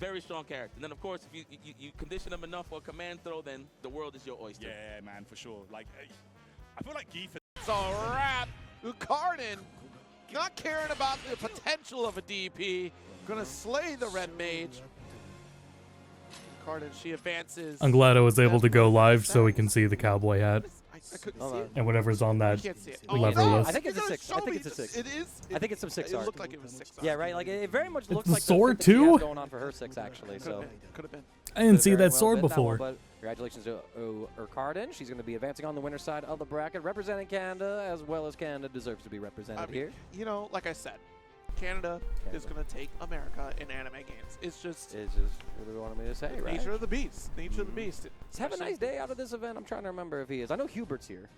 Very strong character. And then, of course, if you condition him enough for a command throw, then the world is your oyster. Yeah, man, for sure. Like, I feel like Geef is... It's a wrap. Ukarden, not caring about the potential of a DP, gonna slay the red mage. Ukarden, she advances. I'm glad I was able to go live so we can see the cowboy hat I couldn't see it. and whatever's on that Can't see it. leverless. I think it's a 6. I think it's a 6. It is. I think it's some 6 It art. looked like it was 6 art. Yeah, right. Like it very much looks the like sword the thing that she has too? going on for her 6 actually. So Could have been. I didn't see very that well sword been that one, before. but congratulations to Ukarden. She's going to be advancing on the winner's side of the bracket, representing Canada as well as Canada deserves to be represented here. You know, like I said, Canada is going to take America in anime games. It's just It's just what you wanted me to say, right? nature of the beast. Nature of the beast. Let's have a nice day out of this event. I'm trying to remember if he is. I know Hubert's here.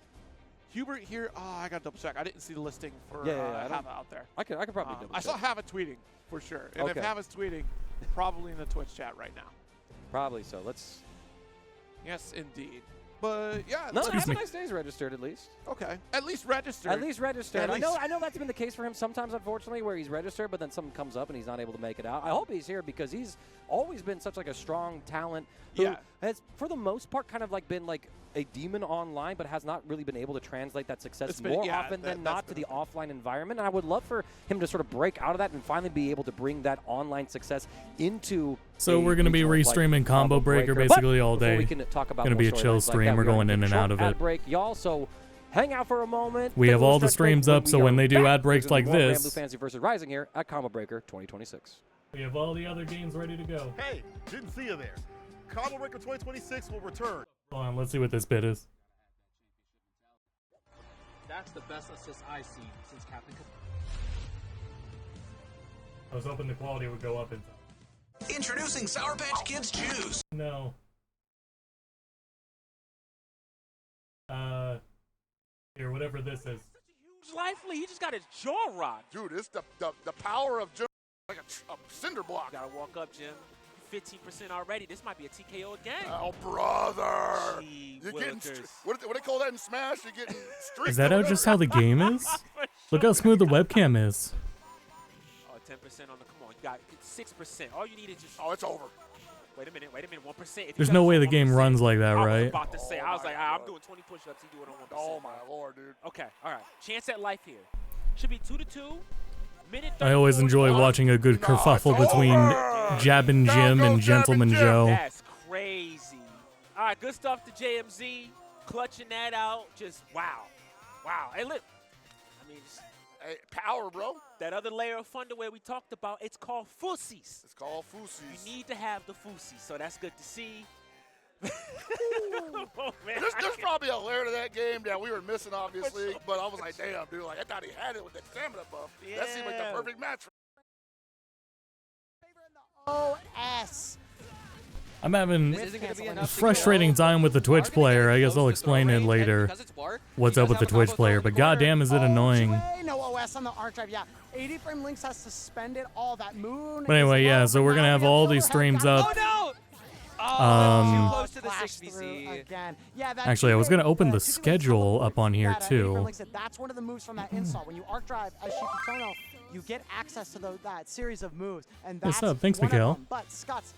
Hubert here. Oh, I got to double check. I didn't see the listing for Yeah, I don't- Hava out there. I could probably double I check. saw Hava tweeting for sure. And Okay. if Hava's tweeting, probably in the Twitch chat right now. Probably so. Let's. Yes, indeed. But yeah, No, look, have a nice day's registered at least. okay. At least registered. At least registered. At I know least. that's been the case for him sometimes, unfortunately, where he's registered, but then something comes up and he's not able to make it out. I hope he's here because he's always been such like a strong talent who Yeah. has, for the most part, kind of like been like a demon online, but has not really been able to translate that success It's been- more yeah, often than that's not to been the a thing. offline environment. And I would love for him to sort of break out of that and finally be able to bring that online success into. So we're gonna be regional, like, restreaming Combo Breaker But basically all before we day. can talk about Gonna be more a chill storylines like stream. that, We're we are going gonna in and take a out of short it. ad break, y'all. So hang out for a moment. We take a have little all the stretch break streams up, so we when are they do back, ad breaks there's gonna like be more this- Granblue Fantasy versus Rising here at Combo Breaker 2026. We have all the other games ready to go. Hey, didn't see you there. Combo Breaker 2026 will return. Hold on, let's see what this bit is. That's the best assist I've seen since Captain. I was hoping the quality would go up in time. Introducing Sour Patch Kids Juice. No. Here, whatever this is. Huge lively. He just got his jaw rocked. Dude, it's the power of Jim, like a cinder block. Gotta walk up, Jim. 15% already. This might be a TKO again. Oh, brother. Gee You're getting, willikers. what do they call that in Smash? You're getting streaked. Is that or how just how the game is? Look how smooth the webcam is. Oh, 10% on the. Come on, you got 6%. All you need is just. Oh, it's over. Wait a minute. 1%. If There's you no got way the 1%, game runs like that, I was right? about to say. Oh I was my like, I'm God. doing 20 push-ups. He doing it on 1%. Oh my lord, dude. Okay. All right. Chance at life here. Should be 2-2. Minute. I always 34 enjoy clock. watching a good kerfuffle it's between over. Jabbin' Now Jim go and Jabbin' Gentleman Jim. Joe. That's crazy. All right, good stuff to JMZ. Clutching that out. Just wow. Wow. Hey, look. I mean, Hey, power, bro. that other layer of underwear we talked about, it's called fussies. It's called You Fusies. need to have the fussies, so that's good to see. Oh, man. There's probably a layer to that game that we were missing, obviously, but I was like, damn, dude, like I thought he had it with that stamina buff. That seemed like Yeah. the perfect match. OS. I'm having This isn't gonna be enough to frustrating go. time with the Twitch player. I guess I'll explain it later. What's up with the Twitch player, but goddamn is it annoying. No OS on the arc drive. Yeah, 80 frame links has suspended all that moon. But anyway, is yeah, low, so but we're now gonna have we all Silver these has streams got- up. Oh, Um, close to the 6BC again. Yeah, that Actually, I was gonna open the 2-8, schedule up on here, that, 80 frame too. links, that's one of the moves from that install. When you arc drive as Shikitono, you get access to that series of moves, and that's What's up? Thanks, one of Mikhail. them. But Scott's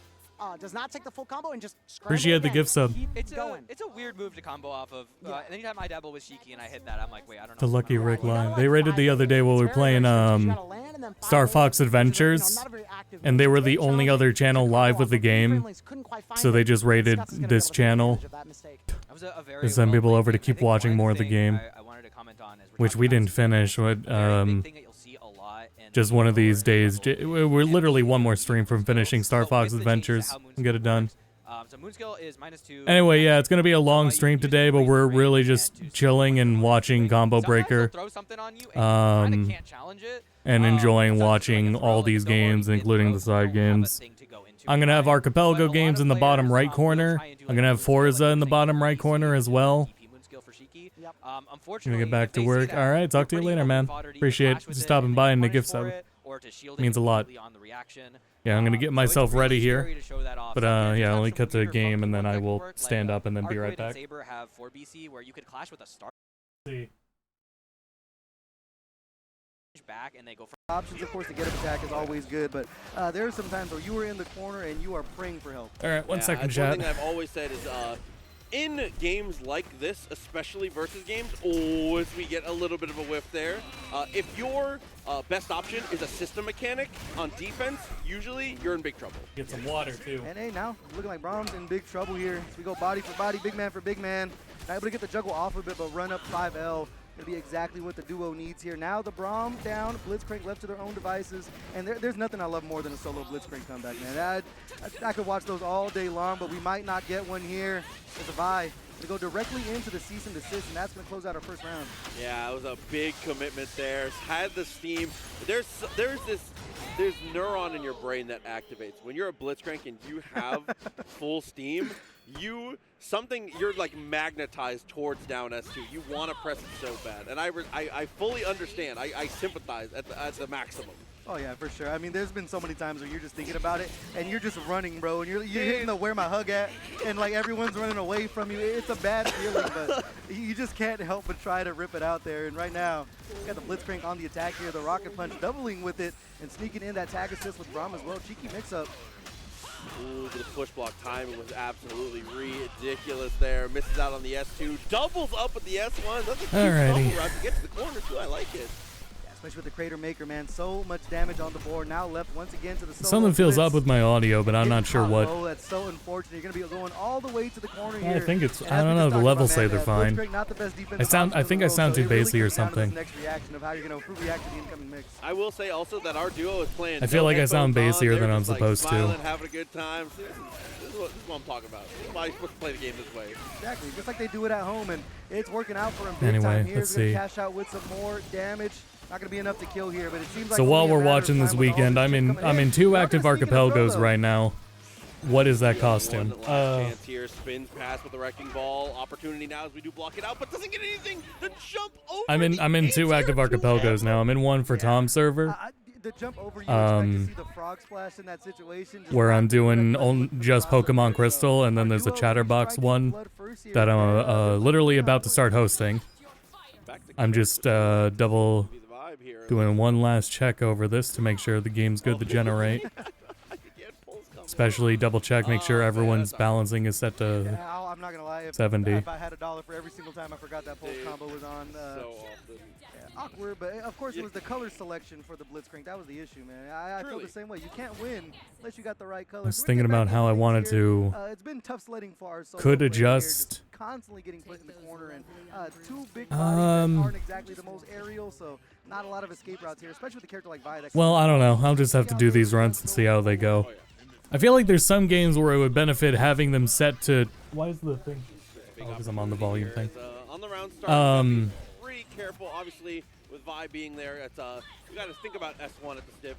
does not take the full combo and just scramble Appreciate the again. gift sub. Keep It's going. a weird move to combo off of. Yeah. Anytime I dabble with Shiki and I hit that, I'm like, wait, I don't know. The what's Lucky going on. Rick You know line. what? They rated the other day while we were It's very, playing very strict. You gotta land and then Star fire Fox it, which is, Adventures, not a very active and they move. were the Great only challenge other to channel combo live off with the of. 80 frame game, links couldn't quite find so it. they just rated Scott's is gonna this be able to take channel. advantage of that mistake. That was a very to send well people played over to game. I keep think one watching more of the thing game, I wanted to comment on is we're which talking we about didn't finish. What very big thing that you'll see a lot in just one of these days. level We're and literally one more PvP stream from moves. finishing Star So Fox with the changes to Adventures how and get it done. works, so Moonskill is -2. Anyway, yeah, it's gonna be a long you stream use today, the but razor we're blade really and just to chilling and watching Combo Sometimes they'll Breaker, throw something on you and you kinda can't challenge it. and enjoying Sometimes watching it's like a all throw, like these a go, or games, you did including throw, the so you side don't have a games. thing to go into I'm gonna it, have right? Archipelago But a lot games of in the bottom players, right will corner. try and do, I'm like, gonna have Moonskill, like Forza in the using bottom right PvP corner as and well. PvP Moonskill for Shiki. Yep. Unfortunately, Gonna get back if to they see work. that All right, talk to you you're pretty later, man. fodder to either Appreciate clash with it stopping and by get and the punished gift for sub. it, or to shield Means it a lot. completely on the reaction. Yeah, I'm gonna get So myself it's really ready here. scary to show that off. But Sometimes yeah, you I'll have only some cut the weird game funky and then ones I that will work, stand like, up and then be Arcade right and back. Saber have 4BC where you could clash with a star See. back and they go for Options, of course, to get up attack is always good, but there are some times where you are in the corner and you are praying for help. All right, one second, One chat. thing I've always said is in games like this, especially versus games, if we get a little bit of a whiff there, if your best option is a system mechanic on defense, usually you're in big trouble. Get some water, too. And hey, now looking like Brahms in big trouble here. So we go body for body, big man for big man. Not able to get the juggle off a bit, but run up 5L. Gonna be exactly what the duo needs here. Now the Braum down, Blitzcrank left to their own devices, and there's nothing I love more than a solo Blitzcrank comeback, man. I could watch those all day long, but we might not get one here. There's a bye. We go directly into the cease and desist, and that's gonna close out our first round. Yeah, it was a big commitment there. Had the steam. There's neuron in your brain that activates when you're a Blitzcrank and you have full steam. You're like magnetized towards down S2. You want to press it so bad, and I fully understand. I sympathize at the maximum. Oh yeah, for sure. I mean, there's been so many times where you're just thinking about it, and you're just running, bro, and you're hitting the where my hug at, and like everyone's running away from you. It's a bad feeling, but you just can't help but try to rip it out there. And right now, got the Blitzcrank on the attack here, the Rocket Punch doubling with it, and sneaking in that tag assist with Braum as well. Cheeky mix-up. Ooh, the push block timing was absolutely ridiculous there. Misses out on the S2, doubles up with the S1. That's a cute double route to get to the corner too. I like it. Especially with the Crater Maker, man. So much damage on the board. Now left once again to the solo Something feels blitz. up with my audio, but I'm not sure what. Oh, that's so unfortunate. You're going to be going all the way to the corner I here. think it's, I don't know, the levels say they're fine. Not the best I think I sound too bassy or something. Next reaction of how you're going to react to the incoming mix. I will say also that our duo is playing. I feel like I sound bassier than I'm supposed to. Smiling, having a good time. This is what I'm talking about. This is why you're supposed to play the game this way. Exactly, just like they do it at home, and it's working out for him. Anyway, let's see. Cash out with some more damage. Not gonna be enough to kill here, but it seems like. So while we're watching this weekend, I'm in 2 active archipelagos right now. What is that costume? One last chance here. Spins past with the wrecking ball. Opportunity now as we do block it out, but doesn't get anything. The jump over. I'm in 2 active archipelagos now. I'm in one for Tom's server. The jump over, you expect to see the frog splash in that situation. Where I'm doing just Pokemon Crystal, and then there's a Chatterbox one that I'm literally about to start hosting. I'm just double doing one last check over this to make sure the game's good to generate. Especially double check, make sure everyone's balancing is set to I'm not gonna lie, 70. If I had $1 for every single time I forgot that pulse combo was on. So often. Awkward, but of course it was the color selection for the Blitzcrank. That was the issue, man. I feel the same way. You can't win unless you got the right color. I was thinking about how I wanted to it's been tough sledding for our could adjust. Constantly getting put in the corner, and 2 big bodies aren't exactly the most aerial, so not a lot of escape routes here, especially with a character like Vi. Well, I don't know. I'll just have to do these runs and see how they go. I feel like there's some games where it would benefit having them set to. Why is the thing? Oh, because I'm on the volume thing. On the round start, pretty careful. Obviously, with Vi being there, it's you got to think about S1 at the stiff.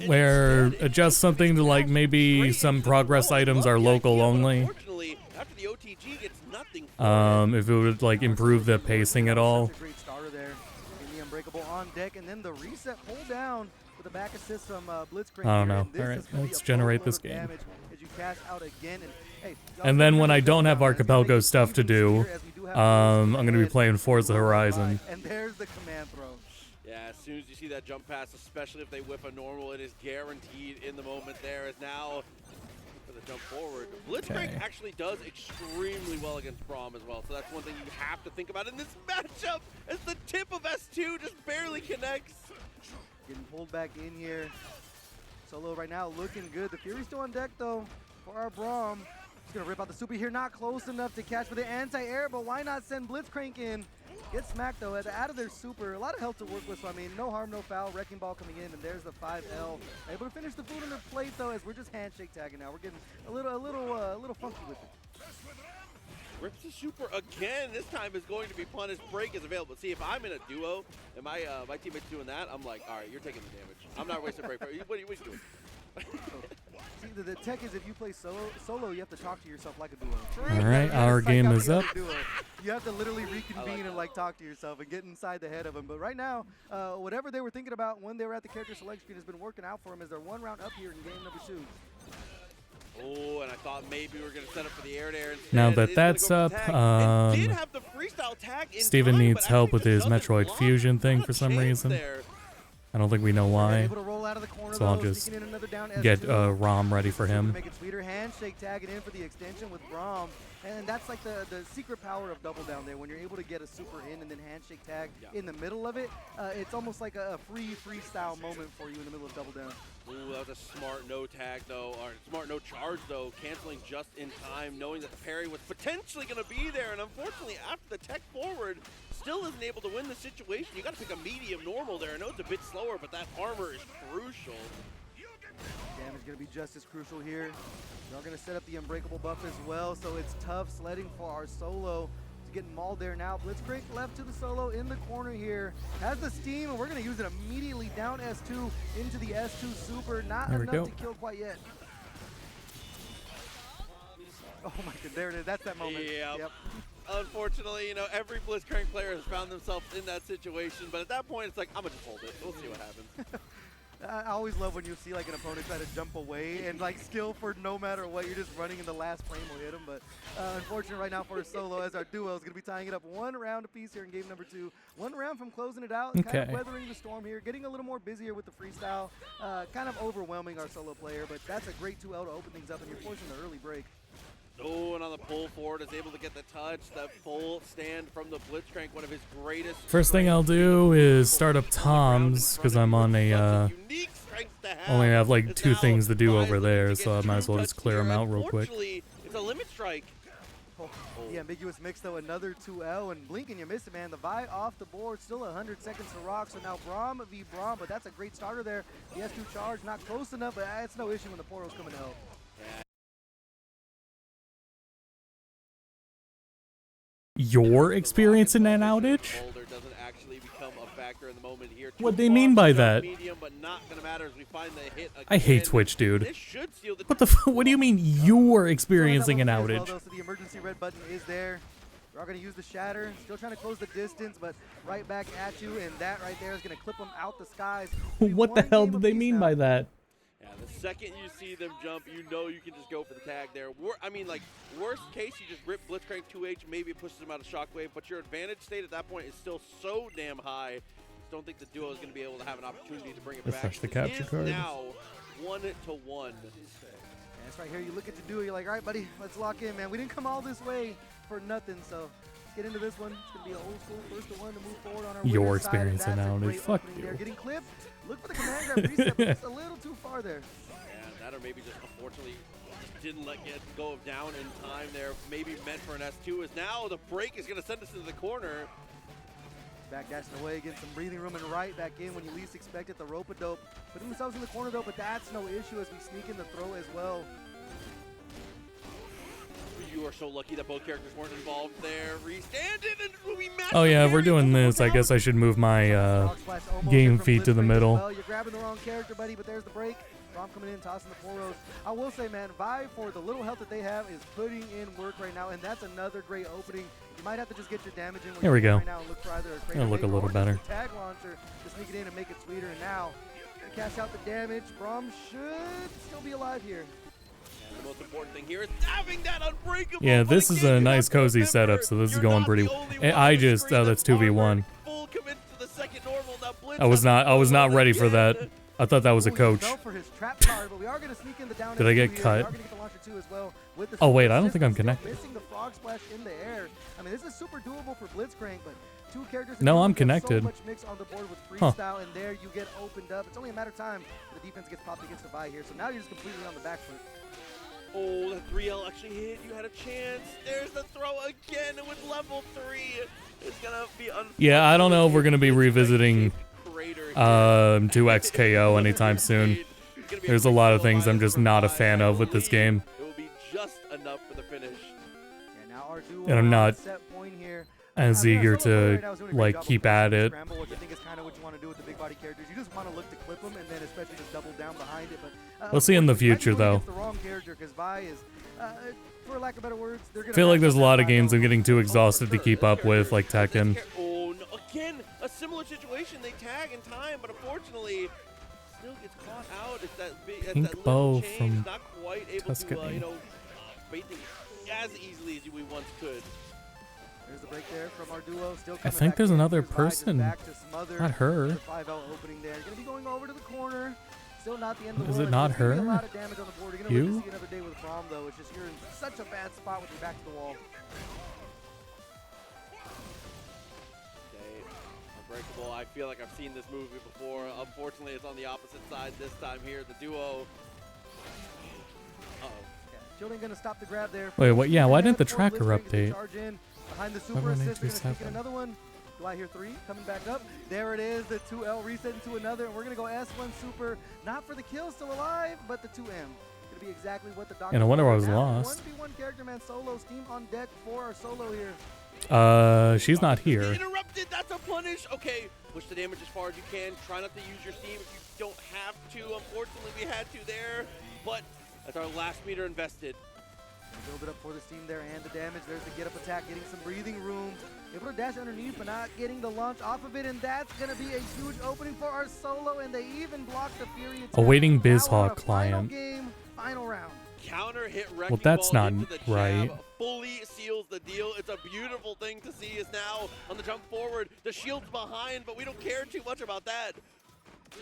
Where adjust something to like maybe some progress items are local only. Unfortunately, after the OTG gets nothing. If it would like improve the pacing at all. Great starter there. The unbreakable on deck, and then the reset pull down with the back assist from Blitzcrank. I don't know. All right, let's generate this game. As you cash out again, and then when I don't have Archipelago stuff to do, I'm going to be playing Forza Horizon. And there's the command throw. Yeah, as soon as you see that jump pass, especially if they whip a normal, it is guaranteed in the moment there. As now for the jump forward. Blitzcrank actually does extremely well against Braum as well, so that's one thing you have to think about in this matchup as the tip of S2 just barely connects. Getting pulled back in here. Solo right now looking good. The Fury's still on deck though for our Braum. He's gonna rip out the super here, not close enough to catch for the anti-air, but why not send Blitzcrank in? Get smacked though, out of their super. A lot of health to work with, so I mean, no harm, no foul. Wrecking Ball coming in, and there's the 5L. Able to finish the food on their plate though, as we're just handshake tagging now. We're getting a little funky with it. Rips the super again. This time is going to be punished. Break is available. See, if I'm in a duo and my teammate's doing that, I'm like, all right, you're taking the damage. I'm not wasting break. What are you doing? See, the tech is if you play solo, you have to talk to yourself like a duo. All right, our game is up. You have to literally reconvene and like talk to yourself and get inside the head of them. But right now, whatever they were thinking about when they were at the character select screen has been working out for them as they're 1 round up here in game number 2. Oh, and I thought maybe we were going to set up for the air-to-air instead. Now that that's up, Steven needs help with his Metroid Fusion thing for some reason. I don't think we know why. Able to roll out of the corner, So I'll though, just sneaking in another down get S2. Rom ready for him. Make it sweeter. Handshake tagging in for the extension with Braum. And that's like the secret power of double down there. When you're able to get a super in and then handshake tag in the middle of it, it's almost like a freestyle moment for you in the middle of double down. Ooh, that was a smart no tag though, or smart no charge though, canceling just in time, knowing that the parry was potentially going to be there, and unfortunately after the tech forward, still isn't able to win the situation. You got to pick a medium normal there. I know it's a bit slower, but that armor is crucial. Damage going to be just as crucial here. They're going to set up the unbreakable buff as well, so it's tough sledding for our solo. Getting mauled there now. Blitzcrank left to the solo in the corner here. Has the steam, and we're going to use it immediately down S2 into the S2 super. Not enough to kill quite yet. Oh my god, there it is. That's that moment. Yep. Unfortunately, you know, every Blitzcrank player has found themselves in that situation, but at that point, it's like, I'm going to just hold it. We'll see what happens. I always love when you see like an opponent try to jump away and like skill for no matter what. You're just running in the last frame will hit him. But unfortunate right now for a solo, as our duo is going to be tying it up 1 round apiece here in game number 2. 1 round from closing it out, kind of weathering the storm here, getting a little more busier with the freestyle, kind of overwhelming our solo player. But that's a great 2L to open things up, and you're forcing the early break. Oh, and on the pull forward is able to get the touch, that full stand from the Blitzcrank, one of his greatest. First thing I'll do is start up Tom's, because I'm on a, only have like 2 things to do over there, so I might as well just clear them out real quick. It's a limit strike. Oh, the ambiguous mix though, another 2L, and blinking you missed it, man. The Vi off the board, still 100 seconds to rock, so now Braum v Braum, but that's a great starter there. The S2 charge, not close enough, but it's no issue when the portal's coming to help. You're experiencing an outage? What they mean by that? I hate Twitch, dude. What the what do you mean you're experiencing an outage? So the emergency red button is there. We're going to use the shatter. Still trying to close the distance, but right back at you, and that right there is going to clip them out the skies. What the hell did they mean by that? Yeah, the second you see them jump, you know you can just go for the tag there. I mean, like, worst case, you just rip Blitzcrank 2H, maybe it pushes him out of Shockwave, but your advantage state at that point is still so damn high. Just don't think the duo is going to be able to have an opportunity to bring it back. Refresh the capture card. Now 1-1. That's right here. You look at the duo, you're like, all right, buddy, let's lock in, man. We didn't come all this way for nothing, so get into this one. It's going to be an old school first to one to move forward on our You're winner's side, experiencing an outage. Fuck you. There. Getting clipped. Look for the command grab reset, but just a little too far there. Yeah, that or maybe just unfortunately just didn't let it go down in time there. Maybe meant for an S2 is now the break is going to send us into the corner. Back dashing away, getting some breathing room and right back in when you least expect it. The rope-a-dope putting themselves in the corner though, but that's no issue as we sneak in the throw as well. You are so lucky that both characters weren't involved there. Restand it and we match. Oh yeah, if we're doing this, I guess I should move my game feed to the middle. Well, you're grabbing the wrong character, buddy, but there's the break. Braum coming in, tossing the poros. I will say, man, Vi, for the little health that they have, is putting in work right now, and that's another great opening. You might have to just get your damage in. Here we go. Right now and look for either a It'll look a little better. Tag launcher to sneak it in and make it sweeter. And now, cash out the damage. Braum should still be alive here. And the most important thing here is having that unbreakable. Yeah, this is a nice cozy setup, so this is going pretty. I just that's 2v1. Full commit to the second normal. Now Blitz I was not ready for that. I thought that was a coach. Did I get cut? Oh wait, I don't think I'm connected. Missing the frog splash in the air. I mean, this is super doable for Blitzcrank, but 2 characters. No, I'm connected. So much mix on the board with freestyle, and there you get opened up. It's only a matter of time. The defense gets popped against the Vi here, so now you're just completely on the back foot. Oh, that 3L actually hit. You had a chance. There's the throw again with level 3. It's gonna be Yeah, I don't know if we're gonna be revisiting 2x KO anytime soon. There's a lot of things I'm just not a fan of with this game. It will be just enough for the finish. And I'm not as eager to like keep at it. Which I think is kind of what you want to do with the big body characters. You just want to look to clip them and then especially just double down behind it. But we'll see in the future though. The wrong character because Vi is, for lack of better words, I feel like there's a lot of games I'm getting too exhausted to keep up with, like Tekken. Oh, no, again, a similar situation. They tag in time, but unfortunately, still gets caught out. It's that big, Pink Bow from not quite able Tuscany. to, bait things as easily as we once could. There's the break there from our duo. Still I coming think back there's in. another Here's Vi just person. back to smother Not her. the 5L opening there. Gonna be going over to the corner. Still not the end of the Is world. it not It's gonna be her? a lot of damage on the board. You're gonna live You? to see another day with Braum though. It's just you're in such a bad spot with your back to the wall. Okay, Unbreakable. I feel like I've seen this movie before. Unfortunately, it's on the opposite side this time here. The duo. Uh-oh. Shielding gonna stop the grab there. Wait, what? Yeah, why didn't the Before tracker Blitzcrank can update? charge in behind the Why super do I need assist. They're to gonna sneak in 7? another one. Do I hear 3 coming back up? There it is, the 2L reset into another, and we're gonna go S1 super. Not for the kill, still alive, but the 2M. Gonna be exactly what the doctor. And I wonder why I was now. lost. 1v1 character man solo. Steam on deck for our solo here. She's not here. Interrupted. That's a punish. Okay, push the damage as far as you can. Try not to use your steam if you don't have to. Unfortunately, we had to there, but that's our last meter invested. Build it up for the steam there and the damage. There's the get up attack, getting some breathing room. Able to dash underneath, but not getting the launch off of it, and that's going to be a huge opening for our solo, and they even blocked the Fury attack. Awaiting Now on BizHawk a client. Final game, final round. Counter hit wrecking Well, that's ball not into the right. jab, fully seals the deal. It's a beautiful thing to see. Is now on the jump forward. The shield's behind, but we don't care too much about that.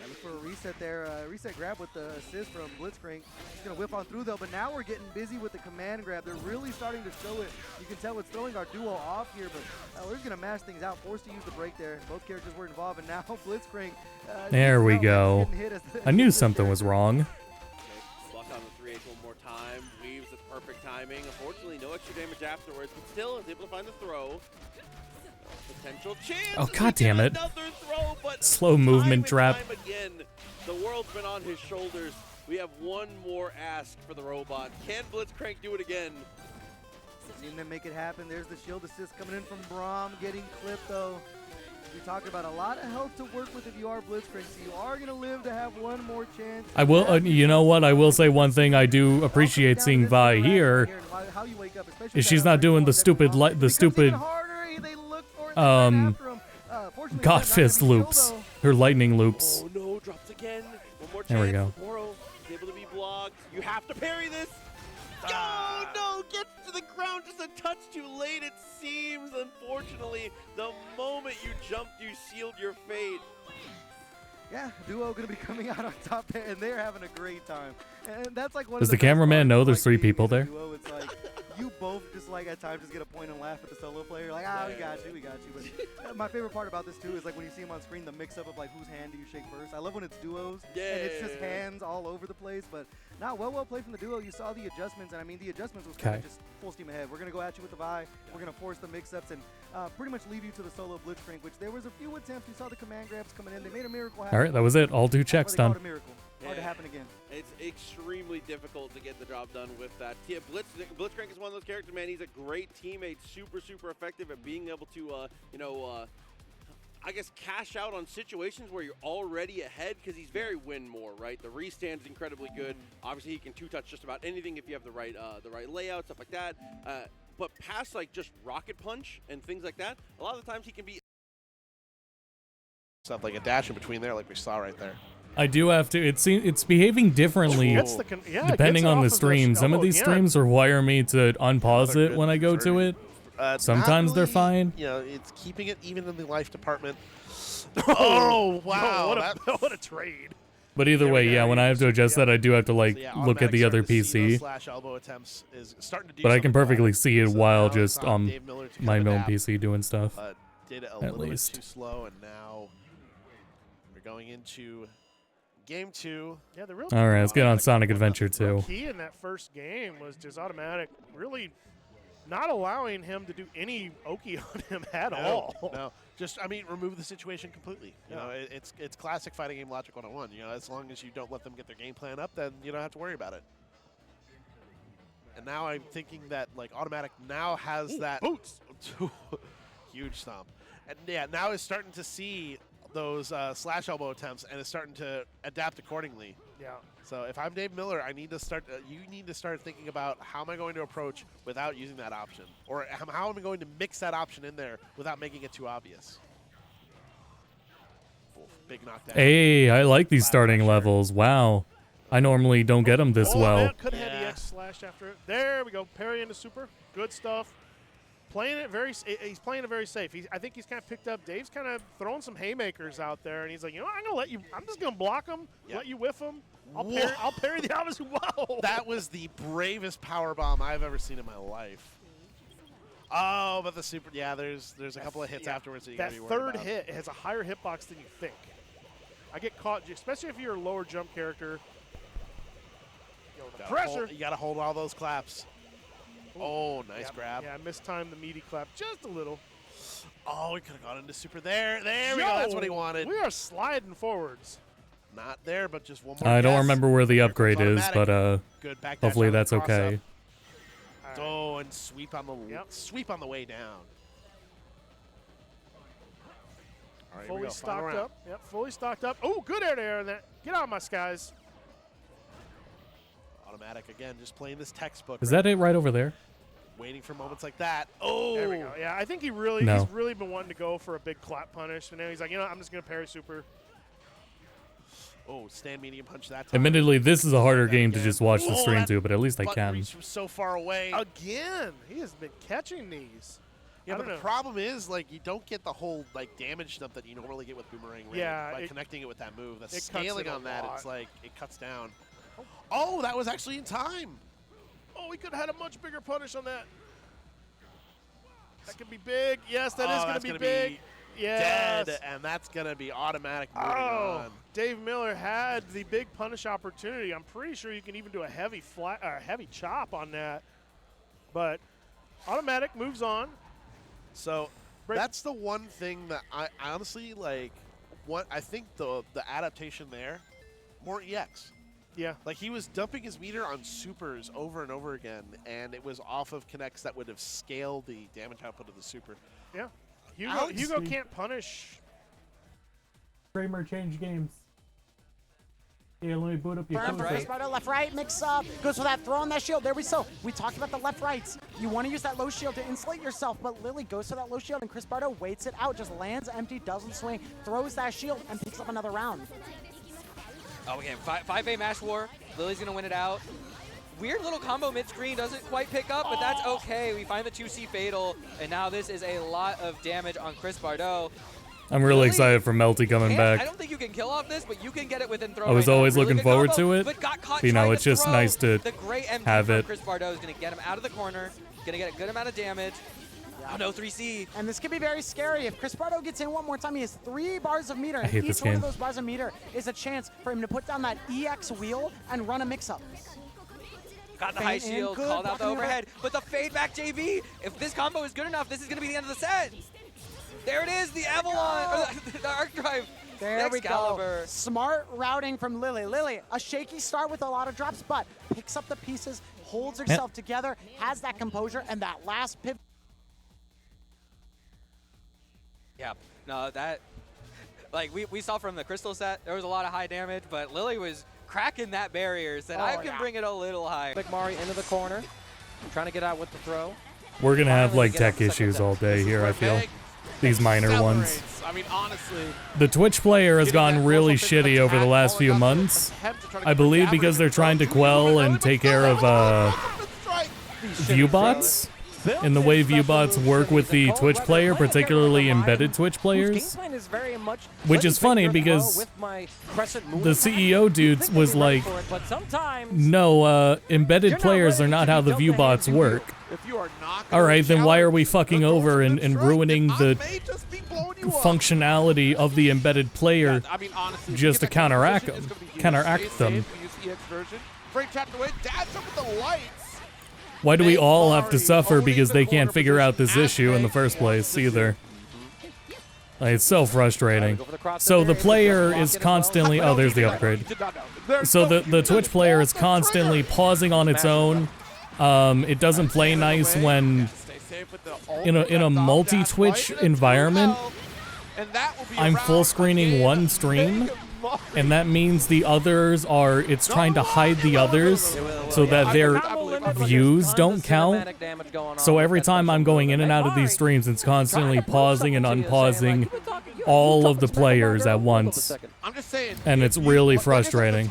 Yeah, look for a reset there. Reset grab with the assist from Blitzcrank. He's going to whip on through, though, but now we're getting busy with the command grab. They're really starting to show it. You can tell it's throwing our duo off here, but we're just going to mash things out. Forced to use the break there. Both characters were involved, and now Blitzcrank. There we go. I knew something was was wrong. Block on the 3H one more time. Weaves with perfect timing. Unfortunately, no extra damage afterwards, but still is able to find the throw. Potential chance. Oh, God damn it. Another throw, but Slow movement time and trap. time again, the world's been on his shoulders. We have one more ask for the robot. Can Blitzcrank do it again? Seeing them make it happen. There's the shield assist coming in from Braum, getting clipped though. We talked about a lot of health to work with if you are Blitzcrank, so you are going to live to have one more chance. I will, you know what? I will say one thing I do appreciate seeing Vi here is she's not doing the stupid, God fist loops, her lightning loops. Oh no, drops again. One more chance. There we go. Moro is able to be blocked. You have to parry this. Oh no, gets to the ground just a touch too late, it seems. Unfortunately, the moment you jumped, you sealed your fate. Yeah, duo going to be coming out on top there, and they're having a great time. And that's like one Does of the best cameraman parts know of, there's like, 3 being people in a there? duo. It's like you both just like at times just get a point and laugh at the solo player. Like, we got you, we got you. But my favorite part about this too is like when you see him on screen, the mix-up of like whose hand do you shake first. I love when it's duos and it's just hands all over the place. But now, well played from the duo. You saw the adjustments, and I mean the adjustments was kind of just full steam ahead. We're gonna go at you with the Vi. We're gonna force the mix-ups and pretty much leave you to the solo Blitzcrank, which there was a few attempts. We saw the command grabs coming in. They made a miracle happen. All right, that was it. All 2 checks They called done. it a miracle. Hard to happen again. It's extremely difficult to get the job done with that. Yeah, Blitzcrank is one of those characters, man. He's a great teammate, super effective at being able to, I guess cash out on situations where you're already ahead because he's very win more, right? The restand's incredibly good. Obviously, he can two-touch just about anything if you have the right layout, stuff like that. But past like just rocket punch and things like that, a lot of the times he can be. Stuff like a dash in between there, like we saw right there. I do have to. It's behaving differently depending on the stream. Some of these streams require me to unpause it when I go to it. Sometimes they're fine. You know, it's keeping it even in the life department. Oh wow! What a trade! But either way, yeah, when I have to adjust that, I do have to like look at the other PC. Slash elbow attempts is starting to do But I can perfectly see it So while now just it's on Dave Miller to my kind of own adapt. PC doing stuff. Did it a At little least. bit too slow, and now we're going into game 2. Yeah, the real All right, let's get on Sonic Adventure 2. key in that first game was just automatic, really not allowing him to do any Oki on him at all. No, just I mean, remove the situation completely. You know, it's classic fighting game logic 101. You know, as long as you don't let them get their game plan up, then you don't have to worry about it. And now I'm thinking that like automatic now has that boots, huge stomp, and yeah, now is starting to see those slash elbow attempts and is starting to adapt accordingly. Yeah. So if I'm Dave Miller, I need to start. You need to start thinking about how am I going to approach without using that option, or how am I going to mix that option in there without making it too obvious. Big knockdown. Hey, I like these starting levels. Wow, I normally don't get them this well. Could have had the X slash after it. There we go. Parry into super. Good stuff. Playing it he's playing it very safe. I think he's kind of picked up. Dave's kind of throwing some haymakers out there, and he's like, you know, I'm just gonna block him, let you whiff him. I'll parry the opposite. Whoa! That was the bravest power bomb I've ever seen in my life. Oh, but the super, yeah, there's a couple of hits afterwards that you gotta be worried about. That third hit has a higher hitbox than you think. I get caught, especially if you're a lower jump character. Pressure. You gotta hold all those claps. Oh, nice grab. Yeah, I mistimed the meaty clap just a little. Oh, we could have gone into super there. There we go. That's what he wanted. We are sliding forwards. Not there, but just one more. I don't remember where the upgrade is, but good back hopefully that's okay. Right. Oh, and sweep on the way down. All right, fully stocked up. Yep, fully stocked up. Oh, good air in that. Get out of my skies. Automatic again, just playing this textbook. Is that it right over there? Waiting for moments like that. Oh, there we go. Yeah, I think he's really been wanting to go for a big clap punish, and now he's like, you know, I'm just gonna parry super. Oh, stand medium punch that time. Admittedly, this is a harder game to just watch the stream too, but at least I can. From so far away. Again, he has been catching these. Yeah, but the problem is, like, you don't get the whole damage dump that you normally get with Boomerang Rain by connecting it with that move. The scaling on that, it's like it cuts down. Oh, that was actually in time. Oh, we could have had a much bigger punish on that. That could be big. Yes, that is going to be big. Yes. Dead, and that's going to be automatic moving on. Dave Miller had the big punish opportunity. I'm pretty sure you can even do a heavy heavy chop on that. But automatic moves on. So that's the one thing that I honestly like. I think the adaptation there, more EX. Yeah. Like, he was dumping his meter on supers over and over again, and it was off of connects that would have scaled the damage output of the super. Yeah. Hugo can't punish. Kramer change games. Yeah, let me boot up your left, right, mix up. Goes for that throw on that shield. There we go. We talked about the left rights. You want to use that low shield to insulate yourself, but Lily goes for that low shield, and Chris Bardo waits it out, just lands empty, doesn't swing, throws that shield, and picks up another round. Oh, again, 5A Mash War. Lily's going to win it out. Weird little combo mid-screen, doesn't quite pick up, but that's okay. We find the 2C Fatal, and now this is a lot of damage on Chris Bardo. I'm really excited for Melty coming back. I don't think you can kill off this, but you can get it within throw. I was always looking forward to it. But got caught you know, it's just nice to the great have it. Chris Bardo is going to get him out of the corner, going to get a good amount of damage. Oh no, 3C. And this could be very scary. If Chris Bardo gets in one more time, he has 3 bars of meter. I hate this game. Each one of those bars of meter is a chance for him to put down that EX wheel and run a mix-up. Got the high shield, called out the overhead, but the fade back JV. If this combo is good enough, this is going to be the end of the set. There it is, the Avalon, or the Arc Drive. There we go. Smart routing from Lily. Lily, a shaky start with a lot of drops, but picks up the pieces, holds herself together, has that composure, and that last pivot. Yeah, no, that, like we saw from the Crystal set, there was a lot of high damage, but Lily was cracking that barrier, said I can bring it a little higher. Big Mari into the corner, trying to get out with the throw. We're going to have, like, tech issues all day here, I feel. These minor ones. I mean, honestly, the Twitch player has gotten really shitty over the last few months. I believe because they're trying to quell and take care of viewbots. And the way viewbots work with the Twitch player, particularly embedded Twitch players. Which is funny because the CEO dude was like, no, embedded players are not how the viewbots work. Alright, then why are we fucking over and ruining the functionality of the embedded player just to counteract them? Why do we all have to suffer because they can't figure out this issue in the first place either? Like, it's so frustrating. So the player is constantly, oh, there's the upgrade. So the Twitch player is constantly pausing on its own. It doesn't play nice when in a multi-Twitch environment. I'm full screening one stream, and that means the others are, it's trying to hide the others so that their views don't count. So every time I'm going in and out of these streams, it's constantly pausing and unpausing all of the players at once. And it's really frustrating.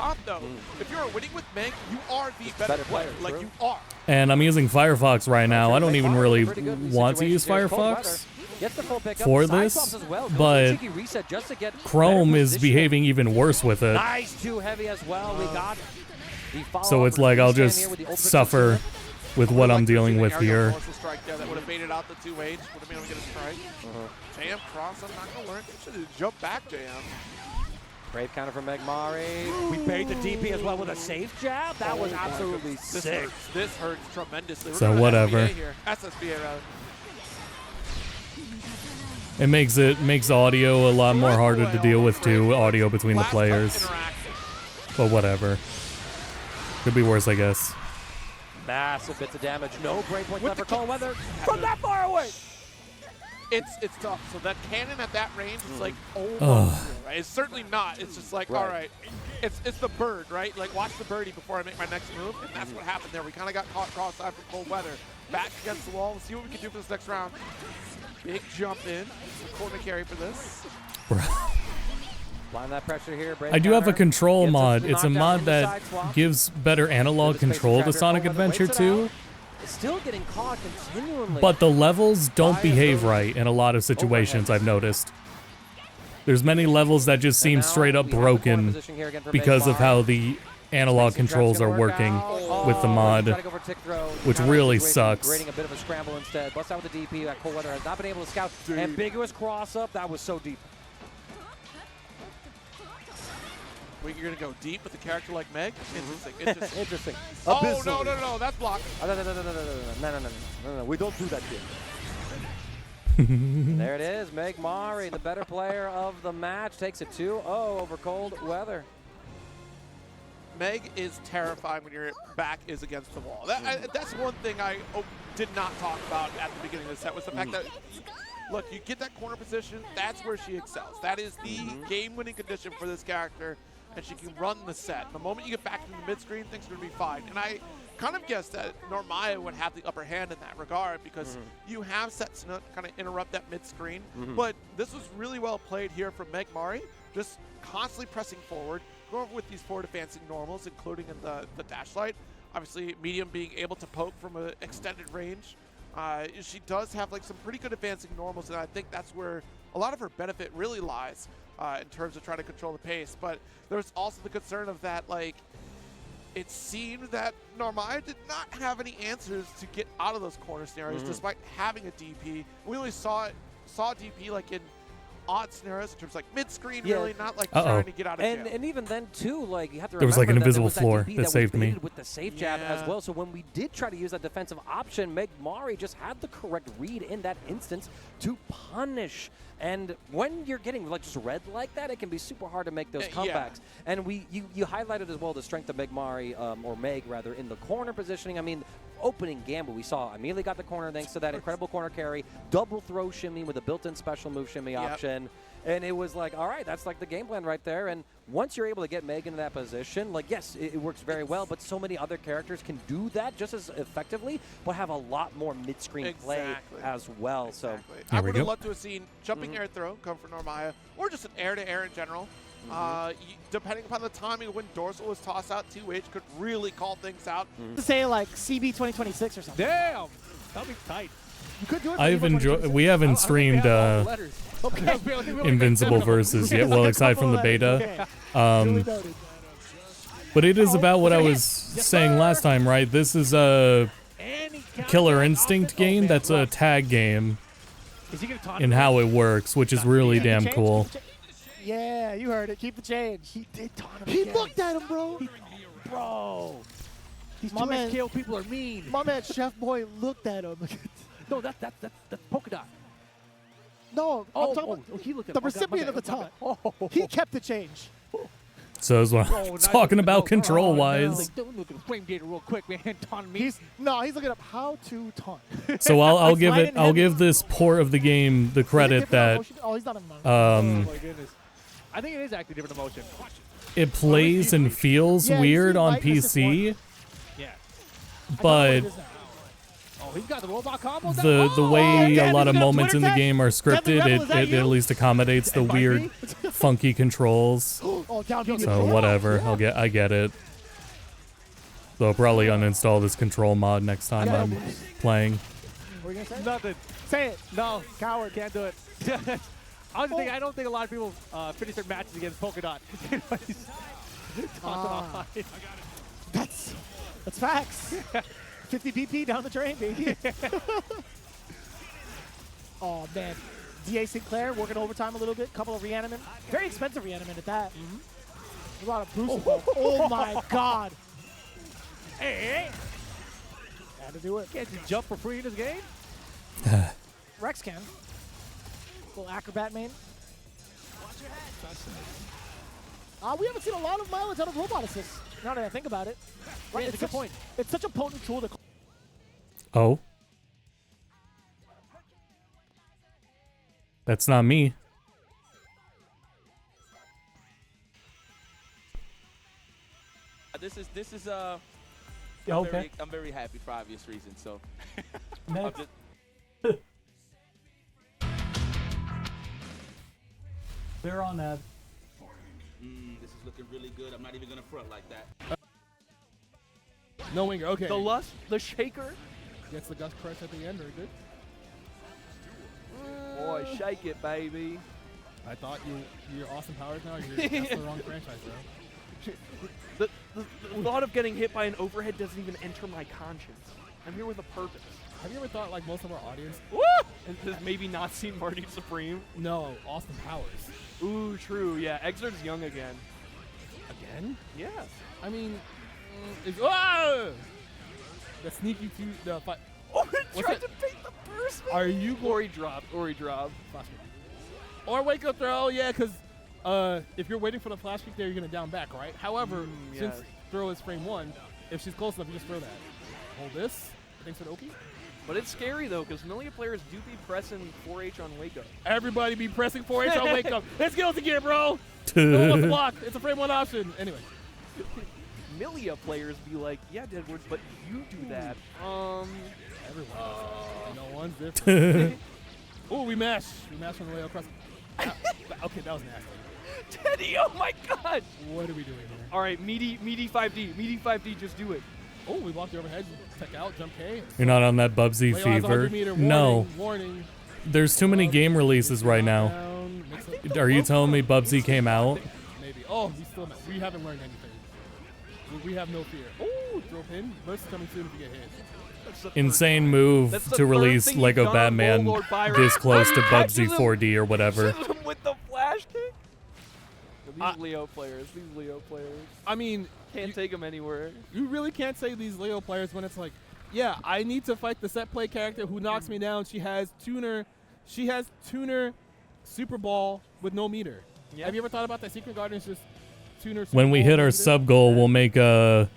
If you're winning with Meg, you are the better player. Like, you are. And I'm using Firefox right now. I don't even really want to use Firefox for this, but Chrome is behaving even worse with it. Nice, too heavy as well. We got So it's like I'll just suffer with what I'm dealing with here. Strike there that would have baited out the 2H. Would have made him get a strike. JM cross, I'm not going to learn. Should have jumped back, JM. Brave counter from Megmari. We paid the DP as well with a safe jab. That was absolutely sick. This hurts tremendously. So whatever. SSBA rather. It makes audio a lot more harder to deal with too, audio between the players. But whatever. Could be worse, I guess. Massive bits of damage. No breakpoint left for Cold Weather from that far away. It's tough. So that cannon at that range is like, oh, right? It's certainly not. It's just like, all right. It's the bird, right? Like, watch the birdie before I make my next move. And that's what happened there. We kind of got caught cross-eyed from Cold Weather. Back against the wall. We'll see what we can do for this next round. Big jump in. The corner carry for this. Applying that pressure here. I do have a control mod. It's a mod that gives better analog control to Sonic Adventure 2. Still getting caught continually. But the levels don't behave right in a lot of situations, I've noticed. There's many levels that just seem straight up broken because of how the analog controls are working with the mod, which really sucks. Creating a bit of a scramble instead. Bust out with the DP. That Cold Weather has not been able to scout. Ambiguous cross up. That was so deep. Wait, you're going to go deep with a character like Meg? Interesting. Interesting. Oh, no, that's blocked. No, we don't do that here. There it is. Megmari, the better player of the match, takes a 2-0 over Cold Weather. Meg is terrifying when your back is against the wall. That's one thing I did not talk about at the beginning of the set, was the fact that, look, you get that corner position, that's where she excels. That is the game-winning condition for this character, and she can run the set. The moment you get back into the mid-screen, things are going to be fine. And I kind of guessed that Normaya would have the upper hand in that regard, because you have sets to kind of interrupt that mid-screen. But this was really well played here from Megmari, just constantly pressing forward, going with these forward advancing normals, including in the dash light. Obviously, medium being able to poke from an extended range. She does have like some pretty good advancing normals, and I think that's where a lot of her benefit really lies in terms of trying to control the pace. But there's also the concern of that, like, it seemed that Normaya did not have any answers to get out of those corner scenarios despite having a DP. We only saw DP like in odd scenarios in terms of like mid-screen, really, not like trying to get out of jail. And even then too, like, you have to there was like an invisible floor that saved me with the safe jab as well. So when we did try to use that defensive option, Megmari just had the correct read in that instance to punish. And when you're getting like just red like that, it can be super hard to make those comebacks. And you highlighted as well the strength of Megmari, or Meg rather, in the corner positioning. I mean, opening gamble we saw immediately got the corner thanks to that incredible corner carry, double throw shimmy with a built-in special move shimmy option. And it was like, all right, that's like the game plan right there. And once you're able to get Meg into that position, like, yes, it works very well, but so many other characters can do that just as effectively, but have a lot more mid-screen play as well. So I would have loved to have seen jumping air throw come from Normaya, or just an air-to-air in general. Depending upon the timing of when Dorsal was tossed out, 2H could really call things out. Say like CB 2026 or something. Damn! That'll be tight. You could do it. I've enjoyed. We haven't streamed Invincible Versus yet. Well, aside from the beta, but it is about what I was saying last time, right? This is a Killer Instinct game. That's a tag game in how it works, which is really damn cool. Yeah, you heard it. Keep the change. He did taunt him. He looked at him, bro. Bro. These 2SKO people are mean. My man Chef Boy looked at him. No, that's Polka Dot. No, I'm talking about he looked at the recipient of the taunt. He kept the change. So as well, talking about control-wise. Don't look at the frame data real quick, man. Taunt me. He's looking up how to taunt. So I'll give this port of the game the credit that he's not in oh my goodness. I think it is actually different emotion. It plays and feels weird on PC. Yeah. But he's got the robot combo. The way a lot of moments in the game are scripted, it at least accommodates the weird, funky controls. So whatever, I get it. So I'll probably uninstall this control mod next time I'm playing. What were you gonna say? Nothing. Say it. No, coward. Can't do it. I don't think a lot of people finish their matches against Polka Dot. That's facts. 50 BP down the drain, baby. Oh man, DA Sinclair working overtime a little bit. Couple of reanimate. Very expensive reanimate at that. A lot of boost. Oh my god. Hey. Had to do it. Can't you jump for free in this game? Rex can. Little acrobat main. We haven't seen a lot of mileage out of robot assists. Now that I think about it. Right, it's a good point. It's such a potent tool to. Oh. That's not me. This is Yeah, okay. I'm very happy for obvious reasons. So. Next. They're on that. This is looking really good. I'm not even gonna front like that. No winger. Okay. The shaker. Gets the gust crush at the end. Very good. Boy, shake it, baby. I thought you're Austin Powers now. That's the wrong franchise, bro. The thought of getting hit by an overhead doesn't even enter my conscience. I'm here with a purpose. Have you ever thought, like most of our audience, has maybe not seen Marty Supreme? No, Austin Powers. Ooh, true. Yeah, Exard's young again. Again? Yeah. I mean, whoa! The sneaky two. The fight. Oh, it tried to bait the first man. Are you Ori drop? Or wake up throw? Yeah, because if you're waiting for the flash kick there, you're gonna down back, right? However, since throw is frame 1, if she's close enough, you just throw that. Hold this. Thanks for the Oki. But it's scary though, because Millia players do be pressing 4H on wake up. Everybody be pressing 4H on wake up. Let's get out the gear, bro. No one's block. It's a frame 1 option. Anyway. Millia players be like, yeah, Deadwood, but you do that. Everyone. No one's different. Oh, we mash. We mash on the way across. Okay, that was nasty. Teddy, oh my god. What are we doing here? All right, meaty 5D. Meaty 5D, just do it. Oh, we blocked the overhead. Tech out, jump K. You're not on that Bubsy fever. No. Warning. There's too many game releases right now. Are you telling me Bubsy came out? Maybe. Oh, we haven't learned anything. We have no fear. Oh, throw pin. Mercy's coming soon if you get hit. Insane move to release Lego Batman this close to Bubsy 4D or whatever. With the flash kick? These Leo players. I mean, can't take them anywhere. You really can't say these Leo players when it's like, yeah, I need to fight the set play character who knocks me down. She has tuner Super Ball with no meter. Yeah. Have you ever thought about that? Secret Guardian's just tuner Super When we Ball hit our meter? sub goal, we'll make a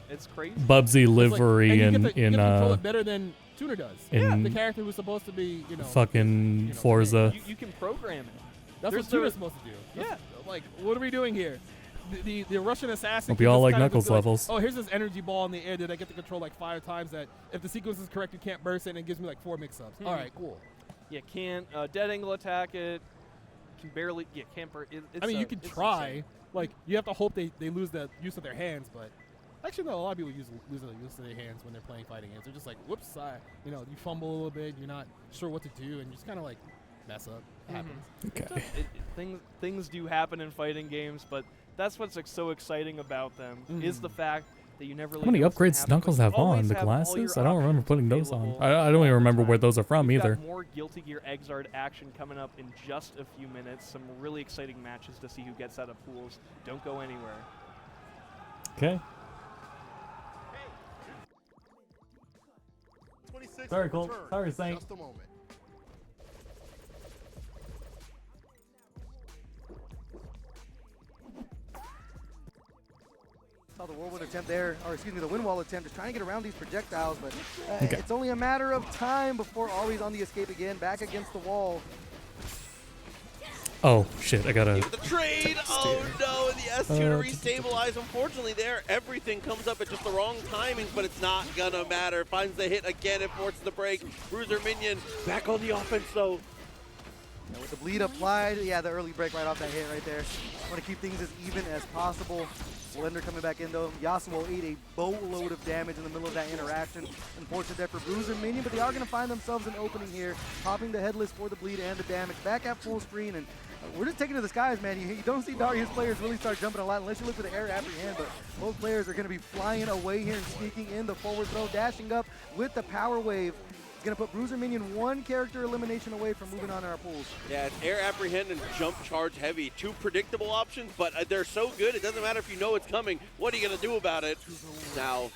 Bubsy livery you in control it better than tuner does. Yeah, the character who's supposed to be, fucking Forza. You can program it. That's what tuner's supposed to do. Yeah. Like, what are we doing here? The Russian assassin. Hope you all like Knuckles levels. Oh, here's this energy ball in the air that I get to control like 5 times. That if the sequence is correct, you can't burst it, and it gives me like 4 mix-ups. All right, cool. Yeah, can't dead angle attack it. Can barely. Yeah, can't burst. I mean, you can try. Insane. Like, you have to hope they lose the use of their hands, but actually, no. A lot of people lose the use of their hands when they're playing fighting games. They're just like, whoops, you fumble a little bit. You're not sure what to do, and you just kind of like mess up. It happens. Okay. Things do happen in fighting games, but that's what's so exciting about them is the fact that you never. How many upgrades Knuckles have on? The glasses? I don't remember putting those on. I don't even remember where those are from either. Got more Guilty Gear Exard action coming up in just a few minutes. Some really exciting matches to see who gets out of pools. Don't go anywhere. Okay. Sorry, Cole. Sorry, Saint. Just a moment. Saw the whirlwind attempt there, or excuse me, the wind wall attempt, just trying to get around these projectiles, but it's only a matter of time before Ari's on the escape again, back against the wall. Oh, shit, I gotta... The trade! Oh no, and the S2 to restabilize. Unfortunately there, everything comes up at just the wrong timings, but it's not gonna matter. Finds the hit again and forces the break. Bruiser Minion back on the offense though. And with the bleed applied, yeah, the early break right off that hit right there. Want to keep things as even as possible. Blender coming back in though. Yasuo ate a boatload of damage in the middle of that interaction. Unfortunate there for Bruiser Minion, but they are going to find themselves an opening here, popping the headless for the bleed and the damage. Back at full screen, and we're just taking to the skies, man. You don't see Darius players really start jumping a lot unless you look for the air apprehend, but both players are going to be flying away here and sneaking in the forward throw, dashing up with the power wave. It's going to put Bruiser Minion one character elimination away from moving on in our pools. Yeah, it's air apprehend and jump charge heavy. Two predictable options, but they're so good, it doesn't matter if you know it's coming. What are you going to do about it? Now,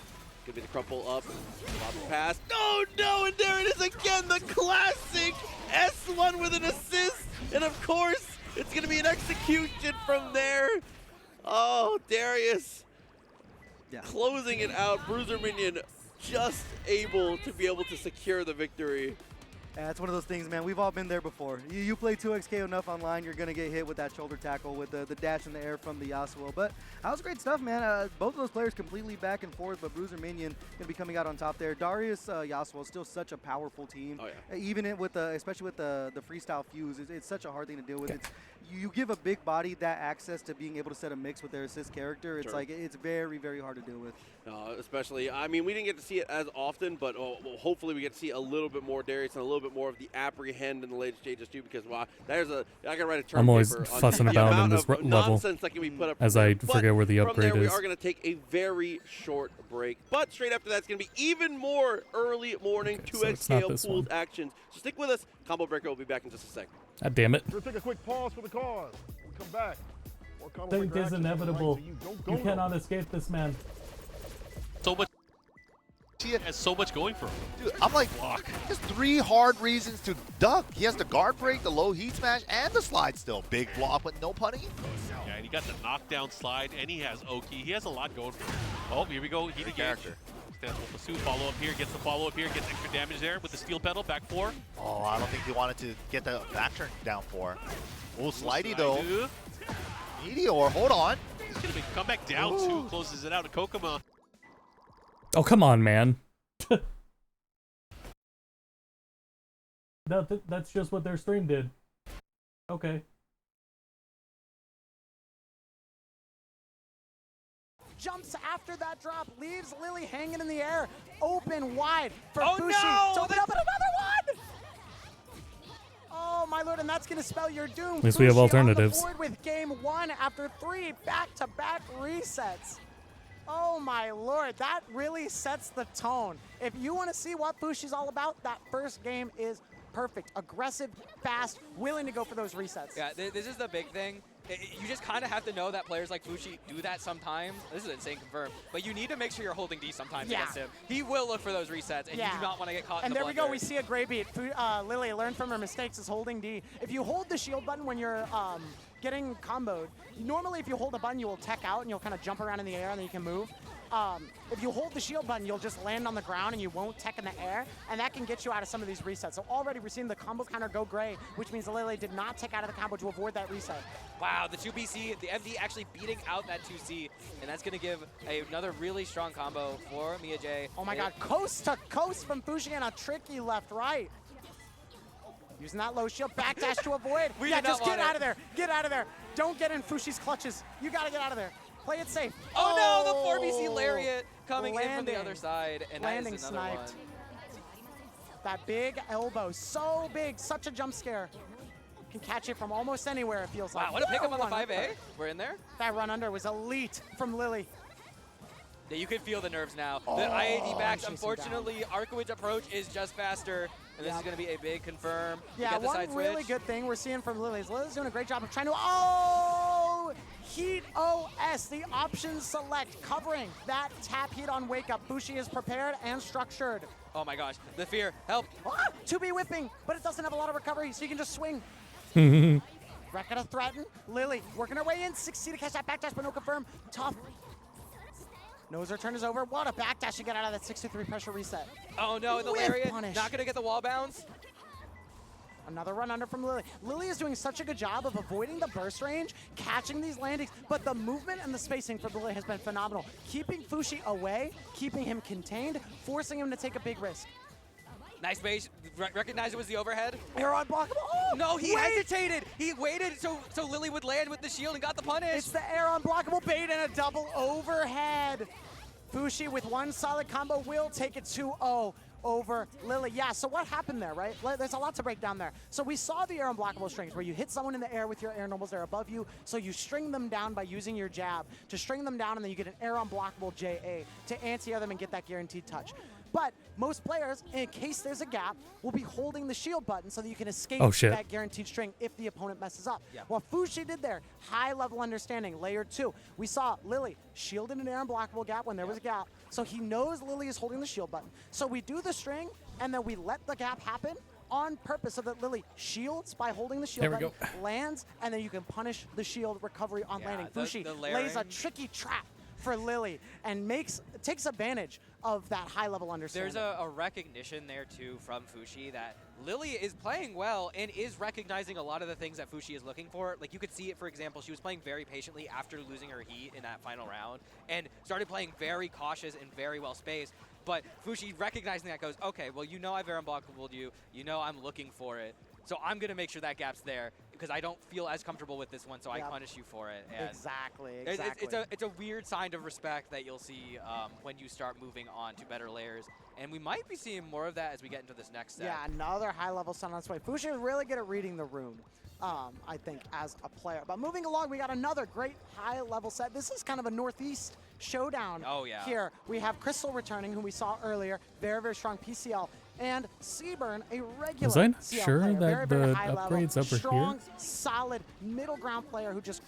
could be the crumple up, lob pass. No, and there it is again, the classic S1 with an assist. And of course, it's going to be an execution from there. Oh, Darius closing it out. Bruiser Minion just able to be able to secure the victory. Yeah, it's one of those things, man. We've all been there before. You play 2xK enough online, you're going to get hit with that shoulder tackle with the dash in the air from the Yasuo. But that was great stuff, man. Both of those players completely back and forth, but Bruiser Minion going to be coming out on top there. Darius Yasuo is still such a powerful team. Oh, yeah. Even with especially with the freestyle fuse, it's such a hard thing to deal with. You give a big body that access to being able to set a mix with their assist character. It's like it's very, very hard to deal with. Especially, I mean, we didn't get to see it as often, but hopefully we get to see a little bit more Darius and a little bit more of the apprehend in the later stages too. Because wow, I can write a term I'm always paper fussing on the about in amount this of level nonsense that can be put up as from I there. forget where the From upgrade there, we is. are going to take a very short break, but straight after that, it's going to be even more early morning 2xKO pooled actions. So stick with us. Combo Breaker will be back in just a second. God damn it. We'll take a quick pause for the cause. We'll come back. More Combo Fate Breaker is action inevitable. right, so you don't You cannot escape this man. So much. He has so much going for him. Dude, I'm like, just 3 hard reasons to duck. He has the guard break, the low heat smash, and the slide still. Big block, but no punny. Yeah, and he got the knockdown slide, and he has Oki. He has a lot going for him. Oh, here we go. Heat again. Character. Stands will pursue. Follow up here. Gets the follow up here. Gets extra damage there with the steel pedal. Back 4. Oh, I don't think he wanted to get the back turn down 4. Oh, slidey though. Meteor, hold on. He's going to come back down 2. Closes it out to Kokoma. Oh, come on, man. That's just what their stream did. Okay. Jumps after that drop, leaves Lily hanging in the air, open wide for Oh, Fushi. no! To open up another one! Oh my lord, and that's gonna spell your doom. At least we have Fushi alternatives. On the board with game 1 after 3 back-to-back resets. Oh my lord, that really sets the tone. If you want to see what Fushi's all about, that first game is perfect. Aggressive, fast, willing to go for those resets. Yeah, this is the big thing. You just kind of have to know that players like Fushi do that sometimes. This is insane confirmed. But you need to make sure you're holding D sometimes against him. He will look for those resets, and you do not want to get caught in the there we go. blunder. We see a gray beat. Lily learned from her mistakes is holding D. If you hold the shield button when you're getting comboed, normally if you hold a button, you will tech out and you'll kind of jump around in the air and then you can move. If you hold the shield button, you'll just land on the ground and you won't tech in the air, and that can get you out of some of these resets. So already we're seeing the combo counter go gray, which means Lily did not tech out of the combo to avoid that reset. Wow, the 2BC, the MD actually beating out that 2C, and that's going to give another really strong combo for Mia J. Oh my god, coast to coast from Fushi and a tricky left-right. Using that low shield, backdash to avoid. Just get out of there. Get out of there. Don't get in Fushi's clutches. You got to get out of there. Play it safe. Oh no, the 4BC Lariat coming in from the other side, and that is another sniped. one. That big elbow, so big, such a jump scare. Can catch it from almost anywhere, it feels like. Wow, what a pickup on the 5A. We're in there. That run under was elite from Lily. Yeah, you can feel the nerves now. The IAD backs, unfortunately, Arkowicz approach is just faster, and this is going to be a big confirm. Yeah, one really good thing we're seeing from Lily is Lily's doing a great job of trying to, Heat OS, the options select, covering that tap heat on Wake Up. Fushi is prepared and structured. Oh my gosh, the fear, help. 2B whipping, but it doesn't have a lot of recovery, so you can just swing. Wreck gonna threaten. Lily working her way in, 6C to catch that backdash, but no confirm. Tough. Knows her turn is over. What a backdash to get out of that 6-3 pressure reset. Oh no, the Lariat, not gonna get the wall bounce. Another run under from Lily. Lily is doing such a good job of avoiding the burst range, catching these landings, but the movement and the spacing for Lily has been phenomenal. Keeping Fushi away, keeping him contained, forcing him to take a big risk. Nice base. Recognize it was the overhead. Air unblockable. Oh, no, he wait. hesitated. He waited so Lily would land with the shield and got the punish. It's the air unblockable bait and a double overhead. Fushi with one solid combo will take it 2-0 over Lily. Yeah, so what happened there, right? There's a lot to break down there. So we saw the air unblockable strings where you hit someone in the air with your air normals, they're above you, so you string them down by using your jab to string them down, and then you get an air unblockable JA to anti-air them and get that guaranteed touch. But most players, in case there's a gap, will be holding the shield button so that you can escape that guaranteed string if the opponent messes up. Yeah. What Fushi did there, high level understanding, layer 2. We saw Lily shielded an air unblockable gap when there was a gap, so he knows Lily is holding the shield button. So we do the string, and then we let the gap happen on purpose so that Lily shields by holding the shield button, lands, and then you can punish the shield recovery on landing. Fushi lays a tricky trap for Lily and takes advantage of that high-level understanding. There's a recognition there, too, from Fushi that Lily is playing well and is recognizing a lot of the things that Fushi is looking for. Like, you could see it, for example, she was playing very patiently after losing her heat in that final round and started playing very cautious and very well-spaced. But Fushi recognizing that goes, okay, well, you know I've air unblockable you. You know I'm looking for it. So I'm going to make sure that gap's there because I don't feel as comfortable with this one, so I punish you for it. And exactly. It's a weird sign of respect that you'll see when you start moving on to better layers. And we might be seeing more of that as we get into this next set. Yeah, another high-level sun on its way. Fushi is really good at reading the room, I think, as a player. But moving along, we got another great high-level set. This is kind of a Northeast showdown here. We have Crystal returning, who we saw earlier. Very, very strong PCL. And Seaburn, a regular Was I not CL sure player, that very, very the high upgrades level, over strong, here? solid middle ground player who just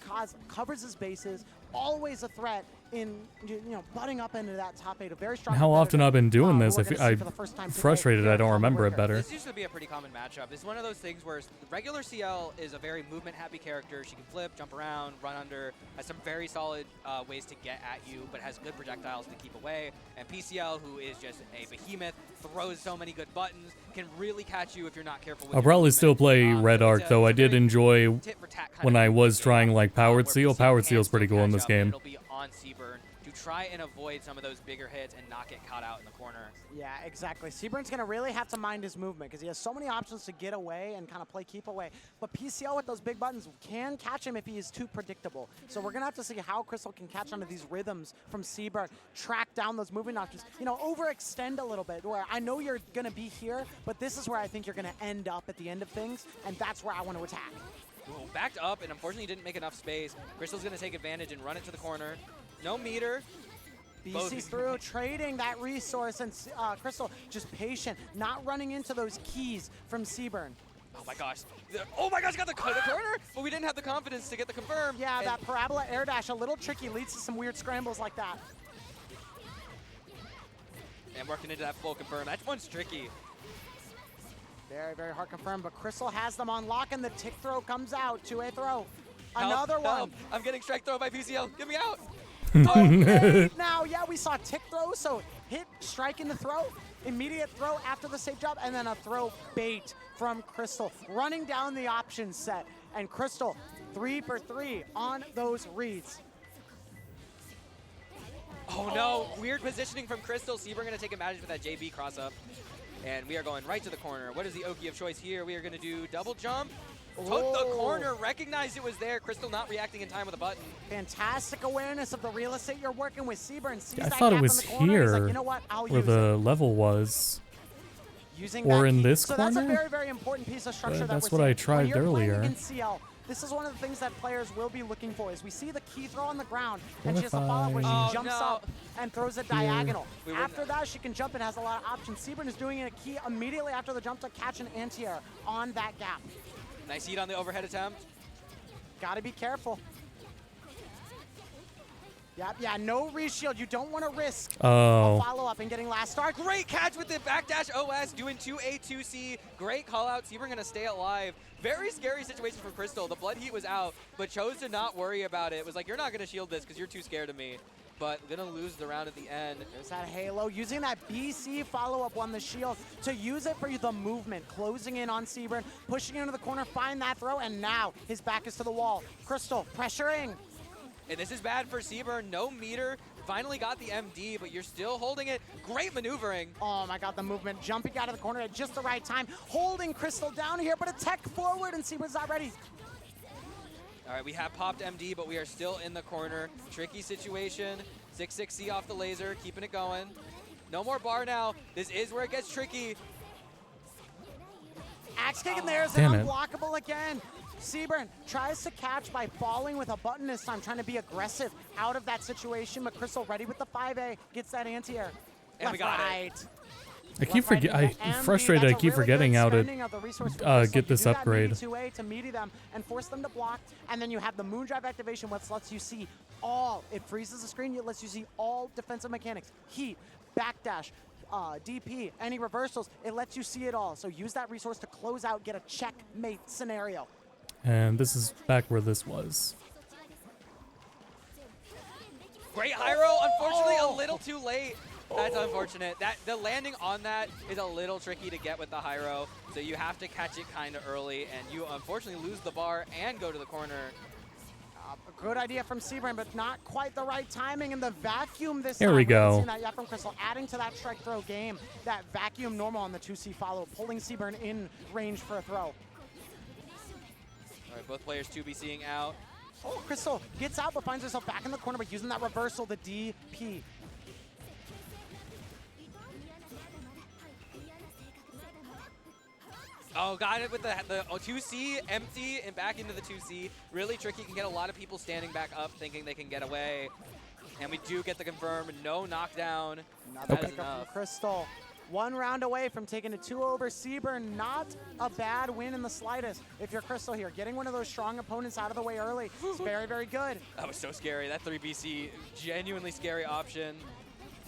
covers his bases, always a threat in butting up into that top 8. A very strong. How often I've been doing this? I'm time frustrated I don't remember it better. This used to be a pretty common matchup. It's one of those things where regular CL is a very movement-happy character. She can flip, jump around, run under, has some very solid ways to get at you, but has good projectiles to keep away. And PCL, who is just a behemoth, throws so many good buttons, can really catch you if you're not careful with I'll probably still play Red Arc, though I did enjoy when I was trying like Powered Seal. Powered Seal's pretty cool in this game. It'll be on Seaburn to try and avoid some of those bigger hits and not get caught out in the corner. Yeah, exactly. Seaburn's going to really have to mind his movement because he has so many options to get away and kind of play keep away. But PCL with those big buttons can catch him if he is too predictable. So we're going to have to see how Crystal can catch onto these rhythms from Seaburn, track down those moving options, overextend a little bit where I know you're going to be here, but this is where I think you're going to end up at the end of things, and that's where I want to attack. Ooh, backed up and unfortunately didn't make enough space. Crystal's going to take advantage and run it to the corner. No meter. BC through, trading that resource, and Crystal just patient, not running into those keys from Seaburn. Oh my gosh. Oh my gosh, got the corner, but we didn't have the confidence to get the confirm. Yeah, that parabola air dash, a little tricky, leads to some weird scrambles like that. And working into that full confirm. That one's tricky. Very, very hard confirm, but Crystal has them on lock, and the tick throw comes out. 2A throw. Help, Another one. help. I'm getting strike throw by PCL. Get me out. Okay, now, yeah, we saw tick throw, so hit, strike in the throw, immediate throw after the safe job, and then a throw bait from Crystal, running down the option set. And Crystal, 3 for 3 on those reads. Oh no, weird positioning from Crystal. Seaburn gonna take advantage with that JB cross up. And we are going right to the corner. What is the Oki of choice here? We are gonna do double jump. Took the corner, recognized it was there. Crystal not reacting in time with a button. Fantastic awareness of the real estate you're working with. Seaburn sees I that thought gap it was in the corner. He's here like, you know what? I'll where use the it. level was. Using Or that in key. this so corner? that's a very, very important piece of structure that That's we're what I seeing. tried when you're earlier. Playing against CL, this is one of the things that players will be looking for is we see the key throw on the ground, and What she has if a follow-up where she I- jumps Oh, no. up and throws it Here. diagonal. After that, she can jump and has a lot of options. Seaburn is doing a key immediately after the jump to catch an anti-air on that gap. Nice heat on the overhead attempt. Gotta be careful. Yeah, no reshield. You don't want to risk a follow-up and getting last start. Great catch with the backdash OS, doing 2A2C. Great call out. Seaburn gonna stay alive. Very scary situation for Crystal. The blood heat was out, but chose to not worry about it. It was like, you're not gonna shield this because you're too scared of me. But gonna lose the round at the end. There's that halo, using that BC follow-up on the shield to use it for the movement, closing in on Seaburn, pushing into the corner, find that throw, and now his back is to the wall. Crystal pressuring. And this is bad for Seaburn. No meter. finally got the MD, but you're still holding it. Great maneuvering. Oh my god, the movement. Jumping out of the corner at just the right time. Holding Crystal down here, but a tech forward, and Seaburn's not ready. All right, we have popped MD, but we are still in the corner. Tricky situation. 6-6C off the laser, keeping it going. No more bar now. This is where it gets tricky. Axe kick in there is Damn it. unblockable again. Seaburn tries to catch by falling with a button this time, trying to be aggressive out of that situation. But Crystal ready with the 5A, gets that anti-air. And we got it. I keep frustrated. I keep forgetting how to get this upgrade. 2A to meaty them and force them to block, and then you have the Moondrive activation, which lets you see all. It freezes the screen. It lets you see all defensive mechanics: heat, backdash, DP, any reversals. It lets you see it all. So use that resource to close out, get a checkmate scenario. And this is back where this was. Great Hyro, unfortunately a little too late. That's unfortunate. The landing on that is a little tricky to get with the Hyro, so you have to catch it kind of early, and you unfortunately lose the bar and go to the corner. A good idea from Seaburn, but not quite the right timing, and the vacuum this Here time. we go. Seen that yet from Crystal, adding to that strike throw game. That vacuum normal on the 2C follow, pulling Seaburn in range for a throw. All right, both players 2B-seeing out. Oh, Crystal gets out, but finds herself back in the corner, but using that reversal, the DP. Oh, got it with the 2C, empty, and back into the 2C. Really tricky, can get a lot of people standing back up thinking they can get away. And we do get the confirm, no knockdown. Another pickup from Crystal. 1 round away from taking a 2 over Seaburn. Not a bad win in the slightest. If you're Crystal here, getting one of those strong opponents out of the way early is very, very good. That was so scary. That 3BC, genuinely scary option.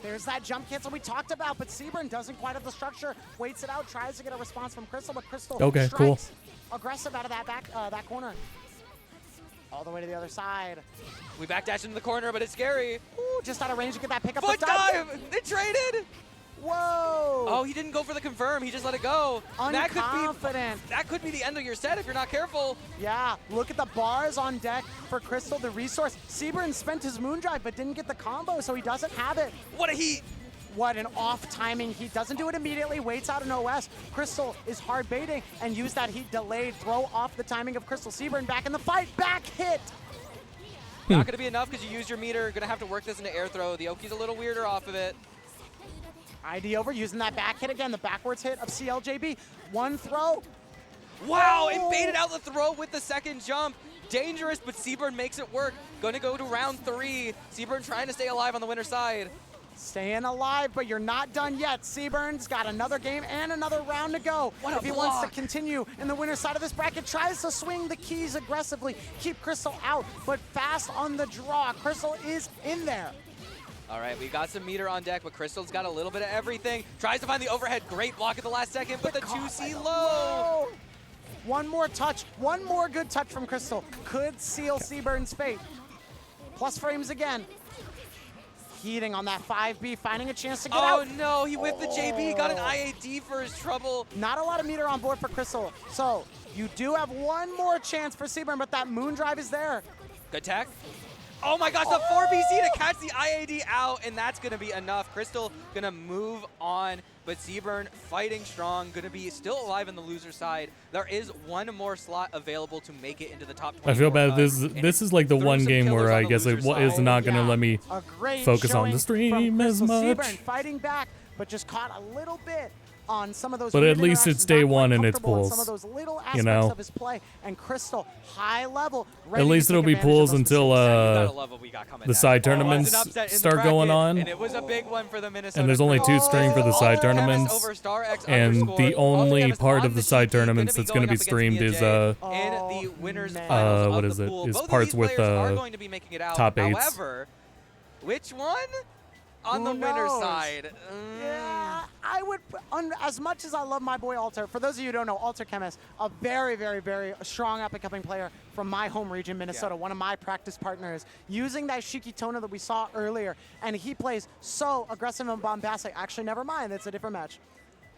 There's that jump cancel we talked about, but Seaburn doesn't quite have the structure. Waits it out, tries to get a response from Crystal, but Crystal Okay, strikes cool. aggressive out of that corner. All the way to the other side. We backdash into the corner, but it's scary. Ooh, just out of range to get that pickup. Foot dive! They traded! Whoa! Oh, he didn't go for the confirm. He just let it go. Unconfident. That could be the end of your set if you're not careful. Yeah, look at the bars on deck for Crystal, the resource. Seaburn spent his Moondrive, but didn't get the combo, so he doesn't have it. What a heat! What an off timing heat. Doesn't do it immediately, waits out an OS. Crystal is hard baiting and use that heat delayed. Throw off the timing of Crystal. Seaburn back in the fight. Back hit! Not going to be enough because you used your meter. Going to have to work this into air throw. The Oki's a little weirder off of it. ID over, using that back hit again, the backwards hit of CLJB. 1 throw. Wow, it baited out the throw with the second jump. Dangerous, but Seaburn makes it work. Going to go to round 3. Seaburn trying to stay alive on the winner's side. Staying alive, but you're not done yet. Seaburn's got another game and another round to go. If he wants to continue in the winner's side of this bracket, tries to swing the keys aggressively, keep Crystal out, but fast on the draw. Crystal is in there. All right, we got some meter on deck, but Crystal's got a little bit of everything. Tries to find the overhead. Great block at the last second, but the 2C low. One more touch, one more good touch from Crystal could seal Seaburn's fate. Plus frames again. Heating on that 5B, finding a chance to get out. Oh no, he whipped the JB, got an IAD for his trouble. Not a lot of meter on board for Crystal. So you do have one more chance for Seaburn, but that Moondrive is there. Good tech. Oh my gosh, the 4BC to catch the IAD out, and that's going to be enough. Crystal going to move on, but Seaburn fighting strong, going to be still alive on the loser side. There is one more slot available to make it into the top 20. I feel bad. This is like the one game where I guess it is not going to let me focus on the stream as much. Seaburn fighting back, but just caught a little bit on some of those. But at least it's day one and it's pools. Some of those little aspects you know. of his play, and Crystal high level. At least it'll be pools until the side tournaments start going on. And it was a big one for the Minnesota. And there's only 2 streamed for the side tournaments. And the only part of the side tournaments that's going to be streamed is what is it? Is parts with top 8s. However, which one? On the winner's side. Yeah, I would, as much as I love my boy Alter, for those of you who don't know, Alter Chemist, a very, very, very strong up-and-coming player from my home region, Minnesota, one of my practice partners, using that Shikitono that we saw earlier, and he plays so aggressive and bombastic. Actually, never mind, it's a different match.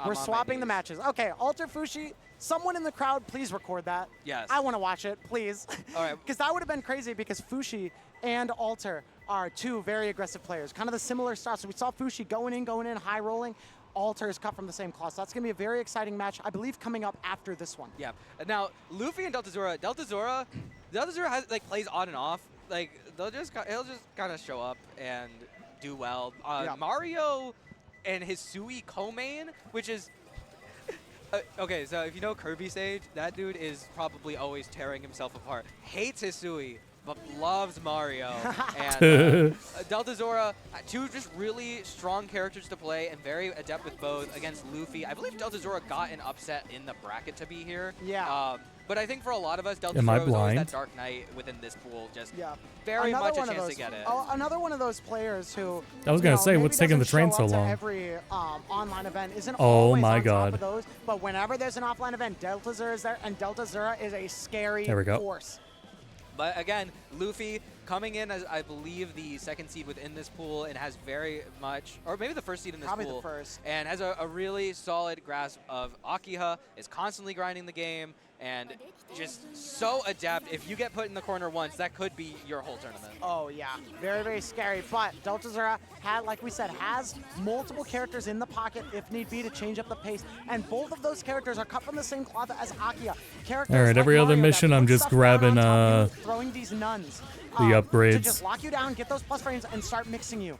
We're swapping the matches. Okay, Alter Fushi, someone in the crowd, please record that. Yes. I want to watch it, please. All right. Because that would have been crazy because Fushi and Alter are two very aggressive players, kind of the similar style. So we saw Fushi going in, high rolling. Alter is cut from the same cloth. So that's going to be a very exciting match, I believe, coming up after this one. Yeah. Now, Luffy and Deltazura has, like, plays on and off. Like, he'll just kind of show up and do well. Mario and his Sui co-main, which is... okay, so if you know Kirby Sage, that dude is probably always tearing himself apart. Hates his Sui, but loves Mario. And Deltazura, two just really strong characters to play and very adept with both against Luffy. I believe Deltazura got an upset in the bracket to be here. Yeah. But I think for a lot of us, Am I Deltazura was always blind? that Dark Knight within this pool. Just very Another much a one of chance those- to get it. Oh, another one of those players who I was gonna say, maybe what's taking the doesn't train show so up to long? every online event isn't Oh always my on top God. of those, but whenever there's an offline event, Deltazura is there, and Deltazura is a scary There we go. force. But again, Luffy coming in as, I believe, the second seed within this pool and has very much, or maybe the first seed in this Probably pool. the first. And has a really solid grasp of Akiha, is constantly grinding the game, and just so adept. If you get put in the corner once, that could be your whole tournament. Oh yeah, very, very scary. But Deltazura had, like we said, has multiple characters in the pocket if need be to change up the pace. And both of those characters are cut from the same cloth as Akiha. Characters All right, like every other Mario that mission, put I'm just stuff down grabbing on top of you, throwing these nuns. the To upgrades. just lock you down, get those plus frames, and start mixing you.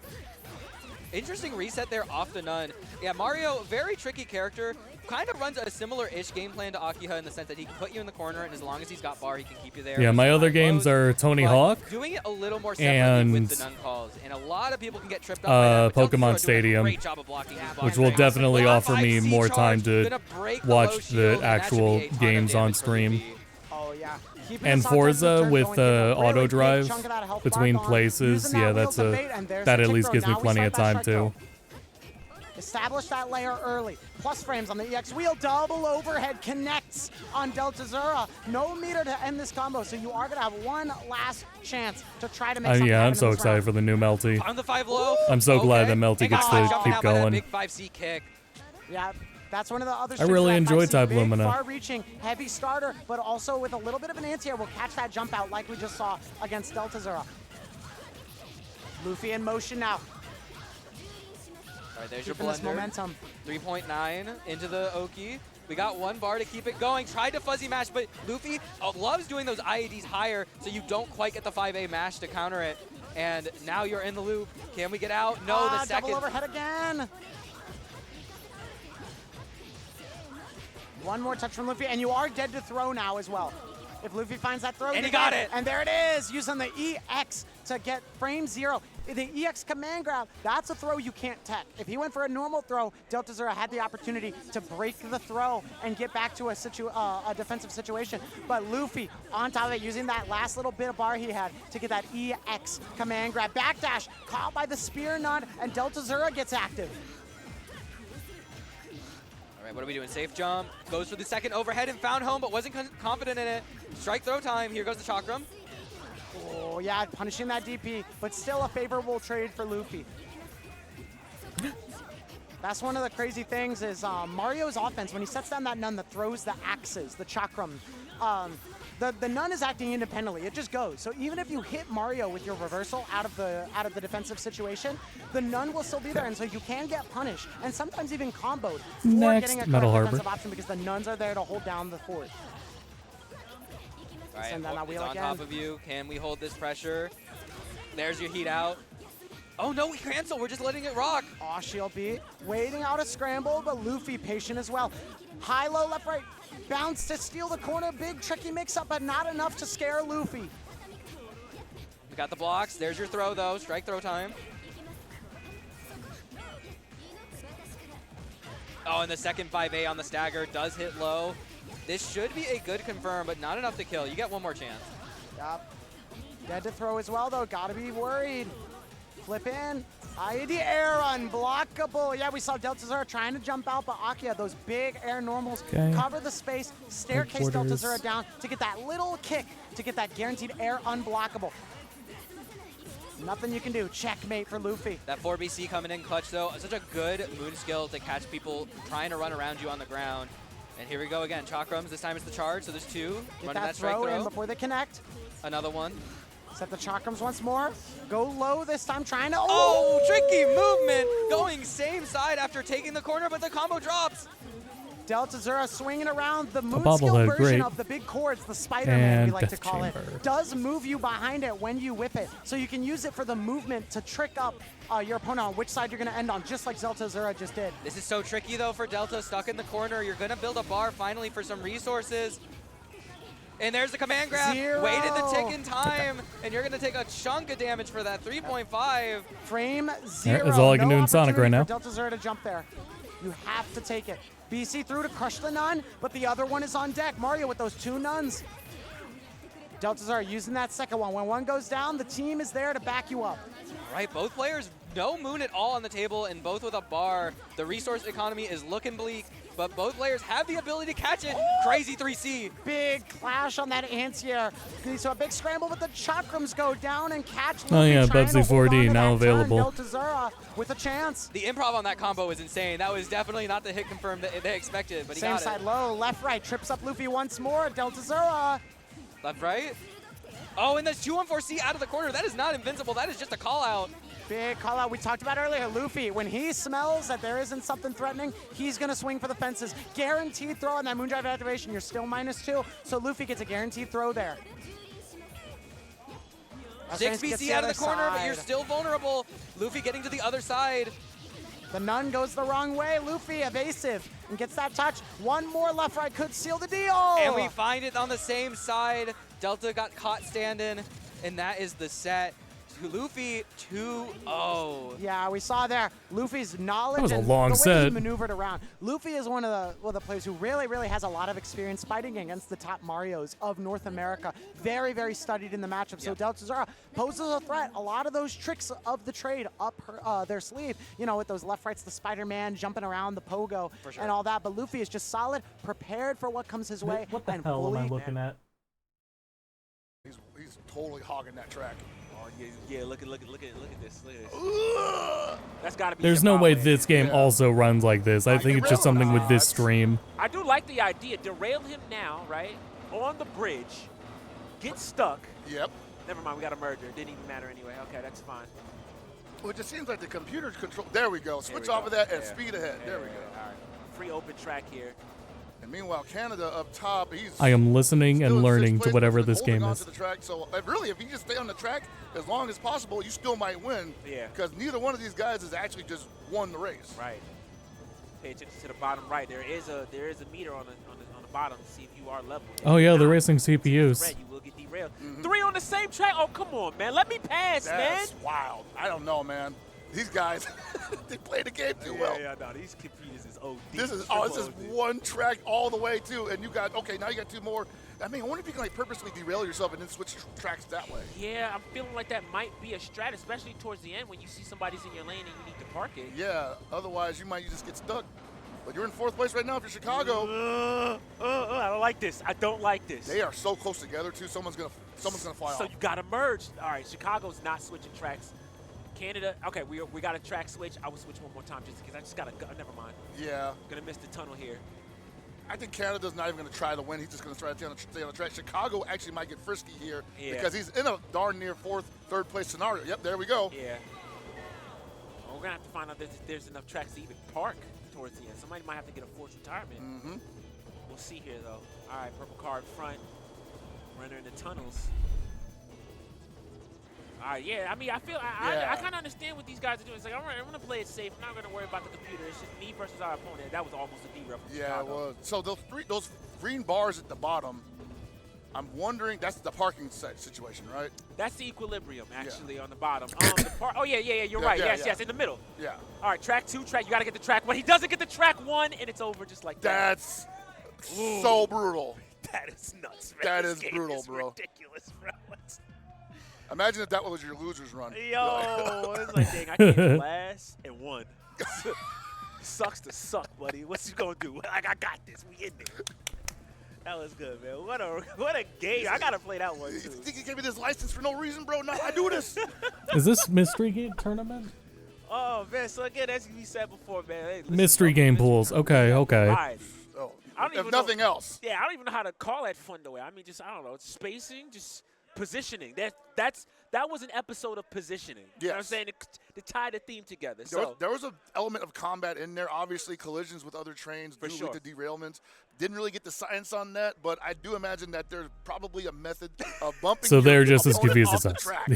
Interesting reset there off the Nun. Yeah, Mario, very tricky character. Kind of runs a similar-ish game plan to Akiha in the sense that he can put you in the corner, and as long as he's got bar, he can keep you there. Yeah, my other games are Tony Hawk Doing it a little more separately and with the Nun calls, and a lot of people can get tripped up by that, but Deltazura Pokemon doing a Stadium, great job of blocking these blocks. which will definitely offer me more time to Gonna break the watch low the shield, and that should actual be a ton of games on damage for stream. Luffy. Oh yeah. Keeping And the soft Forza turn with going, getting a really auto big drive chunk of that health between bar gone, places, using yeah, that that's wheel a to bait, and there's that the at kick least throw. gives me Now we plenty start of that time strike too. throw. Establish that layer early. Plus frames on the EX wheel. Double overhead connects on Deltazura. No meter to end this combo, so you are going to have one last chance to try to make something Yeah, happen I'm in so this excited round. for the new Melty. On the 5 low. I'm so glad that Okay. Melty And gets got to jumping keep out by that going. big 5C kick. Yeah, that's one of the other I strengths really of that enjoy 5C. Type Big, Lumina. far-reaching, heavy starter, but also with a little bit of an anti-air will catch that jump out like we just saw against Deltazura. Luffy in motion now. All right, there's your Keeping this blender. momentum. 3.9 into the Oki. We got one bar to keep it going. Tried to fuzzy mash, but Luffy loves doing those IADs higher, so you don't quite get the 5A mash to counter it. And now you're in the loop. Can we get out? No, the second. Double overhead again. One more touch from Luffy, and you are dead to throw now as well. If Luffy finds that throw, And you're he got dead. it. And there it is, using the EX to get frame 0. The EX command grab, that's a throw you can't tech. If he went for a normal throw, Deltazura had the opportunity to break the throw and get back to a defensive situation. But Luffy, on top of it, using that last little bit of bar he had to get that EX command grab. Backdash, caught by the spear nut, and Deltazura gets active. All right, what are we doing? Safe jump. Goes for the second overhead and found home, but wasn't confident in it. Strike throw time. Here goes the Chakram. Oh, yeah, punishing that DP, but still a favorable trade for Luffy. That's one of the crazy things is Mario's offense, when he sets down that Nun that throws the axes, the Chakram, the Nun is acting independently. It just goes. So even if you hit Mario with your reversal out of the defensive situation, the Nun will still be there, and so you can get punished, and sometimes even comboed for Next, getting a Metal correct Harbor. defensive option because the Nuns are there to hold down the fort. All right, Send down that it's wheel on again. top of you. Can we hold this pressure? There's your heat out. Oh no, we cancel. We're just letting it rock. Aw, shield beat. Waiting out a scramble, but Luffy patient as well. High, low, left, right. Bounce to steal the corner. Big, tricky mix-up, but not enough to scare Luffy. We got the blocks. There's your throw, though. Strike throw time. Oh, and the second 5A on the stagger does hit low. This should be a good confirm, but not enough to kill. You get one more chance. Yep. Dead to throw as well, though. Gotta be worried. Flip in. IED air unblockable. Yeah, we saw Deltazura trying to jump out, but Akiha, those big air normals, Okay. cover the space, staircase Headquarters. Deltazura down to get that little kick to get that guaranteed air unblockable. Nothing you can do. Checkmate for Luffy. That 4BC coming in clutch, though. Such a good moon skill to catch people trying to run around you on the ground. And here we go again. Chakrams. This time it's the charge, so there's two. Get Running that strike throw in throw. before they connect. Another one. Set the chakrams once more. Go low this time, trying to. Oh, tricky movement. Going same side after taking the corner, but the combo drops. Delta Zura swinging around the moon bobblehead, skill version great. of the big chords, the Spider-Man we And like to Death call Chamber. it, does move you behind it when you whip it. So you can use it for the movement to trick up your opponent on which side you're going to end on, just like Delta Zura just did. This is so tricky, though, for Delta. Stuck in the corner. You're going to build a bar finally for some resources. And there's the command grab. Zero. Waited the tick in time. And you're going to take a chunk of damage for that 3.5. Frame 0. That's all I can No do in Sonic right opportunity now. for Delta Zura to jump there. You have to take it. BC through to crush the nun, but the other one is on deck. Mario with those 2 nuns. Delta Zura using that second one. When one goes down, the team is there to back you up. Right, both players, no moon at all on the table, and both with a bar. The resource economy is looking bleak, but both players have the ability to catch it. Crazy 3C. Big clash on that anti-air. So a big scramble, but the chakrams go down and catch Oh Luffy yeah, trying to Bubsy hold on 4D to now that turn. available. Delta Zura with a chance. The improv on that combo was insane. That was definitely not the hit confirm that they expected, but he Same got side it. low, left, right, trips up Luffy once more. Delta Zura. Left, right. Oh, and this 2-1-4C out of the corner. That is not invincible. That is just a call out. Big call out we talked about earlier. Luffy, when he smells that there isn't something threatening, he's going to swing for the fences. Guaranteed throw on that Moondrive activation. You're still -2, so Luffy gets a guaranteed throw there. 6 BC out of the corner, but you're still vulnerable. Luffy getting to the other side. The nun goes the wrong way. Luffy evasive and gets that touch. One more left right could seal the deal. And we find it on the same side. Delta got caught standing, and that is the set. Luffy 2-0. Yeah, we saw there Luffy's knowledge That was a and long the way set. he maneuvered around. Luffy is one of the players who really has a lot of experience fighting against the top Marios of North America. Very studied in the matchup. So Delta Zura poses a threat. A lot of those tricks of the trade up their sleeve, you know, with those left rights, the Spider-Man jumping around, the pogo, and all that. But Luffy is just solid, prepared for what comes his way. What the and hell am I fully- looking at? He's totally hogging that track. Oh, yeah, look at this. Look at this. That's got to be. There's no way this game also runs like this. I think it's just something with this stream. I do like the idea. Derail him now, right? On the bridge. Get stuck. Yep. Never mind, we got a merger. It didn't even matter anyway. Okay, that's fine. Well, it just seems like the computer's control. There we go. Switch we off go. of that and Yeah. speed ahead. Yeah, there we yeah, go. All right. Free open track here. And meanwhile, Canada up top, he's I am listening still and in learning sixth to place, whatever but this holding game on is. to the track. So really, if you just stay on the track as long as possible, you still might win. Yeah. Because neither one of these guys has actually just won the race. Right. Pay attention to the bottom right. There is a meter on the bottom to see if you are level. Oh yeah, they're Now, racing if it's CPUs. red, you will get derailed. 3 on the same track. Oh, come on, man. Let me pass, That's man. wild. I don't know, man. These guys, they play the game too well. Yeah, no, these computers is OD. This is triple one track all the way too, and you got now you got 2 more. I mean, I wonder if you can like purposely derail yourself and then switch tracks that way. Yeah, I'm feeling like that might be a strat, especially towards the end when you see somebody's in your lane and you need to park it. Yeah, otherwise you might just get stuck. But you're in 4th place right now if you're Chicago. I don't like this. I don't like this. They are so close together too. Someone's gonna fly So off. you gotta merge. All right, Chicago's not switching tracks. Canada, okay, we got a track switch. I will switch one more time just because I just gotta go. Never mind. Yeah. Gonna miss the tunnel here. I think Canada's not even going to try to win. He's just going to try to stay on the track. Chicago actually might get frisky here because he's in a darn near 3rd place scenario. Yep, there we go. Yeah. Well, we're going to have to find out if there's enough tracks to even park towards the end. Somebody might have to get a forced retirement. Mm-hmm. We'll see here, though. All right, purple car in front. We're entering the tunnels. All right, yeah, I mean, I kind of understand what these guys are doing. It's like, I'm going to play it safe. I'm not going to worry about the computer. It's just me versus our opponent. That was almost a derail for Yeah, it Chicago. was. So those green bars at the bottom, I'm wondering, that's the parking situation, right? That's the equilibrium, actually, on the bottom. Oh, yeah, you're right. Yes, in the middle. Yeah. All right, track 2, you got to get the track 1. He doesn't get the track 1, and it's over just like that. That's so brutal. That is nuts, man. That This is game brutal, is bro. ridiculous, bro. Imagine if that was your loser's run. Yo, it's like, dang, I came last and won. Sucks to suck, buddy. What's you gonna do? Like, I got this. We in there. That was good, man. What a game. I gotta play that one, You too. think you gave me this license for no reason, bro? No, I do this. Is this mystery game tournament? Oh, man. So, again, as we said before, man. Hey, listen, Mystery game pools. Okay. Variety. Oh, I don't if even nothing know, else. Yeah, I don't even know how to call that fun the way. I mean, just, I don't know. Spacing, just positioning. That was an episode of positioning. You know what I'm saying? To tie the theme together. There was an element of combat in there. Obviously, collisions with other trains do lead to derailments. Didn't really get the science on that, but I do imagine that there's probably a method of bumping. So they're just as opponent confused off as the us. track.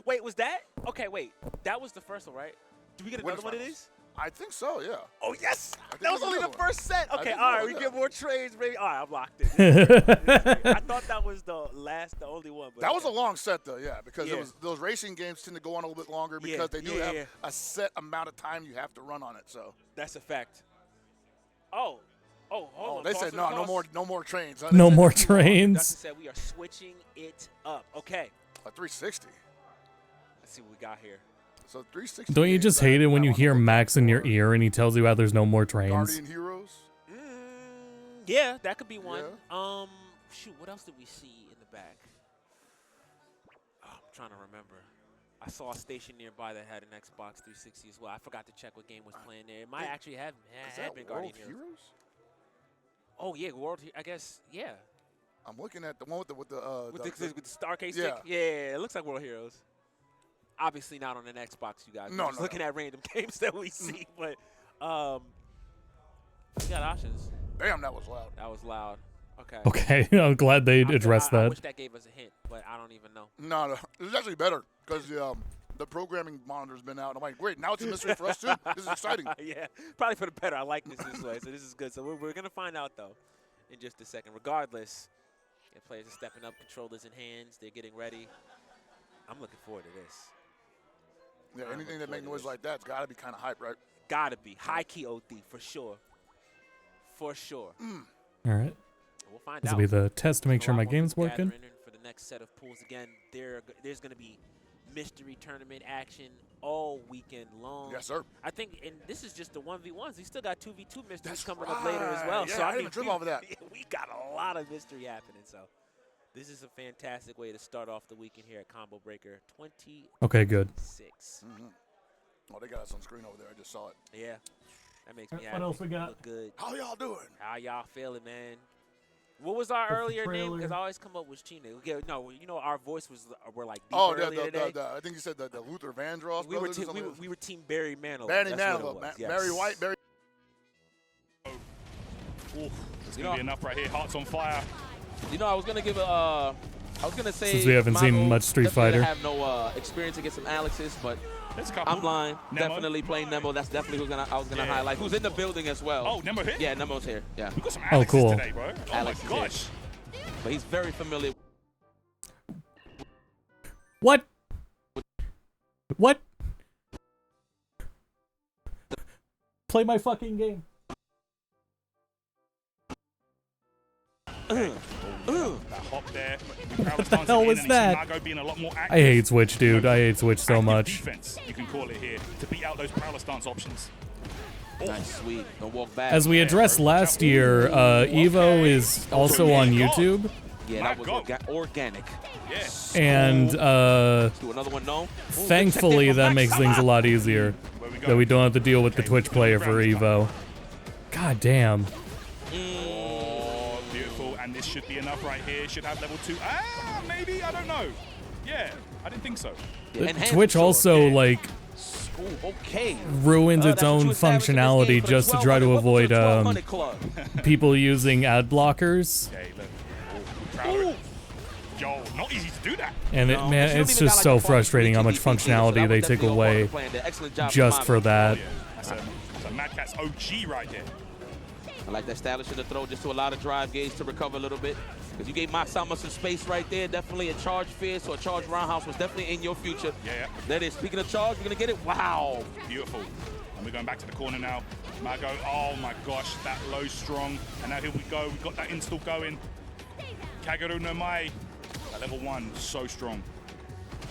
Wait, was that? Okay, wait. That was the first one, right? Do we get another one of these? I think so, yeah. Oh, yes. I think That was there's only the another one. first set. I Okay, think all so, right. We yeah. get more trades, baby. All right, I'm locked in. I thought that was the only one. But That was a long set, though, yeah, because Yeah. those racing games tend to go on a little bit longer because they do have a set amount of time you have to run on it. So that's a fact. Oh, hold on. they said no more trains. Huh? No They said more too long. trains. Dustin said we are switching it up. Okay. A 360. Let's see what we got here. So 360. Don't you just hate it when you hear Max in your ear and he tells you how there's no more trains? Guardian Heroes. Yeah, that could be one. Shoot, what else did we see in the back? Oh, I'm trying to remember. I saw a station nearby that had an Xbox 360 as well. I forgot to check what game was playing there. It might actually have been Guardian Heroes. Oh yeah, I guess yeah. I'm looking at the one with the arcade stick. Yeah, it looks like World Heroes. Obviously not on an Xbox, you guys. We're just looking at random games that we see, but we got options. Damn, that was loud. That was loud. Okay. Okay, I'm glad they addressed I that. wish that gave us a hint, but I don't even know. No, it was actually better because the programming monitor's been out. I'm like, great, now it's a mystery for us too. This is exciting. Yeah, probably for the better. I like this way, so this is good. So we're gonna find out though in just a second. Regardless, the players are stepping up, controllers in hands. They're getting ready. I'm looking forward to this. Yeah, anything that make noise like that's got to be kind of hype, right? Got to be high key OD for sure. For sure. All right. We'll find This out. will be the test to make sure my game's Gathering working. For the next set of pools again, there's going to be mystery tournament action all weekend long. Yes, sir. I think, and this is just the 1v1s. We still got 2v2 mysteries coming up later as well. Yeah, so I didn't even trip off of that. We got a lot of mystery happening. So this is a fantastic way to start off the weekend here at Combo Breaker 20. Okay, good. Oh, they got us on screen over there. I just saw it. Yeah, that makes me What happy. else we got? Look good. How y'all doing? How y'all feeling, man? What was our earlier name? Because I always come up with Chino. No, you know our voice were like deep earlier today. I think you said the Luther Vandross We were brothers or something. we were Team Barry Manilow. Barry That's what Manilow, it was, yes. Barry White, Barry. It's going to be enough right here. Hearts on fire. You know, I was going to give I was going to say. Since we haven't seen much Street definitely Fighter. I have no experience against some Alexes, but I'm lying. Nemo. Definitely playing Nemo. That's definitely I was gonna highlight. Who's in the building as well. Oh, Nemo here? Yeah, Nemo's here. Yeah. We got some Oh, Alexes cool. today, bro. Oh Alex my is here. gosh. But he's very familiar. What? What? Play my fucking game. That hop there. What the hell was that? I hate Switch, dude. I hate Switch so much. Defense, you can call it here, to beat out those prowler stance options. Nice, sweet. Don't walk back. As we addressed last year, Evo is also on YouTube. Yeah, that was organic. Yes. And Let's do another one. No. thankfully, that makes things a lot easier. That we don't have to deal with the Twitch player for Evo. God damn. Oh, beautiful. And this should be enough right here. Should have level 2. Ah, maybe. I don't know. Yeah, I didn't think so. Twitch also, like, okay. ruins its own functionality just to try to avoid people using ad blockers. Okay, look. Prowler. Yo, not easy to do that. And it, man, it's just so frustrating how much functionality they take away just for that. That's a Mad Catz OG right there. I like that establishing the throw just to allow the drive gauge to recover a little bit. Because you gave Masama some space right there. Definitely a charge fierce or a charge roundhouse was definitely in your future. Yeah. That is. Speaking of charge, we're going to get it. Wow. Beautiful. And we're going back to the corner now. Mago, oh my gosh, that low strong. And now here we go. We've got that install going. Kagaru no Mai. At level 1, so strong.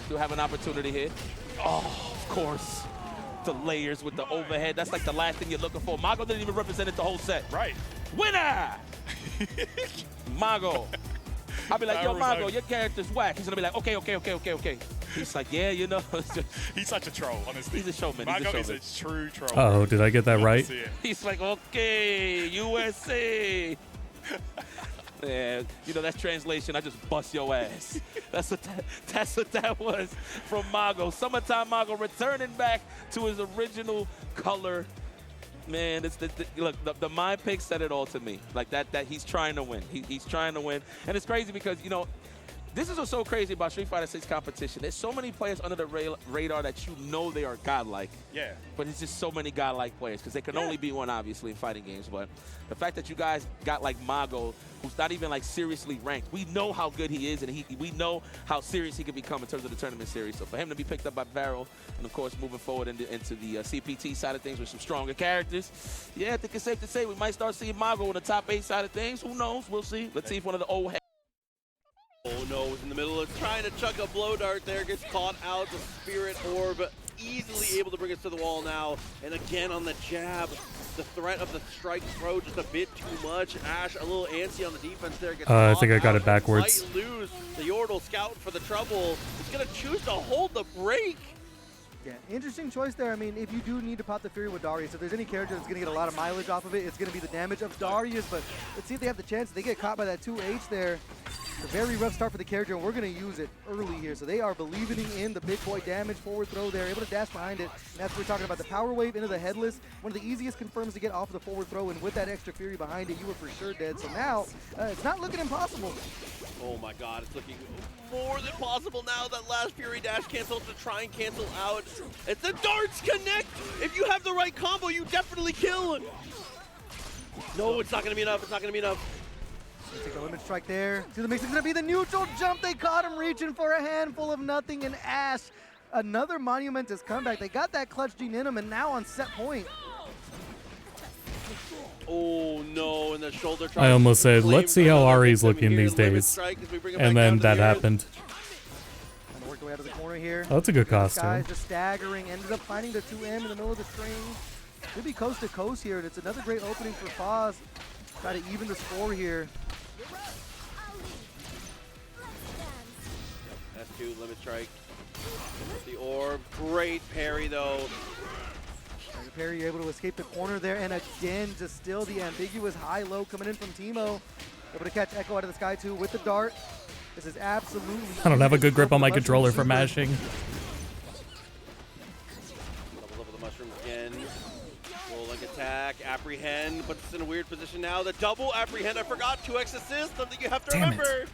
Still have an opportunity here. Oh, of course. The layers with the overhead. That's like the last thing you're looking for. Mago didn't even represent it the whole set. Right. Winner! Mago. I'll be like, yo, Mago, your character's whack. He's going to be like, okay. He's like, yeah, you know. He's such a troll, honestly. He's a showman. Mago is a true troll. Oh, did I get that right? He's like, okay, USA. Yeah, you know, that's translation. I just bust your ass. That's what that was from Mago. Summertime Mago returning back to his original color. Man, it's look, the mind pick said it all to me. Like that he's trying to win. He's trying to win. And it's crazy because, you know, this is what's so crazy about Street Fighter 6 competition. There's so many players under the radar that you know they are godlike. Yeah. But it's just so many godlike players because they can only be one, obviously, in fighting games. But the fact that you guys got like Mago, who's not even like seriously ranked, we know how good he is, and we know how serious he can become in terms of the tournament series. So for him to be picked up by Barrel, and of course moving forward into the CPT side of things with some stronger characters, yeah, I think it's safe to say we might start seeing Mago in the top 8 side of things. Who knows? We'll see. Let's see if one of the old heads. Oh no, was in the middle of trying to chuck a blow dart there, gets caught out. The Spirit Orb easily able to bring us to the wall now. And again on the jab, the threat of the strike throw just a bit too much. Ash a little antsy on the defense there. Gets I think I got it backwards. Might lose. The Yordle scout for the trouble. He's going to choose to hold the break. Yeah, interesting choice there. I mean, if you do need to pop the Fury with Darius, if there's any character that's going to get a lot of mileage off of it, it's going to be the damage of Darius. But let's see if they have the chance. They get caught by that 2H there. A very rough start for the character, and we're going to use it early here. So they are believing in the big boy damage forward throw there, able to dash behind it. And that's what we're talking about, the power wave into the headless. One of the easiest confirms to get off of the forward throw, and with that extra Fury behind it, you were for sure dead. So now, it's not looking impossible. Oh my god, it's looking more than possible now. That last Fury dash cancel to try and cancel out. It's the darts connect! If you have the right combo, you definitely kill. No, it's not going to be enough. It's not going to be enough. Take the limit strike there. To the mix, it's going to be the neutral jump. They caught him reaching for a handful of nothing, and Ash, another monumentous comeback. They got that clutch gene in him, and now on set point. Oh no, and the shoulder. I almost said, let's see how Ari's looking these days. And then that happened. Trying to work the way out of the corner here. Oh, that's a good costume. Guys just staggering. Ended up finding the 2M in the middle of the string. Could be coast to coast here, and it's another great opening for Foz. Try to even the score here. S2 limit strike. The orb, great parry though. Parry able to escape the corner there, and again, just still the ambiguous high-low coming in from Teemo. Able to catch Echo out of the sky too with the dart. This is absolutely. I don't have a good grip on my controller for mashing. Doubles over the mushroom again. Rolling attack, apprehend, puts us in a weird position now. The double apprehend, I forgot, 2x assist, something you have to remember.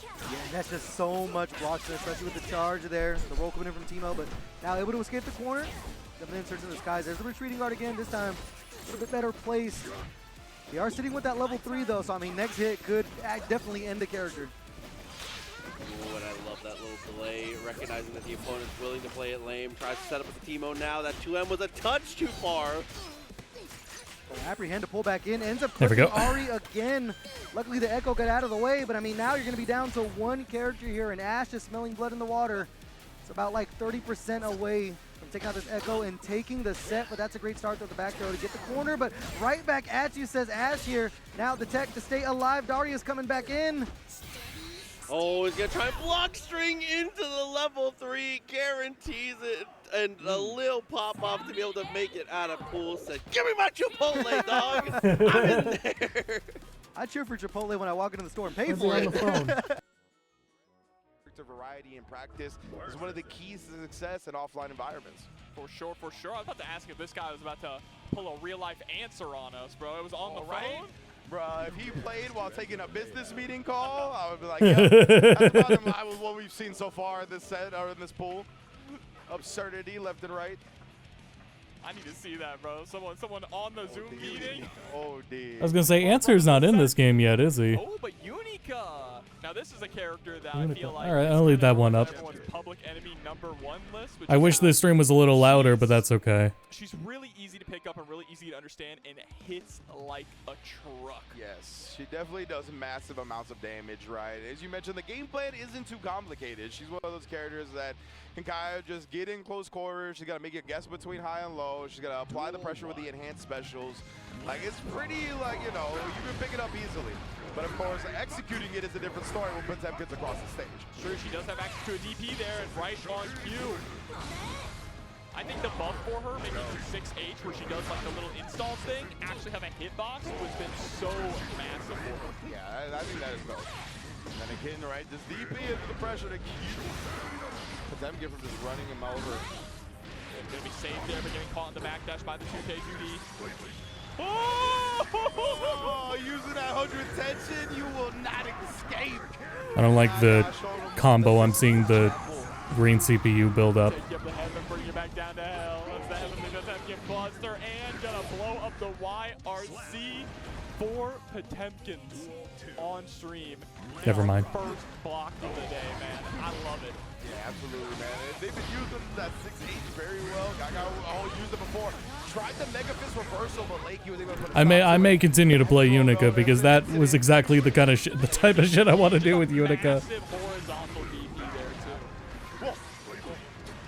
Yeah, and that's just so much block, especially with the charge there. The roll coming in from Teemo, but now able to escape the corner. Coming in, searching the skies. There's the retreating guard again, this time a little bit better placed. They are sitting with that level 3 though, so I mean, next hit could definitely end the character. Oh, and I love that little delay, recognizing that the opponent's willing to play it lame. Tries to set up with the Teemo now. That 2M was a touch too far. Apprehend to pull back in, ends up There we clipping go. Ari again. Luckily the Echo got out of the way, but I mean, now you're going to be down to one character here, and Ash is smelling blood in the water. It's about like 30% away from taking out this Echo and taking the set, but that's a great start to the back throw to get the corner, but right back at you, says Ash here. Now the tech to stay alive. Darius coming back in. Oh, he's going to try and block string into the level 3, guarantees it, and a little pop-off to be able to make it out of pool. Said, give me my Chipotle, dog. I'm in there. I cheer for Chipotle when I walk into the store and pay for it. Variety in practice is one of the keys to success in offline environments. For sure, for sure. I was about to ask if this guy was about to pull a real-life answer on us, bro. It was on the phone. Bruh, if he played while taking a business meeting call, I would be like, yeah, that's about in line with what we've seen so far in this set or in this pool. Absurdity left and right. I need to see that, bro. Someone on the Zoom meeting. Oh, dude. I was gonna say, Answer's not in this game yet, is he? Oh, but Unica. Now this is a character that I feel like. All right, I'll leave that one up. Everyone's public enemy #1 list. Which I wish this stream was a little louder, but that's okay. She's really easy to pick up and really easy to understand, and hits like a truck. Yes, she definitely does massive amounts of damage, right? As you mentioned, the game plan isn't too complicated. She's one of those characters that can kind of just get in close quarters. She's got to make a guess between high and low. She's got to apply the pressure with the enhanced specials. Like, it's pretty, like, you know, you can pick it up easily. But of course, executing it is a different story when Prince M gets across the stage. Sure, she does have access to a DP there, and right on cue. I think the buff for her, making her 6H, where she does like the little install thing, actually have a hitbox, has been so massive for her. Yeah, I think that is dope. And then again, right, just DP into the pressure to keep Potemkin from just running him over. Gonna be safe there, but getting caught in the backdash by the 2K 2D. Oh, using that 100 tension, you will not escape. I don't like the combo. I'm seeing the green CPU build up. Take up the heaven, bring you back down to hell. As the heavenly Potemkin Buster and gonna blow up the YRC for Potemkins on stream. Never mind. First block of the day, man. I love it. Yeah, absolutely, man. They've been using that 6H very well. Gaga used it before. Tried the Mega Fist reversal, but Lakey was able to put it I may continue to play Unica because that was exactly the kind of the type of shit I want to do with Unica. Massive horizontal DP there, too.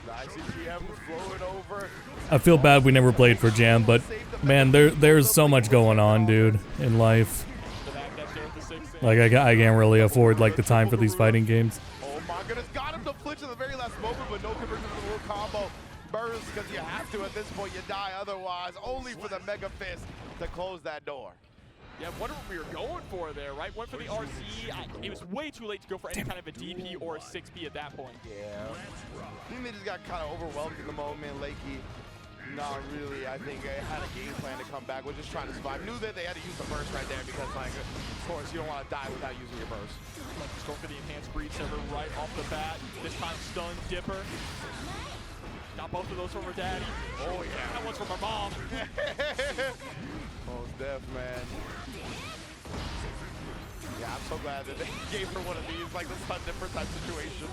Nice EPM flowing over. I feel bad we never played for Jam, but man, there's so much going on, dude, in life. Like I can't really afford like the time for these fighting games. Oh my goodness, got him to flinch at the very last moment, but no conversion to the little combo burst because you have to at this point. You die otherwise, only for the Mega Fist to close that door. Yeah, wonder what we were going for there, right? Went for the RC. It was way too late to go for any kind of a DP or a 6P at that point. Yeah. I think they just got kind of overwhelmed in the moment. Lakey, not really. I think they had a game plan to come back. We're just trying to survive. Knew that they had to use the burst right there because, like, of course, you don't want to die without using your burst. Let's go for the enhanced breed server right off the bat. This time stun Dipper. Got both of those from her daddy. Oh, yeah. That one's from her mom. Oh, Def, man. Yeah, I'm so glad that they gave her one of these, like the stun dipper type situation.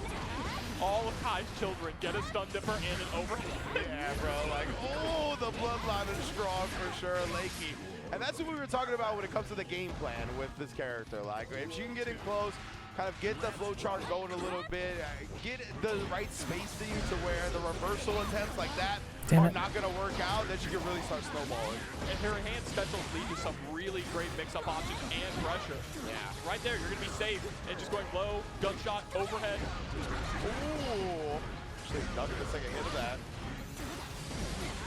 All of Kai's children get a stun dipper and an overhead. Yeah, bro, like, oh, the bloodline is strong for sure, Lakey. And that's what we were talking about when it comes to the game plan with this character. Like, if she can get in close, kind of get the flow chart going a little bit, get the right spacing to where the reversal attempts like that are not going to work out, then she can really start snowballing. And her enhanced specials lead to some really great mix-up options and pressure. Yeah. Right there, you're going to be safe. And just going low, gunshot, overhead. Ooh. Actually, ducked the second hit of that.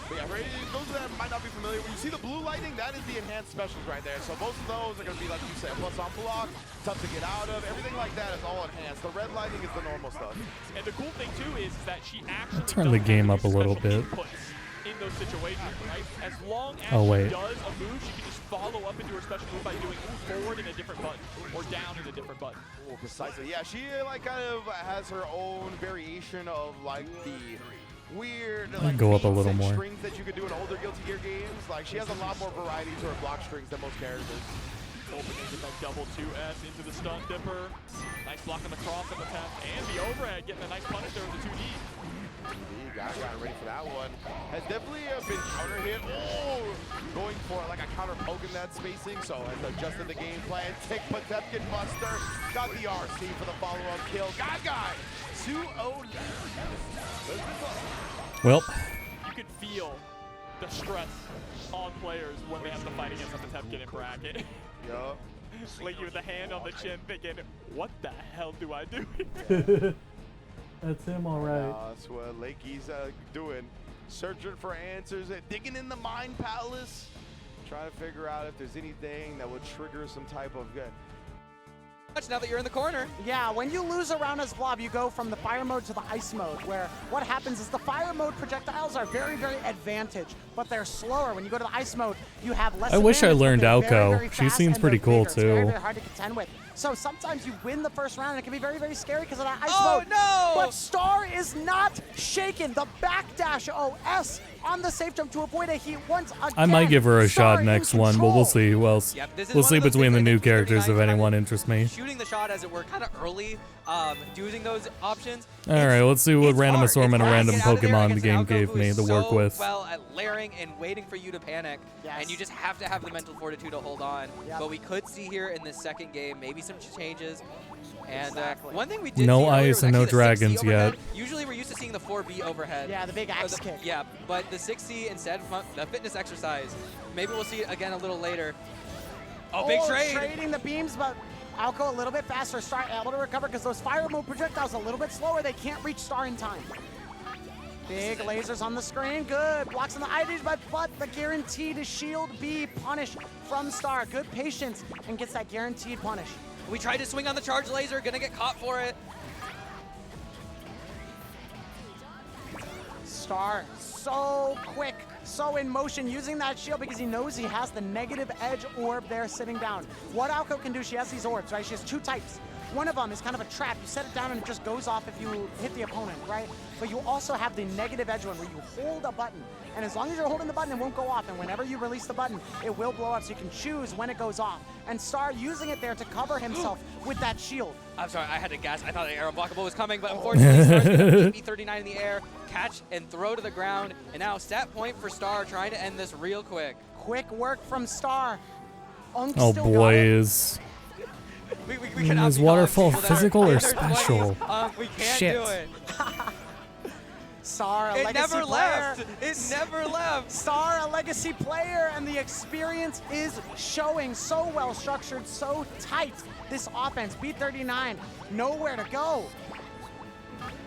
But yeah, right, those that might not be familiar, when you see the blue lightning, that is the enhanced specials right there. So both of those are going to be, like you said, plus on block, tough to get out of. Everything like that is all enhanced. The red lightning is the normal stuff. And the cool thing, too, is that she actually Turn the game up a little bit. in those situations, right? As long as wait. she does a move, she can just follow up into her special move by doing forward in a different button or down in a different button. Oh, precisely. Yeah, she like kind of has her own variation of like the weird like go up a little more. strings that you could do in older Guilty Gear games. Like she has a lot more variety to her block strings than most characters. Opening with that double 2S into the stun dipper. Nice block on the cross up attempt and the overhead, getting a nice punish there with the 2D. Got ready for that one. Has definitely been counter hit. Oh, going for like a counter poke in that spacing. So has adjusted the game plan. Tick Potemkin Buster. Got the RC for the follow-up kill. Gaga 2-0. Well. You can feel the stress on players when they have to fight against a Potemkin in bracket. Yup. Lakey with the hand on the chin thinking, what the hell do I do? That's him, all right. That's what Lakey's doing. Searching for answers, digging in the Mind Palace, trying to figure out if there's anything that would trigger some type of good. Now that you're in the corner. Yeah, when you lose around as Blob, you go from the fire mode to the ice mode, where what happens is the fire mode projectiles are very, very advantaged, but they're slower. When you go to the ice mode, you have less I wish I advantage, but learned they're very, Alco. very She fast seems and pretty they're cool, bigger. It's very, too. very hard to contend with. So sometimes you win the first round, and it can be very, very scary because of that ice Oh, mode. no! But Star is not shaken. The backdash OS on the safe jump to avoid a heat once again. I might give her a Star shot in next one, but we'll see who else. Yep, this is We'll one see of those between things the I new think it's really characters if nice anyone interests me. Shooting the shot, as it were, kind of early, using those options. All right, let's see what random assortment of random Get out of there Pokemon the against game Alco, gave who me is to work so with. well at layering and waiting for you to panic, and you just have to have the mental fortitude to hold on. Yep. But we could see here in this second game maybe some changes. And Exactly. one thing we did No see earlier ice was and no actually the 6C dragons overhead. yet. Usually we're used to seeing the 4B overhead. Yeah, the big axe kick. Yeah, but the 6C instead, the fitness exercise. Maybe we'll see it again a little later. Oh, big trade! Trading the beams, but Alco a little bit faster. Star able to recover because those fire mode projectiles a little bit slower. They can't reach Star in time. Big lasers on the screen. Good. Blocks on the IDs, but the guaranteed shield B punish from Star. Good patience and gets that guaranteed punish. We tried to swing on the charge laser, gonna get caught for it. Star so quick, so in motion, using that shield because he knows he has the negative edge orb there sitting down. What Alco can do, she has these orbs, right? She has 2 types. One of them is kind of a trap. You set it down and it just goes off if you hit the opponent, right? But you also have the negative edge one where you hold a button. And as long as you're holding the button, it won't go off. And whenever you release the button, it will blow up. So you can choose when it goes off. And Star using it there to cover himself with that shield. I'm sorry, I had to guess. I thought the arrow blockable was coming, but unfortunately, Star's gonna keep B39 in the air, catch and throw to the ground. And now stat point for Star, trying to end this real quick. Quick work from Star. Oh boy, is waterfall physical or special? We can't Shit. do it. Star, a It legacy never player. left. It never left. Star, a legacy player, and the experience is showing. So well structured, so tight. This offense, B39, nowhere to go.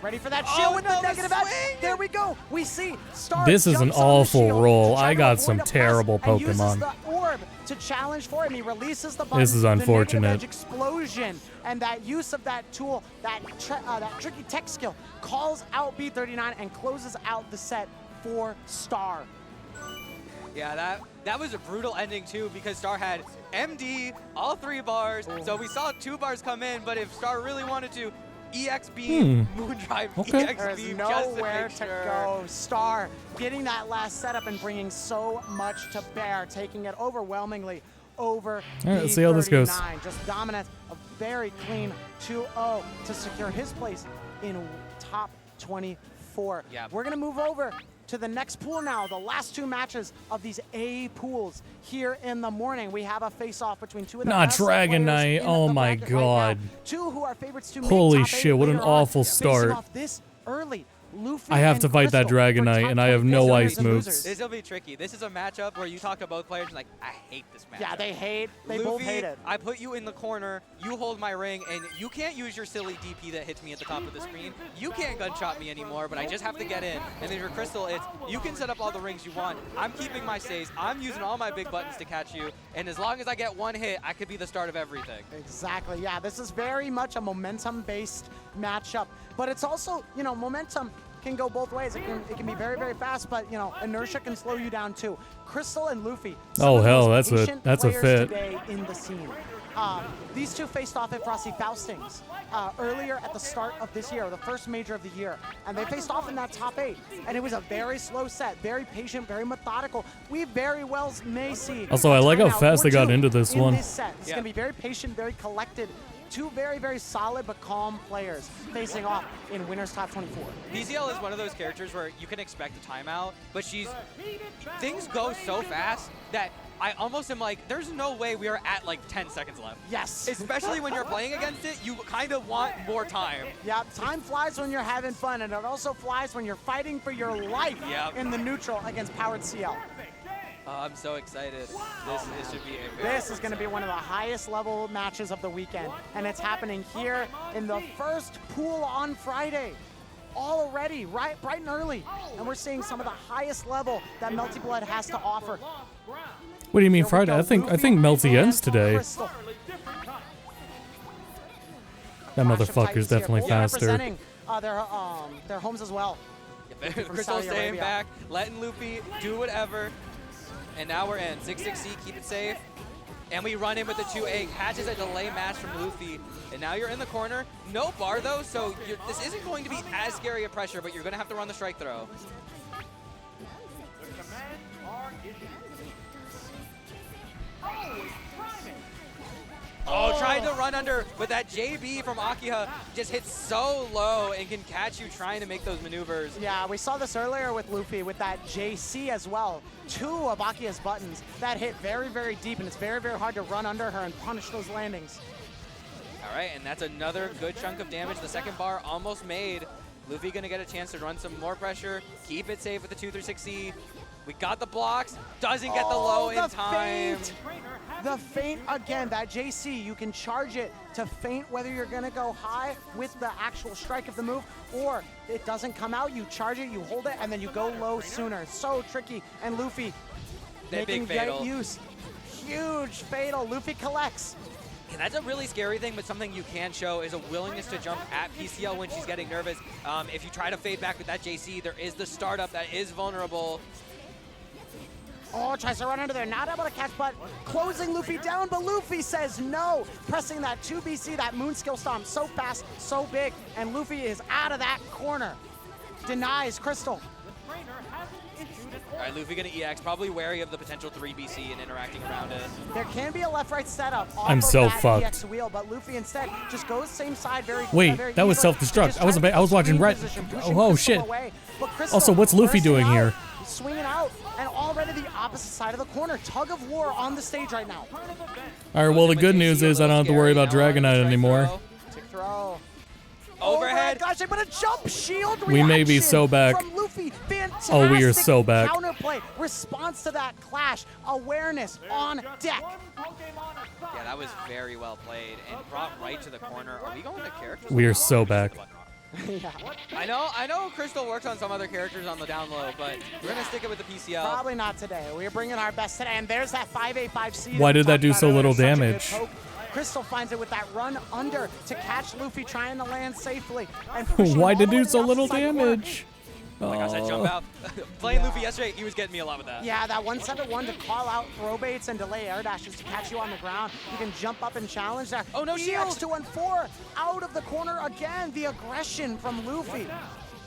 Ready for that shield with the negative edge. There we go. We see Star. This is an jumps on the awful shield roll. to try I to got avoid some a press terrible and uses Pokemon. the orb to challenge for him. He releases the button. This is the unfortunate. negative edge explosion and that use of that tool, that tricky tech skill, calls out B39 and closes out the set for Star. Yeah, that was a brutal ending too because Star had MD, all 3 bars. So we saw 2 bars come in, but if Star really wanted to, EX beam, Moondrive, Okay. EX There's beam, nowhere just to to make sure. go. Star getting that last setup and bringing so much to bear, taking it overwhelmingly over All right, let's see how this goes. B39. Just dominance, a very clean 2-0 to secure his place in top 24. Yeah. We're gonna move over to the next pool now, the last 2 matches of these A pools here in the morning. We have a face-off between 2 of the Not best Dragon players Knight. in Oh the my bracket right now. god. 2 who are favorites to make Holy top 8 shit, what an later on. awful Facing start. off this early. Luffy I have and to fight that Crystal Dragon for Knight, top and I have 20 no winners ice and moves. losers. This will be tricky. This is a matchup where you talk to both players and like, I hate this matchup. Yeah, they both Luffy, hate it. I put you in the corner, you hold my ring, and you can't use your silly DP that hits me at the top of the screen. You can't gunshot me anymore, but I just have to get in. And then for Crystal, it's you can set up all the rings you want. I'm keeping my stays. I'm using all my big buttons to catch you. And as long as I get 1 hit, I could be the start of everything. Exactly, yeah. This is very much a momentum-based matchup. But it's also, you know, momentum can go both ways. It can be very, very fast, but, you know, inertia can slow you down too. Crystal and Luffy. some Oh, of the hell, most that's a- patient that's a players fit. Today in the scene. These 2 faced off at Frosty Faustings earlier at the start of this year, the first major of the year, and they faced off in that top 8. And it was a very slow set, very patient, very methodical. We very well may see. Also, I like how a timeout fast or they got 2 into this in one. This set. It's going to be very patient, very collected. 2 very, very solid but calm players facing off in Winners Top 24. BZL is one of those characters where you can expect a timeout, but things go so fast that I almost am like, there's no way we are at like 10 seconds left. Yes. Especially when you're playing against it, you kind of want more time. Yeah, time flies when you're having fun, and it also flies when you're fighting for your life in the neutral against Powered CL. I'm so excited. This should be a This is going to be one of the highest level matches of the weekend, and it's happening here in the first pool on Friday. Already, right, bright and early, and we're seeing some of the highest level that Melty Blood has to offer. What do you mean Friday? I think Melty ends today. Crystal. That motherfucker's definitely Both faster. representing their homes as well. From Crystal Saudi staying Arabia. back, letting Luffy do whatever. And now we're in 6-6C, keep it safe. And we run in with the 2A, catches a delay match from Luffy. And now you're in the corner. No bar though, so this isn't going to be as scary a pressure, but you're going to have to run the strike throw. Oh, tried to run under, but that JB from Akiha just hits so low and can catch you trying to make those maneuvers. Yeah, we saw this earlier with Luffy with that JC as well. 2 of Akiha's buttons that hit very, very deep, and it's very, very hard to run under her and punish those landings. All right, and that's another good chunk of damage. The second bar almost made. Luffy gonna get a chance to run some more pressure, keep it safe with the 2-3-6C. We got the blocks, doesn't get the low in time. Feint. The feint again, that JC, you can charge it to feint whether you're gonna go high with the actual strike of the move, or it doesn't come out, you charge it, you hold it, and then you go low sooner. So tricky, and Luffy making great use. Huge fatal, Luffy collects. Yeah, that's a really scary thing, but something you can show is a willingness to jump at PCL when she's getting nervous. If you try to fade back with that JC, there is the startup that is vulnerable. Oh, tries to run under there, not able to catch, but closing Luffy down, but Luffy says no. Pressing that 2BC, that moon skill stomp so fast, so big, and Luffy is out of that corner. Denies Crystal. All right, Luffy gonna EX, probably wary of the potential 3BC and interacting around it. There can be a left-right setup off I'm of so that fucked. EX wheel, but Luffy instead just goes same side very Wait, very that was easily. self-destruct. Just I was trying to watching keep right. position, pushing Oh Crystal shit. away. But Crystal Also, what's Luffy bursting doing out, here? Swinging out, and already the opposite side of the corner. Tug of war on the stage right now. All right, well, the good news is I don't have to worry about Dragonite anymore. Tick throw. Overhead. Gosh, but a jump shield We may be reaction so back. From Luffy. Fantastic Oh, we are so back. counterplay. Response to that clash. Awareness on deck. Yeah, that was very well played and brought right to the corner. Are we going to characters? We are so back. Yeah. I know Crystal works on some other characters on the down low, but we're going to stick it with the PCL. Probably not today. We're bringing our best today, and there's that 5A5C. Why did that do so little damage? Crystal finds it with that run under to catch Luffy trying to land safely. And Why did it do so little damage? Oh my gosh, that jump out. Playing Luffy yesterday, he was getting me a lot with that. Yeah, that 1-7-1 to call out throw baits and delay air dashes to catch you on the ground. You can jump up and challenge there. Oh, no shield! EX214 out of the corner again. The aggression from Luffy.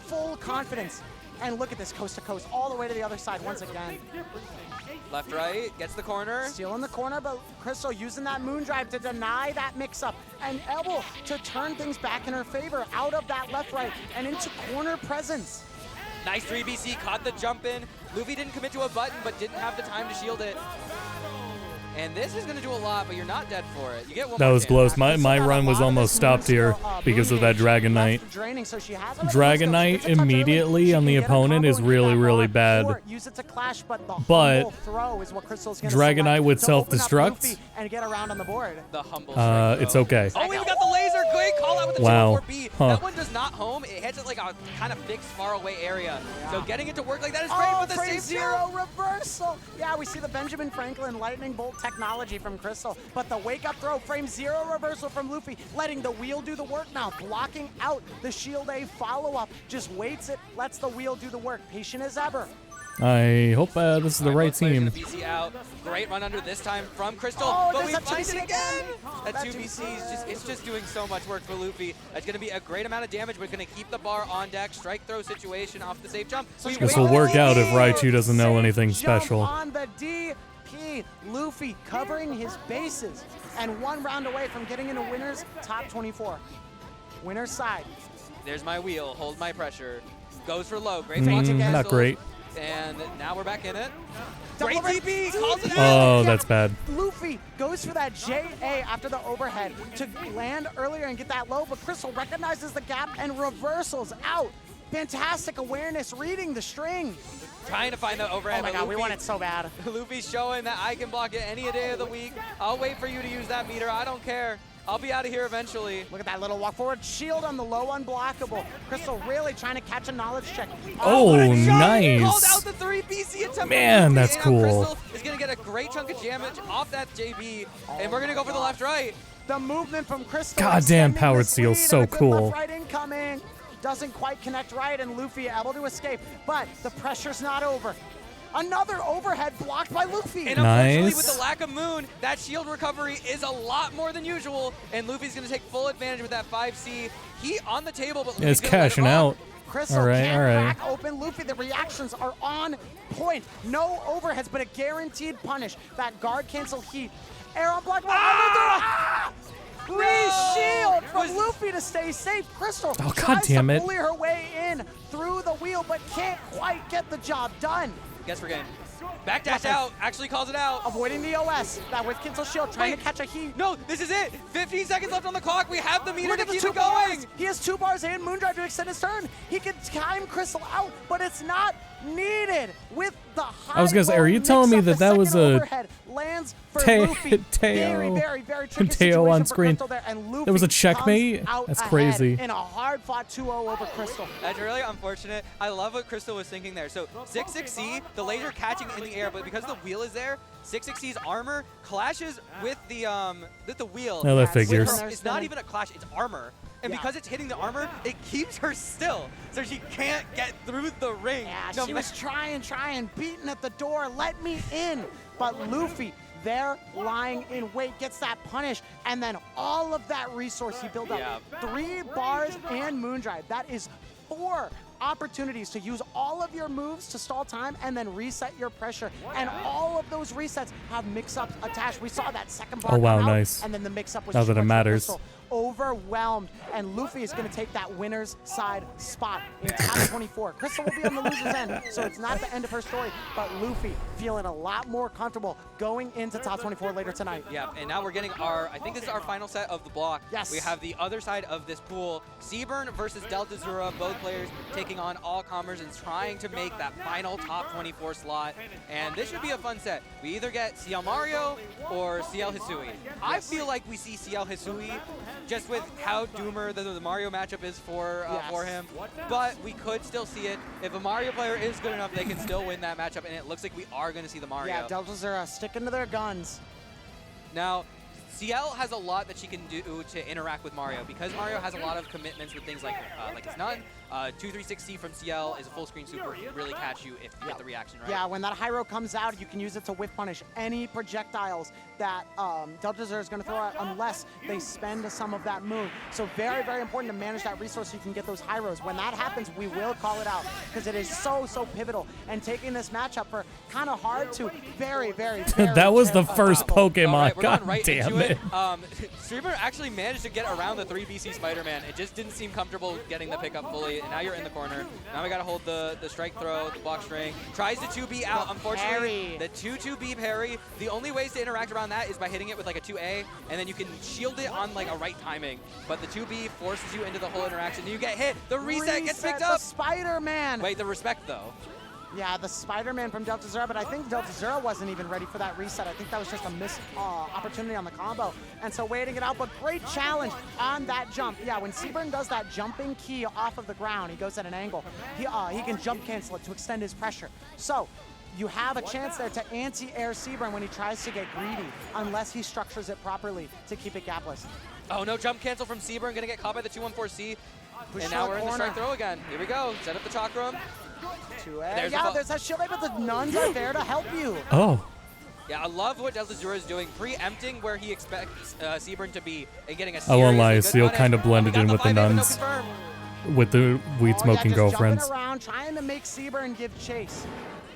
Full confidence. And look at this coast to coast all the way to the other side once again. Left, right, gets the corner. Still in the corner, but Crystal using that moon drive to deny that mix-up and able to turn things back in her favor out of that left, right, and into corner presence. Nice 3BC, caught the jump in. Luffy didn't commit to a button, but didn't have the time to shield it. And this is going to do a lot, but you're not dead for it. You get one That more was chance. close. My run was almost stopped here because of that Dragonite. Dragonite immediately on the opponent is really, really bad. But Dragonite with self-destruct, and get around on the board. The humble it's okay. Oh, we got the laser. Great call out with the Wow. 2-4B. Huh. That one does not home. It hits it like a kind of fixed, far away area. So getting it to work like that is great with the frame same zero reversal. Yeah, we see the Benjamin Franklin lightning bolt technology from Crystal, but the wake up throw, frame zero reversal from Luffy, letting the wheel do the work now, blocking out the shield A follow-up, just waits it, lets the wheel do the work, patient as ever. I hope this is the right team. BC out. Great run under this time from Crystal, but we find it again. That 2BC is just doing so much work for Luffy. That's going to be a great amount of damage, but going to keep the bar on deck. Strike throw situation off the safe jump. This will work out if Raichu doesn't know anything special. On the DP, Luffy covering his bases and one round away from getting into winners top 24. Winner's side. There's my wheel. Hold my pressure. Goes for low. Great box again. Not great. And now we're back in it. Great TP, calls it out. Oh, that's bad. Luffy goes for that JA after the overhead to land earlier and get that low, but Crystal recognizes the gap and reversals out. Fantastic awareness, reading the string. Trying to find the overhead. Oh my but God, we Luffy- want it so bad. Luffy's showing that I can block it any day of the week. I'll wait for you to use that meter. I don't care. I'll be out of here eventually. Look at that little walk forward. Shield on the low unblockable. Crystal really trying to catch a knowledge check. Oh, nice. Called out the 3BC attempt. Man, that's and cool. Crystal is going to get a great chunk of damage off that JB. And we're going to go for the left-right. The movement from Crystal. Goddamn, extending powered this seal, lead, so and a good cool. left right incoming. Doesn't quite connect right, and Luffy able to escape. But the pressure's not over. Another overhead blocked by Luffy. And unfortunately, with the lack of moon, that shield recovery is a lot more than usual. And Luffy's going to take full advantage with that 5C. He on the table, but Yeah, it's Luffy's gonna let cashing him out. Crystal All right, can't all right. crack open Luffy. The reactions are on point. No overheads, but a guaranteed punish. That guard cancel heat. Air on block. Re-shield from Luffy to stay safe. Crystal Oh, God tries damn to it. bully her way in through the wheel, but can't quite get the job done. Guess we're game. Backdash out, actually calls it out. Avoiding the OS. That with cancel shield, trying to catch a heat. No, this is it. 15 seconds left on the clock. We have the meter Look to at the keep 2 it going. bars. He has 2 bars and Moondrive to extend his turn. He can time Crystal out, but it's not needed with the high I was gonna say, are you telling me that that was a lands for Luffy. Very tricky Teo on situation for screen? Crystal there, and Luffy That was a checkmate? comes out That's ahead crazy. in a hard-fought 2-0 over Crystal. That's really unfortunate. I love what Crystal was thinking there. So 6-6C, the laser catching in the air, but because the wheel is there, 6-6C's armor clashes with the wheel. No, that figures. It's not even a clash, it's armor. And because it's hitting the armor, it keeps her still, so she can't get through the ring. Yeah, she was trying, beating at the door, let me in. But Luffy, there lying in wait, gets that punish, and then all of that resource he built up. 3 bars and Moondrive. That is 4 opportunities to use all of your moves to stall time and then reset your pressure. And all of those resets have mix-ups attached. We saw that second bar Oh, wow, come out, nice. and then the mix-up was Now that too it much for matters. Crystal. Overwhelmed, and Luffy is going to take that winner's side spot in top 24. Crystal will be on the loser's end, so it's not the end of her story, but Luffy feeling a lot more comfortable going into top 24 later tonight. Yeah, and now we're getting our, I think this is our final set of the block. Yes. We have the other side of this pool, Seaburn versus Delta Zura, both players taking on all comers and trying to make that final top 24 slot. And this should be a fun set. We either get CL Mario or CL Hisui. I feel like we see CL Hisui just with how doomer the Mario matchup is for him. But we could still see it. If a Mario player is good enough, they can still win that matchup, and it looks like we are going to see the Mario. Yeah, Delta Zura sticking to their guns. Now, CL has a lot that she can do to interact with Mario. Because Mario has a lot of commitments with things like his none, 2-3-6C from CL is a full screen super, really catch you if you get the reaction right. Yeah, when that high row comes out, you can use it to whiff punish any projectiles that Delta Zura is going to throw out unless they spend some of that move. So very important to manage that resource so you can get those high rows. When that happens, we will call it out because it is so pivotal. And taking this matchup for kind of hard to very That was the first Pokemon. Right, we're God going right damn into it. Streamer actually managed to get around the 3BC Spider-Man. It just didn't seem comfortable getting the pickup fully, and now you're in the corner. Now we got to hold the strike throw, the block string. Tries the 2B out, unfortunately. The 2-2B parry. The only ways to interact around that is by hitting it with like a 2A, and then you can shield it on like a right timing. But the 2B forces you into the whole interaction, and you get hit. The reset gets picked up. The Spider-Man. Wait, the respect though. Yeah, the Spider-Man from Delta Zura, but I think Delta Zura wasn't even ready for that reset. I think that was just a missed opportunity on the combo. And so waiting it out, but great challenge on that jump. Yeah, when Seaburn does that jumping key off of the ground, he goes at an angle. He can jump cancel it to extend his pressure. So you have a chance there to anti-air Seaburn when he tries to get greedy, unless he structures it properly to keep it gapless. Oh, no jump cancel from Seaburn, gonna get caught by the 2-1-4C. Push And now to we're the in the strike corner. throw again. Here we go, set up the chakram. There's that shield, but the nuns are there to help you. Oh. Yeah, I love what Delta Zura is doing, preempting where he expects Seaburn to be and getting a I won't lie, seriously Seal good kind of punish. blended in with the nuns. With the weed smoking girlfriends. Jumping around, trying to make Seaburn give chase.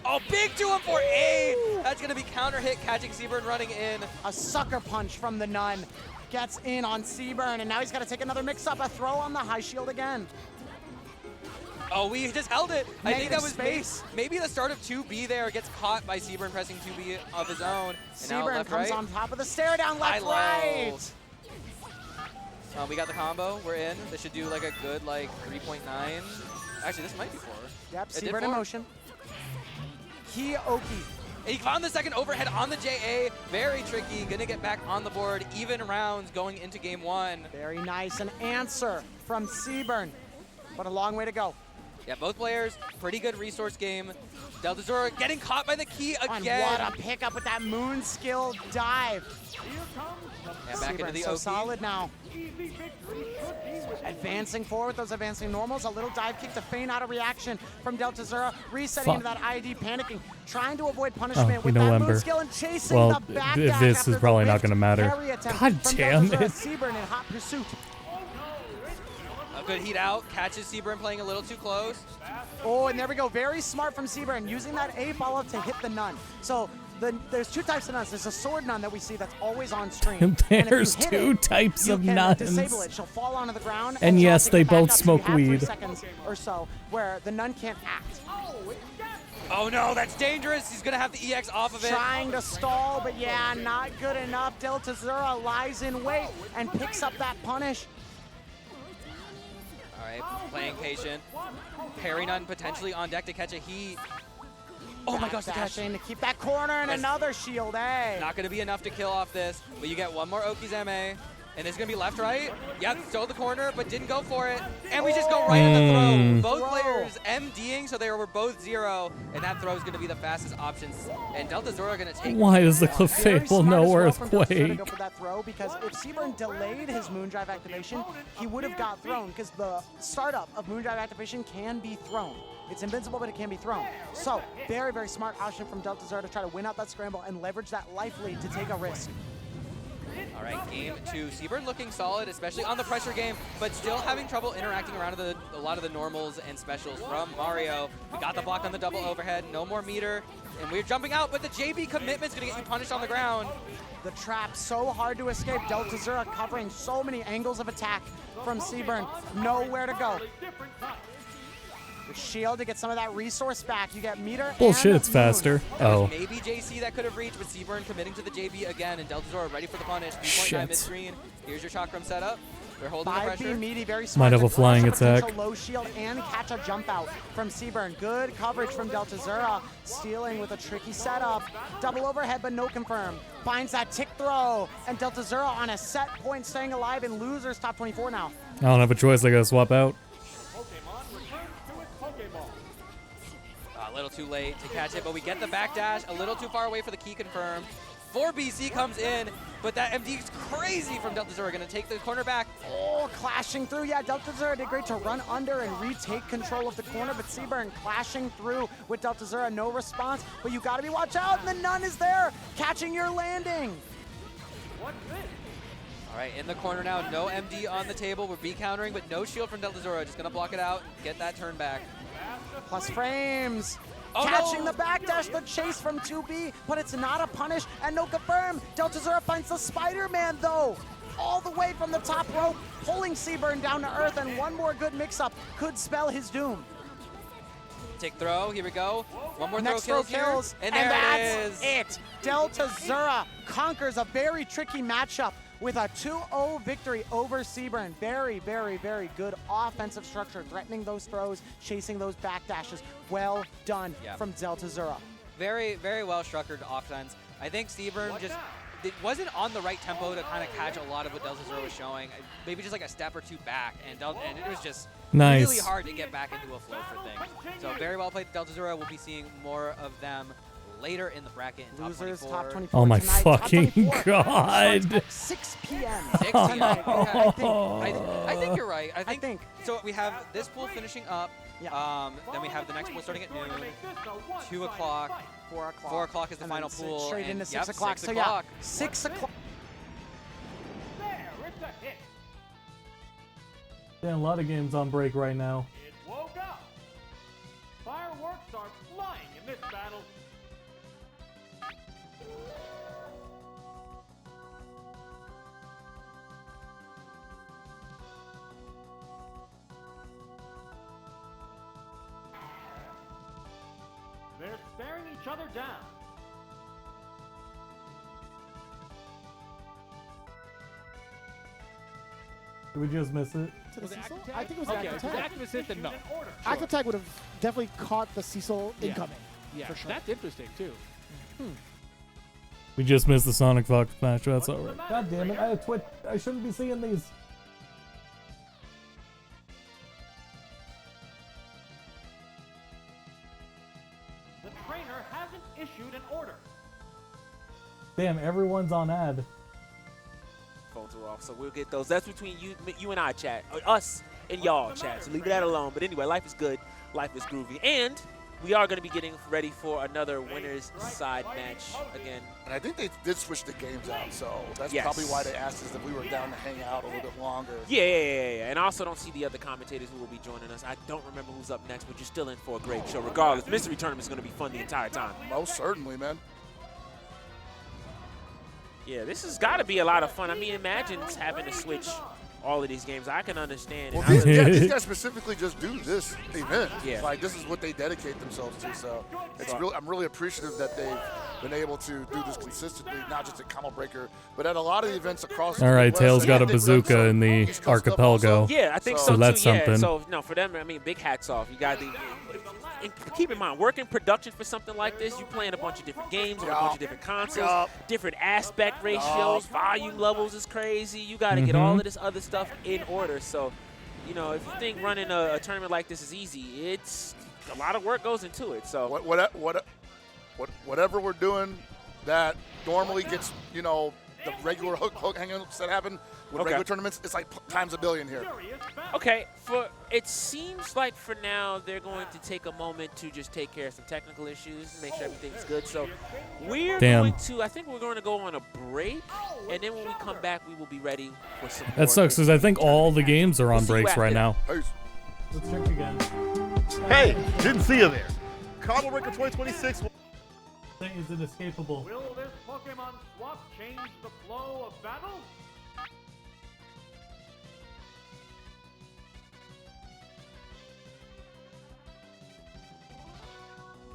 Oh, big 2-1-4-8! That's gonna be counter hit, catching Seaburn running in. A sucker punch from the nun gets in on Seaburn, and now he's got to take another mix-up, a throw on the high shield again. Oh, we just held it. I think that was space. maybe the start of 2B there. Gets caught by Seaburn pressing 2B of his own. And now Seaburn left, comes right. on top of the stare down, left, High-low. right. We got the combo. We're in. This should do like a good 3.9. Actually, this might be 4. Yep, It did Seaburn in 4. motion. Kioki. He found the second overhead on the JA. Very tricky. Gonna get back on the board. Even rounds going into game 1. Very nice. An answer from Seaburn, but a long way to go. Yeah, both players, pretty good resource game. Delta Zura getting caught by the key And again. what a pickup with that moon skill dive. Yeah, back into Seaburn the so Oki. solid now. Advancing forward, those advancing normals. A little dive kick to feign out a reaction from Delta Zura. Resetting into that ID, panicking. Trying to avoid punishment with that moon skill and chasing Well, the back this dash is after probably the not going to matter. parry attempt God from damn Delta it. Zura. Seaburn in hot pursuit. A good heat out. Catches Seaburn playing a little too close. Oh, and there we go. Very smart from Seaburn, using that A follow-up to hit the nun. So there's 2 types of nuns. There's a sword nun that we see that's always on stream. There's 2 types of you can nuns. disable it. She'll fall onto the ground. And she'll yes, take they it back both up, so smoke you have 3 weed. seconds or so where the nun can't act. Oh no, that's dangerous. He's gonna have the EX off of it. Trying to stall, but yeah, not good enough. Delta Zura lies in wait and picks up that punish. All right, playing patient. Parry nun potentially on deck to catch a heat. Oh my gosh, the catch. Dashing to keep that corner and another shield, eh? Not going to be enough to kill off this, but you get one more Oki's MA. And it's going to be left, right? Yeah, stole the corner, but didn't go for it. And we just go right at the throw. Both players MDing, so they were both 0. And that throw is going to be the fastest option. And Delta Zoro are going to take Why does the Cliff Fable no earthquake? Go for that throw, because if Seaburn delayed his Moondrive activation, he would have got thrown, because the startup of Moondrive activation can be thrown. It's invincible, but it can be thrown. So, very, very smart option from Delta Zero to try to win out that scramble and leverage that life lead to take a risk. All right, game 2. Seaburn looking solid, especially on the pressure game, but still having trouble interacting around a lot of the normals and specials from Mario. We got the block on the double overhead, no more meter, and we're jumping out, but the JB commitment's gonna get you punished on the ground. The trap so hard to escape. Delta Zero covering so many angles of attack from Seaburn. Nowhere to go. The shield to get some of that resource back. You get meter. Bullshit, it's faster. Oh. Maybe JC that could have reached, but Seaburn committing to the JB again, and Delta Zoro ready for the punish. 3.9 mid-screen. Here's your Chakram setup. They're holding the pressure. Meaty, very smart. Might have a flying attack. Low shield and catch a jump out from Seaburn. Good coverage from Delta Zero. Stealing with a tricky setup. Double overhead, but no confirm. Finds that tick throw, and Delta Zero on a set point, staying alive in losers top 24 now. I don't have a choice. I gotta swap out. A little too late to catch it, but we get the backdash a little too far away for the key confirm. 4BC comes in, but that MD is crazy from Delta Zero. Going to take the corner back. Oh, clashing through. Yeah, Delta Zero did great to run under and retake control of the corner, but Seaburn clashing through with Delta Zero. No response, but you got to be watch out, and the Nun is there, catching your landing. All right, in the corner now, no MD on the table. We're B-countering, but no shield from Delta Zero. Just going to block it out and get that turn back. Plus frames. Oh, catching no. the backdash, the chase from 2B, but it's not a punish and no confirm. Delta Zero finds the Spider-Man though, all the way from the top rope, pulling Seaburn down to earth, and one more good mix-up could spell his doom. Take throw, here we go. One more Next throw throw kills, and there that's it is. Delta Zero conquers a very tricky matchup with a 2-0 victory over Seaburn. Very, very, very good offensive structure, threatening those throws, chasing those backdashes. Well done from Delta Zero. Very, very well structured offense. I think Seaburn just it wasn't on the right tempo to kind of catch a lot of what Delta Zero was showing. Maybe just like a step or two back, and it was just really hard to get back into a flow for things. So very well played, Delta Zero. We'll be seeing more of them later in the bracket in Losers, top 24. Oh my tonight. fucking god. 6 p.m. 6 p.m. I think you're right. I think so. We have this pool finishing up. Then we have the next pool starting at noon. 2 o'clock. 4 o'clock. 4 o'clock is the And final then pool. straight and into 6 o'clock. 6 So o'clock. yeah, 6 o'clock. Yeah, a lot of games on break right now. It woke up. Fireworks are flying in this battle. They're staring each other down. Did we just miss it? To the Was it Cecil? Active I think it was Tag? Active Okay, if Tag. Active Assist, then no. Active Tag would have definitely caught the Cecil Yeah. incoming. Yeah, for sure. that's interesting too. We just missed the Sonic Fox match. That's alright. God damn it! I shouldn't be seeing these. The trainer hasn't issued an order. Damn, everyone's on ad. Phones are off, so we'll get those. That's between you and I, chat. Us and y'all, chat. So leave that alone. But anyway, life is good. Life is groovy. And we are going to be getting ready for another winner's side match again. And I think they did switch the games out, so that's Yes. probably why they asked us if we were down to hang out a little bit longer. Yeah. And I also don't see the other commentators who will be joining us. I don't remember who's up next, but you're still in for a great show. Regardless, Mystery Tournament is going to be fun the entire time. Most certainly, man. Yeah, this has got to be a lot of fun. I mean, imagine having to switch all of these games. I can understand. Well, And I these guys specifically just do this event. Yeah. Like, this is what they dedicate themselves to. So it's really, I'm really appreciative that they've been able to do this consistently, not just at Combo Breaker, but at a lot of the events across the Alright, Midwest. Tails And got I a think bazooka in the East Coast stuff archipelago. also. Yeah, I think so, that's too. Yeah. something. So no, for them, I mean, big hats off. You got the and keep in mind, working production for something like this, you playing a bunch of different games on a bunch of different consoles, different aspect ratios, volume levels is crazy. You got to get all of this other stuff in order. So, you know, if you think running a tournament like this is easy, it's a lot of work goes into it. So whatever we're doing that normally gets, you know, the regular hook hangouts that happen with regular tournaments, it's like times a billion here. Okay, it seems like for now they're going to take a moment to just take care of some technical issues, make sure everything's good. So we're going to, I think we're going to go on a break, and then when we come back, we will be ready for some more. That sucks because I think all the games are on breaks right now. Let's check again. Hey, didn't see you there. Combo Breaker 2026. Thing is inescapable. Will this Pokemon swap change the flow of battle?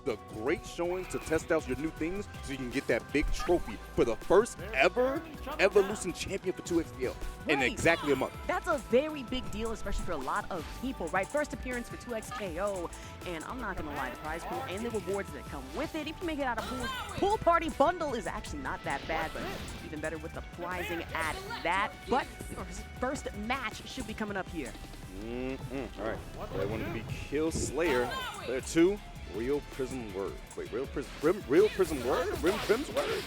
The great showing to test out your new things so you can get that big trophy for the first ever Evolution champion for 2XPL in exactly a month. That's a very big deal, especially for a lot of people, right? First appearance for 2XKO, and I'm not going to lie, the prize pool and the rewards that come with it, if you make it out of pool party bundle is actually not that bad, but even better with the prizing at that. But your first match should be coming up here. All right, that one to be Kill Slayer. Player 2. Real Prism Word. Wait, Real Prism Word? Prim's Word?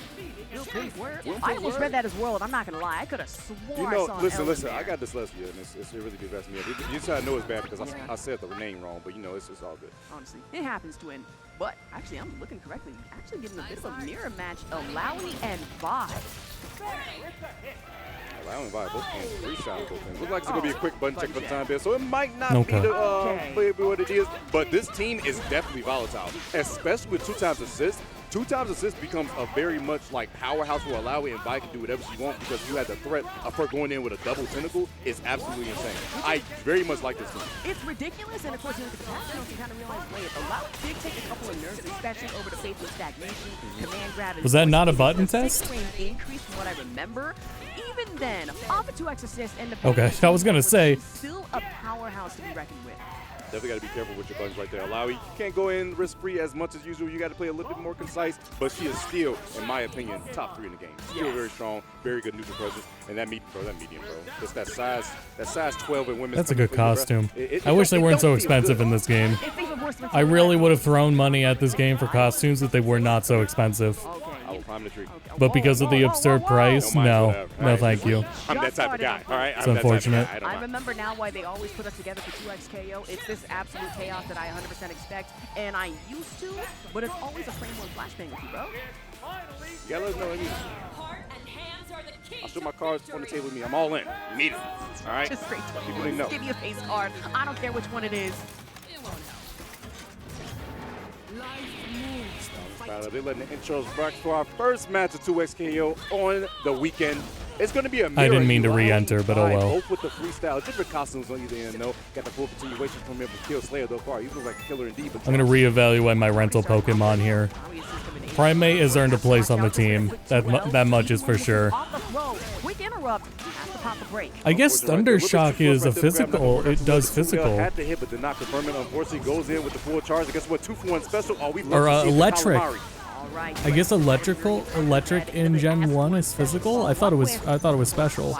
Real Prim's Word? I almost read that as World. I'm not going to lie. I could have sworn I saw listen, I got dyslexia, and it really gets best me up. You just I know it's bad because I said the name wrong, but you know, it's all good. Honestly, it happens, Twin. But actually, I'm looking correctly. Actually getting a bit of a mirror match. Alawi and Vi. Alawi and Vi both games freestyle both things. Looks like it's going to be a quick button check for the time being, so it might not be the what it is, but this team is definitely volatile, especially with 2x assist. 2x assist becomes a very much like powerhouse for Alawi, and Vi can do whatever she wants because you had the threat of her going in with a double tentacle. It's absolutely insane. I very much like this team. It's ridiculous, and of course, you look at the past, you kind of realize, wait, Alawi did take a couple of nerfs, especially over the Faithful Stagnation, Command Grab. Was that not a button test? Increase from what I remember. Even then, off a 2x assist, and the Okay, I was gonna say. Still a powerhouse to be reckoned with. Definitely got to be careful with your buttons right there. Alawi, you can't go in risk-free as much as usual. You got to play a little bit more concise, but she is still, in my opinion, top 3 in the game. Still very strong, very good neutral presence, and that medium, bro. It's that size 12 in women's. That's a good costume. I wish they weren't so expensive in this game. I really would have thrown money at this game for costumes if they were not so expensive. I will climb the tree. But because of the absurd price, no, thank you. I'm that type of guy, all right? It's unfortunate. I remember now why they always put us together for 2XKO. It's this absolute chaos that I 100% expect, and I used to, but it's always a frame 1 flashbang with you, bro. Yeah, let us know. I'll show my cards on the table with me. I'm all in. You need it. All right? Just straight to people know. Give you a face card. I don't care which one it is. They're letting the intros rock for our first match of 2XKO on the weekend. It's going to be a mirror. I didn't mean to re-enter, but oh well. Both with the freestyle, different costumes on either end, though. Got the full continuation from him with Kill Slayer though far. He looks like a killer indeed. I'm going to reevaluate my rental Pokemon here. Primate has earned a place on the team. That much is for sure. I guess Thunder Shock is a physical. It does physical. Had to hit, but did not confirm it. Unfortunately, goes in with the full charge. I guess what 2-for-1 special. Or electric. I guess electric in Gen 1 is physical. I thought it was special.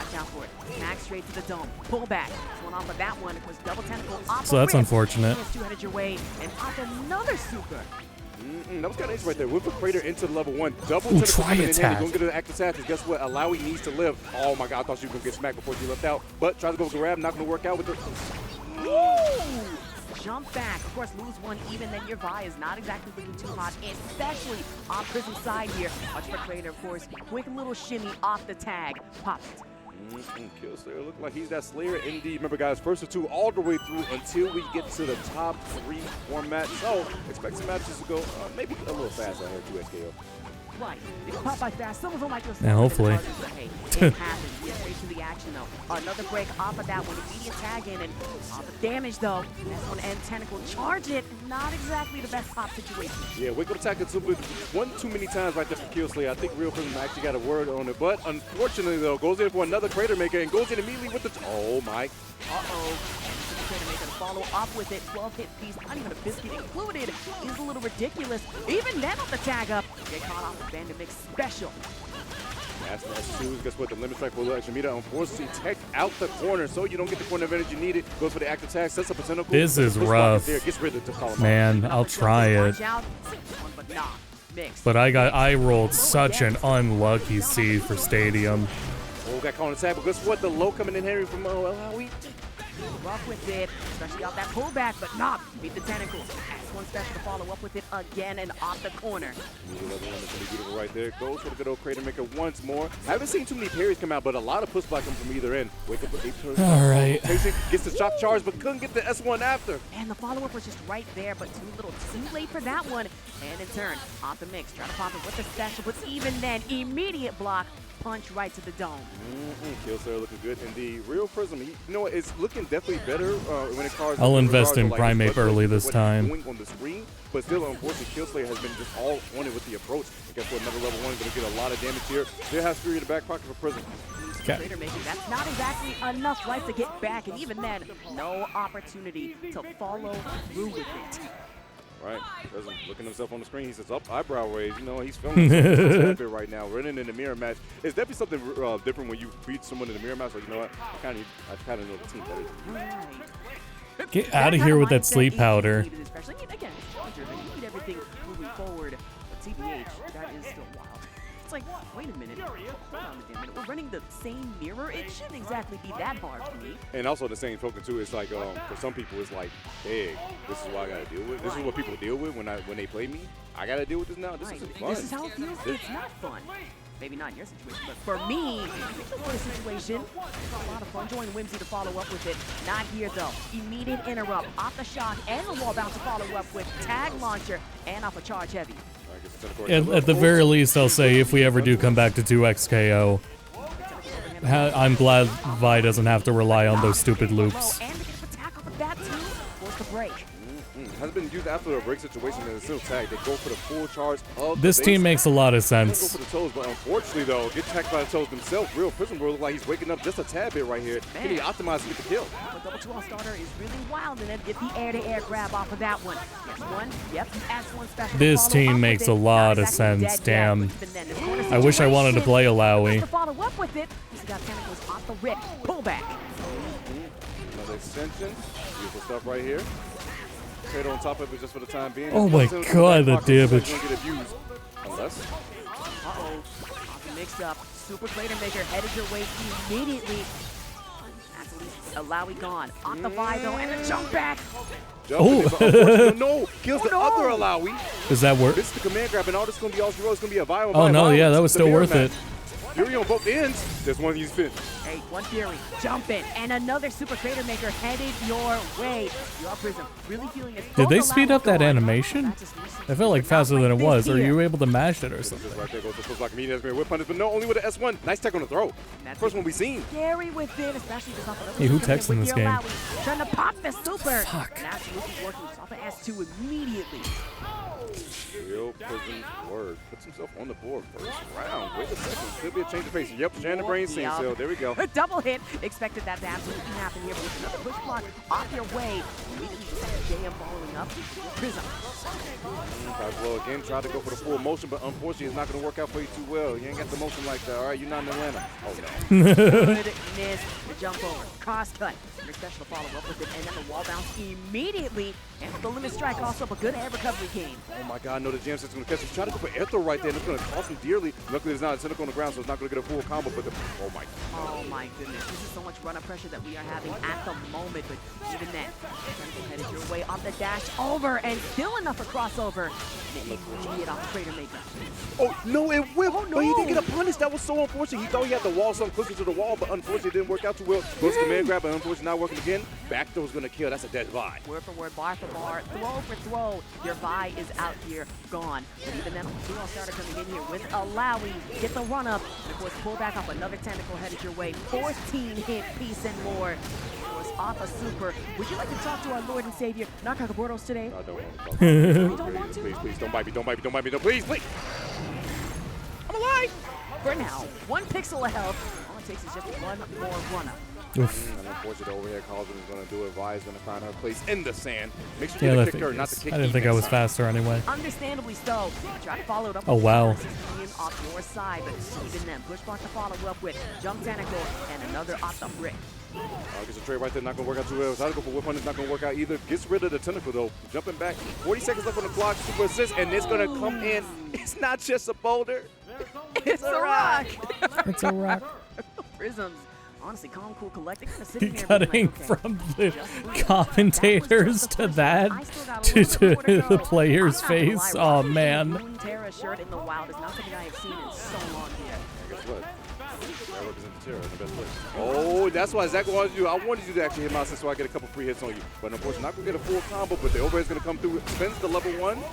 Max straight to the dome. Pull back. One off of that one. It was double tentacle. So that's unfortunate. Two-headed your way and off another super. That was kind of easy right there. Whip a crater into level 1. Double tentacle coming in handy. Going to get an active attack. Guess what? Alawi needs to live. Oh my god, I thought she was going to get smacked before she left out. But tries to go grab. Not going to work out with her. Woo! Jump back. Of course, lose one even, then your Vi is not exactly looking too hot, especially on Prism's side here. Watch for Crater, of course. Quick little shimmy off the tag. Pops it. Kill Slayer look like he's that Slayer indeed. Remember, guys, first of 2 all the way through until we get to the top 3 format. So expect some matches to go maybe a little faster here at 2XKO. Right. They can pop by fast. Some of them might just. Yeah, hopefully. Hey, it happens. Get straight to the action though. Another break off of that one. Immediate tag in and off the damage though. That's one end tentacle. Charge it. Not exactly the best pop situation. Yeah, wake up attack it one too many times right there for Kill Slayer. I think Real Prism actually got a word on it, but unfortunately though, goes in for another Crater Maker and goes in immediately with the. Oh my. Uh-oh. follow up with it. 12-hit piece, not even a biscuit included, is a little ridiculous. Even then on the tag up, get caught off the Bandit Mix special. That's S2. Guess what? The limit strike for a little extra meter. Unfortunately, tech out the corner, so you don't get the corner advantage you needed. Goes for the active tag, sets up a tentacle. This is rough. Gets rid of the column. Man, I'll try it. But I rolled such an unlucky seed for Stadium. Oh, got caught on attack, but guess what? The low coming in Henry from Alawi. Rough with it, especially off that pullback, but not beat the tentacles. S1 special to follow up with it again and off the corner. Another one that's gonna be beautiful right there. Goes for the good old Crater Maker once more. Haven't seen too many parries come out, but a lot of pushback come from either end. Wake up with 8 turns. All right. Gets the shock charge, but couldn't get the S1 after. And the follow-up was just right there, but too little too late for that one. And in turn, off the mix, try to pop it with the special, but even then, immediate block. Punch right to the dome. Killslayer looking good. And the Real Prism, you know what, it's looking definitely better when it comes. I'll invest in Primate early this time. On the screen, but still, unfortunately, Killslayer has been just all on it with the approach. And guess what? Another level 1 going to get a lot of damage here. Still has Fury in the back pocket for Prism. Crater Maker, that's not exactly enough life to get back, and even then, no opportunity to follow through with it. Right, Prism looking himself on the screen. He says, "Up, eyebrow raise." You know, he's feeling a bit right now. Running in the mirror match, it's definitely something different when you beat someone in the mirror match. Like, you know what? I kind of know the team better. Get out of here with that sleep powder. Especially, again, it's Challenger, but you need everything moving forward. But TBH, that is still wild. It's like, wait a minute. Hold on a minute. We're running the same mirror. It shouldn't exactly be that hard for me. And also the same token too. It's like for some people, it's like, hey, this is what I gotta deal with. This is what people deal with when they play me. I gotta deal with this now. This isn't fun. This is how it feels. It's not fun. Maybe not in your situation, but for me, for the situation, a lot of fun. Join Whimsy to follow up with it. Not here though. Immediate interrupt off the shock and the wall bounce to follow up with tag launcher and off a charge heavy. At the very least, I'll say if we ever do come back to 2xKO, I'm glad Vi doesn't have to rely on those stupid loops. And to get an attack off of that too, force the break. Has been used after a break situation in a single tag. They go for the full charge of This the team base. makes a lot of They go sense. for the toes, but unfortunately though, get attacked by the toes themselves. Real Prism will look like he's waking up just a tad bit right here. Can he optimize to get the kill? The double 2 all starter is really wild, and then get the air-to-air grab off of that one. S1, yep, S1 special. This team makes a lot of sense, damn. I wish I wanted to play Alawi. Follow up with it. He's got tentacles off the rip. Pull back. Another extension. Beautiful stuff right here. Potato on top of it just for the time being. Oh my god, the damage. Unless. Uh-oh. Mixed up. Super Crater Maker headed your way immediately. That's at least Alawi gone. On the Vi though, and a jump back. Oh. No, kills the other Alawi. Does that work? This is the command grab, and all this is going to be all zero. It's going to be a viral. Oh no, yeah, that was still worth it. Fury on both ends. This one he's finished. Hey, one Fury, jump in, and another Super Crater Maker headed your way. Your Prism really feeling it. Did they speed up that animation? I felt like faster than it was. Or are you able to mash it or something? Right there goes the first block immediately. Whip punish, but no, only with an S1. Nice tech on the throw. First one we've seen. Scary with it, especially this off of Hey, who texts in this game? Trying to pop the super. Fuck. And absolutely working off of S2 immediately. Real Prism word puts himself on the board first round. Wait a second, could be a change of pace. Yep, Shannon Brain Sing Cell. There we go. A double hit. Expected that to absolutely happen here, but with another push block off your way. Immediately JM following up. Prism. Well, again, tried to go for the full motion, but unfortunately, it's not going to work out for you too well. You ain't got the motion like that. All right, you're not in Atlanta. Oh no. Good miss. The jump over. Cross cut. Your special to follow up with it, and then the wall bounce immediately. And with the limit strike, also a good air recovery game. Oh my God, no, the jam system's going to catch him. Try to go for air throw right there, and it's going to cost him dearly. Luckily, there's not a tentacle on the ground, so it's not going to get a full combo, but oh my God. Oh my goodness, this is so much run-up pressure that we are having at the moment, but even then, tentacle headed your way off the dash over, and still enough for crossover. The immediate off Crater Maker. Oh, no, it whipped, but he didn't get a punish. That was so unfortunate. He thought he had the wall something closer to the wall, but unfortunately, it didn't work out too well. Goes command grab, but unfortunately, not working again. Back throw's going to kill. That's a dead Vi. Word for word, bar for bar, throw for throw. Your Vi is out here, gone. But even then, the 2-all starter coming in here with Alawi. Get the run up. And of course, pull back off another tentacle headed your way. 14 hit piece and more. Of course, off a super. Would you like to talk to our Lord and Savior, Nakagabordos, today? I don't want to talk. You don't want to? Please, please, don't bite me, don't bite me, don't bite me, please, please. I'm alive! For now, 1 pixel of health. takes is just one more run-up. Oof. And unfortunately, the overhead Carlson is going to do it. Vi is going to find her place in the sand. Make sure Yeah, you I kick her, not the kick. I didn't think I was faster anyway. Understandably so. Try to follow it up. Oh, with wow. coming off your side, but even then, push block to follow up with jump tentacle and another off the brick. Gets a trade right there, not going to work out too well. Try to go for whip on it, not going to work out either. Gets rid of the tentacle though. Jumping back, 40 seconds left on the clock. Super assist, and it's going to come in. It's not just a boulder. It's a rock. It's a rock. Prisms. Honestly, calm, cool, collected. Kind of sitting there Cutting being like, okay, from the commentators to that to the player's face. Oh man. Terra shirt in the wild is not something I have seen in so long here. Guess what? I represent the Terra in the best way. Oh, that's why exactly what I wanted to do. I wanted you to actually hit my assist so I get a couple free hits on you. But unfortunately, not going to get a full combo, but the overhead's going to come through. Spends the level 1. Going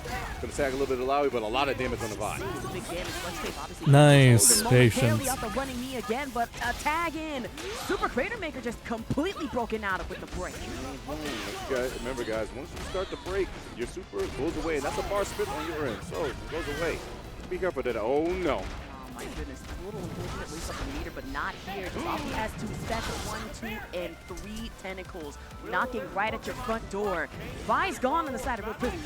to tag a little bit of Lowy, but a lot of damage on the Vi. Nice patience. Out the running knee again, but a tag in. Super Crater Maker just completely broken out of with the break. Remember, guys, once you start the break, your super goes away, and that's a bar spit on your end. So it goes away. Be careful of that. Oh, no. My goodness, a little unfortunate, at least up the meter, but not here. Just off the S2 special 1, 2, and 3 tentacles, knocking right at your front door. Vi's gone on the side of Real Prison.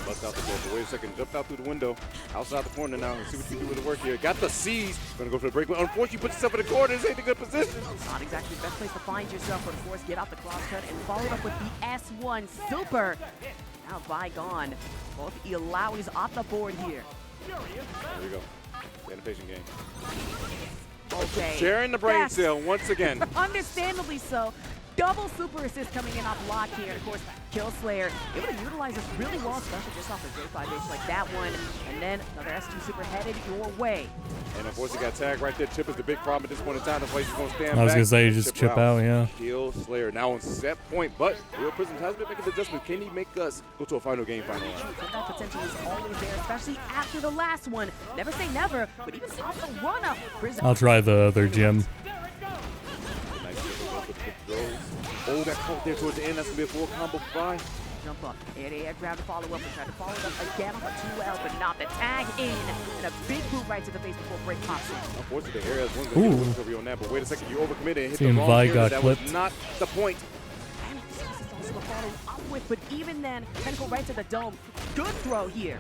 Bust out the door, but wait a second, jumped out through the window, outside the corner now, and see what you do with the work here. Got the C's, gonna go for the break, but unfortunately you put yourself in the corner, this ain't a good position. Not exactly the best place to find yourself, but of course, get off the cross cut and follow it up with the S1 Super. Now Vi gone. Both Illaoi's off the board here. There we go. Animation game. Okay. Sharing the brain cell once again. Understandably so. Double super assist coming in off block here. And of course, Killslayer able to utilize this really well, especially just off the J5H like that one. And then another S2 super headed your way. And of course, he got tagged right there. Chip is the big problem at this point in time. That's why he's going to stand back. I was going to say, you just chip out, yeah. Killslayer now on set point, but Real Prism has been making the adjustment. Can he make us go to a final game, final round? That potential is always there, especially after the last one. Never say never, but even off the run-up, Prism. I'll try the other gym. Oh, that caught there towards the end. That's going to be a full combo for Vi. Jump up, air grab to follow up, and try to follow it up again on the 2L, but not the tag in, and a big boot right to the face before break pops in. Unfortunately, the air has one going to get a recovery on that, but wait a second, you overcommitted and hit the wrong Vi area. got That clipped. was not the point. And this is also followed up with, but even then, tentacle right to the dome. Good throw here.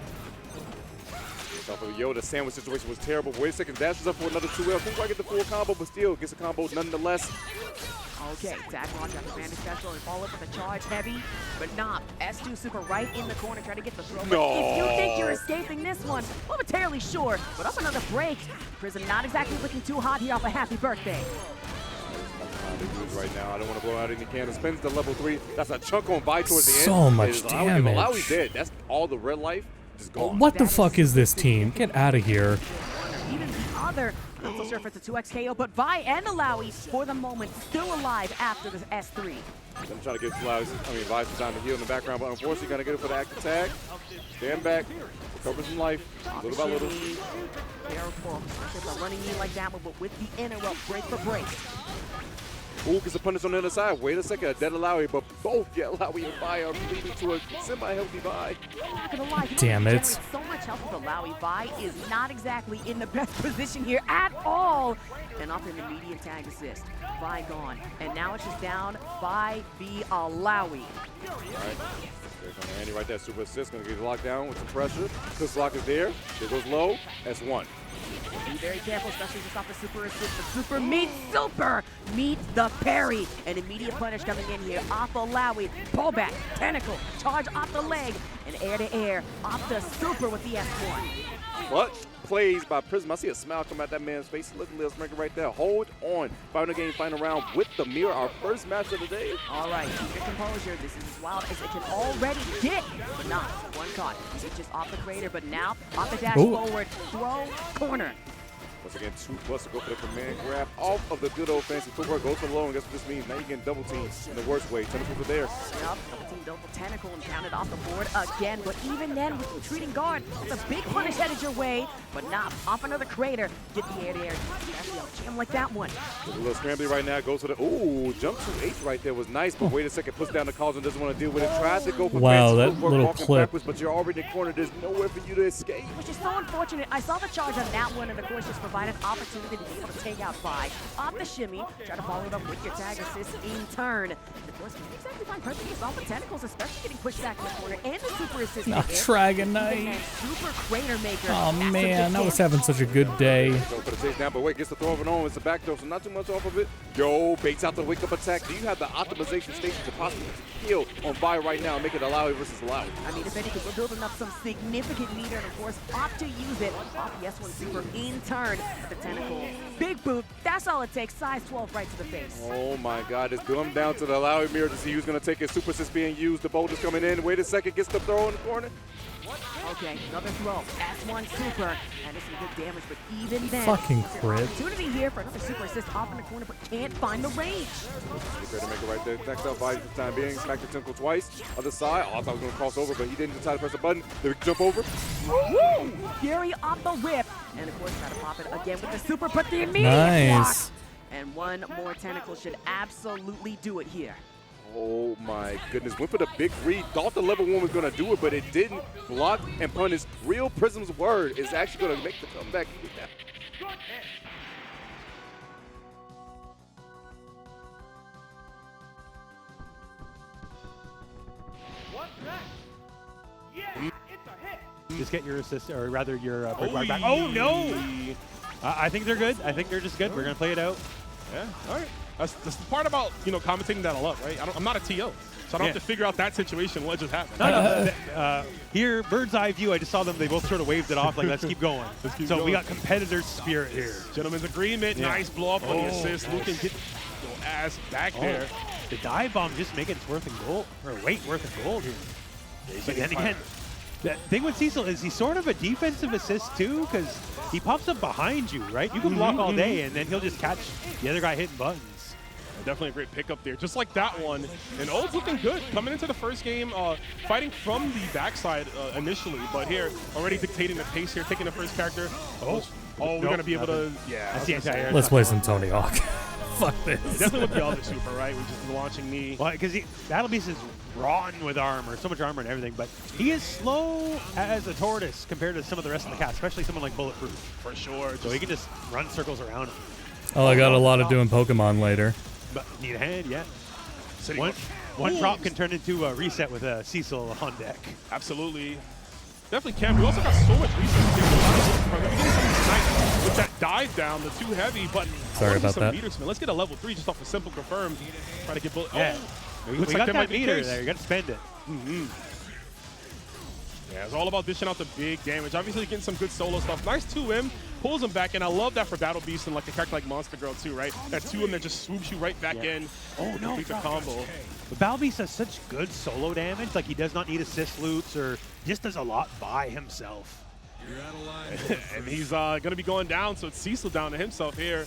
Yo, the sandwich situation was terrible. Wait a second, dashes up for another 2L. Couldn't quite get the full combo, but still gets a combo nonetheless. Okay, tag launch after Bandit special and follow up with a charge heavy, but not. S2 super right in the corner, try to get the throw. But No. if you think you're escaping this one, momentarily sure, but up another break. Prism not exactly looking too hot here off a happy birthday. Right now, I don't want to blow out any candles. Spends the level 3. That's a chunk on Vi towards the end. So much If damage. Lowy's dead, that's all the red life just gone. What the fuck is this team? Get out of here. Even the other, not so sure if it's a 2x KO, but Vi and Illaoi, for the moment, still alive after the S3. I'm trying to get Vi's some time to heal in the background, but unfortunately, got to get it for the active tag. Stand back, recover some life, little by little. Careful, especially if a running knee like that one, but with the interrupt, break for break. Ooh, gets a punish on the other side. Wait a second, a dead Illaoi, but both Illaoi and Vi are leading to a semi-healthy Vi. I'm not gonna lie, Damn it. So much help with Illaoi. Vi is not exactly in the best position here at all. And off an immediate tag assist. Vi gone. And now it's just down Vi v Illaoi. All right. There's Andy right there. Super assist. Going to get locked down with some pressure. This lock is there. It goes low. That's one. Be very careful, especially just off the super assist. The super meets super meets the parry. An immediate punish coming in here off Illaoi. Pull back, tentacle, charge off the leg, and air to air off the super with the S1. What? Plays by Prism. I see a smile come out that man's face. Look at Lil Sprinkle right there. Hold on. Final game, final round with the mirror. Our first match of the day. All right, keep your composure. This is as wild as it can already get. But not one caught. It's just off the crater, but now off the dash forward. Throw, corner. Once again, 2+ to go for the command grab off of the good old fancy footwork. Goes for low, and guess what this means? Now you get double team in the worst way. Tentacles are there. Yep, double team, double tentacle, and counted off the board again. But even then, with retreating guard, it's a big punish headed your way. But not off another crater. Get the air to air. Especially a jam like that one. There's a little scrambly right now. Goes for the jump to H right there was nice. But wait a second, puts down the calls and doesn't want to deal with it. Tries to go for fancy that footwork, little walking clip. backwards, but you're already in the corner. There's nowhere for you to escape. Which is so unfortunate. I saw the charge on that one, and of course, just for provide an opportunity to be able to take out Vi off the shimmy, try to follow it up with your tag assist in turn. And of course, can't exactly find perfect off the tentacles, especially getting pushed back in the corner, and the super assist. Not Dragon Knight. Super Crater Maker. Oh man, I was having such a good day. Go for the chase now, but wait, gets the throw of an on. It's a back throw, so not too much off of it. Yo, baits out the wake up attack. Do you have the optimization station to possibly kill on Vi right now and make it allow versus allow? I mean, if anything, we're building up some significant meter, and of course, opt to use it off the S1 super in turn. The tentacle, big boot. That's all it takes. Size 12 right to the face. Oh my God, it's going down to the Lowry mirror to see who's going to take it. Super assist being used. The bolt is coming in. Wait a second, gets the throw in the corner. Okay, another throw. S1 super. And it's some good damage, but even then, Fucking there's an crit. opportunity here for another super assist off in the corner, but can't find the range. Great to make it right there. Next up, Vi for the time being. Smack the tentacle twice. Other side. Oh, I thought he was going to cross over, but he didn't decide to press the button. Then we jump over. Woo! Fury off the whip. And of course, try to pop it again with the super, but the immediate Nice. block. And one more tentacle should absolutely do it here. Oh my goodness. Went for the big read. Thought the level 1 was going to do it, but it didn't. Block and punish. Real Prism's word is actually going to make the comeback. What's next? Yeah, it's a hit. Just get your assist, or rather your break back. Oh no! I think they're good. I think they're just good. We're gonna play it out. Yeah, all right. That's the part about, you know, commentating that a lot, right? I'm not a TO, so I don't have to figure out that situation, what just happened. No. Here, bird's eye view, I just saw them, they both sort of waved it off like, let's keep going. So we got competitor spirit here. Gentlemen's agreement, nice blow up on the assist. Luke can get your ass back there. The dive bomb just making its worth in gold, or weight worth in gold here. But then again, the thing with Cecil is he's sort of a defensive assist too, because he pops up behind you, right? You can block all day, and then he'll just catch the other guy hitting buttons. Definitely a great pickup there, just like that one. And Old's looking good coming into the first game, fighting from the backside initially, but here already dictating the pace here, taking the first character. We're gonna be able to, Let's play some Tony Hawk. Fuck this. Definitely with the other super, right? We're just launching knee. Well, because Battle Beast is rotten with armor, so much armor and everything, but he is slow as a tortoise compared to some of the rest of the cast, especially someone like Bulletproof. For sure. So he can just run circles around him. Oh, I got a lot of doing Pokemon later. But need a hand, yeah. One drop can turn into a reset with a Cecil on deck. Absolutely. Definitely can. We also got so much resets. With that dive down, the too heavy, but sorry about that. Meter spin. Let's get a level 3 just off a simple confirm. Try to get bullet. Yeah. Looks we like got might that be meter case. there. You got to spend it. Yeah, it's all about dishing out the big damage. Obviously, getting some good solo stuff. Nice 2M, pulls him back, and I love that for Battle Beast and like a character like Monster Girl too, right? That 2M that just swoops you right back in. Oh no! Complete the combo. But Battle Beast does such good solo damage. Like he does not need assist loops, or just does a lot by himself. And he's going to be going down, so it's Cecil down to himself here.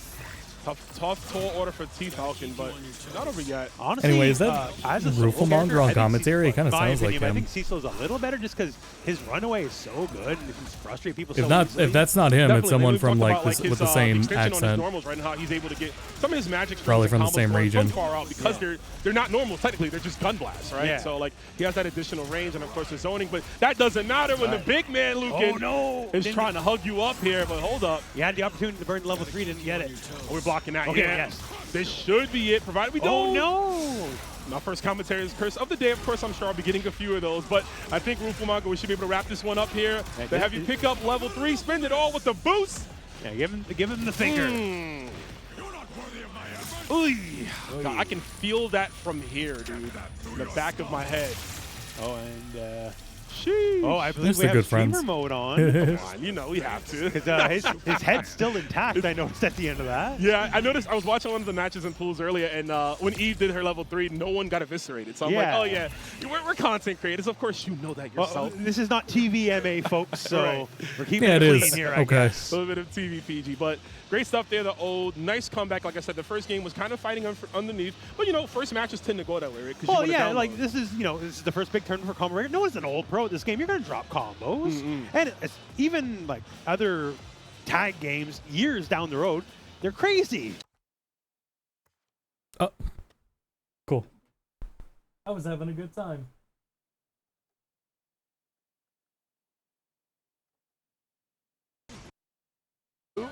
Tough tall order for T-Falcon, but not over yet. Honestly, anyway, is that Rufalmonger on commentary? It kind of sounds like him. I think Cecil's a little better just because his runaway is so good and he can frustrate people If so not, easily. if that's not him, it's someone We've from talked like about, this, his, with the same extension on his accent. normals, right, and how he's able to get some of his magic Probably from the combos same going region. far out because they're not normals technically, they're just gun blasts, right? Yeah. So like he has that additional range and of course the zoning, but that doesn't matter when the big man Lucan is trying to hug you up here. But hold up, you had the opportunity to burn level 3, didn't get it. We're blocking that. Okay, yeah. yes. This should be it, provided we don't. Oh no! My first commentary is curse of the day. Of course, I'm sure I'll be getting a few of those, but I think Rufalmonger, we should be able to wrap this one up here. They have you pick up level 3, spend it all with the boost. Yeah, give him the finger. God, I can feel that from here, dude. In the back of my head. Oh, and sheesh. Oh, I believe we have streamer mode on. Come on, you know we have to. Because his head's still intact, I noticed at the end of that. Yeah, I noticed. I was watching one of the matches in pools earlier, and when Eve did her level 3, no one got eviscerated. So I'm like, oh yeah, we're content creators. Of course, you know that yourself. Well, this is not TVMA, folks, so Right. we're keeping Yeah, it it clean is. here, I Okay. guess. A little bit of TV PG, but great stuff there. The old nice comeback. Like I said, the first game was kind of fighting underneath, but you know, first matches tend to go that way, right? 'Cause you Well, wanna yeah, download. like this is the first big turn for combo breaker. No one's an old pro at this game. You're gonna drop combos, and it's even like other tag games years down the road, they're crazy. Oh, cool. I was having a good time.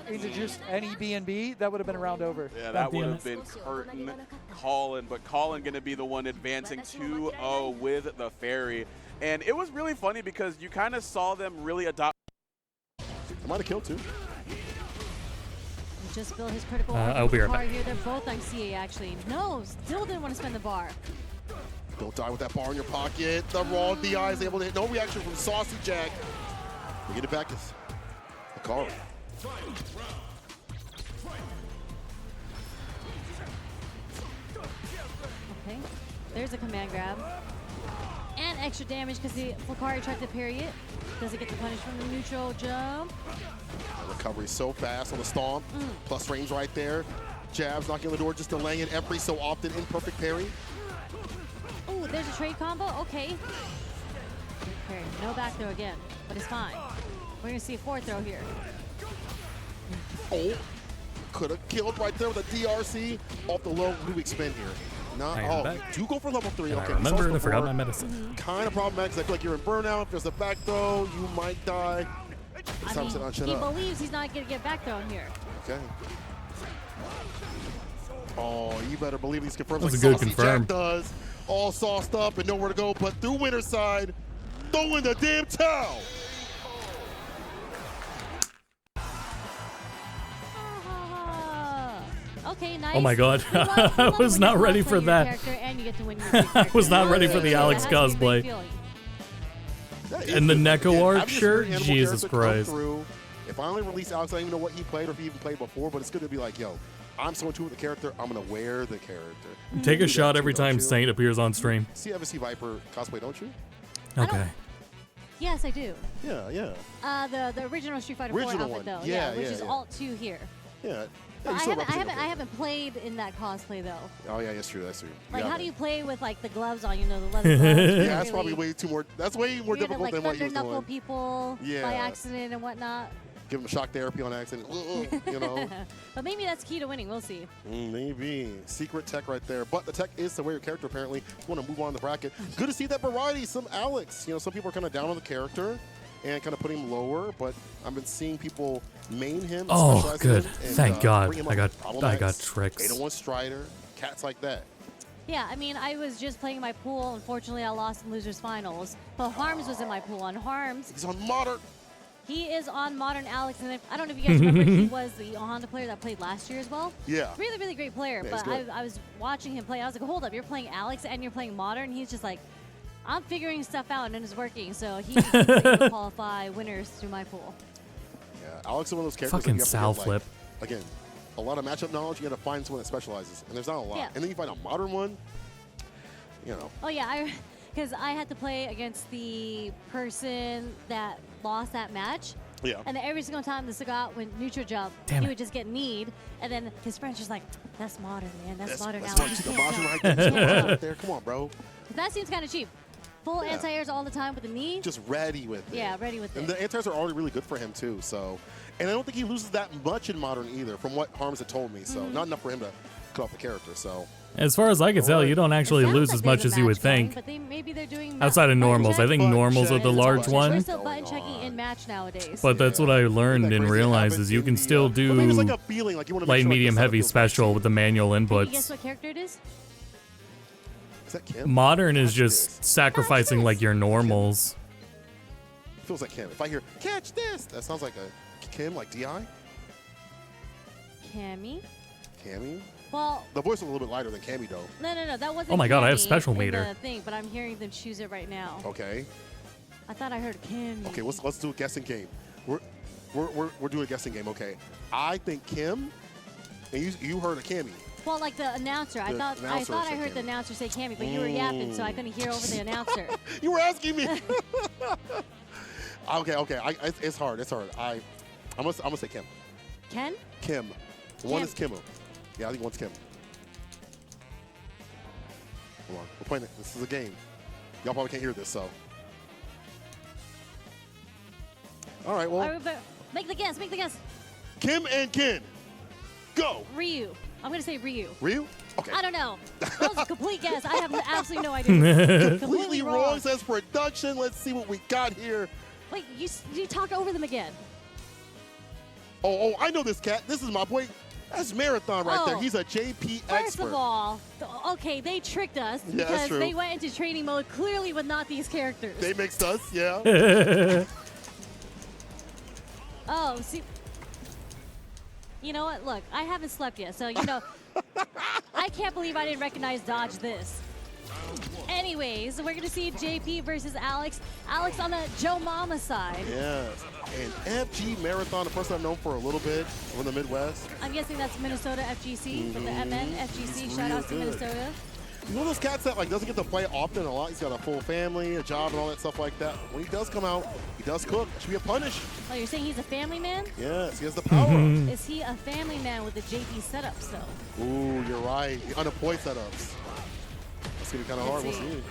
into just any B&B, that would have been a round over. Yeah, that would have been curtain Colin, but Colin going to be the one advancing 2-0 with the Fairy. And it was really funny because you kind of saw them really adopt. I might have killed too. Just built his critical I'll be right bar back. here. They're both on CA actually. No, still didn't want to spend the bar. Don't die with that bar in your pocket. The raw DI is able to hit. No reaction from Saucy Jack. We get it back as Akari. Okay, there's a command grab. And extra damage because the Flakari tried to parry it. Doesn't get the punish from the neutral jump. Recovery so fast on the stomp. Plus range right there. Jabs knocking on the door, just delaying it every so often. Imperfect parry. Oh, there's a trade combo. Okay. Good parry. No back throw again, but it's fine. We're going to see a forward throw here. Oh, could have killed right there with a DRC off the low Rubik spin here. Not, I am back. do go for level 3. And okay, I remembered I forgot my medicine. Kind of problematic because I feel like you're in burnout. If there's a back throw, you might die. It's time to sit down, shut he up. believes he's not going to get back thrown here. Okay. Oh, you better believe he's confirmed. That's like a good Saucy confirm. Jack does. All sauced up and nowhere to go but through winner's side. Throwing the damn towel. Okay, nice. Oh my god, I was not ready for that. I was not ready for the Alex cosplay. And the Neko arc shirt? Jesus Christ. If I only release Alex, I don't even know what he played or if he even played before, but it's good to be like, yo, I'm so in tune with the character, I'm going to wear the character. Take a shot every time Saint appears on stream. See FSC Viper cosplay, don't you? Okay. Yes, I do. Yeah, yeah. The original Street Fighter 4 Original outfit one. though. Yeah, which yeah, is yeah. Alt 2 here. Yeah. But you I still haven't, represent the I haven't played in that cosplay though. Oh yeah, that's true. That's true. Like, yeah, how man. do you play with like the gloves on? You know, the leather gloves. Yeah, Really- that's probably way too more. That's way more you're gonna, difficult like, than what he was thunder knuckle doing. people Yeah. by accident and whatnot. Give him shock therapy on accident. You know. But maybe that's key to winning. We'll see. Maybe. Secret tech right there. But the tech is to wear your character, apparently. You want to move on the bracket. Good to see that variety. Some Alex. You know, some people are kind of down on the character and kind of put him lower, but I've been seeing people main him. Oh, specialize good. in him, and, Thank God. bring him I up got with Problem I X, got tricks. 801 Strider, cats like that. Yeah, I mean, I was just playing my pool. Unfortunately, I lost in losers finals. But Harms was in my pool. And Harms, he's on modern. He is on modern Alex, and I don't know if you guys remember, he was the Honda player that played last year as well. Yeah. Really, really great player. Yeah, he's but good. I was watching him play. I was like, hold up, you're playing Alex and you're playing modern. He's just like, I'm figuring stuff out, and it's working. So he's able to qualify winners through my pool. Yeah, Alex is one of those characters Fucking that you Sal have to get, flip. Like, again, a lot of matchup knowledge. You got to find someone that specializes, and there's not a lot. Yeah. And then you find a modern one. You know. Oh yeah, because I had to play against the person that lost that match. Yeah. And then every single time the Sagat went neutral jump, Damn he it. would just get kneed. And then his friend's just like, that's modern, man. That's modern That's Alex. what You you can't can jump." right there. Just right there. Come on, bro. That seems kind of cheap. Full Yeah. anti-airs all the time with the knee. Just ready with it. Yeah, ready with And it. the anti-airs are already really good for him, too. So, and I don't think he loses that much in modern either, from what Harms had told me. So, Mhm. not enough for him to cut off the character. So, As far as I can tell, you don't actually lose as much as you would think. But maybe they're doing Outside of button normals. I check. think normals are the large We're one. still button checking in match nowadays. But that's what I learned and realized is you can still do maybe it's like a feeling, like you wanna make light, sure, like, medium, the setup heavy feels special with the manual Can you guess inputs. what character it is? is that Kim? Modern is just sacrificing like your normals. Feels like Kim. If I hear, catch this, that sounds like a Kim, like DI? Cammy. Cammy? Well, The voice is a little bit lighter than Cammy, though. no, that wasn't. Oh my God, I have Cammy special in meter. the thing, but I'm hearing them choose it right now. Okay. I thought I heard Cammy. Okay, let's do a guessing game. We're doing a guessing game. Okay, I think Kim, and you heard a Cammy. Well, like the announcer. I The thought announcer I said heard the Cammy. announcer say Cammy, but you were yapping, so I couldn't hear over the announcer. You were asking me. Okay. It's hard. I'm gonna say Kim. Ken? Kim. One Kim. is Kim. Yeah, I think one's Kim. Come on, we're playing it. This is a game. Y'all probably can't hear this, so. All right, well, All right, but make the guess. Make the guess. Kim and Ken, go. Ryu. I'm gonna say Ryu. Ryu? Okay. I don't know. That was a complete guess. I have absolutely no idea. Completely wrong, says production. Let's see what we got here. Wait, you talked over them again. Oh, I know this cat. This is my boy. That's Marathon right there. He's a JP expert. First of all, okay, they tricked us Yeah, that's because true. they went into training mode clearly with not these characters. They mixed us, yeah. Oh, see. You know what? Look, I haven't slept yet, so, I can't believe I didn't recognize dodge this. Anyways, we're going to see JP versus Alex. Alex on the Joe Mama side. Yes. And FG Marathon, the person I've known for a little bit from the Midwest. I'm guessing that's Minnesota FGC for the MN FGC. He's Shout real out to good. Minnesota. He's one of those cats that doesn't get to play often a lot. He's got a full family, a job, and all that stuff like that. When he does come out, he does cook. Should be a punish. Oh, you're saying he's a family man? Yes, he has the power. Is he a family man with the JP setups, though? Ooh, you're right. The unemployed setups. That's going to be kind of hard. We'll see.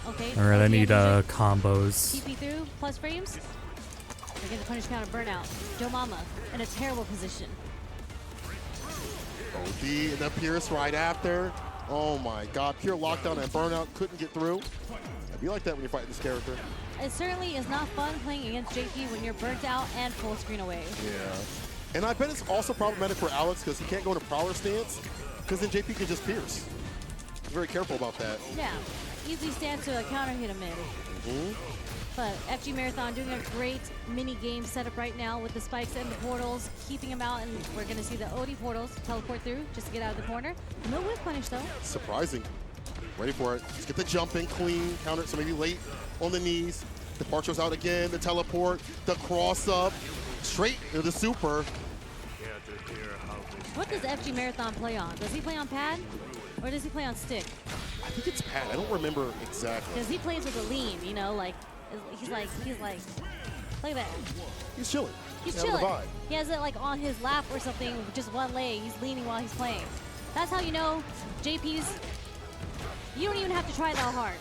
Okay. All right, I need combos. TP through, plus frames. They're getting the punish counter burnout. Joe Mama in a terrible position. OD and then Pierce right after. Oh my God, pure lockdown and burnout, couldn't get through. It'd be like that when you're fighting this character. It certainly is not fun playing against JP when you're burnt out and full screen away. Yeah. And I bet it's also problematic for Alex because he can't go into prowler stance because then JP can just pierce. He's very careful about that. Yeah, easy stance to a counter hit him in. But FG Marathon doing a great mini game setup right now with the spikes and the portals, keeping him out, and we're going to see the OD portals teleport through just to get out of the corner. No whip punish though. Surprising. Ready for it. Let's get the jump in clean, counter it, so maybe late on the knees. Departure's out again, the teleport, the cross up, straight to the super. What does FG Marathon play on? Does he play on pad or does he play on stick? I think it's pad. I don't remember exactly. Because he plays with a lean, he's like, look at that. He's chilling. He's having a chilling. vibe. He has it like on his lap or something, just one leg. He's leaning while he's playing. That's how you know JP's. You don't even have to try that hard.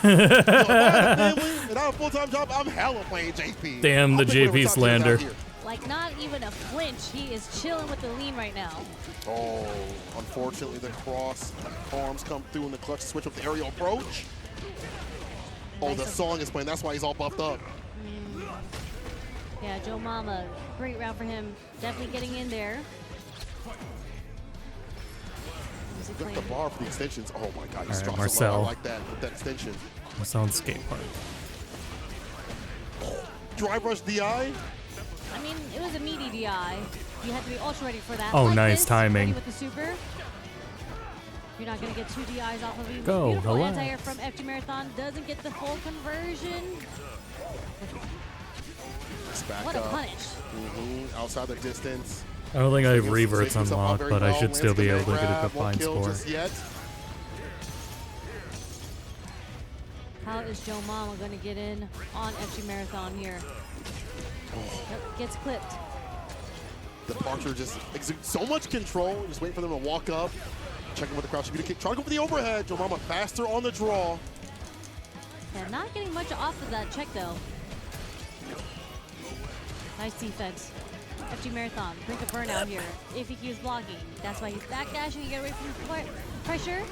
Yo, if I had a family and I have a full-time job, I'm hella playing JP. Damn the JP slander. Like not even a flinch. He is chilling with the lean right now. Oh, unfortunately the cross arms come through in the clutch to switch up the aerial approach. Oh, the song is playing. That's why he's all buffed up. Yeah, Joe Mama, great round for him. Definitely getting in there. Got the bar for the extensions. Oh my God, he All right, drops Marcel. a lot like that with that extension. Marcel on skate park. Drive rush DI. I mean, it was a meaty DI. You had to be ultra ready for that. Oh, Like nice this, timing. ready with the super. You're not going to get 2 DIs off of him. Go, Beautiful relax. anti-air from FG Marathon. Doesn't get the full conversion. Back What a up. punish. Outside the distance. I don't think I have Sets reverts himself up unlocked, very but I well. should still be able Lands to get a grab, good won't fine kill score. just yet. How is Joe Mama going to get in on FG Marathon here? Yep, gets clipped. Departure just exudes so much control. Just waiting for them to walk up. Checking what the crowd should be to kick. Trying to go for the overhead. Joe Mama faster on the draw. Yeah, not getting much off of that check though. Nice defense. FG Marathon, brink of burnout here. If he keeps blocking, that's why he's backdashing to get away from pressure.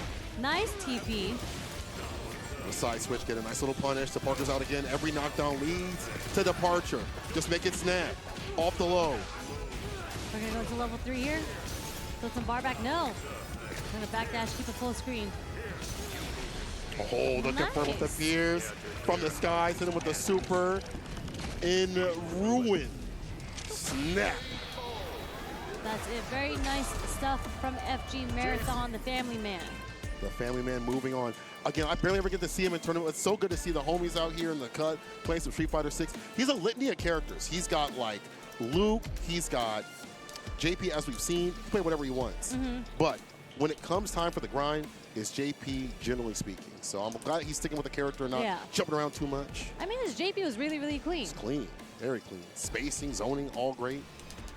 Nice TP. The side switch, get a nice little punish. Departure's out again. Every knockdown leads to Departure. Just make it snap. Off the low. We're gonna go to level 3 here. Put some bar back. No. We're gonna backdash, keep it full screen. Oh, the confirmed with the Pierce from the sky. Hit him with the super. In ruin. Snap. That's it. Very nice stuff from FG Marathon, the family man. The family man moving on. Again, I barely ever get to see him in tournament. It's so good to see the homies out here in the cut playing some Street Fighter 6. He's a litany of characters. He's got like Luke, he's got JP, as we've seen. He can play whatever he wants. But when it comes time for the grind, it's JP, generally speaking. So I'm glad he's sticking with the character and not jumping around too much. I mean, his JP was really, really clean. It's clean, very clean. Spacing, zoning, all great.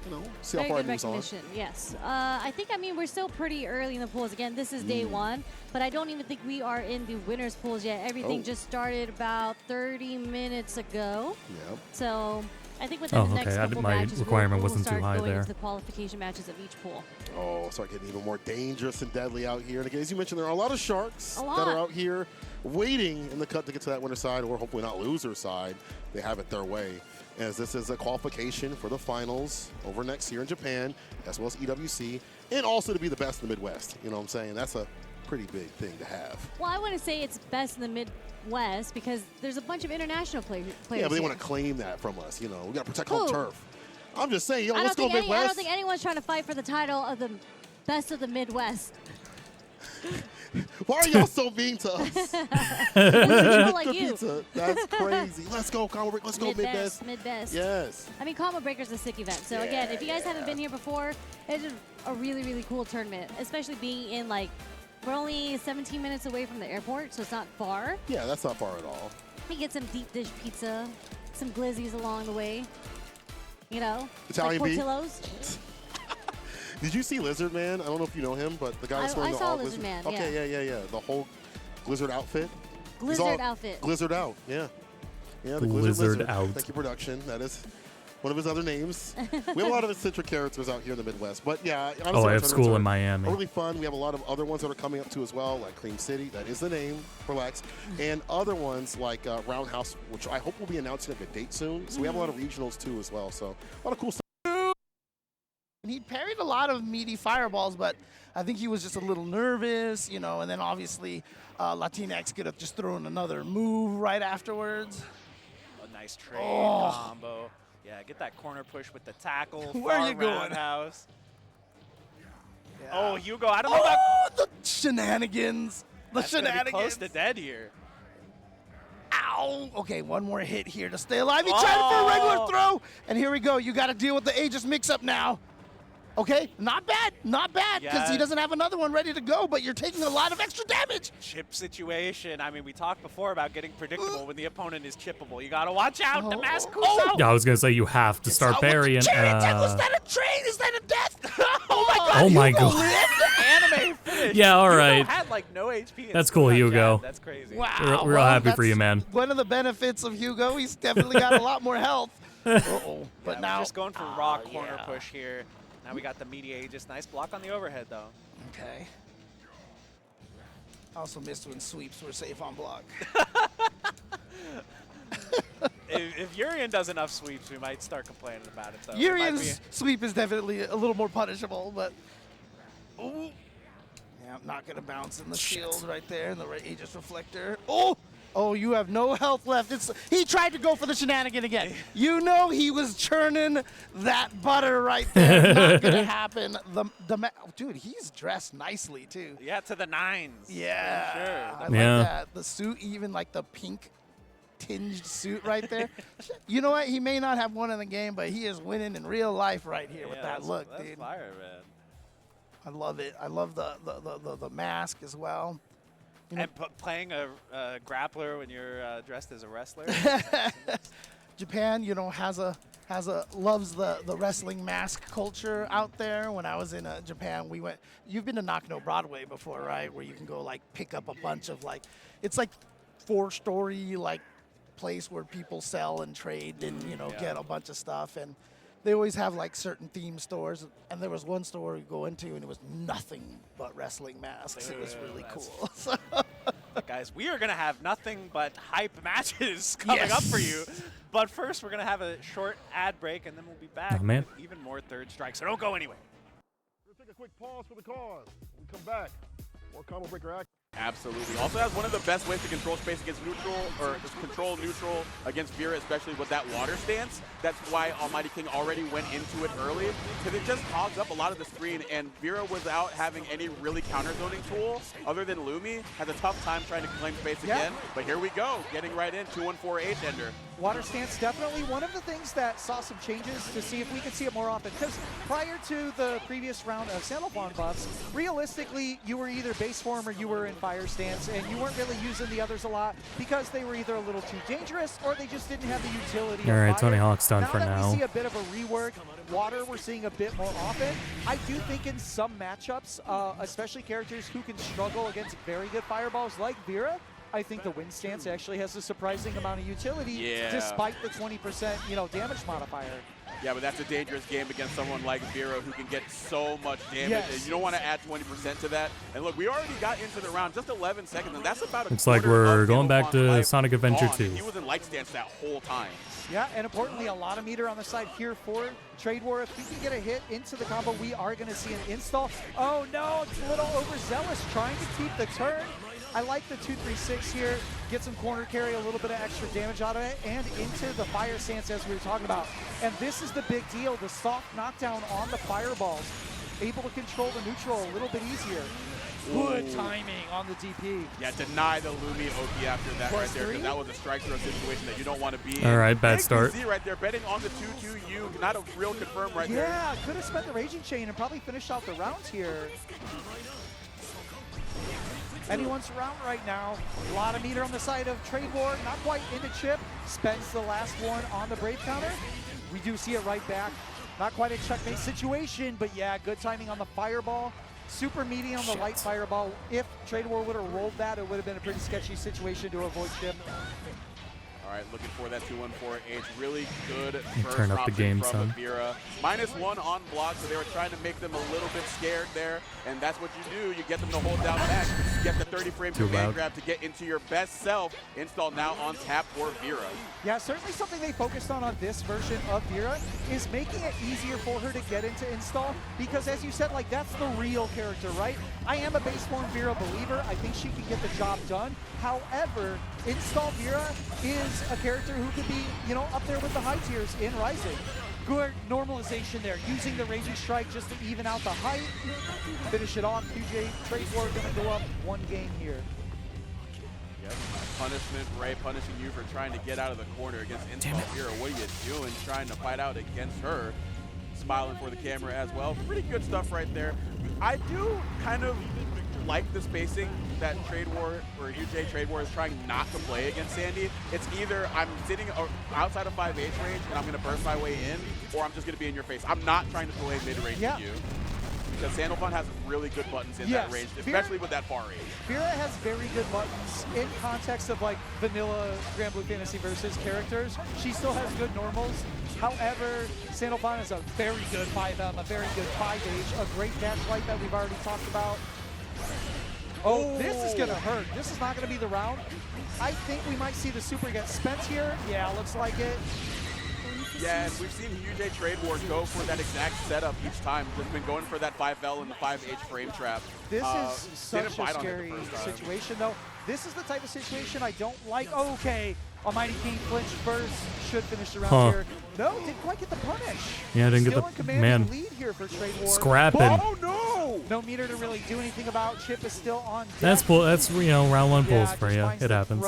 You know, see Very how far good it moves on. recognition, yes. I think, we're still pretty early in the pools. Again, this is day 1, but I don't even think we are in the winners pools yet. Everything just started about 30 minutes ago. Yep. So I think within the next couple my matches, requirement we'll wasn't too start high going there. into the qualification matches of each pool. Oh, start getting even more dangerous and deadly out here. And again, as you mentioned, there are a lot of sharks A that lot. are out here waiting in the cut to get to that winner side, or hopefully not loser side. They have it their way. as this is a qualification for the finals over next year in Japan, as well as EWC, and also to be the best in the Midwest. You know what I'm saying? That's a pretty big thing to have. Well, I want to say it's best in the Midwest because there's a bunch of international players. Yeah, but they here. want to claim that from us. You know, we got to protect Who? home turf. I'm just saying, yo, I let's go Midwest. I don't think anyone's trying to fight for the title of the best of the Midwest. Why are y'all so mean to us? People like you. Pizza. That's crazy. Let's go, Combo Break. Let's go Midwest. Midwest. Yes. I mean, Combo Breaker's a sick event. So again, if you guys haven't been here before, it's a really, really cool tournament, especially being in like, we're only 17 minutes away from the airport, so it's not far. Yeah, that's not far at all. You get some deep dish pizza, some glizzies along the way. You know, Italian like beef. Portillo's. Did you see Lizard Man? I don't know if you know him, but the guy that's wearing I the saw all Lizard Man, Okay, yeah. yeah. The whole Blizzard outfit. He's Blizzard outfit. Blizzard out, yeah. Yeah, the Blizzard Lizard out. Thank you, production. That is one of his other names. We have a lot of eccentric characters out here in the Midwest. But yeah, honestly, Oh, I our have school in tournaments Miami. are really fun. We have a lot of other ones that are coming up too as well, like Cream City. That is the name. Relax. And other ones like Roundhouse, which I hope will be announcing a date soon. So we have a lot of regionals too as well. So a lot of cool stuff. And he parried a lot of meaty fireballs, but I think he was just a little nervous, you know, and then obviously Latinx could have just thrown another move right afterwards. A nice trade Oh. combo. Yeah, get that corner push with the tackle. Where far you going? roundhouse. Yeah. Oh, Hugo, I don't know about the shenanigans. The That's gonna be shenanigans. close to dead here. Ow! Okay, one more hit here to stay alive. He tried for a regular throw, and here we go. You got to deal with the Aegis mix-up now. Okay, not bad, because Yeah. he doesn't have another one ready to go, but you're taking a lot of extra damage. Chip situation. I mean, we talked before about getting predictable when the opponent is chippable. You got to watch out. The mask Kuso. Yeah, I was gonna say you have to start burying. Was that a train? Is that a death? Oh my god! Oh my Hugo God. lived? Anime finish. Yeah, all Hugo right. had like no HP. and That's still cool, got Hugo. jabbed. That's crazy. Wow. We're real happy for you, man. One of the benefits of Hugo, he's definitely got a lot more health. Uh-oh. But Yeah, now we're just going for raw corner push here. Now we got the meaty Aegis. Nice block on the overhead, though. Okay. Also missed when sweeps were safe on block. if Urian does enough sweeps, we might start complaining about it, though. Urian's sweep is definitely a little more punishable, but... Ooh. Yeah, I'm not going to bounce in the shield right there, in the Aegis Reflector. Oh! Oh, you have no health left. He tried to go for the shenanigan again. You know he was churning that butter right there. Not going to happen. Dude, he's dressed nicely, too. Yeah, to the nines. Yeah. For sure. I like that. The suit, even like the pink tinged suit right there. You know what? He may not have won in the game, but he is winning in real life right here with that look, that's dude. fire, man. I love it. I love the mask as well. You know, And playing a grappler when you're dressed as a wrestler. Japan, you know, loves the wrestling mask culture out there. When I was in Japan, we went. You've been to Nakano Broadway before, right? Where you can go like pick up a bunch of like, it's like 4-story like place where people sell and trade and get a bunch of stuff. And they always have like certain theme stores. And there was one store we go into and it was nothing but wrestling masks. It was really cool. Guys, we are going to have nothing but hype matches coming up for you. But first, we're going to have a short ad break, and then we'll be back with even more Third Strike. So don't go anywhere. We're going to take a quick pause for the cause. When we come back, more Combo Breaker action. Absolutely. Also has one of the best ways to control space against neutral, or just control neutral against Vera, especially with that water stance. That's why Almighty King already went into it early, because it just hogs up a lot of the screen, and Vera, without having any really counter-zoning tool, other than Lumi, has a tough time trying to claim space again. But here we go, getting right in, 2-1-4 H-ender. Water stance, definitely one of the things that saw some changes to see if we could see it more often. Because prior to the previous round of Sandalphon buffs, realistically, you were either base form or you were in fire stance, and you weren't really using the others a lot because they were either a little too dangerous or they just didn't have the utility. All right, Tony Hawk's done for Now that now. we see a bit of a rework, water we're seeing a bit more often. I do think in some matchups, especially characters who can struggle against very good fireballs like Vera, I think the wind stance actually has a surprising amount of utility Yeah. despite the 20% damage modifier. Yeah, but that's a dangerous game against someone like Vera who can get so much damage. Yes. And you don't want to add 20% to that. And look, we already got into the round, just 11 seconds, and that's about a Looks like quarter we're of going back Sandopon's to life Sonic Adventure gone. 2. He was in light stance that whole time. Yeah, and importantly, a lot of meter on the side here for Trade War. If we can get a hit into the combo, we are going to see an install. Oh no, it's a little overzealous trying to keep the turn. I like the 2-3-6 here. Get some corner carry, a little bit of extra damage out of it, and into the fire stance as we were talking about. And this is the big deal, the soft knockdown on the fireballs. Able to control the neutral a little bit easier. Good Ooh. timing on the DP. Yeah, deny the Lumi Oki after that Plus right there, three? because that was a strike throw situation that you don't want to be in. All right, bad Big start. BZ right there, betting on the 2-2-U, not a real confirm right there. Yeah, could have spent the Raging Chain and probably finished out the rounds here. Anyone's round right now. A lot of meter on the side of Trade War, not quite into chip. Spends the last one on the Brave counter. We do see it right back. Not quite a checkmate situation, but yeah, good timing on the fireball. Super meaty on the light fireball. If Trade War would have rolled that, it would have been a pretty sketchy situation to avoid chip. All right, looking for that 2-1-4-H. Really good first Turn up the option game, from son. Avira. -1 on block, so they were trying to make them a little bit scared there. And that's what you do. You get them to hold down back. You get the 30 frame Too command loud. grab to get into your best self. Install now on tap for Vera. Yeah, certainly something they focused on this version of Vera is making it easier for her to get into install because as you said, like that's the real character, right? I am a base form Vera believer. I think she can get the job done. However, install Vera is a character who could be, up there with the high tiers in Rising. Good normalization there, using the Raging Strike just to even out the height. Finish it off. QJ Trade War gonna go up one game here. Yep. Punishment, Ray punishing you for trying to get out of the corner against Install Vera. What are you doing trying to fight out against her? Smiling for the camera as well. Pretty good stuff right there. I do kind of like the spacing that Trade War or UJ Trade War is trying not to play against Sandy. It's either I'm sitting outside of 5H range and I'm going to burst my way in, or I'm just going to be in your face. I'm not trying to play mid-range with you. Because Sandalphon has really good buttons in that range, especially with that far range. Vera has very good buttons in context of like vanilla Grand Blue Fantasy versus characters. She still has good normals. However, Sandalphon is a very good 5M, a very good 5H, a great dash light that we've already talked about. Oh, this is going to hurt. This is not going to be the round. I think we might see the super get spent here. Yeah, looks like it. Yeah, and we've seen UJ Trade War go for that exact setup each time. They've been going for that 5L and the 5H frame trap. This is such a scary situation, though. This is the type of situation I don't like. Oh, okay, Almighty King flinch first. Should finish the round here. No, didn't quite get the punish. Yeah, didn't Still get in the commanding lead here for Trade War. Scrapping. Oh no! No meter to really do anything about. Chip is still on deck. That's round one pulls for you. It happens.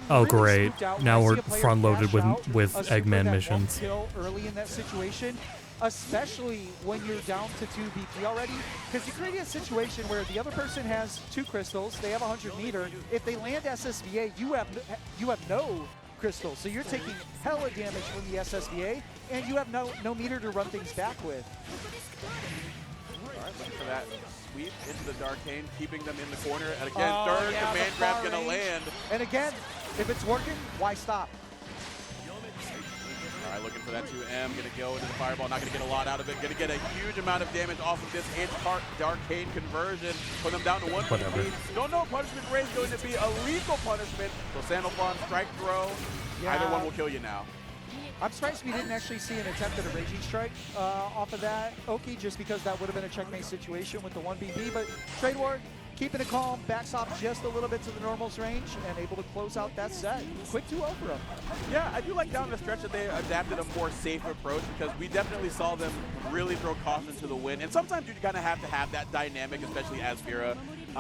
Oh great! Now we're front loaded with Eggman missions. Kill early in that situation, especially when you're down to 2 BP already, because you create a situation where the other person has 2 crystals, they have 100 meter. If they land SSVA, you have no crystals, so you're taking hella damage from the SSVA, and you have no meter to run things back with. All right, looking for that sweep into the Darkane, keeping them in the corner. And again, third command grab gonna land. And again, if it's working, why stop? All right, looking for that 2M, gonna go into the fireball, not gonna get a lot out of it. Gonna get a huge amount of damage off of this Darkane conversion, put them down to 1 Whatever. BP. Don't know punishment ray is going to be a lethal punishment. So Sandalphon, strike throw. Yeah. Either one will kill you now. I'm surprised we didn't actually see an attempt at a Raging Strike off of that Oki, just because that would have been a checkmate situation with the 1 BP. But Trade War, keeping it calm, backs off just a little bit to the normals range, and able to close out that set. Quick 2-0 for them. Yeah, I do like down the stretch that they adapted a more safe approach, because we definitely saw them really throw caution to the wind. And sometimes you kind of have to have that dynamic, especially as Vera.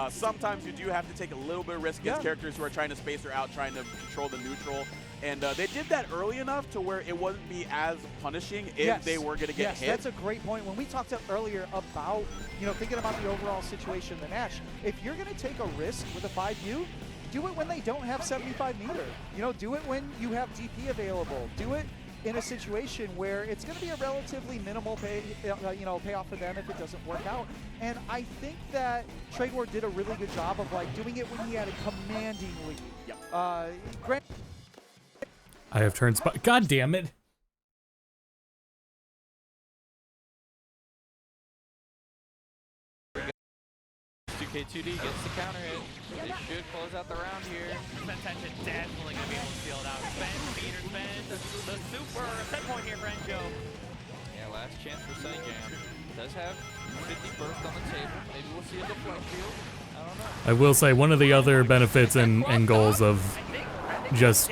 Sometimes you do have to take a little bit of risk against characters who are trying to space her out, trying to control the neutral. And they did that early enough to where it wouldn't be as punishing if they were going to get hit. That's a great point. When we talked earlier about, thinking about the overall situation in the Nash, if you're going to take a risk with a 5U, do it when they don't have 75 meter. Do it when you have DP available. Do it in a situation where it's going to be a relatively minimal payoff for them if it doesn't work out. And I think that Trade War did a really good job of like doing it when he had a commanding lead. Yep. I have turned spot. God damn it. K2D gets the counter hit. They should close out the round here. Attention definitely going to be able to steal it out. Spend, meter spend, the super set point here for Enjo. Yeah, last chance for Sunny Jam. Does have 50 burst on the table. Maybe we'll see a deflect field. I don't know. I will say one of the other benefits and goals of just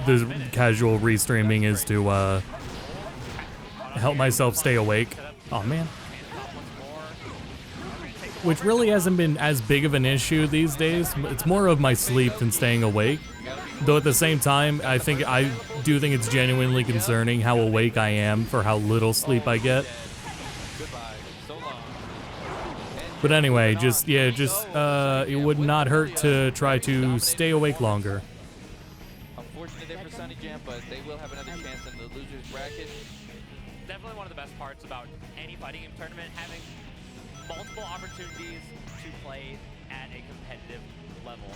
the casual restreaming is to help myself stay awake. Oh man. Which really hasn't been as big of an issue these days. It's more of my sleep than staying awake. Though at the same time, I do think it's genuinely concerning how awake I am for how little sleep I get. But anyway, it would not hurt to try to stay awake longer. Unfortunate there for Sunny Jam, but they will have another chance in the losers bracket. Definitely one of the best parts about any fighting game tournament, having multiple opportunities to play at a competitive level.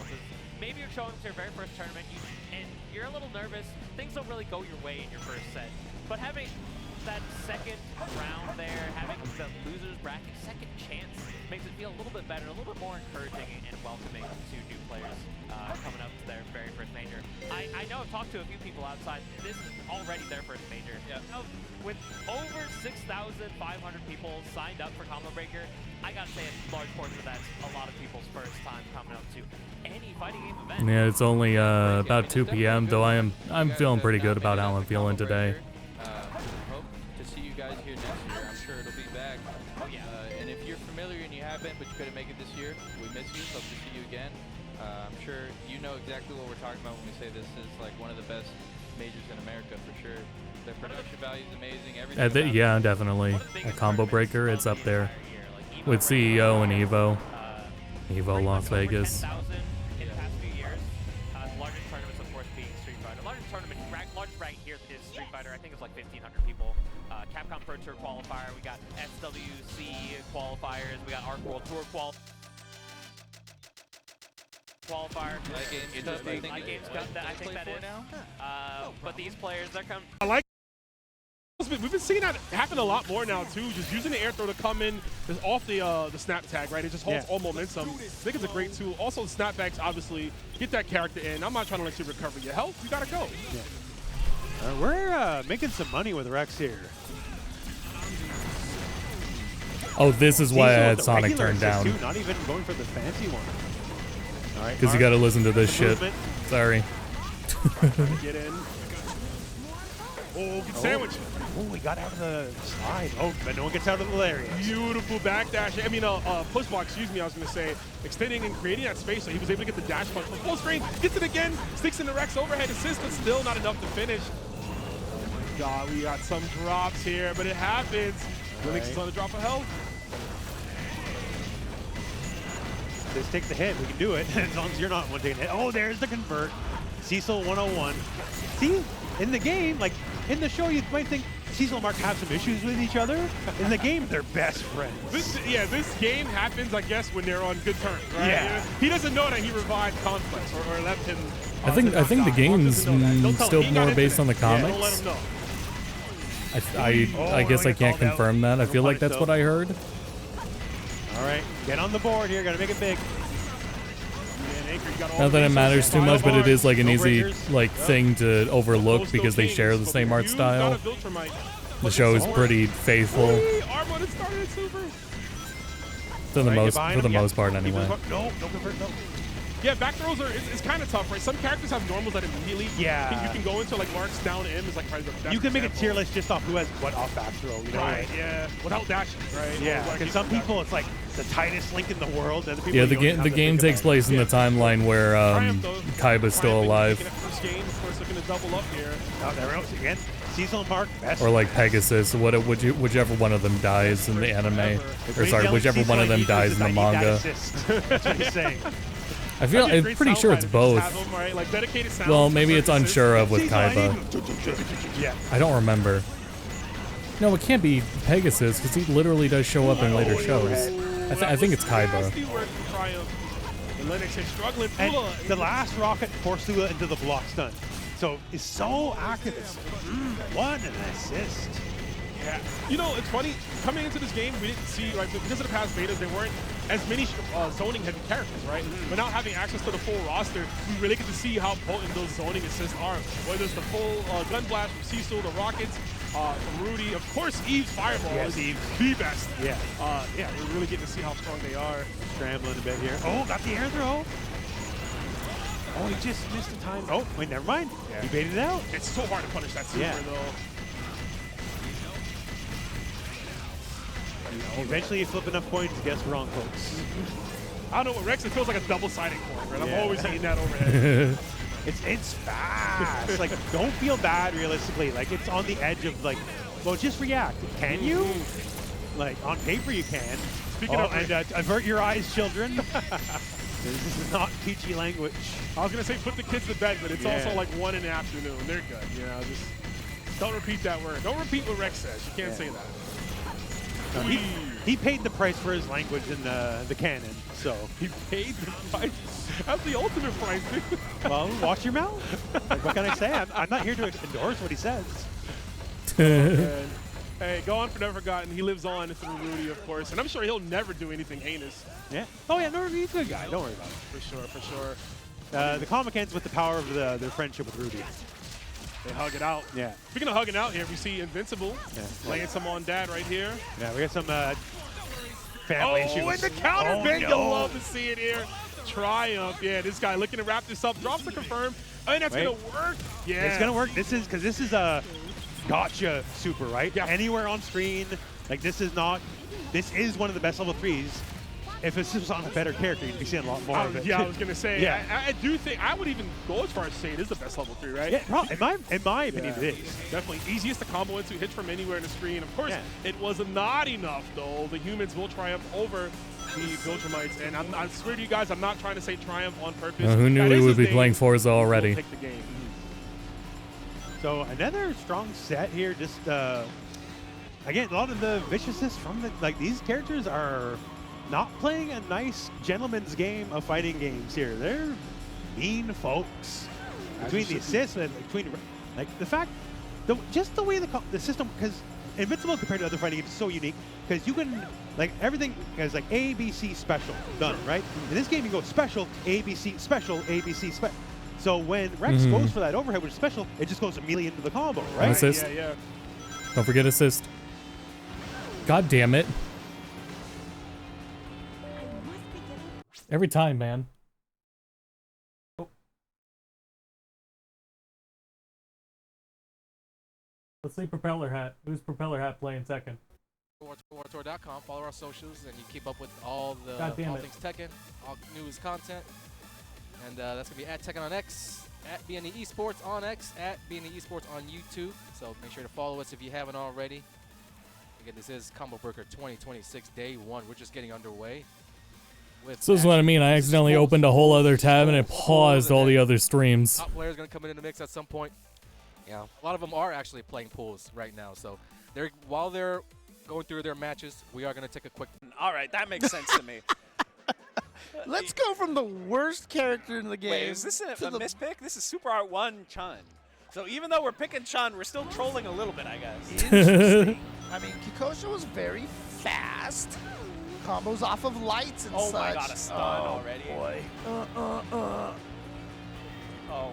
Maybe you're showing up to your very first tournament and you're a little nervous. Things don't really go your way in your first set. But having that second round there, having the losers bracket second chance makes it feel a little bit better, a little bit more encouraging and welcoming to new players coming up to their very first major. I know I've talked to a few people outside. This is already their first major. Yeah. With over 6,500 people signed up for Combo Breaker, I gotta say a large portion of that's a lot of people's first time coming up to any fighting game event. Yeah, it's only about 2 p.m. though I'm feeling pretty good about how I'm feeling today. Hope to see you guys here next year. I'm sure it'll be back. Oh yeah. And if you're familiar and you haven't, but you couldn't make it this year, we miss you. Hope to see you again. I'm sure you know exactly what we're talking about when we say this is like one of the best majors in America for sure. The production value is amazing. Everything. Yeah, definitely. A Combo Breaker, it's up there with CEO and Evo. Evo Las Vegas. In the past few years, the largest tournaments, of course, being Street Fighter. Largest bracket here is Street Fighter. I think it's like 1,500 people. Capcom Pro Tour qualifier. We got SWC qualifiers. We got Arc World Tour qualifier. Light Games Cup, I think that is. But these players, they're coming. I like. We've been seeing that happen a lot more now too. Just using the air throw to come in off the snap tag, right? It just holds all momentum. I think it's a great tool. Also, the snapbacks obviously get that character in. I'm not trying to let you recover your health. You gotta go. Yeah. We're making some money with Rex here. Oh, this is why I had Sonic turned down. Too, not even going for the fancy one. All right. Because you gotta listen to this shit. Sorry. Get in. Oh, good sandwich. Oh, we got out of the slide. Oh, but no one gets out of the area. Beautiful backdash. I mean, push block, excuse me, I was going to say. Extending and creating that space so he was able to get the dash punch from full screen. Gets it again. Sticks in the Rex overhead assist, but still not enough to finish. Oh my God, we got some drops here, but it happens. Linux is on a drop of health. Just take the hit. We can do it as long as you're not one taking hit. Oh, there's the convert. Cecil 101. See, in the game, like in the show, you might think Cecil and Mark have some issues with each other. In the game, they're best friends. This game happens, I guess, when they're on good terms, right? Yeah. He doesn't know that he revived Conflex or left him. I think the game's still more based on the comics. Yeah, don't let him know. I guess I can't confirm that. I feel like that's what I heard. All right, get on the board here. Got to make it big. Not that it matters too much, but it is like an easy thing to overlook because they share the same art style. The show is pretty faithful for the most part, anyway. No convert, no. Yeah, back throws it's kind of tough, right? Some characters have normals that immediately you can go into, like Mark's down M is like probably the best. You can make a tier list just off who has what off back throw, you know? Right, yeah. Without dashing, right? Yeah, because some people it's like the tightest link in the world. And Yeah, the game takes place in the timeline where Kaiba's still alive. First game, of course, looking to double up here. Oh, there we go. Again, Cecil and Mark, best. Or like Pegasus, whichever one of them dies in the anime. Or sorry, whichever one of them dies in the manga. That's what he's saying. I feel I'm pretty sure it's both. Right? Like dedicated sound Well, maybe it's unsure of with Kaiba. Yeah. I don't remember. No, it can't be Pegasus because he literally does show up in later shows. I think it's Kaiba. And the last rocket forced Lua into the block stun. So it's so active. What an assist. Yeah. You know, it's funny, coming into this game, we didn't see, right, because of the past betas, there weren't as many zoning heavy characters, right? But now having access to the full roster, we really get to see how potent those zoning assists are. Whether it's the full gun blast from Cecil, the rockets, from Rudy, of course, Eve's fireball is the best. Yeah. Yeah, we're really getting to see how strong they are. Scrambling a bit here. Oh, got the air throw. Oh, he just missed the time. Oh, wait, never mind. Yeah. He baited it out. It's so hard to punish that super, though. Eventually, you flip enough coins to guess wrong, folks. I don't know what Rex, it feels like a double-sided coin, right? I'm always hitting that overhead. It's fast. Like, don't feel bad realistically. Like, it's on the edge of, like, well, just react. Can you? Like, on paper you can. Speaking of, and avert your eyes, children. This is not PG language. I was going to say put the kids to bed, but it's also like 1 in the afternoon. They're good, you know, just don't repeat that word. Don't repeat what Rex says. You can't say that. No, he paid the price for his language in the canon, so. He paid the price? That's the ultimate price, dude. Well, watch your mouth. Like, what can I say? I'm not here to endorse what he says. Hey, go on for Never Forgotten. He lives on through Rudy, of course, and I'm sure he'll never do anything heinous. Yeah. Oh, yeah, no, he's a good guy. Don't worry about it. For sure, for sure. The comic ends with the power of their friendship with Rudy. They hug it out. Yeah. Speaking of hugging out here, we see Invincible laying some on Dad right here. Yeah, we got some family issues. Oh, and the counter Oh, bang. no. You'll love to see it here. Triumph. Yeah, this guy looking to wrap this up. Drops the confirm. And that's going to work. Yeah. It's going to work. This is, because this is a gotcha super, right? Yeah. Anywhere on screen. Like, this is one of the best level 3s. If this was on a better character, you'd be seeing a lot more of it. Yeah, I was going to say, yeah. I do think, I would even go as far as saying it is the best level 3, right? Yeah, in my opinion, it is. Definitely easiest to combo into, hits from anywhere in the screen. Of course, it was not enough, though. The humans will triumph over the Viltrumites, and I swear to you guys, I'm not trying to say triumph on purpose. Who knew we would be playing Forza already? Take the game. So another strong set here. Just again, a lot of the viciousness from these characters are not playing a nice gentleman's game of fighting games here. They're mean folks. Between the assists and between the fact, just the way the system, because Invincible compared to other fighting games is so unique because you can everything is like A, B, C, special, done, right? In this game you go special, A, B, C, special, A, B, C, special. So when Rex goes for that overhead, which is special, it just goes immediately into the combo, right? Assist. Yeah. Don't forget assist. God damn it. Every time, man. Let's see Propeller Hat. Who's Propeller Hat playing second? Wartour.com. Follow our socials, and you keep up with all things Tekken, all news content. And that's going to be at Tekken on X, at BNE Esports on X, at BNE Esports on YouTube. So make sure to follow us if you haven't already. Again, this is Combo Breaker 2026 Day 1. We're just getting underway. So this is what I mean. I accidentally opened a whole other tab and it paused all the other streams. Top players going to come in the mix at some point. Yeah, a lot of them are actually playing pools right now. So while they're going through their matches, we are going to take a quick. All right, that makes sense to me. Let's go from the worst character in the game. Wait, is this a mispick? This is Super Art 1 Chun. So even though we're picking Chun, we're still trolling a little bit, I guess. Interesting. I mean, Kikosha was very fast. Combos off of lights and such. Oh my god, a stun already. Boy. Oh my.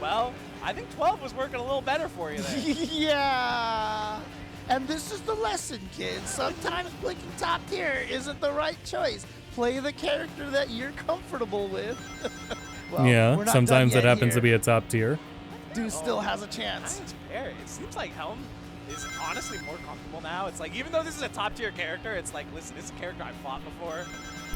Well, I think 12 was working a little better for you there. Yeah. And this is the lesson, kids. Sometimes blinking top tier isn't the right choice. Play the character that you're comfortable with. Well, yeah, sometimes it happens to be a top tier. Dude still has a chance. It's fair. It seems like Helm is honestly more comfortable now. It's like, even though this is a top tier character, it's like, listen, this is a character I've fought before.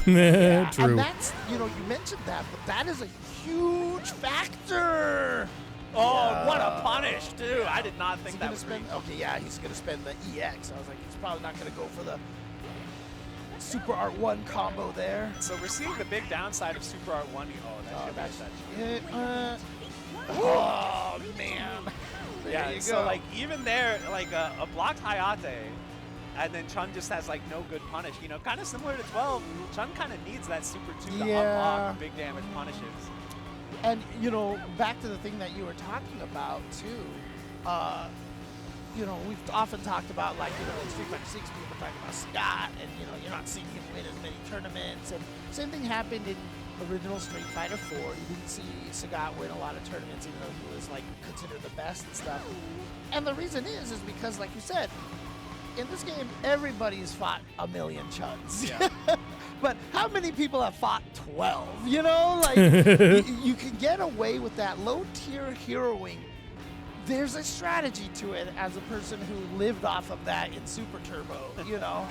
Yeah, True. and that's, you mentioned that, but that is a huge factor. Oh, what a punish, too. I did not think that was spend. Okay, yeah, he's going to spend the EX. I was like, he's probably not going to go for the. Super Art 1 combo there. So we're seeing the big downside of Super Art 1. Oh, that's it. Oh, man. Yeah, There you so go. like even there, like a blocked Hayate, and then Chun just has like no good punish. You know, kind of similar to 12. Chun kind of needs that Super 2 to unlock big damage punishes. And, you know, back to the thing that you were talking about, too. You know, we've often talked about, like, you know, in Street Fighter 6, people talking about Scott, and, you know, you're not seeing him win as many tournaments. And same thing happened in original Street Fighter 4. You didn't see Sagat win a lot of tournaments, even though he was, like, considered the best and stuff. And the reason is because, like you said, in this game, everybody's fought a million Chuns. Yeah. But how many people have fought 12? You know, like, you can get away with that low-tier heroing. There's a strategy to it as a person who lived off of that in Super Turbo, you know.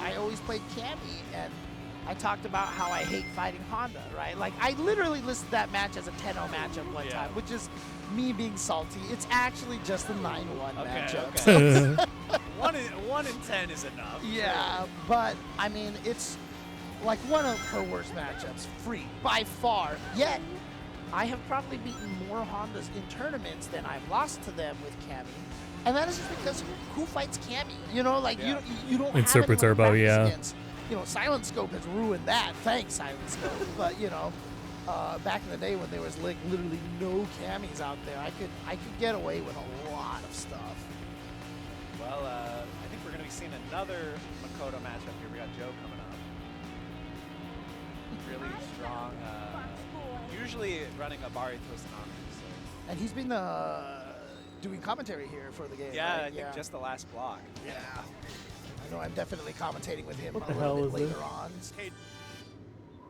I always played Cammy, and I talked about how I hate fighting Honda, right? Like, I literally listed that match as a 10-0 matchup one time, which is me being salty. It's actually just a 9-1 matchup. Okay. 1 in 10 is enough. Yeah, but, I mean, it's like one of her worst matchups, free, by far. Yet, I have probably beaten more Hondas in tournaments than I've lost to them with Cammy. And that is just because who fights Cammy? You know, like, you don't In have Super anyone to Turbo, practice yeah. against. You know, Silent Scope has ruined that. Thanks, Silent Scope. But, you know, back in the day when there was, like, literally no Cammys out there, I could get away with a lot of stuff. Well, I think we're going to be seeing another Makoto matchup here. We got Joe coming up. Really strong. Usually running a Bari Tostanami. So. And he's been doing commentary here for the game. Yeah, right? I think just the last block. Yeah. I know I'm definitely commentating with him What a the little hell bit is later this? on. Cade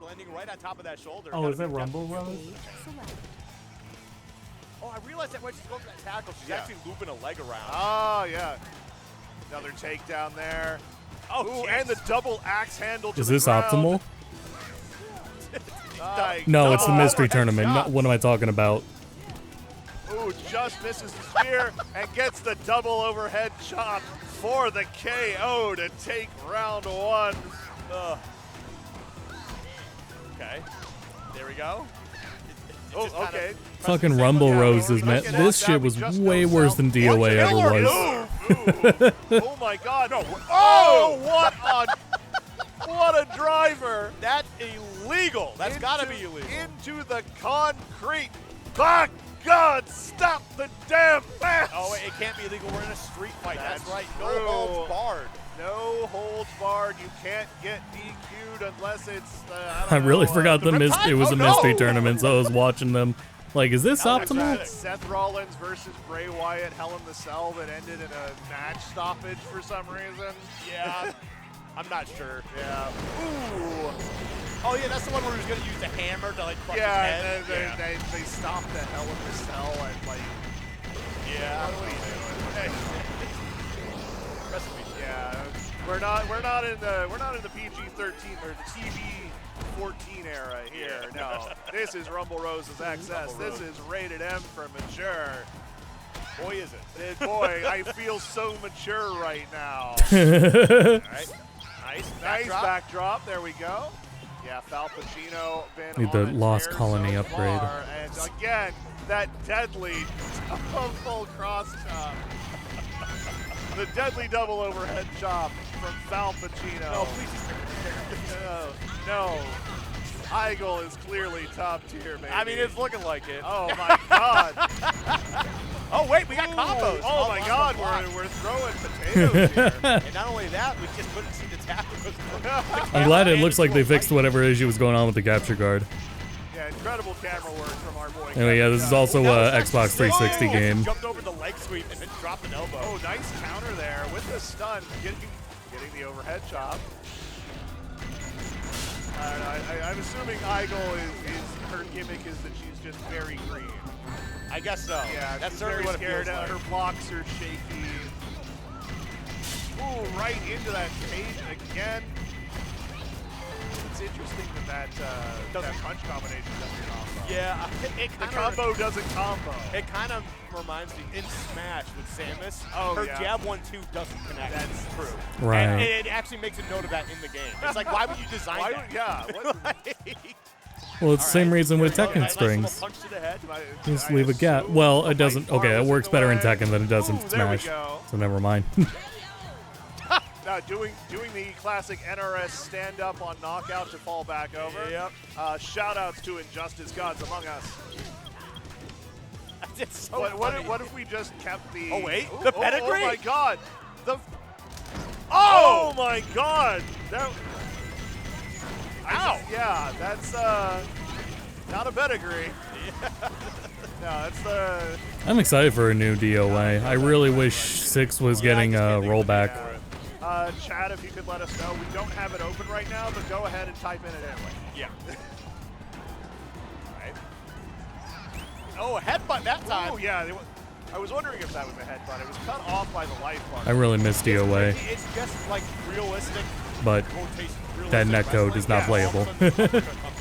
landing right on top of that shoulder. Oh, is that Rumble Rose? Oh, I realized that when she's going for that tackle, she's actually looping a leg around. Oh, yeah. Another takedown there. Oh, and the double axe handle to Is the this ground. optimal? Nice. No, it's the Oh, mystery overhead tournament. shot. What am I talking about? Ooh, just misses the spear and gets the double overhead chop for the KO to take round 1. Ugh. Okay. There we go. Oh, okay. Fucking Rumble Roses, man. This shit was way worse than DOA ever was. Oh my God. No. Oh, what a driver. That's illegal. That's got to be illegal. Into the concrete. My God, stop the damn match. Oh, it can't be illegal. We're in a street fight. That's right. No true. holds barred. No holds barred. You can't get DQ'd unless it's. I really forgot it was a mystery tournament, so I was watching them. Like, is this optimal? Seth Rollins versus Bray Wyatt, Hell in the Cell that ended in a match stoppage for some reason. Yeah, I'm not sure. Yeah. Ooh. Oh yeah, that's the one where he was gonna use the hammer to like crush his Yeah, head. and they stopped the Hell in the Cell and like. Yeah. What are you doing? Hey. Recipe. Yeah, we're not in the PG-13 or the TV-14 era here. No, this is Rumble Roses XS. This is rated M for mature. Boy, is it. Boy, I feel so mature right now. All right. Nice backdrop. There we go. Yeah, Fal Pacino been Need the on Lost its Colony air so upgrade. far, and again, that deadly double cross chop. The deadly double overhead chop from Fal Pacino. No, please. No. Eigel is clearly top tier, man. I mean, it's looking like it. Oh my God. Oh wait, we got combos. Oh my God, we're throwing potatoes here. And not only that, we just couldn't see the tackle. I'm glad it looks like they fixed whatever issue was going on with the capture card. Yeah, incredible camera work from our boy. Anyway, yeah, this is also a Xbox 360 game. Jumped over the leg sweep and then dropped an elbow. Oh, nice counter there with the stun, getting the overhead chop. I'm assuming Eigel is her gimmick is that she's just very green. I guess so. Yeah, that's she's certainly very what it scared. feels like. Her blocks are shaky. Ooh, right into that cage again. It's interesting that punch combination doesn't combo. Yeah, the combo doesn't combo. It kind of reminds me in Smash with Samus. Oh, her yeah. jab 1-2 doesn't connect. That's true. Right. And it actually makes a note of that in the game. It's like, why would you design Why that? would- yeah, what- Well, it's the same reason with Tekken Nice strings. little punch to the head. Just leave a gap. Well, it doesn't. Okay, it works better in Tekken than it does in there we Smash. go. So never mind. Now doing the classic NRS stand up on knockout to fall back over. Yep. Shout outs to Injustice Gods Among Us. It's so What if we just kept the? Oh, wait, Ooh, the oh pedigree? my God! Oh my God! That. Ow! Yeah, that's not a pedigree. No, that's the. I'm excited for a new DOA. I really wish 6 was getting a rollback. Chad, if you could let us know, we don't have it open right now, but go ahead and type in it anyway. Yeah. Right. Oh, headbutt that time. Oh yeah, I was wondering if that was a headbutt. It was cut off by the life bar. I really miss DOA, It's just like realistic. but that netcode is not playable.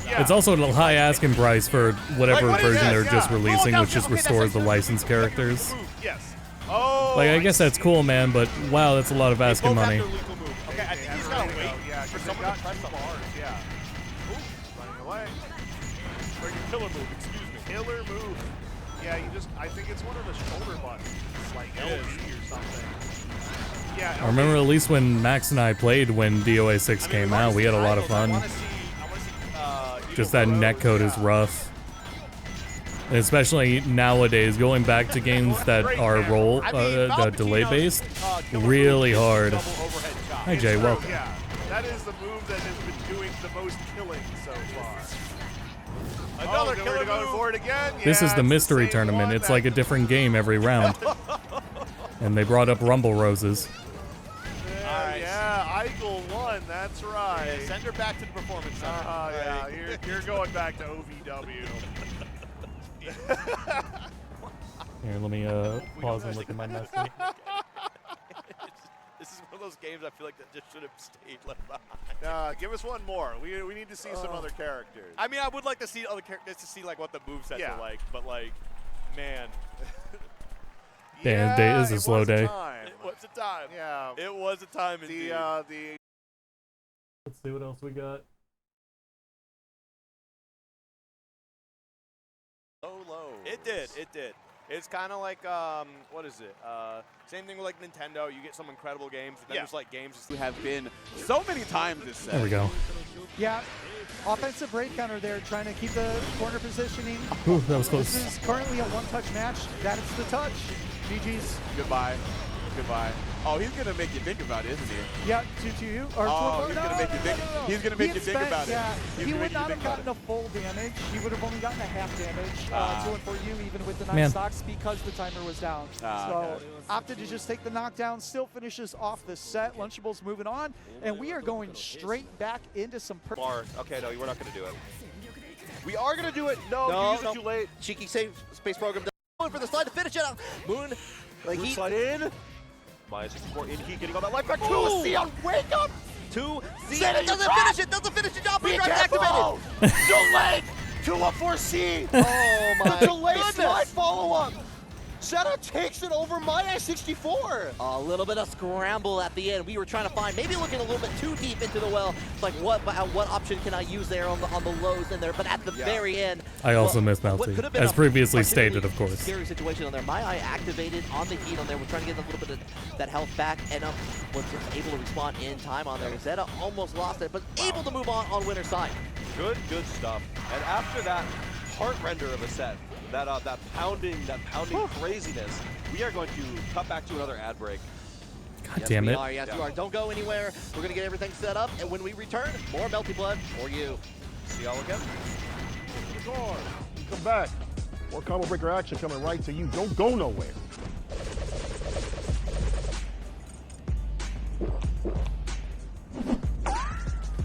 Yeah. It's also a high asking price for whatever Like, what is version this? they're just Yeah. releasing, Oh, which just okay, restores the licensed characters. Yes. Oh. Like, I guess that's cool, man, but wow, that's a lot of asking money. Okay, I think he's gotta wait Yeah, for because someone got to press two the bars. Yeah. Ooh, running away. Or your killer move, excuse me. Killer move. Yeah, I think it's one of the shoulder buttons, like LB or something. Yeah. I remember at least when Max and I played when DOA 6 came out, we had a lot of fun. Just that netcode is rough. And especially nowadays, going back to games that are delay based, really hard. Hi Jay, welcome. Yeah, that is the move that has been doing the most killing so far. Another killer going for it again. This is Yeah, the it's mystery same tournament. one It's that- like a different game every round. And they brought up Rumble Roses. Yeah, Eichel won. That's right. Yeah, send her back to the performance center. Yeah, you're going back to OVW. Here, let me pause and look at my message. This is one of those games I feel like that just should have stayed left behind. Give us one more. We need to see some other characters. I mean, I would like to see other characters to see like what the movesets are like, but like, man. Damn, day is a slow day. It was a time. Yeah. It was a time indeed. Let's see what else we got. Low. It did. It's kind of like, what is it? Same thing with like Nintendo. You get some incredible games, and then there's like games who have been so many times this set. There we go. Yeah, offensive break counter there, trying to keep the corner positioning. Ooh, that was close. This is currently a one-touch match. That's the touch. GG's. Goodbye. Oh, he's gonna make you think about it, isn't he? Yeah, 2-2. Or Oh, he's gonna make you think. He's gonna make you think about it. Yeah, He's he gonna would make you not think have about gotten a full damage. He would have only gotten a half damage. 2-4-U even with the 9 Man. stocks because the timer was down. So okay. opted to just take the knockdown. Still finishes off the set. Lunchables moving on, and we are going straight back into some. Bar. Okay, no, we're not gonna do it. We are going to do it. No, you used it too late. Cheeky save space program. Going for the slide to finish it out. Moon, like Moon he slide in. Minus 64 in heat, getting all that life back. Ooh. Sion, wake up! Sion, it doesn't finish it. Doesn't finish the job. Be Drive careful. activated. Delayed. 2-4-C. Oh my The delay goodness. slide follow-up. Zeta takes it over my I-64. A little bit of scramble at the end. We were trying to find, maybe looking a little bit too deep into the well. It's like, what option can I use there on the lows in there? But at the very end, I also miss what Melty, could have been as a previously particularly stated, of course. Scary situation on there. My eye activated on the heat on there. We're trying to get a little bit of that health back, and was just able to respond in time on there. Zeta almost lost it, but able to move on winner's side. Good stuff. And after that heart render of a set, that pounding craziness, we are going to cut back to another ad break. God damn it. Yes, we are. Don't go anywhere. We're going to get everything set up, and when we return, more Melty Blood for you. See y'all again. Come back. More combo breaker action coming right to you. Don't go nowhere.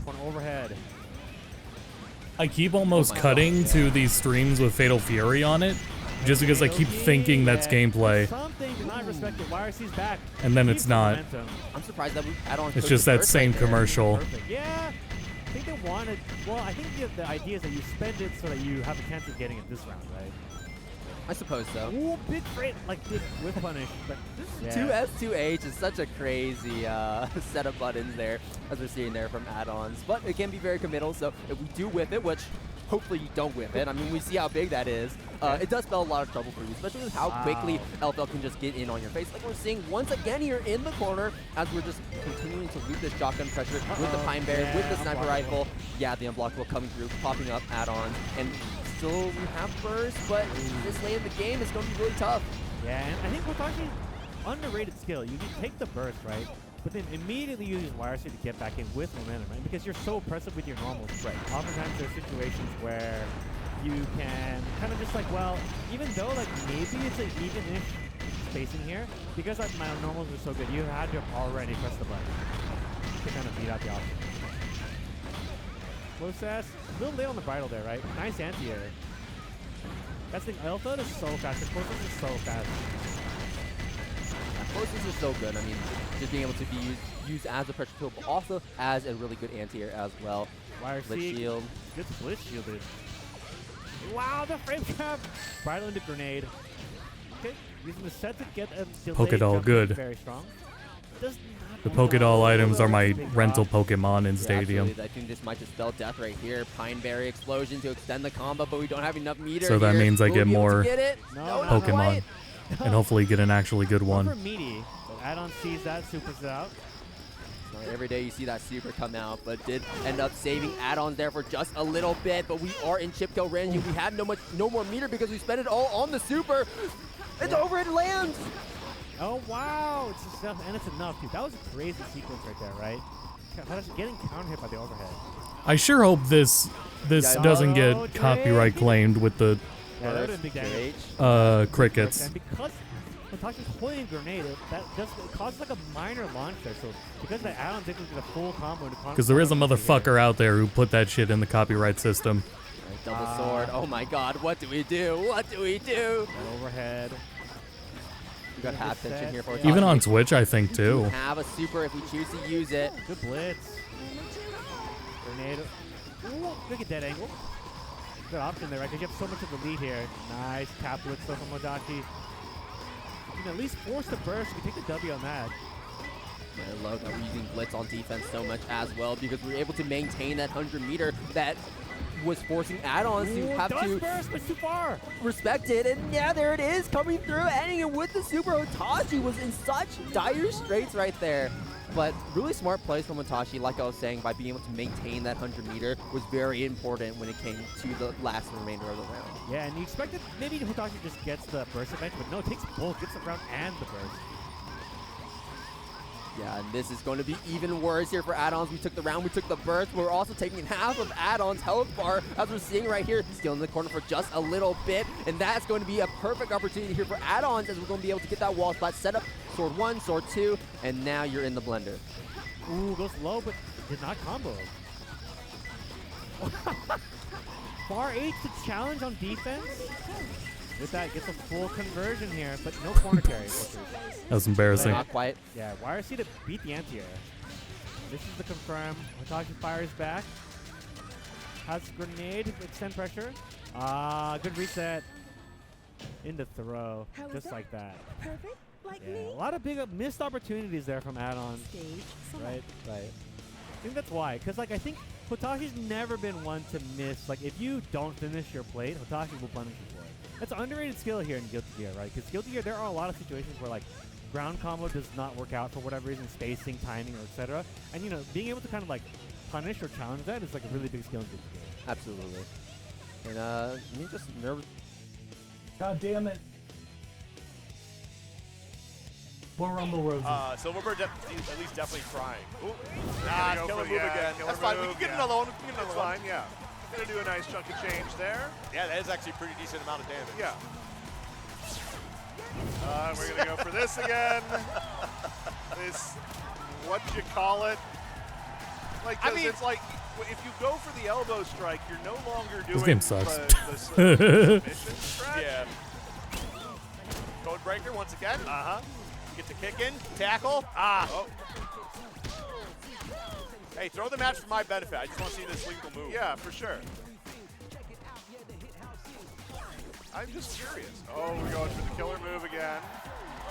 One overhead. I keep almost cutting to these streams with Fatal Fury on it, just because I keep thinking that's gameplay. Something to not respect it. YRC's back. And then it's not. I'm surprised that we add on. It's just that same commercial. Yeah. think they wanted. Well, I think the idea is that you spend it so that you have a chance of getting it this round, right? I suppose so. Ooh, big frame, like big whiff punish, but yeah. 2S, 2H is such a crazy set of buttons there, as we're seeing there from add-ons. But it can be very committal, so if we do whiff it, which hopefully you don't whiff it. I mean, we see how big that is. It does spell a lot of trouble for you, especially with how quickly LFL can just get in on your face. Like we're seeing once again here in the corner, as we're just continuing to loop this shotgun pressure with the Pine Bear, with the sniper rifle. Yeah, the unblockable coming through, popping up add-ons, and still we have burst, but this late in the game is going to be really tough. Yeah, and I think we're talking underrated skill. You can take the burst, right? But then immediately use YRC to get back in with momentum, right? Because you're so oppressive with your normals. Right. Oftentimes there's situations where you can kind of just like, well, even though like maybe it's an even-ish spacing here, because like my normals are so good, you had to already press the button to kind of beat out the option. Close ass, a little late on the bridle there, right? Nice anti-air. That's the thing, Alpha is so fast, the closest is so fast. Closest is so good. I mean, just being able to be used as a pressure tool, but also as a really good anti-air as well. Blitz shield. Good blitz shield, dude. Wow, the frame trap! Bridle into grenade. Okay, using the set to get a delayed Pokedoll jump good. Very strong. Does The Pokedoll items are my rental Pokemon in Yeah, Stadium. absolutely. I think this might just spell death right here. Pine Berry Explosion to extend the combo, but we don't have enough meter So that here. means I Will we get be able to more get it? No, not Pokemon. quite. And hopefully get an actually good For one. meaty, but add-on sees that, supers it out. Not every day you see that super come out, but did end up saving add-ons there for just a little bit. But we are in chip kill range, and we have no more meter because we spent it all on the super. It's over, it lands. Oh wow, it's just enough, and it's enough, dude. That was a crazy sequence right there, right? Getting counter hit by the overhead. I sure hope this doesn't get copyright claimed with the Yeah, that would have been big damage. crickets. And because Hitachi's holding a grenade, it causes like a minor launch there. So because the add-on takes a full combo into Because there is a motherfucker out there who put that shit in the copyright system. Double sword. Oh my god, what do we do? What do we do? Overhead. We got half tension here for Even on Twitch, I think, too. We have a super if we choose to use it. Good blitz. Grenade. Ooh, look at that angle. Good option there, right? Because you have so much of the lead here. Nice cap blitz though from Odachi. You can at least force the burst. You can take the W on that. I love that we're using blitz on defense so much as well because we were able to maintain that 100 meter that was forcing add-ons to have to burst, but too far. Respect it, and yeah, there it is, coming through, ending it with the super. Otachi was in such dire straits right there. But really smart plays from Otachi, like I was saying, by being able to maintain that 100 meter was very important when it came to the last remainder of the round. Yeah, and you expected maybe Hitachi just gets the burst event, but no, it takes both, gets the round and the burst. Yeah, and this is going to be even worse here for add-ons. We took the round, we took the burst. We're also taking half of add-ons health bar, as we're seeing right here. Still in the corner for just a little bit, and that's going to be a perfect opportunity here for add-ons, as we're going to be able to get that wall spot set up. Sword 1, Sword 2, and now you're in the blender. Ooh, goes low, but did not combo. Bar 8 to challenge on defense. With that, gets a full conversion here, but no corner carry. That was embarrassing. Not quite. Yeah, YRC to beat the anti-air. This is the confirm. Hitachi fires back. Has grenade, extend pressure. Good reset. In the throw, just like that. Perfect, like Yeah, me. a lot of big missed opportunities there from add-on. Right. I think that's why, because like I think Hitachi's never been one to miss. Like if you don't finish your plate, Hitachi will punish you for it. That's an underrated skill here in Guilty Gear, right? Because Guilty Gear, there are a lot of situations where like ground combo does not work out for whatever reason, spacing, timing, or etc. And you know, being able to kind of like punish or challenge that is like a really big skill in Guilty Gear. Absolutely. And me just nervous. God damn it. More Rumble Roses. Silverbird at least definitely trying. Ooh. Killer move again. That's fine. We can get another one. We can get another one. Yeah. Gonna do a nice chunk of change there. Yeah, that is actually a pretty decent amount of damage. Yeah. We're gonna go for this again. This, what you call it? Like, I mean, it's like if you go for the elbow strike, you're no longer doing This game sucks. the submission stretch. Yeah. Code breaker once again. Get the kick in, tackle. Oh. Hey, throw the match for my benefit. I just want to see this lethal move. Yeah, for sure. I'm just curious. Oh, we're going for the killer move again.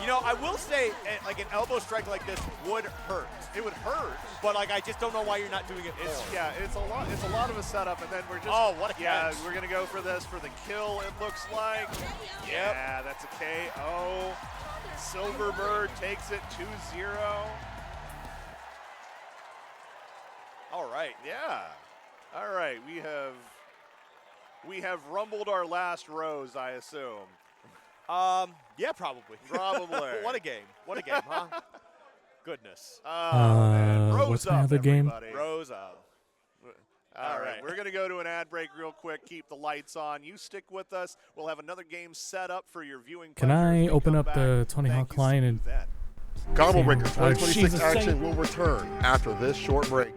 You know, I will say, like an elbow strike like this would hurt. It would hurt, but like I just don't know why you're not doing it more. Yeah, it's a lot. It's a lot of a setup, and then we're just. Oh, what a catch. We're gonna go for this for the kill. It looks like. Yep. Yeah, that's a KO. Silverbird takes it 2-0. All right. Yeah. All right. We have rumbled our last rose, I assume. Yeah, probably. Probably. What a game. What a game, huh? Goodness. Man. Rose what's up, my other game? everybody. Rose up. All right. We're going to go to an ad break real quick. Keep the lights on. You stick with us. We'll have another game set up for your viewing Can pleasure as I we open come up back. the Tony Hawk client and Gobble Breaker Oh, 2026 Jesus. action will return after this short break.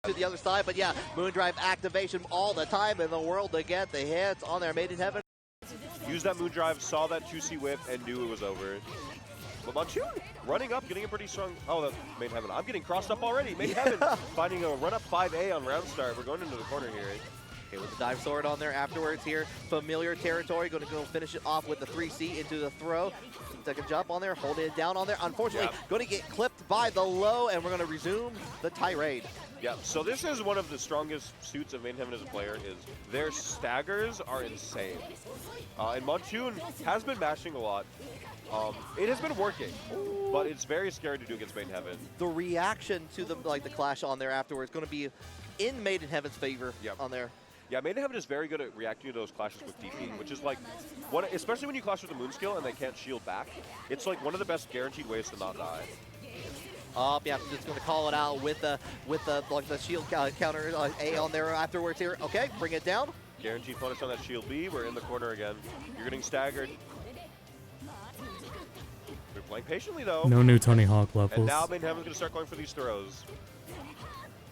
To the other side, but yeah, Moondrive activation all the time in the world to get the hits on their Made in Heaven. Used that Moondrive, saw that 2C whip, and knew it was over. But Montoon running up, getting a pretty strong. Oh, that's Made in Heaven. I'm getting crossed up already. Made in Heaven finding a run up 5A on round start. We're going into the corner here. Okay, with the dive sword on there afterwards here. Familiar territory, going to go finish it off with the 3C into the throw. Second jump on there, holding it down on there. Unfortunately, going to get clipped by the low, and we're going to resume the tirade. Yeah, so this is one of the strongest suits of Made in Heaven as a player, is their staggers are insane. And Montoon has been mashing a lot. It has been working, but it's very scary to do against Made in Heaven. The reaction to the clash on there afterwards going to be in Made in Heaven's favor on there. Yeah, Made in Heaven is very good at reacting to those clashes with DP, which is like, especially when you clash with the Moon skill and they can't shield back, it's like one of the best guaranteed ways to not die. Yeah, just going to call it out with the shield counter A on there afterwards here. Okay, bring it down. Guaranteed punish on that shield B. We're in the corner again. You're getting staggered. They're playing patiently though. No new Tony Hawk And levels. now Made in Heaven's going to start going for these throws.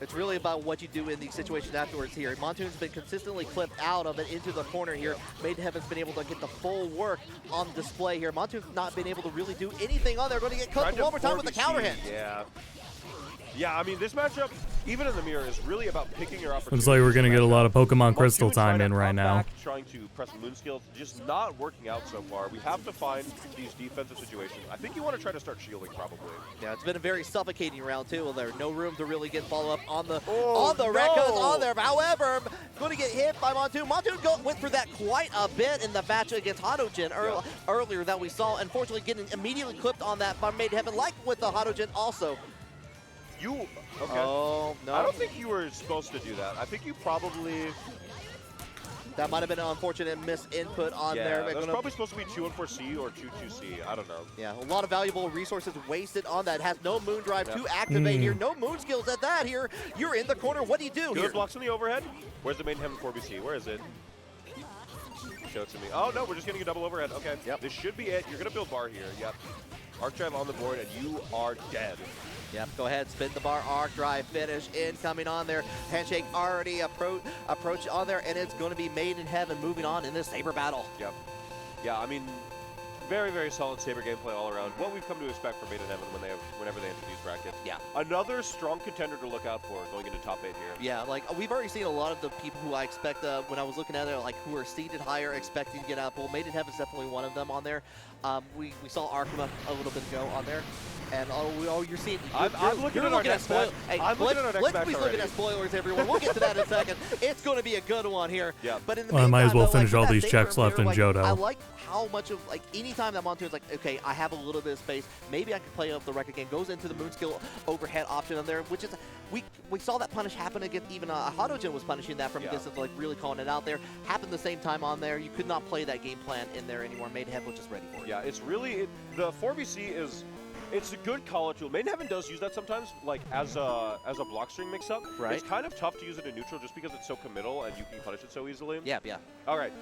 It's really about what you do in these situations afterwards here. Montoon's been consistently clipped out of it into the corner here. Made in Heaven's been able to get the full work on display here. Montoon's not been able to really do anything on there. Going to get clipped one more time with the counter hit. Yeah. Yeah, I mean, this matchup, even in the mirror, is really about picking your opportunities. Looks like we're gonna get a lot of Pokemon Crystal time in right now. Trying to press Moon skills, just not working out so far. We have to find these defensive situations. I think you want to try to start shielding, probably. Yeah, it's been a very suffocating round too. There's no room to really get follow up on the no. red codes on there. However, going to get hit by Montoon. Montoon went through that quite a bit in the match against Hatogen earlier that we saw. Unfortunately, getting immediately clipped on that by Made in Heaven, like with the Hatogen also. Okay. Oh, no. I don't think you were supposed to do that. I think you probably... That might have been an unfortunate misinput on there. Yeah, that's probably supposed to be 2-1-4C or 2-2C. I don't know. Yeah, a lot of valuable resources wasted on that. Has no Moon Drive to activate here. No Moon skills at that here. You're in the corner. What do you do Good here? blocks on the overhead. Where's the Made in Heaven 4BC? Where is it? Show it to me. Oh, no, we're just getting a double overhead. Okay. Yep. This should be it. You're going to build bar here. Yep. Arc drive on the board, and you are dead. Yep, go ahead, spin the bar, arc drive, finish, incoming on there. Handshake already approach on there, and it's going to be Made in Heaven moving on in this Saber battle. Yep. Yeah, I mean, very, very solid Saber gameplay all around. What we've come to expect from Made in Heaven whenever they enter these brackets. Yeah. Another strong contender to look out for going into top 8 here. Yeah, like we've already seen a lot of the people who I expect when I was looking at it, like who are seated higher, expecting to get out. Well, Made in Heaven is definitely one of them on there. We saw Arkema a little bit ago on there. And you're seeing. I'm looking at our next match. I'm looking at our next match Let's be already. looking at spoilers, everyone. We'll get to that in a second. It's going to be a good one here. Yeah. But in the Well, I might as well meantime, finish all these checks left in Johto. I like how much of anytime that Montoon's like, okay, I have a little bit of space. Maybe I can play up the record game. Goes into the Moon skill overhead option on there, which is we saw that punish happen against even Hatogen was punishing that from a distance, like really calling it out there. Happened the same time on there. You could not play that game plan in there anymore. Made in Heaven was just ready for it. Yeah, it's really the 4VC is. It's a good call tool. Made in Heaven does use that sometimes, like as a block string mix-up. Right. It's kind of tough to use it in neutral just because it's so committal and you can punish it so easily. Yeah, yeah. All right.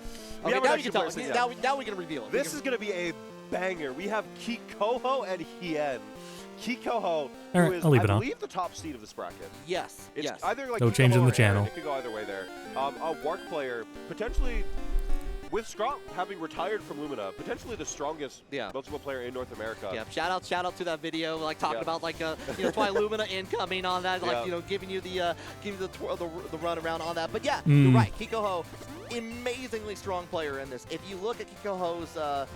Okay, now you can tell us. Now we can reveal it. This is going to be a banger. We have Kikoho and Hien. Kikoho, All right, who is, I'll leave I it on. believe, the top seed of this bracket. Yes. It's either like No Kikoho change in or the channel. Aaron. It could go either way there. A Wark player, potentially with Scott having retired from Lumina, potentially the strongest multiple player in North America. Yeah, shout out to that video, like talking about like Twi Lumina incoming on that, like giving you the run around on that. But yeah, you're right. Kiko Ho, amazingly strong player in this. If you look at Kiko Ho's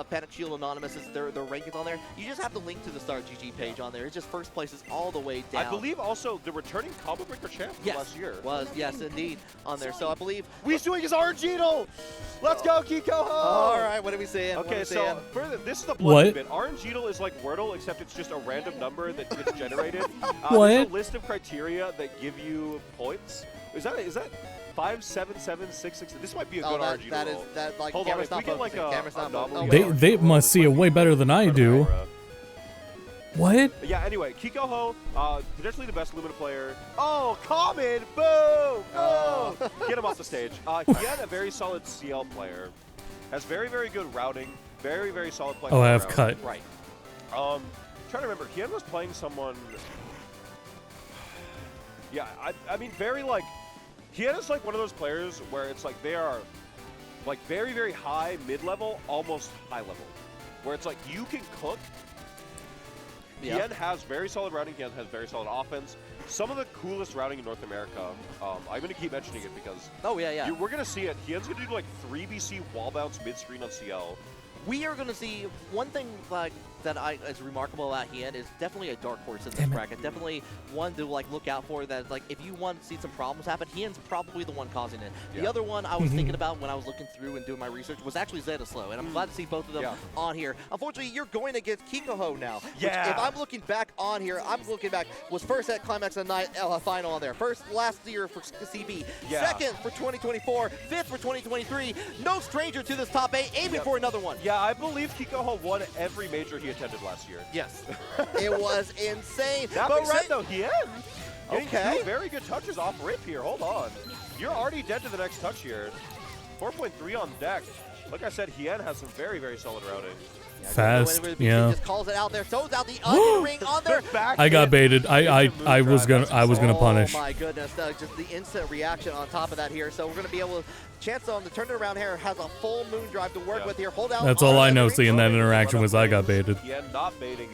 Panic Shield Anonymous, their rankings on there, you just have to link to the Star GG page on there. It's just first places all the way down. I believe also the returning Combo Breaker champ from last year. Yes, indeed, on there. So I believe We's doing his RNG. Let's go, Kiko Ho! All right, what are we saying? Okay, so this is the blunt bit. RNG is like Wordle, except it's just a random number that gets generated. There's a list of criteria that give you points. Is that 5, 7, 7, 6, 6? This might be a good RNG roll. Like, hold on, if we get like a They must see it way better than I do. What? Yeah, anyway, Kiko Ho, potentially the best Lumina player. Oh, Common! Boom! Oh! Get him off the stage. He had a very solid CL player. Has very, very good routing. Very, very solid play. Oh, I have cut. Right. Trying to remember. Hien was playing someone... Yeah, I mean, very like... Hien is like one of those players where it's like they are like very, very high, mid-level, almost high level. Where it's like you can cook. Hien has very solid routing. Hien has very solid offense. Some of the coolest routing in North America. I'm going to keep mentioning it because we're going to see it. Hien's going to do like 3 BC wall bounce mid-screen on CL. We are going to see one thing like that is remarkable about Hien is definitely a dark horse in this bracket. Definitely one to like look out for. That like if you want to see some problems happen, Hien's probably the one causing it. The other one I was thinking about when I was looking through and doing my research was actually Zeta Slow, and I'm glad to see both of them on here. Unfortunately, you're going against Kiko Ho now. Which, if I'm looking back on here, was first at Climax of Night final on there. First last year for CB. Second for 2024. Fifth for 2023. No stranger to this top 8, aiming for another one. Yeah, I believe Kiko Ho won every major he attended last year. Yes. It was insane. That being said, though, Hien getting 2 very good touches off rip here. Hold on. You're already dead to the next touch here. 4.3 on deck. Like I said, Hien has some very, very solid routing. Fast, Just calls it out there. Throws out the onion ring on there. I got baited. I was gonna punish. Oh my goodness! Just the instant reaction on top of that here. So we're gonna be able to chance on the turn it around here. Has a full moon drive to work with here. Hold out. That's all I know. Seeing that interaction was I got baited. Hien not baiting.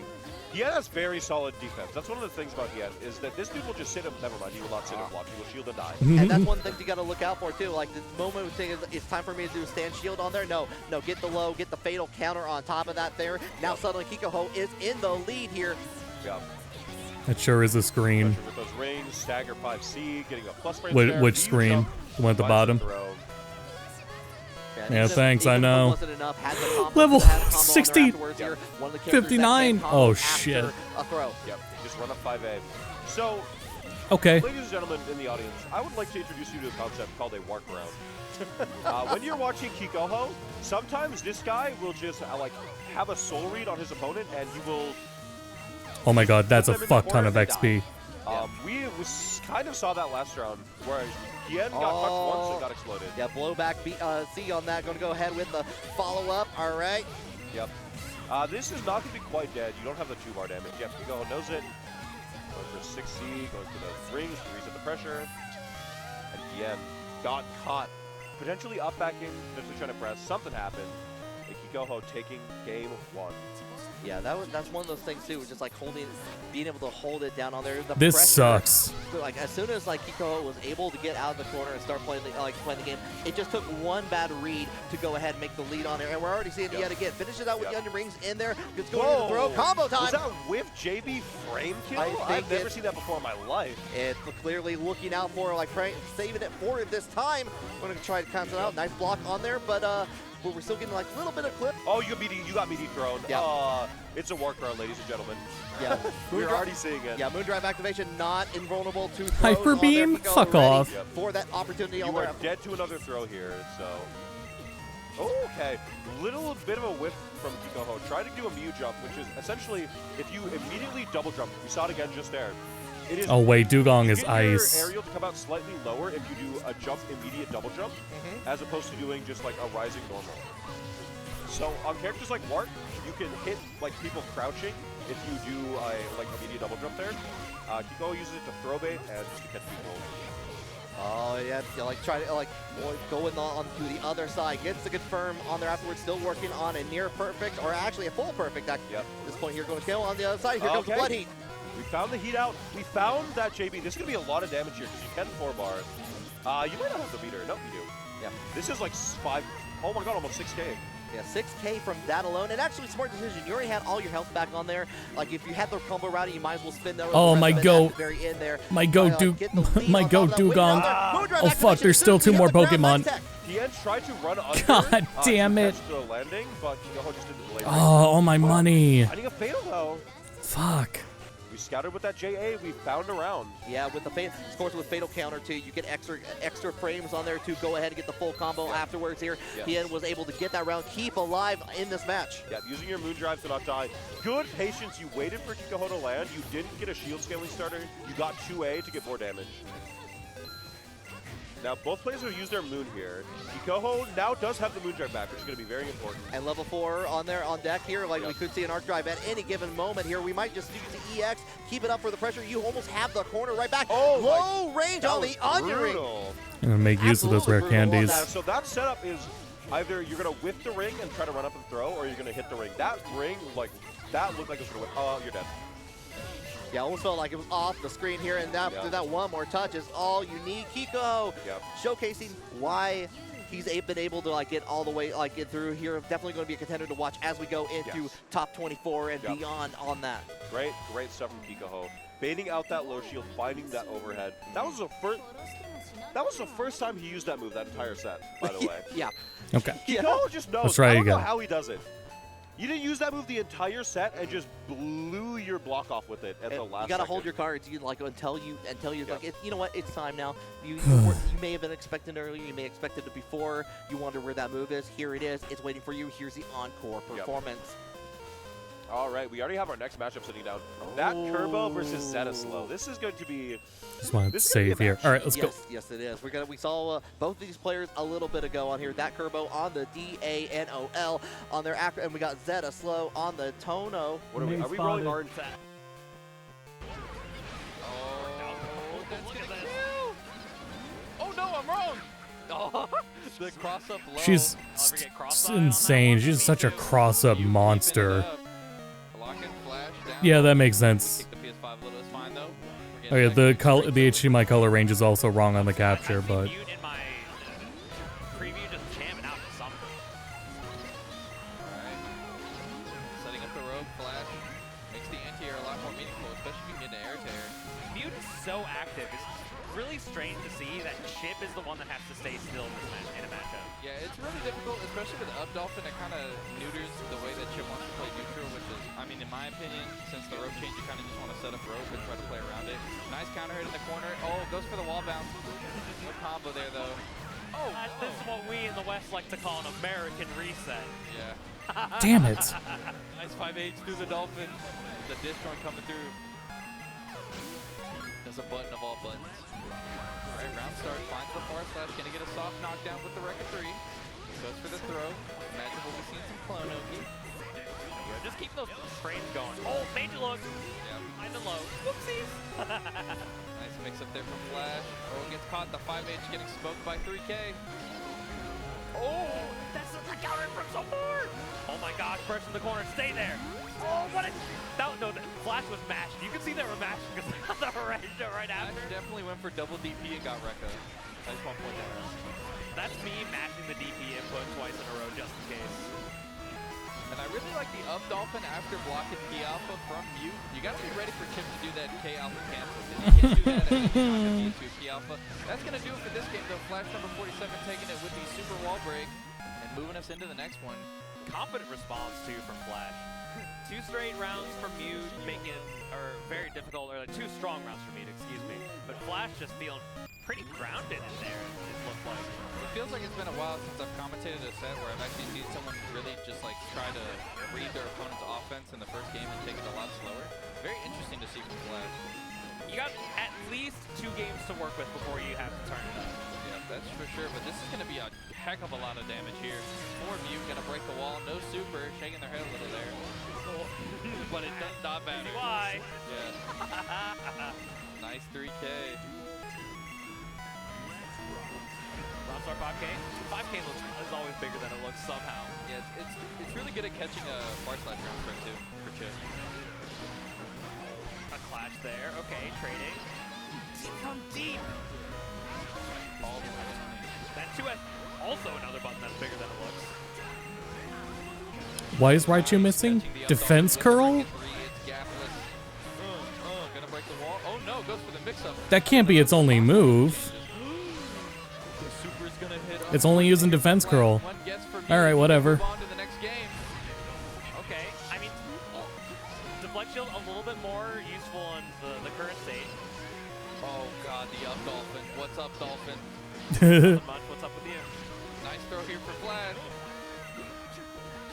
Hien has very solid defense. That's one of the things about Hien is that this dude will just sit him. Never mind, he will not sit and block. He will shield and die. And that's one thing you got to look out for too. Like the moment we think it's time for me to do a stand shield on there. No, get the low, get the fatal counter on top of that there. Now suddenly Kiko Ho is in the lead here. Yeah. That sure is a screen. With those rings, stagger 5C, getting a plus frame. Which screen? The one at the bottom. Yeah, thanks, I know. Level 60, 59. Oh, shit. A throw. Yep, just run up 5A. So, okay. Ladies and gentlemen in the audience, I would like to introduce you to a concept called a workaround. When you're watching Kiko Ho, sometimes this guy will just like have a soul read on his opponent, and he will. Oh my God, that's a fuck ton of XP. We kind of saw that last round where Hien got touched once and got exploded. Yeah, blowback C on that. Going to go ahead with the follow-up. All right. Yep. This is not going to be quite dead. You don't have the 2-bar damage. Yep, Kiko Ho knows it. Going for 6C, going for the rings to reset the pressure. And Hien got caught. Potentially up back in, potentially trying to press. Something happened. And Kiko Ho taking game 1. Yeah, that's one of those things too. Just like being able to hold it down on there. This sucks. Like as soon as like Kiko was able to get out of the corner and start playing the game, it just took one bad read to go ahead and make the lead on there. And we're already seeing it yet again. Finishes out with the onion rings in there. Gets going to the throw. Combo time. Was that whiff JB frame kill? I've never seen that before in my life. It's clearly looking out for like saving it for it this time. We're gonna try to cancel it out. Nice block on there, but we're still getting like a little bit of clip. Oh, you got me dethroned. Yeah. It's a workaround, ladies and gentlemen. Yeah. We're already seeing it. Yeah, Moondrive activation not invulnerable to throws. Hyper beam? Fuck off. For that opportunity you are dead to another throw here, so. Okay. Little bit of a whiff from Kiko Ho. Try to do a Mew jump, which is essentially if you immediately double jump. We saw it again just there. It is, oh wait, Dugong is ice. Your aerial to come out slightly lower if you do a jump, immediate double jump, as opposed to doing just like a rising normal. So on characters like Wart, you can hit like people crouching if you do a like immediate double jump there. Kiko uses it to throw bait and just to catch people. Oh yeah, like try to going on to the other side. Gets the confirm on there afterwards. Still working on a near perfect, or actually a full perfect. At this point here, going to kill on the other side. Here comes the blood heat. We found the heat out. We found that JB. This is gonna be a lot of damage here because you can 4-bar. You might not have the meter. No, you do. Yeah. This is like 5. Oh my god, almost 6K. Yeah, 6K from that alone, and actually smart decision. You already had all your health back on there. Like if you had the combo routing, you might as well spin those. Oh my goat. My goat Dugong. Oh fuck, there's still 2 more Pokemon. Tien tried to run under. God damn it. To the landing, but Kikoho just didn't delay. Oh, all my money. Finding a fatal though. Fuck. We scouted with that JA. We found around. Yeah, with the fatal, of course, with fatal counter too, you get extra frames on there to go ahead and get the full combo afterwards. Here, Tien was able to get that round, keep alive in this match. Yeah, using your moon drive to not die. Good patience. You waited for Kikoho to land. You didn't get a shield scaling starter. You got 2A to get more damage. Now, both players will use their moon here. Kikoho now does have the moon drive back, which is going to be very important. And level 4 on there on deck here. Like we could see an arc drive at any given moment here. We might just use the EX, keep it up for the pressure. You almost have the corner right back. Oh, low range on the onion ring. I'm gonna make use of those rare candies. So that setup is either you're going to whiff the ring and try to run up and throw, or you're going to hit the ring. That ring, like, that looked like it was going to win. Oh, you're dead. Yeah, almost felt like it was off the screen here, and after that one more touch is all you need. Kiko showcasing why he's been able to get all the way, get through here. Definitely going to be a contender to watch as we go into top 24 and beyond on that. Great stuff from Kikoho. Baiting out that low shield, finding that overhead. That was the first time he used that move that entire set, by the way. Yeah. Okay. Kikoho just knows. Let's try I don't know again. how he does it. You didn't use that move the entire set and just blew your block off with it at the last. You gotta hold your cards until you you know what, it's time now. You may have been expecting it earlier, you may expect it before. You wonder where that move is. Here it is. It's waiting for you. Here's the encore performance. All right, we already have our next matchup sitting down. That Kerbo versus Zetaslow. This is going to be. Just want to save here. All right, let's go. Yes, it is. We saw both of these players a little bit ago on here. That Kerbo on the DANOL on their actor, and we got Zetaslow on the Tono. What are we? Are we rolling orange? Oh no, I'm wrong. Oh, the cross up low. She's insane. She's such a cross-up monster. Yeah, that makes sense. Oh yeah, the HDMI color range is also wrong on the capture, but. Setting up the rogue flash makes the anti-air a lot more meaningful, especially if you get an air tear. Mute is so active. It's really strange to see that Chip is the one that has to stay still in a matchup. Yeah, it's really difficult, especially with Up Dolphin. It kind of neuters the way that Chip wants to play neutral, which is, I mean, in my opinion, since the rope change, you kind of just want to set up rope and try to play around it. Nice counter hit in the corner. Oh, goes for the wall bounce. No combo there, though. Oh, this is what we in the West like to call an American reset. Yeah. Damn it. Nice 5H through the Dolphin. The disc joint coming through. There's a button of all buttons. All right, round start. Finds the far slash. Gonna get a soft knockdown with the Wreck of 3. Goes for the throw. Imagine we'll be seeing some clone Oki. Yeah, just keep those frames going. Oh, major look. Yeah. High and low. Whoopsies. Nice mix up there from Flash. Oh, gets caught. The 5H getting smoked by 3K. Oh, that's a counter from so far. Oh my gosh, burst in the corner. Stay there. Oh, what a... No, the Flash was mashed. You can see they were mashed because of the right after. Flash definitely went for double DP and got Rekka. I just want to point that out. That's me mashing the DP input twice in a row just in case. And I really like the up Dolphin after blocking K Alpha from mute. You got to be ready for Chip to do that K Alpha cancel. You can't do that at any time with K Alpha. That's going to do it for this game though. Flash number 47 taking it with the super wall break and moving us into the next one. Confident response too from Flash. 2 straight rounds from mute, making it very difficult, or 2 strong rounds from mute, excuse me. But Flash just feeling pretty grounded in there, it looked like. It feels like it's been a while since I've commentated a set where I've actually seen someone really just try to read their opponent's offense in the first game and take it a lot slower. Very interesting to see from Flash. You got at least 2 games to work with before you have to turn it up. Yeah, that's for sure, but this is going to be a heck of a lot of damage here. More Mute going to break the wall, no super, shaking their head a little there. But it does not matter. Yeah. Nice 3K. Upstart 5K. 5K is always bigger than it looks somehow. Yeah, it's really good at catching a far slash round start too, for Chip. A clash there. Okay, trading. From deep. All the way. That 2S also another button that's bigger than it looks. Why is Raichu missing? Defense curl? Gonna break the wall. Oh no, goes for the mix-up. That can't be its only move. Super's gonna hit It's only using defense curl. Alright, whatever. On to the next game. Okay, I mean, deflect shield a little bit more useful in the current state. Oh god, the up Dolphin. What's up, Dolphin? Nothing much. What's up with you? Nice throw here for Flash.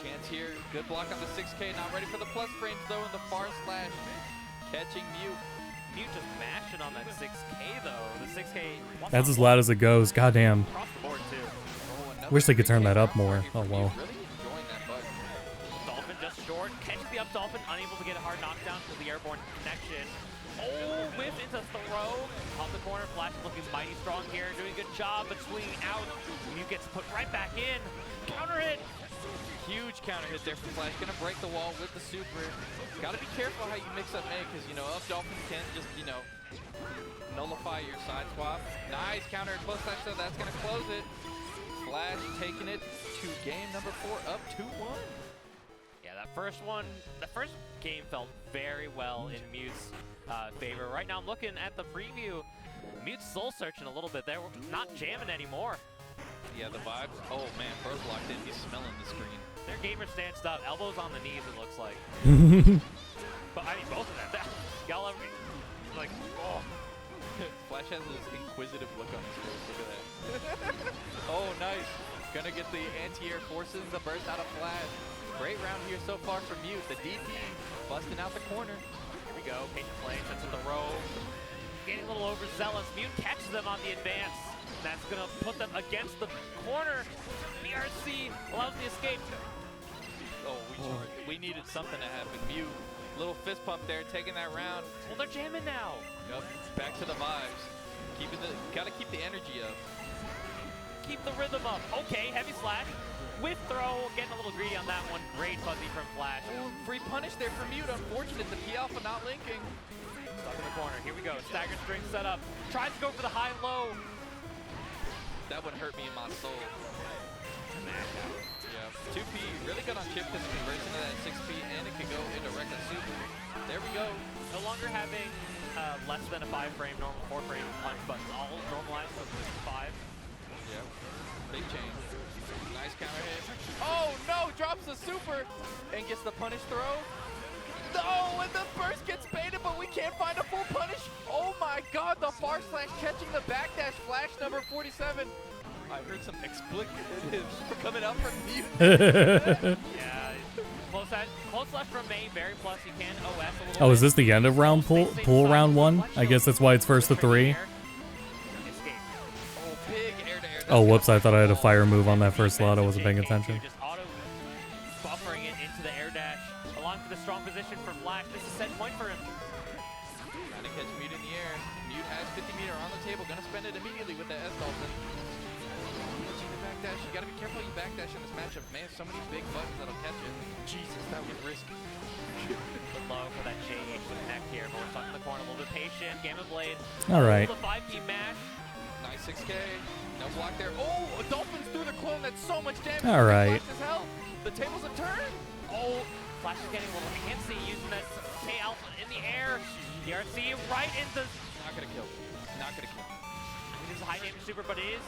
Chance here. Good block on the 6K. Not ready for the plus frames though in the far slash. Catching Mute. Mute just mashing on that 6K though. The 6K. That's as loud as it goes. Goddamn. Across the board too. Wish they could turn that up more. Oh well. Dolphin just short. Catches the up Dolphin. Unable to get a hard knockdown to the airborne connection. Oh, whiff into throw. Off the corner. Flash looking mighty strong here. Doing a good job, but swinging out. Mute gets put right back in. Counter hit. Huge counter hit there from Flash. Gonna break the wall with the super. Gotta be careful how you mix up May, because, you know, up Dolphin can just, you know, nullify your side swap. Nice counter at close slash, so that's gonna close it. Flash taking it to game number 4, up 2-1. Yeah, that first one, the first game felt very well in Mute's favor. Right now I'm looking at the preview. Mute's soul searching a little bit there. We're not jamming anymore. Yeah, the vibes. Oh man, Bro's locked in. He's smelling the screen. Their gamer stance up, elbows on the knees, it looks like. But I mean, both of them. Y'all ever, like, oh. Flash has this inquisitive look on his face. Look at that. Oh, nice. Gonna get the anti-air forces, the burst out of Flash. Great round here so far from Mute. The DP busting out the corner. Here we go. Patient play, sets in the row. Getting a little overzealous. Mute catches them on the advance. That's going to put them against the corner. BRC allows the escape. Oh, we needed something to happen. Mute, little fist pump there, taking that round. Well, they're jamming now. Yep, back to the vibes. Gotta keep the energy up. Keep the rhythm up. Okay, heavy slash. Whiff throw, getting a little greedy on that one. Great fuzzy from Flash. Oh, free punish there for Mute. Unfortunate, the P Alpha not linking. Stuck in the corner. Here we go. Stagger string set up. Tries to go for the high-low. That would hurt me in my soul. Yeah, 2P really good on chip because it converts into that 6P and it can go into Reckless Super. There we go. No longer having less than a 5-frame, normal 4-frame punch buttons. All normalized from 5. Yeah, big change. Nice counter hit. Oh no, drops the super and gets the punish throw. No, and the burst gets baited, but we can't find a full punish. Oh my god, the far slash catching the backdash Flash number 47. I heard some explicatives coming out from Mute. Yeah, close slash from May, very plus. You can OS a little Oh, is this the end of round pool round 1? I guess that's why it's first to 3. Oh, whoops, I thought I had a fire move on that first slot. I wasn't paying attention. Just auto buffering it into the air dash. Along for the strong position for Flash. This is set point for him. Trying to catch Mute in the air. Mute has 50 meter on the table. Gonna spend it immediately with the S Dolphin. Catching the backdash. You gotta be careful you backdash in this matchup. Man, so many big buttons that'll catch it. Jesus, that was risky. Good low for that J8 with neck here. But we're stuck in the corner. A little bit patient. Gamma Blade. All right. The 5P mash. Nice 6K. No block there. Oh, Dolphins through the clone. That's so much damage. All right. The tables have turned. Oh, Flash is getting a little antsy using that K Alpha in the air. DRC right into. Not gonna kill. Not gonna kill. It is a high damage super, but it is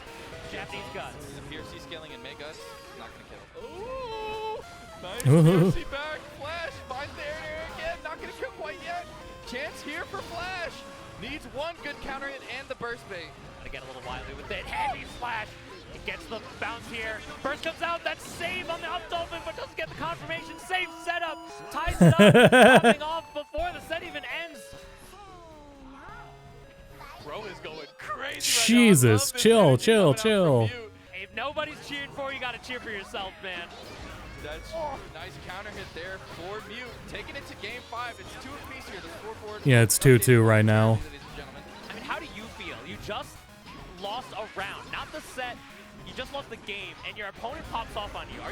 Japanese guts. The PRC scaling and May guts. Not gonna kill. Ooh, nice PRC back. Flash finds the air again. Not gonna kill quite yet. Chance here for Flash. Needs one good counter hit and the burst bait. Gonna get a little wily with it. Heavy slash. It gets the bounce here. Burst comes out. That's save on the up Dolphin, but doesn't get the confirmation. Save setup. Ties it up. Popping off before the set even ends. Bro is going crazy. Jesus, chill. If nobody's cheering for you, gotta cheer for yourself, man. That's nice counter hit there for Mute. Taking it to game 5. It's 2 apiece here. The score forward. Yeah, it's 2-2 right now. I mean, how do you feel? You just lost a round, not the set, just lost the game and your opponent pops off on you, are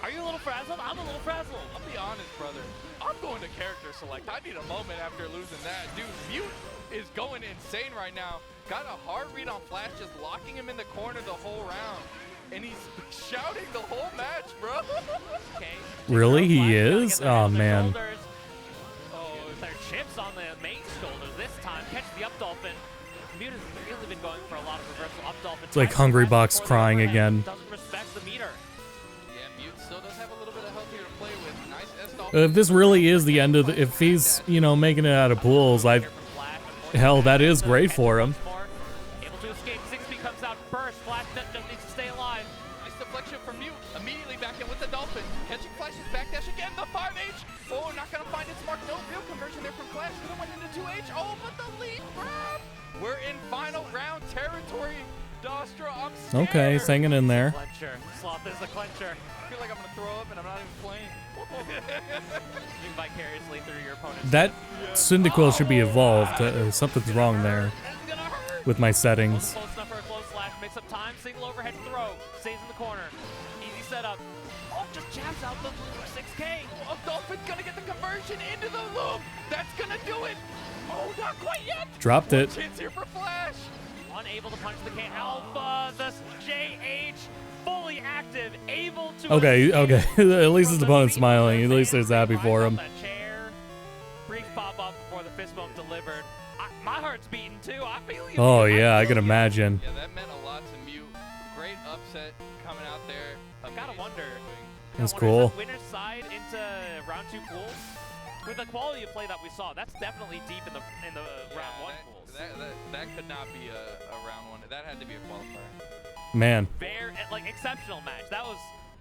you a little frazzled? I'm a little frazzled. I'll be honest, brother. I'm going to character select. I need a moment after losing that. Dude, Mute is going insane right now. Got a hard read on Flash, just locking him in the corner the whole round. And he's shouting the whole match, bro. Okay. Really? He is? Oh, man. Their chips on the main shoulders this time. Catch the up dolphin. Mute has really been going for a lot of reversal up dolphin. It's like Hungry Box crying again. Doesn't respect the meter. Yeah, Mute still does have a little bit of health here to play with. Nice S If this really is the end of the, if he's, you know, making it out of pools, hell, that is great for him. Able to escape. 6B comes out first. Flash just needs to stay alive. Nice deflection from Mute. Immediately back in with the dolphin. Catching Flash's backdash again. The 5H. Oh, not gonna find its mark. No real conversion there from Flash. Could have went into 2H. Oh, but the lead grab. We're in final round territory. Dostra, I'm scared. Okay, he's hanging in there. Clencher. Sloth is the clencher. I feel like I'm gonna throw up and I'm not even playing. You vicariously through your opponent's That Cyndaquil should be evolved. Something's wrong there with my settings. Close enough for a close slash. Makes up time. Single overhead throw. Stays in the corner. Easy setup. Oh, just jabs out the 6K. Oh, Dolphin gonna get the conversion into the loop. That's gonna do it. Oh, not quite yet. Dropped it. Chance here for Flash. Unable to punch the K. Alpha. The JH. Fully active. Able to. Okay, okay. At least his opponent's smiling. At least there's happy for him. That chair. Brief pop up before the fist bump delivered. My heart's beating too. I feel you. Oh, yeah, I can imagine. Yeah, that meant a lot to Mute. Great upset coming out there. Gotta wonder. That's cool. Winner's side into round 2 pools. With the quality of play that we saw, that's definitely deep in the round 1 pools. That could not be a round 1. That had to be a qualifier. Man. Very exceptional match. That was,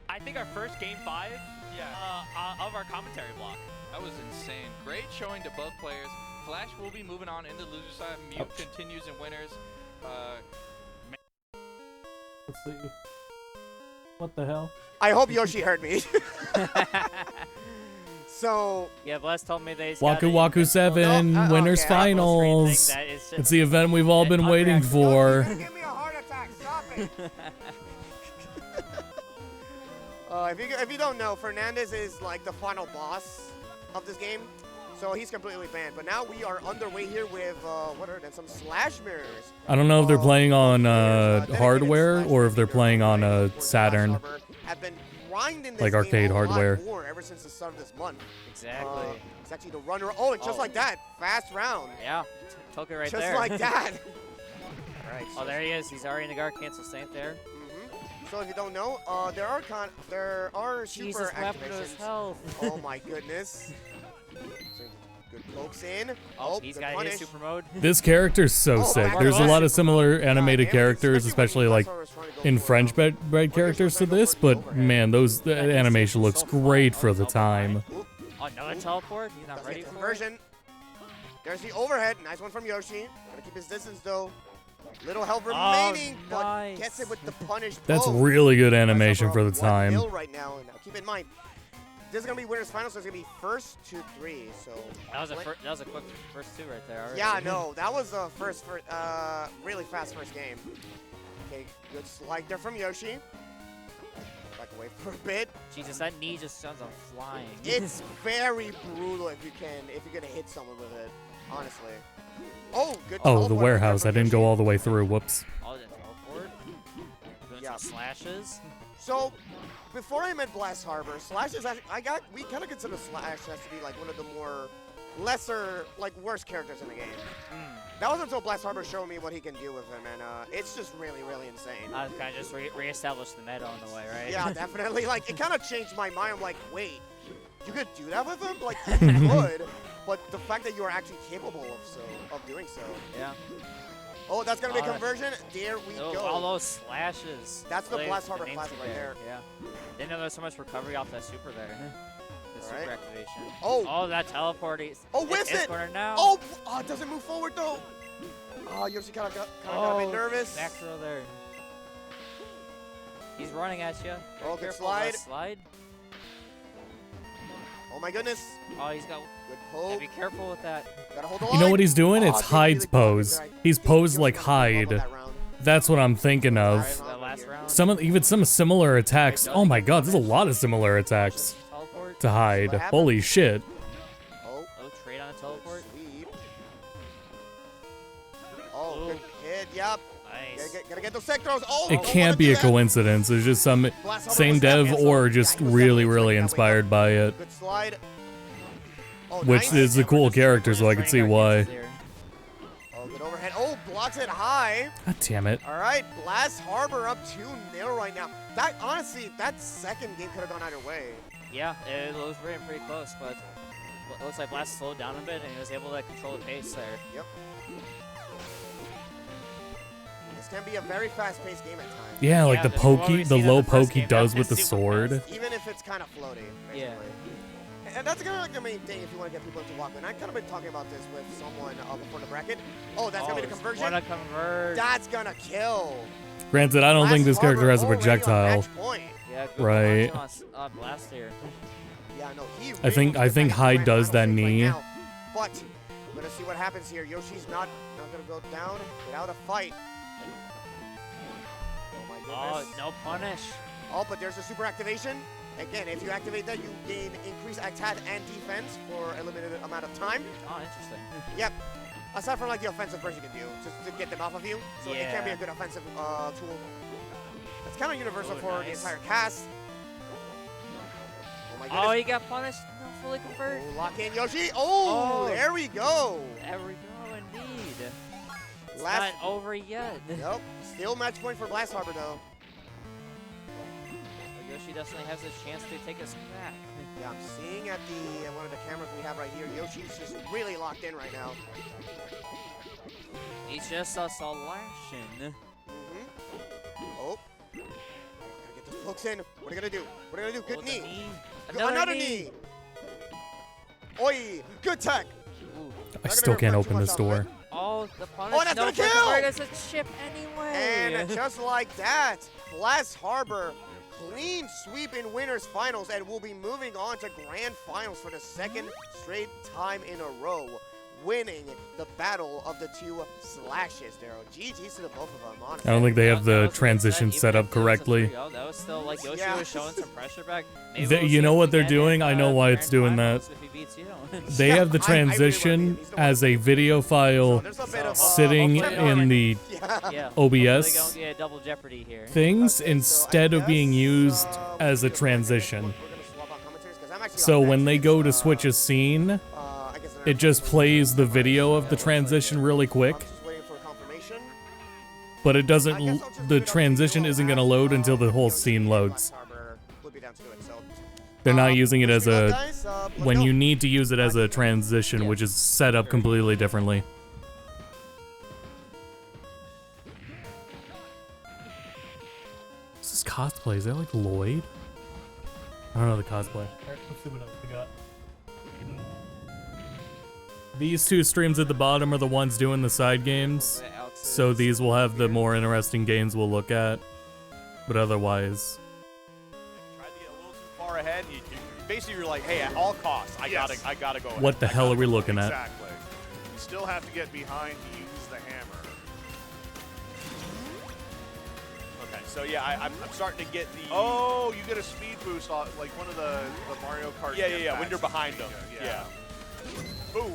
I think, our first game 5 of our commentary block. That was insane. Great showing to both players. Flash will be moving on into the loser side. Mute continues in winners. Let's see. What the hell? I hope Yoshi heard me. So yeah, Bless told me they. Waku Waku 7 winners finals. It's the event we've all been waiting for. Give me a heart attack. Stop it. If you don't know, Fernandez is like the final boss of this game, so he's completely banned. But now we are underway here with what are them? Some slash mirrors. I don't know if they're playing on hardware or if they're playing on Saturn. Have been grinding this like game arcade a lot hardware. more ever since the start of this month. Exactly. It's actually the runner. Oh, and just like that, fast round. Yeah, took it right just there. Just like that. Right. Oh, there he is. He's already in the guard cancel safe there. So if you don't know, there are Jesus, super what happened to his activations. health? Oh my goodness. Good pokes in. Oh, he's got his super mode. This character's so sick. There's a lot of similar animated characters, especially like in French bred characters to this, but man, the animation looks great for the time. Oh, another teleport? He's not ready for conversion. There's the overhead. Nice one from Yoshi. Gotta keep his distance though. Little health remaining, but gets it with the punish. That's really good animation for the time. Right now, and now keep in mind, this is gonna be winners final, so it's gonna be first to 3. So that was a quick first 2 right there. Already. Yeah, no, that was the first really fast first game. Okay, good slide there from Yoshi. Back away for a bit. Jesus, that knee just sounds on flying. It's very brutal if you're gonna hit someone with it, honestly. Oh, good. Oh, the warehouse. I didn't go all the way through. Whoops. Oh, the teleport. Doing some slashes. So, before I met Blast Harbor, slashes. We kind of consider Slash as to be like one of the more lesser, like worst characters in the game. That wasn't until Blast Harbor showed me what he can do with him, and it's just really, really insane. I kind of just reestablish the meta on the way, right? Yeah, definitely. Like it kind of changed my mind. I'm like, wait, you could do that with him? Like you could. But the fact that you are actually capable of doing so. Yeah. Oh, that's going to be a conversion. There we go. All those slashes. That's the Blast Harbor Classic right there. Yeah. Didn't know there was so much recovery off that super there. The super activation. Oh, that teleport. Oh, whiffs it. Now. Oh, it doesn't move forward though. Oh, Yoshi kind of got a bit nervous. Back throw there. He's running at you. Oh, good slide. Slide. Oh my goodness. Oh, he's got good poke. Be careful with that. Gotta hold the line. You know what he's doing? It's Hyde's pose. He's posed like Hyde. That's what I'm thinking of. The Even some similar attacks. Oh my god, there's a lot of similar attacks to hide. Holy shit. Oh, trade on a teleport. Oh, good hit. Yep. Nice. Gotta get those sectors. Oh, It can't be a coincidence. It's just some same dev or just really inspired by it. Good slide. Oh, Which is a cool character, so I can see why. Oh, good overhead. Oh, blocks it high. God damn it. All right, Blast Harbor up 2-0 right now. That honestly, that second game could have gone either way. Yeah, it was pretty close, but it looks like Blast slowed down a bit and he was able to control the pace there. Yep. This can be a very fast-paced game at times. Yeah, like the low poke he does with the sword. Even if it's kind of floaty, basically. Yeah. And that's kind of like the main thing if you want to get people into Walkman. I've kind of been talking about this with someone before the bracket. Oh, that's going to be the conversion? Wanna convert. That's going to kill. Granted, I don't think this character has a already on projectile. match point. Yeah, good Right. on Blast here. Yeah, no, he I think Hyde does that knee. now. But we're going to see what happens here. Yoshi's not going to go down without a fight. Oh, my goodness. Oh, no punish. Oh, but there's a super activation. Again, if you activate that, you gain increased attack and defense for a limited amount of time. Oh, interesting. Yep. Aside from like the offensive burst you can do, just to get them off of you. So it can be a good offensive tool. It's kind of universal for the entire cast. Oh my goodness. Oh, he got punished. No, fully convert. Oh, lock in Yoshi. Oh, there we go. There we go, indeed. It's Last not over yet. Nope. Still match point for Blast Harbor though. Yoshi definitely has a chance to take us back. Yeah, I'm seeing at the one of the cameras we have right here, Yoshi's just really locked in right now. He's just a slashing. Oh. Gotta get those hooks in. What are you gonna do? What are you gonna do? Good knee. Another knee. Oi! Good tech. I still can't open this door. Oh, the punish. Oh, that's no, gonna kill! It's a chip anyway. And just like that, Blast Harbor clean sweep in winners finals and will be moving on to grand finals for the second straight time in a row, winning the battle of the two slashes. Daryl, GG's to the both of them, honestly. I don't think they have the transition set up correctly. That was still like Yoshi was showing some pressure back. You know what they're doing? I know why it's doing that. They have the transition as a video file sitting in the OBS double jeopardy here. things instead of being used as a transition. So when they go to switch a scene, it just plays the video of the transition really quick. But it doesn't, the transition isn't going to load until the whole scene loads. They're not using it as a, when you need to use it as a transition, which is set up completely differently. This is cosplay, is that like Lloyd? I don't know the cosplay. Let's see what else we got. These two streams at the bottom are the ones doing the side games. So these will have the more interesting games we'll look at. But otherwise... far ahead, basically you're like, hey, at all costs, I gotta go ahead. What the hell are we looking at? Exactly. You still have to get behind to use the hammer. Okay, so yeah, I'm starting to get the... Oh, you get a speed boost off, like one of the Mario Kart. Yeah, when you're behind them. Yeah. Boom.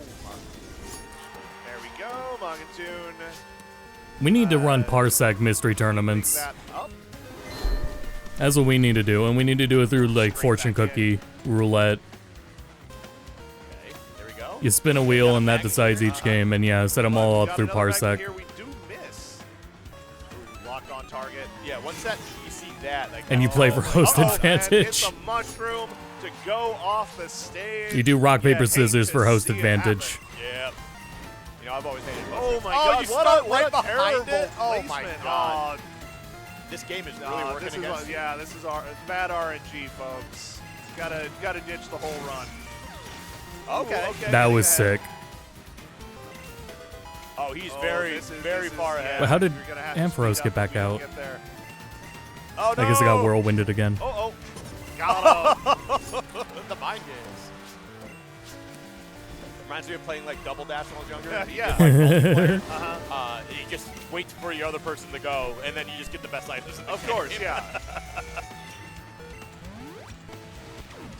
There we go, Mongoon. We need to run Parsec mystery tournaments. That's what we need to do, and we need to do it through like fortune cookie roulette. Okay, there we go. You spin a wheel and that decides each game, and yeah, set them all up through Parsec. Here we do miss. Locked on target. Yeah, once that you see that, like, And you play for host advantage. It's a mushroom to go off the stage. You do rock, paper, scissors for host advantage. Yep. You know, I've always hated Oh my God! God! You stuck right what a behind terrible it. Oh my placement. God! This game is really working this is against. yeah, this is bad RNG, folks. Gotta ditch the whole run. Okay. That was sick. Oh, he's very far ahead. But how did Ampharos get back out? Oh, no. I guess it got whirlwinded again. Got him. The mind games. Reminds me of playing like Double Dash when I was younger. Yeah. Multiplayer. You just wait for the other person to go, and then you just get the best items in the Of game. course, yeah.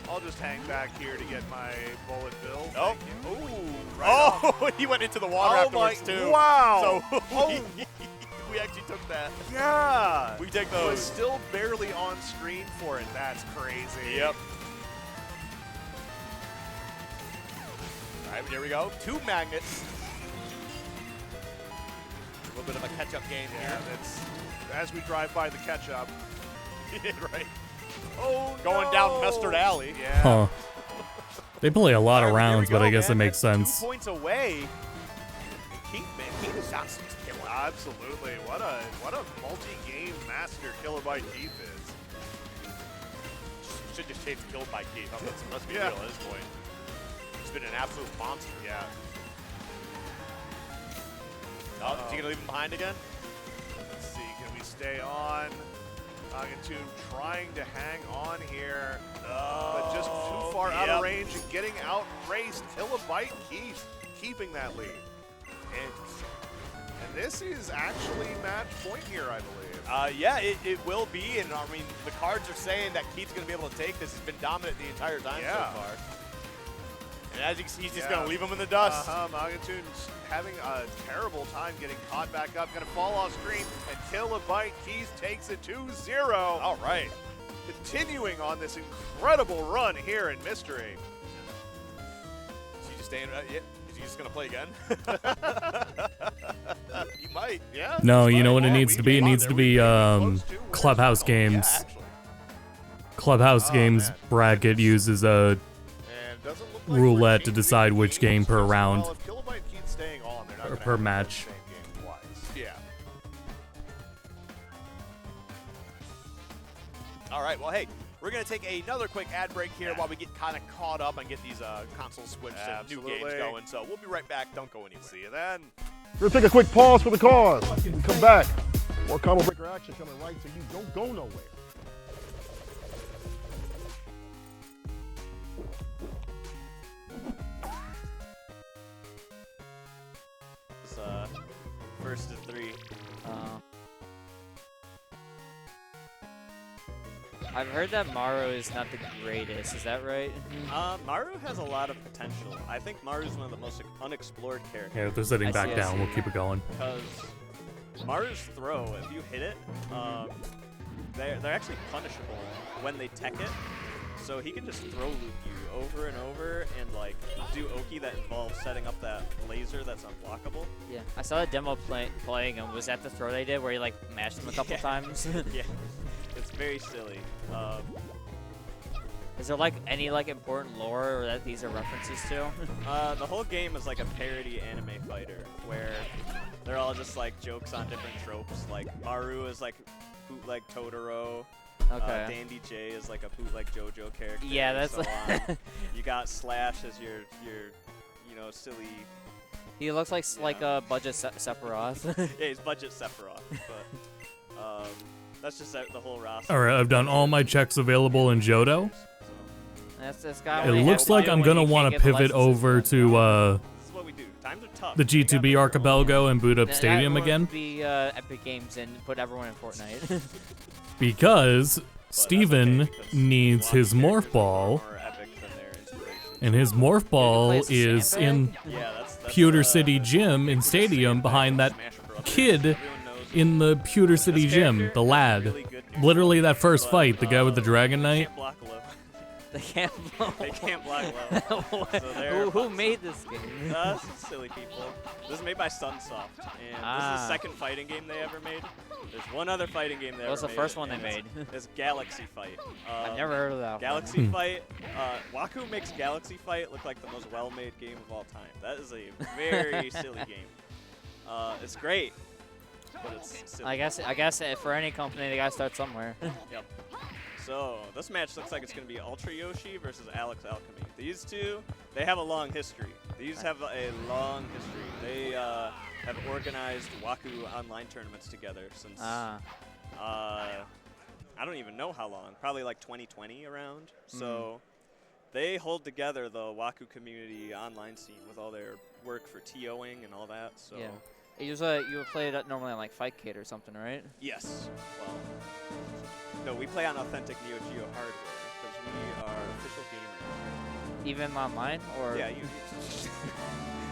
I'll just hang back here to get my bullet bill. Oh. Ooh. Oh, he went into the water afterwards too. Wow. So Oh. we actually took that. Yeah. We take Was those. still barely on screen for it. That's crazy. Yep. All right, here we go. 2 magnets. A little bit of a catch-up game Yeah, that's as we drive by the catch-up. right. Oh, Going down Mustard Alley. Yeah. Huh. They play a lot of Here we rounds, but go, I guess man. it makes That's sense. 2 points away. Keith, man, Keith is Johnson's killer. Absolutely. What a multi-game master Kilobyte Keith is. Should just change Killed by Keith. Let's be Yeah. real at this point. He's been an absolute monster. Yeah. Oh, is he going to leave him behind again? Let's see. Can we stay on? Nagatune trying to hang on here, but just too far out of range and getting outraced. Kilobyte Keith keeping that lead. And this is actually match point here, I believe. Yeah, it will be, and I mean, the cards are saying that Keith's going to be able to take this. He's been dominant the entire time so far. And as you can see, he's just going to leave him in the dust. Nagatune's having a terrible time getting caught back up. Going to fall off screen, and Kilobyte Keith takes it 2-0. All right. Continuing on this incredible run here in Mystery. Is he just staying? Yeah. Is he just going to play again? He might. Yeah. No, you know what it needs to be? It needs to be Clubhouse Games. Clubhouse Games bracket uses a roulette to decide which game per round Well, if Kilobyte keeps staying on, they're not or gonna per have match. the same game twice. Yeah. All right. Well, hey, we're going to take another quick ad break here while we get kind of caught up and get these consoles switched and new games Absolutely. going. So we'll be right back. Don't go anywhere. See you then. We're going to take a quick pause for the cause. When we come back, more Combo Breaker action coming right so you don't go nowhere. It's, first to 3. I've heard that Maru is not the greatest. Is that right? Maru has a lot of potential. I think Maru's one of the most unexplored characters. Yeah, if they're sitting back down, we'll keep it going. Because Maru's throw, if you hit it, they're actually punishable when they tech it. So he can just throw loop you over and over and like do Oki that involves setting up that laser that's unblockable. Yeah, I saw a demo playing, and was that the throw they did where he like mashed them a couple times? Yeah, it's very silly. Is there like any like important lore or that these are references to? The whole game is like a parody anime fighter where they're all just like jokes on different tropes. Like Maru is like bootleg Totoro. Okay. Dandy J is like a bootleg JoJo character. Yeah, that's so like you got Slash as your you know silly. He looks like a budget Sephiroth. Yeah, he's budget Sephiroth, but that's just the whole roster. All right, I've done all my checks available in Johto. This guy It looks like I'm gonna want to pivot over to This is what we do. Times are tough. the G2B Archipelago and boot up Stadium again, Be Epic Games and put everyone in Fortnite. because Steven needs his Morph Ball, and his Morph Ball is in Pewter City Gym in Stadium behind that kid in the Pewter City Gym, the lad. Literally that first fight, the guy with the Dragon Knight. They can't block. They can't block low. So who made this game? Silly people. This is made by Sunsoft, and this is the second fighting game they ever made. There's one other fighting game they ever made. What's the first one they made? It's Galaxy Fight. I've never heard of that. Galaxy Fight. Waku makes Galaxy Fight look like the most well-made game of all time. That is a very silly game. It's great, but it's silly. I guess for any company, they gotta start somewhere. Yep. So this match looks like it's going to be Ultra Yoshi versus Alex Alchemy. These two, they have a long history. These have a long history. They have organized Waku online tournaments together since I don't even know how long. Probably like 2020 around. So They hold together the Waku community online scene with all their work for TOing and all that. So Yeah. You would play it normally on like Fightcade or something, right? yes. Well, no, we play on authentic Neo Geo hardware because we are official gamers. Even online, or Yeah,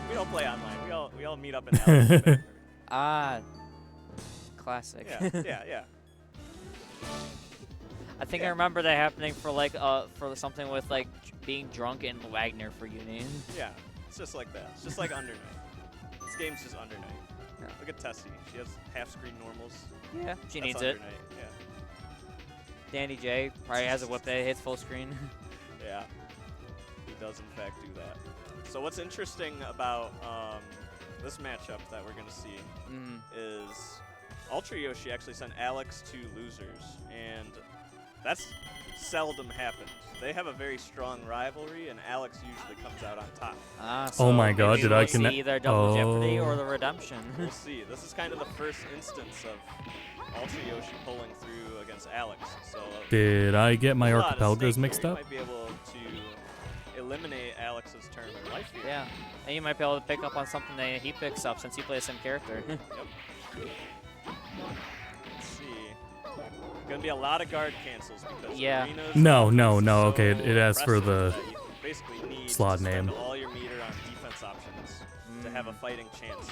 we don't play online. We all meet up in Alex. Classic. Yeah. I think I remember that happening for like for something with like being drunk in Wagner for Uni. Yeah, it's just like that. It's just like Under Night. This game's just Under Night. Yeah. Look at Tessie. She has half-screen normals. Yeah, she That's needs Under it. Night. Yeah. Danny J probably has a whip that hits full screen. Yeah, he does in fact do that. So what's interesting about this matchup that we're gonna see is Ultra Yoshi actually sent Alex to losers, and that's seldom happens. They have a very strong rivalry, and Alex usually comes out on top. Oh my God! maybe Did we'll I see connect? either Double Jeopardy or the Redemption. We'll see. This is kind of the first instance of Ultra Yoshi pulling through against Alex. So Did I get my a lot at archipelagos stake mixed here. up? You might be able to eliminate Alex's turn of life here. Yeah, and you might be able to pick up on something that he picks up since he plays the same character. Yep. Let's see. Gonna be a lot of guard cancels because arenas No. so Okay, it asks for aggressive the that you basically need slot to spend name. all your meter on defense options to have a fighting chance.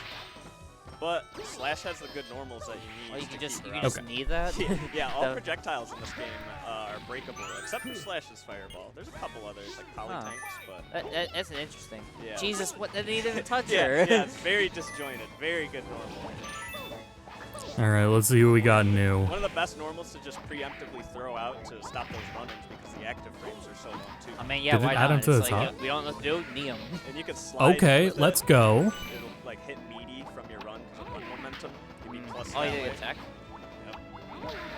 But Slash has the good normals that you need. Oh, you to can just keep you her can out. just need that. Yeah, all That- projectiles in this game are breakable, except for Slash's fireball. There's a couple others like poly Huh. tanks, but That's interesting. Yeah. Jesus, what? They didn't even touch yeah, her. yeah, it's very disjointed. Very good normal. All right, let's see who we got new. One of the best normals to just preemptively throw out to stop those run-ins because the active frames are so long too. I mean, yeah, Did it why add not? him to the It's like, top? we don't know what to do. Knee him. And you can slide Okay, with let's it. go. It'll like hit meaty from your run because of run momentum. You beat plus Oh, that you way. attack? Yep.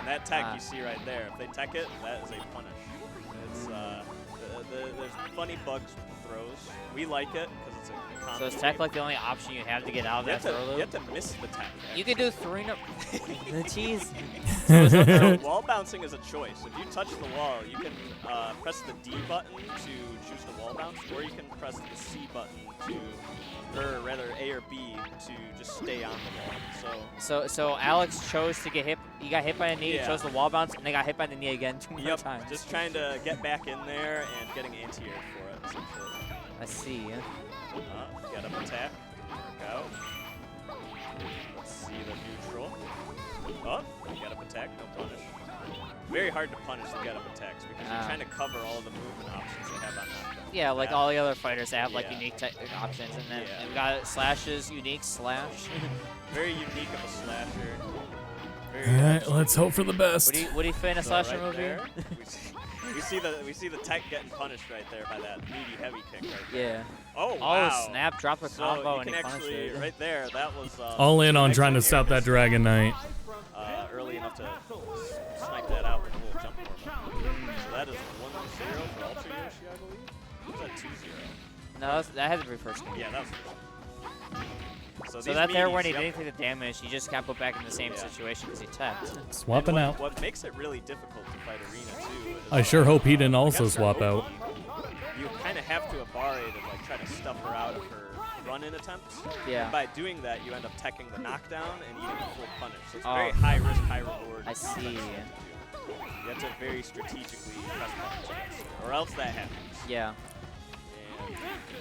And that tech Ah. you see right there, if they tech it, that is a punish. It's there's funny bugs with the throws. We like it because it's a combo So is tech like the only option you have to get out of you that have, throw to, loop? you have to miss the tech. You can do 3 no. Jeez. So wall bouncing is a choice. If you touch the wall, you can press the D button to choose to wall bounce, or you can press the C button to, or rather A or B to just stay on the wall. So Alex chose to get hit. He got hit by a knee. Yeah. Chose the wall bounce, and they got hit by the knee again 2 more Yep, times. just trying to get back in there and getting anti-air for it, essentially. I see. Get up attack. Work out. Let's see the neutral. Oh, get up attack, no punish. Very hard to punish the get up attacks because you're trying to cover all the movement options they have on knockdown. Yeah, like all the other fighters have like Yeah. unique options, and then we got Slash's unique slash. Very unique of a slasher. All right, let's hope for the best. Would he fit in a So slasher right movie? there, we see the tech getting punished right there by that meaty heavy kick right Yeah. there. Oh, Oh, wow. snap, drop a So combo, you and can he punished actually, it. right there, that was All in on actually trying to air stop that miss Dragon Knight. early enough to snipe that out with a little jump form. So that is 1-0 for Ultra Yoshi, I believe. Or was that 2-0? No, that had to be first game. Yeah, that was first. So these that there when meaties, he yep. didn't take the damage, he just got put back in the same situation because he tapped. Swapping And out. What makes it really difficult to fight Arena too is I sure hope he didn't also against her swap out. OP, you kind of have to abare to like try to stuff her out of her run-in attempts. Yeah. And by doing that, you end up teching the knockdown and eating a full punish. So it's Oh. very high risk, high reward. I see. You have to very strategically press buttons against her, or else that happens. Yeah.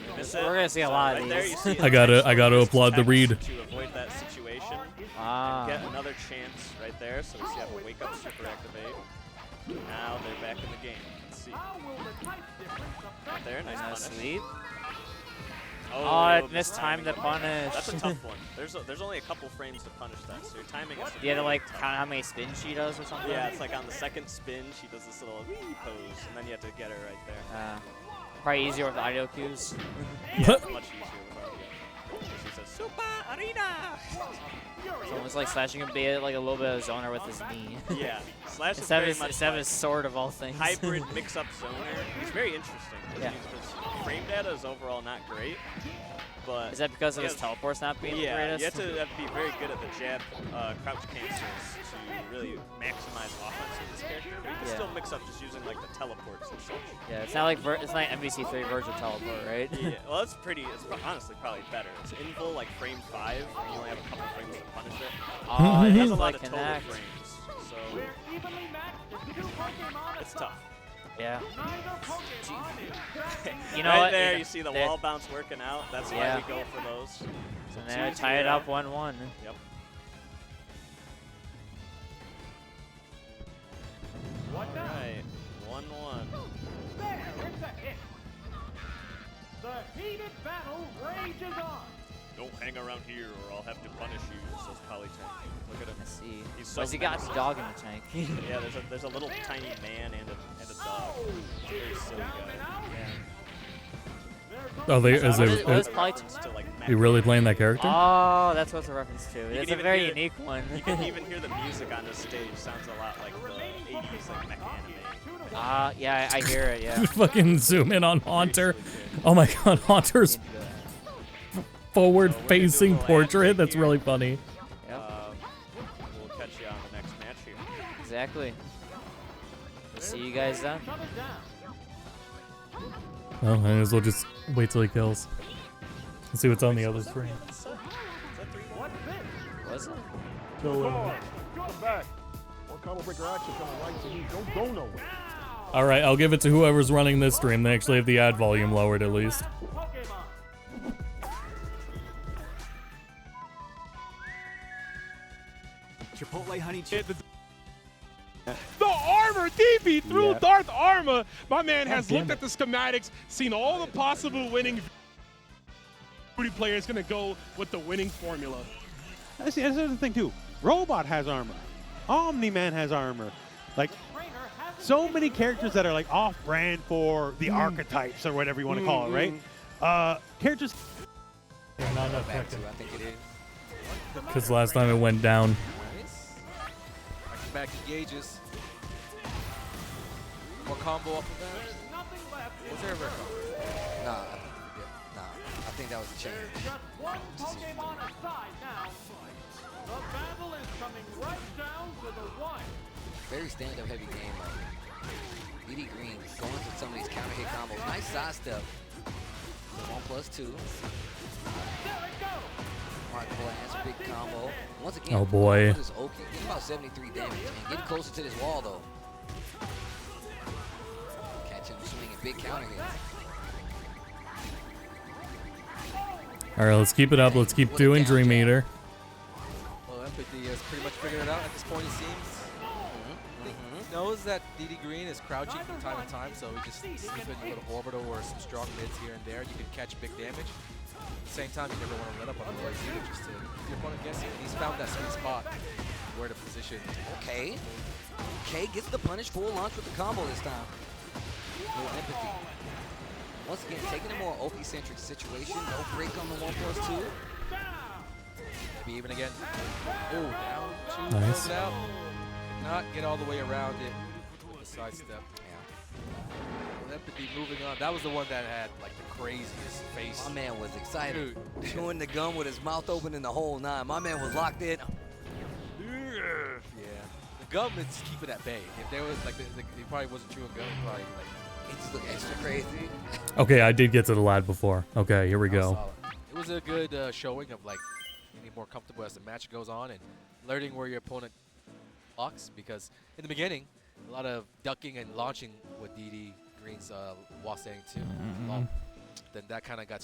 And miss We're it. gonna see a So lot of right there these. you see I gotta applaud the text read. to avoid that situation. Ah. And get another chance right there. So we see have a wake up super activate. Now they're back in the game. Let's see. Right there, nice punish. Sweep. Oh, it missed time to punish. That's a tough one. There's only a couple frames to punish that, so your timing is. You had to like count how many spins she does or something? Yeah, it's like on the second spin, she does this little wee pose, and then you have to get her right there. Probably easier with audio cues. Yeah, much easier with audio. She says, Super Arena! It's almost like slashing him be like a little bit of zoner with his knee. Yeah, Slash is instead very of his, much instead of like his sword of all things. hybrid mix-up zoner. He's very interesting. Yeah. His frame data is overall not great, but Is that because of he his has- teleports not being the Yeah, greatest? you have to be very good at the jab crouch cancels to really maximize offense with this character. But you can Yeah. still mix up just using like the teleports and such. Yeah, it's not like it's not MVC3 Virgil teleport, right? Yeah, well, it's pretty. It's honestly probably better. It's invul like frame 5, and you only have a couple frames to punish it. Oh, it it has is a lot like of total Connect. frames, so it's tough. Yeah. You know right what? there, know, you see the there- wall bounce working out. That's Yeah. why we go for those. So there, tie it up 1-1. Yep. All right, 1-1. The heated battle rages on. Don't hang around here, or I'll have to punish you, says Polytank. Look at him. I see. He's so Why's he got menacing. the dog in the tank? Yeah, there's a little tiny man and a dog. It's a very silly guy. Oh, they, is What it? is Is, Polytank? to, like, you really playing that character? Oh, that's what's a reference to. You It's can a even very hear- unique one. You can even hear the music on this stage. Sounds a lot like the 80s like mecha anime. Yeah, I hear it, yeah. Fucking zoom in on Haunter. Oh my god, Haunter's forward-facing portrait. That's really funny. We'll catch you on the next match here. Exactly. We'll see you guys then. Oh, I might as well just wait till he kills. Let's see what's on the other screen. Was it? Come back. More combo breaker action coming right to you. Don't go nowhere. All right, I'll give it to whoever's running this stream. They actually have the ad volume lowered at least. Chipotle honey chip. The armor, DB through Yeah. Darth Armor. My man has damn looked it. at the schematics, seen all the possible winning. Booty player is going to go with the winning formula. That's the other thing too. Robot has armor. Omni-Man has armor. Like, so many characters that are like off-brand for the archetypes or whatever you want to call it, right? Characters. Yeah, not enough Back to, second. I think it is. Because last time it went down. Back engages. More combo off of that. Was there a red combo? Nah, I think we did. Nah, I think that was a change. One Pokemon aside now. The battle is coming right down to the wire. Very stand-up heavy game. BD Green going through some of these counter hit combos. Nice side step. So 1+2. Mark blast, big combo. Once again, Oh, boy. this Oki, he's about 73 damage. And getting closer to this wall though. Catch him swinging big counter hits. All right, let's keep it up. Let's keep doing Dream Eater. Well, Empathy has pretty much figured it out at this point, it seems. He knows that DD Green is crouching from time to time, so he just sneaks in a little orbital or some strong mids here and there. You can catch big damage. At the same time, you never want to let up on the boys either, just to keep your opponent guessing. He's found that sweet spot where to position. Okay. Okay, gets the punish full launch with the combo this time. Little Empathy. Once again, taking a more Oki-centric situation. No break on the 1+2. Maybe even again. Oh, down two, Nice. close it out. Not get all the way around it with a side step. Well, Empathy moving on. That was the one that had like the craziest face. My man was excited. Dude. Chewing the gum with his mouth open in the whole nine. My man was locked in. Yeah. The gum is keeping at bay. If there was like, he probably wasn't chewing gum. He probably like. It just looked extra crazy. Okay, I did get to the lad before. Okay, here we go. It was a good showing of like getting more comfortable as the match goes on and learning where your opponent blocks, because in the beginning, a lot of ducking and launching with DD Green's Wasang too. Well, then that kind of got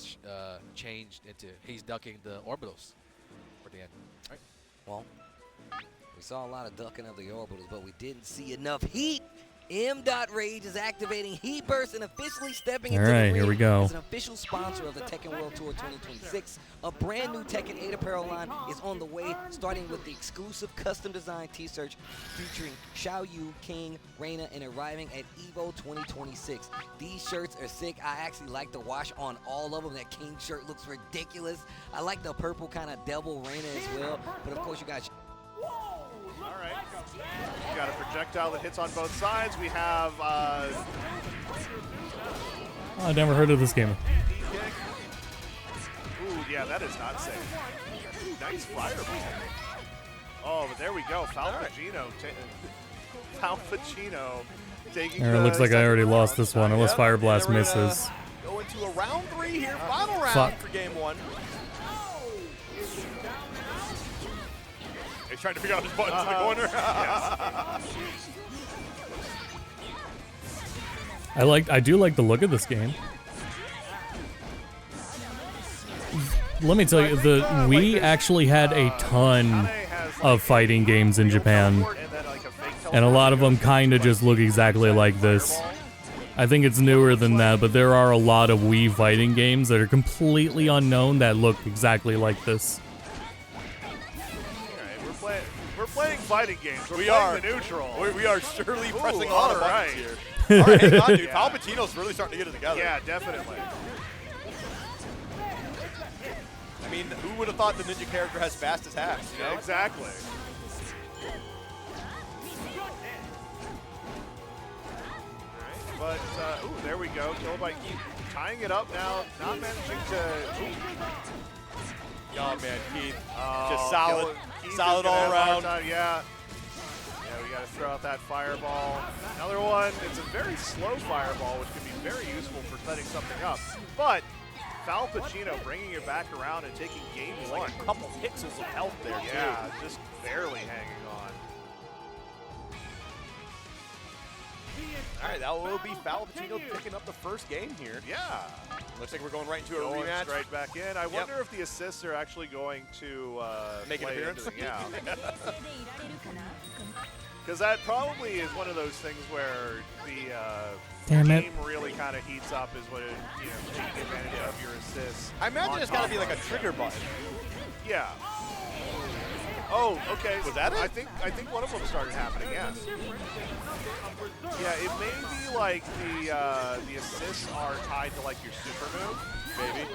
changed into he's ducking the orbitals for the end. All right. Well, we saw a lot of ducking of the orbitals, but we didn't see enough heat. M.Rage is activating Heat Burst and officially stepping into the ring. Here we go. As an official sponsor of the Tekken World Tour 2026, a brand new Tekken 8 apparel line is on the way, starting with the exclusive custom designed T-shirts featuring Xiao Yu, King, Reina, and arriving at EVO 2026. These shirts are sick. I actually like the wash on all of them. That King shirt looks ridiculous. I like the purple kind of devil Reina as well. But of course, you guys. All right. We've got a projectile that hits on both sides. We have Oh, I never heard of this game. Ooh, yeah, that is not safe. Nice fireball. Oh, but there we go. Falpacino. Falpacino taking It looks like I already lost this one, unless Fire Blast misses. Go into a round 3 here, final round Fuck. for game 1. He's trying to figure out his buttons in the corner. I do like the look of this game. Let me tell you, we actually had a ton of fighting games in Japan, and a lot of them kind of just look exactly like this. I think it's newer than that, but there are a lot of Wii fighting games that are completely unknown that look exactly like this. We're playing fighting games. We're We playing are. the neutral. We are surely pressing all all the right. buttons here. All right, hang on, dude. Yeah. Palpatino's really starting to get it together. Yeah, definitely. I mean, who would have thought the ninja character has fast attacks? You know? Yeah, exactly. But, ooh, there we go. Kilobyte keep tying it up now. Not managing to... Oh, man, Keith. Oh, Just solid. Keith is Solid gonna all have a hard around. time, yeah. Yeah, we got to throw out that fireball. Another one. It's a very slow fireball, which can be very useful for setting something up. But Falpacino bringing it back around and taking game 1. Like a couple pixels of health there, Yeah, too. just barely hanging on. All right, that will be Falpacino picking up the first game here. Yeah. Looks like we're going right into a Going rematch. straight back in. I wonder if the assists are actually going to Make an play appearance? into the, yeah. Because that probably is one of those things where the Damn it. game really kind of heats up is when it, taking advantage of your assists. I imagine on it's got to top be like a of trigger button. Yeah. Oh, okay. Was that it? I think one of them started happening. Yes. Yeah, it may be like the assists are tied to like your super move, maybe.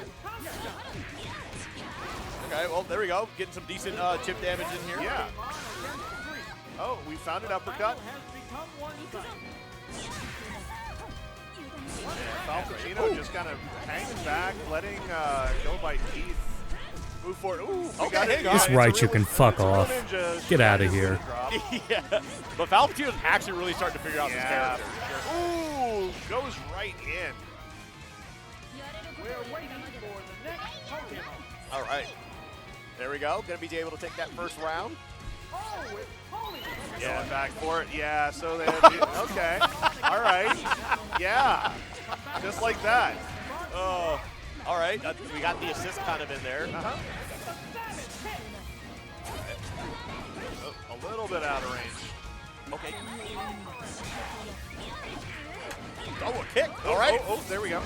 Okay, well, there we go. Getting some decent chip damage in here. Yeah. Oh, we found an uppercut. Falpacino just kind of hanging back, letting Kilobyte Keith move forward. Ooh, we got it. This Raichu can fuck off. Get out of here. Yeah, but Falpatino's actually really starting to figure out this character. Ooh, goes right in. We're waiting for the next Pokemon. All right. There we go. Going to be able to take that first round. Oh, it's Holy. Going back for it. Yeah, so they okay. All right. Yeah. Just like that. Oh, all right. We got the assist kind of in there. A little bit out of range. Okay. Oh, a kick. All right. Oh, there we go.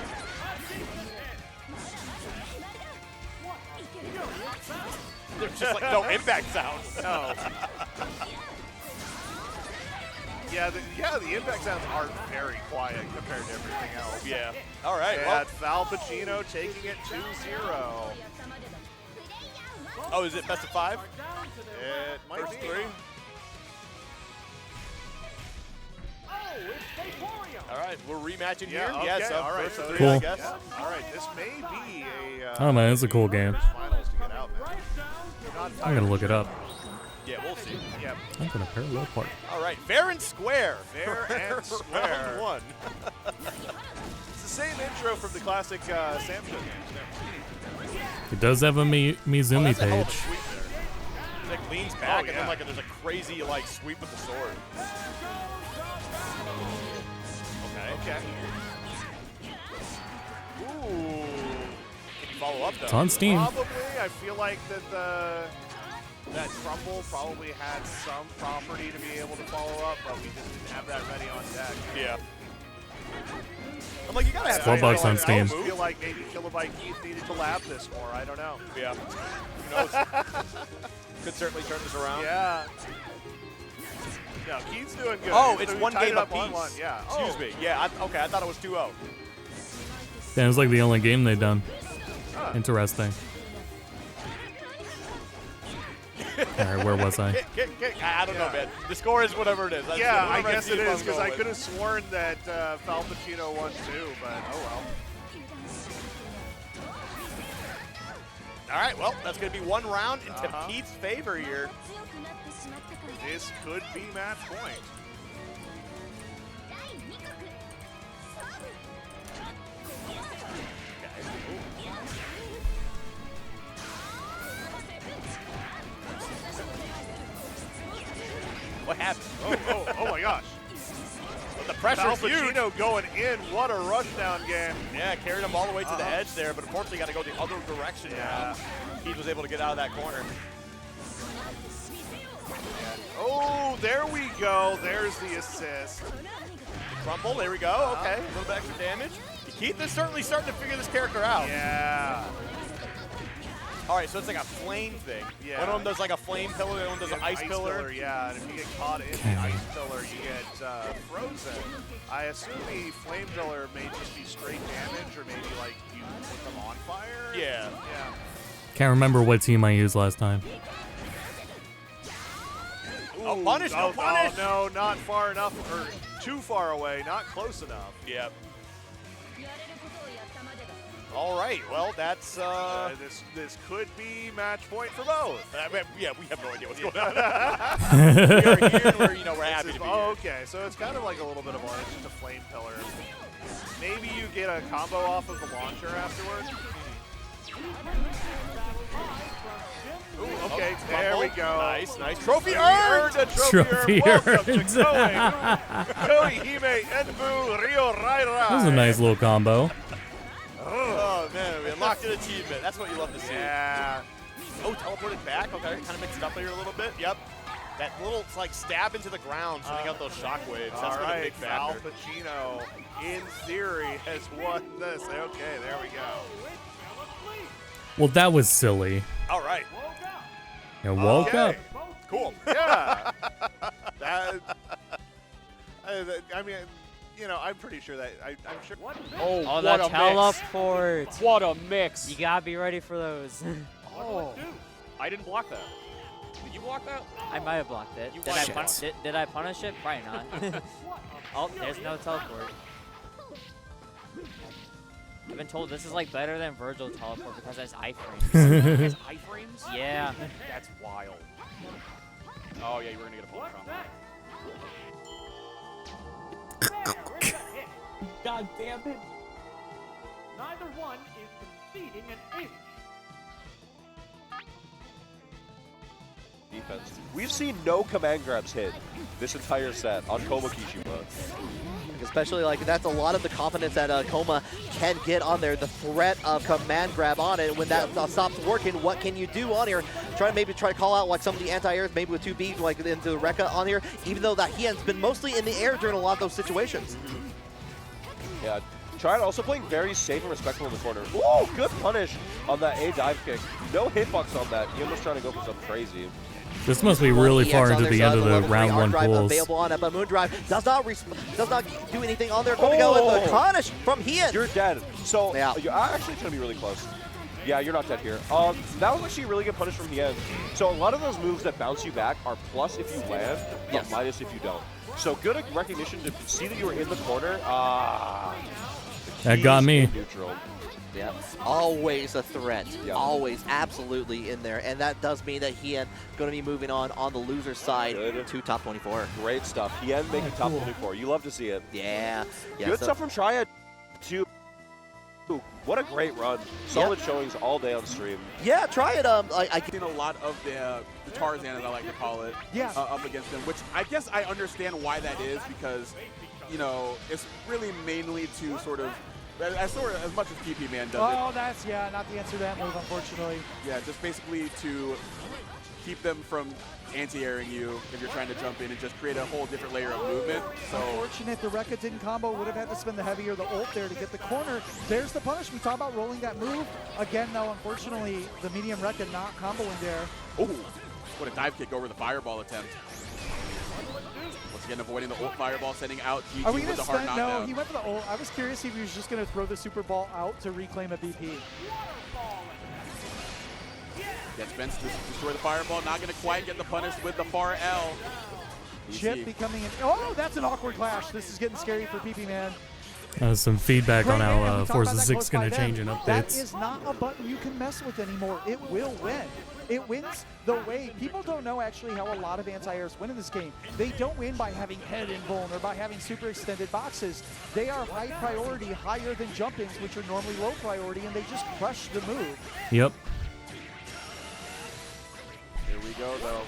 There's just like no impact sounds. No. Yeah, the impact sounds are very quiet compared to everything else. Yeah. All right. And Falpacino taking it 2-0. Oh, is it best of 5? It might be. 3. All right, we're rematching here. Okay. Yeah, so all right. first of So 3, Cool. I guess. Yeah. All right, this may be a. Oh man, it's a cool game. Finals to get out, man. Not I'm gonna look it up. Yeah, we'll see. Yep. I'm gonna parallel park. All right, fair and square. Fair and square. Round 1. It's the same intro from the classic Samsung games. It does have a Mizumi That's a hell of a page. sweep there. He like leans back and then like there's a crazy like sweep with the sword. Okay. Ooh. Can you follow up though? It's on Steam. Probably. I feel like that Crumble probably had some property to be able to follow up, but we just didn't have that ready on deck. Yeah. I'm like, you gotta have $12 on I Steam. almost feel like maybe Kilobyte Keith needed to lab this more. I don't know. Yeah. Who knows? Could certainly turn this around. Yeah. No, Keith's doing good. Oh, He's it's doing one tied game up on apiece. one. Yeah. Excuse me. Yeah. Okay, I thought it was 2-0. That was like the only game they've done. Interesting. Alright, where was I? Kick. I don't know, man. The score is whatever it is. That's Yeah, I whatever guess see it if is I'm because going I with. could have sworn that Falpacino won too, but oh well. All right, well, that's going to be one round into Keith's favor here. This could be match point. What happened? Oh my gosh. But the pressure's huge. Pacino going in. What a rushdown game. Yeah, carried him all the way to the edge there, but unfortunately got to go the other direction now. Keith was able to get out of that corner. Oh, there we go. There's the assist. Crumple, there we go. Okay, a little bit extra damage. Keith is certainly starting to figure this character out. Yeah. All right, so it's like a flame thing. Yeah. One of them does like a flame pillar, the other one does an ice pillar. Yeah, and if you get caught in the ice pillar, you get frozen. I assume the flame pillar may just be straight damage, or maybe like you put them on fire. Yeah. Yeah. Can't remember what team I used last time. Oh, punish, no punish. Oh, no, not far enough, or too far away, not close enough. Yep. All right, well, that's... This could be match point for both. Yeah, we have no idea what's going on. We are here, we're happy to be here. Okay, so it's kind of like a little bit of it's just a flame pillar. Maybe you get a combo off of the launcher afterwards. Ooh, okay, there we go. Nice, nice. Trophy earned! A trophy earned. Welcome to earned. Koihime Enbu Rio Raira. That was a nice little combo. Oh, man, we unlocked an achievement. That's what you love to see. Yeah. Oh, teleported back. Okay, kind of mixed it up here a little bit. Yep. That little, like, stab into the ground, sending out those shockwaves. That's been a big factor. Al Pacino, in theory, has won this. Okay, there we go. Well, that was silly. All right. You woke up. Cool. Yeah. I mean, I'm pretty sure that I'm sure. Oh, the teleport. What a mix. You gotta be ready for those. I didn't block that. Did you block that? I might have blocked it. Did I punish it? Probably not. Oh, there's no teleport. I've been told this is like better than Virgil teleport because it has iframes. It has iframes? Yeah. That's wild. Oh yeah, you were gonna get a full combo. God damn it. Neither one is conceding an inch. Defense. We've seen no command grabs hit this entire set on Koma Kishima. Especially like that's a lot of the confidence that Koma can get on there. The threat of command grab on it. When that stops working, what can you do on here? Try to call out like some of the anti-airs, maybe with 2B, like into the Rekka on here. Even though that he has been mostly in the air during a lot of those situations. Yeah, Triad also playing very safe and respectful in the corner. Ooh, good punish on that A dive kick. No hitbox on that. He was trying to go for something crazy. This must be really far into the end of the round one pools. Available on it, but Moondrive does not do anything on there. Going to go with the punish from Hien. You're dead. So you're actually going to be really close. Yeah, you're not dead here. That was actually a really good punish from Hien. So a lot of those moves that bounce you back are plus if you land, but minus if you don't. So good recognition to see that you were in the corner. That got me. Neutral. Yeah, always a threat. Yeah. Always, absolutely in there. And that does mean that Hien going to be moving on the loser side to top 24. Great stuff. Hien making top 24. You love to see it. Yeah. Good stuff from Triad, too. What a great run. Solid showings all day on stream. Yeah, Triad. I've seen a lot of the Tarzan, as I like to call it, up against them, which I guess I understand why that is, because, it's really mainly to sort of as much as PP Man does it. Oh, that's, not the answer to that move, unfortunately. Yeah, just basically to keep them from anti-airing you if you're trying to jump in and just create a whole different layer of movement. So unfortunate the Rekka didn't combo, would have had to spend the heavy or the ult there to get the corner. There's the punish. We talk about rolling that move. Again, though, unfortunately, the medium Rekka not comboing there. Oh, what a dive kick over the fireball attempt. Once again, avoiding the ult fireball, sending out GG with the hard knockdown. No, he went for the ult. I was curious if he was just going to throw the super ball out to reclaim a BP. Gets Spence to destroy the fireball, not going to quite get the punish with the far L. Chip becoming an... Oh, that's an awkward clash. This is getting scary for PP Man. Some feedback on Right, how yeah, we talked Forza about that 6 close is going by to change in them. That updates. is not a button you can mess with anymore. It will win. It wins the way people don't know actually how a lot of anti-airs win in this game. They don't win by having head invuln or by having super extended boxes. They are high priority, higher than jump-ins, which are normally low priority, and they just crush the move. Yep. Here we go, though.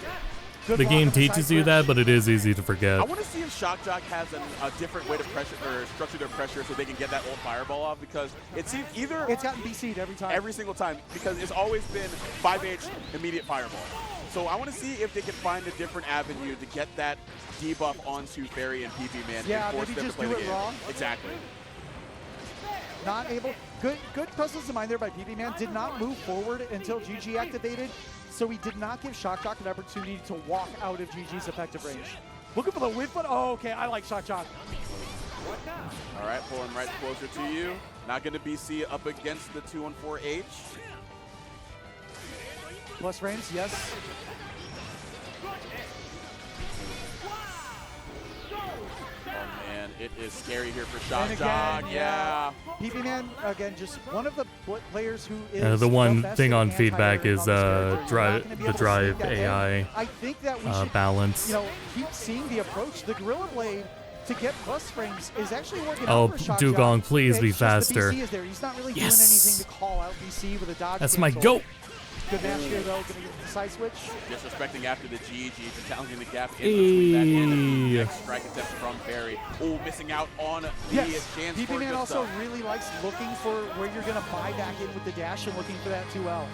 The game teaches you that, but it is easy to forget. I want to see if Shock Jock has a different way to pressure or structure their pressure so they can get that old fireball off, because it seems either it's gotten BC'd every time. Every single time, because it's always been 5H immediate fireball. So I want to see if they can find a different avenue to get that debuff onto Fairy and PP Man. Yeah, and force maybe them just to play do the it game. wrong. Exactly. Not able. Good presence of mind there by PP Man. Did not move forward until GG activated, so he did not give Shock Jock an opportunity to walk out of GG's effective range. Looking for the whip, but oh, okay, I like Shock Jock. All right, pulling right closer to you. Not going to BC up against the 214H. Plus frames, yes. Oh man, it is scary here for Shock And again, Jock. Yeah. PP Man, again, just one of the players who is The one best thing in on anti-air feedback is on this character. You're not gonna be able to drive see that. AI And I think that we should, balance. you know, keep seeing the approach. The Gorilla Blade to get plus frames is actually working Oh, out for Shock Dugong, Jock. please be It's just faster. The BC is there. He's not really Yes. doing anything to call out BC with a dodge. That's my cancel. goat. Good match here, though. Going to get the side switch. Disrespecting after the GG, just challenging the gap in between that and the Hey. next strike attempt from Fairy. Oh, missing out on the Yes, chance PP for Man good also stuff. really likes looking for where you're going to buy back in with the dash and looking for that 2L.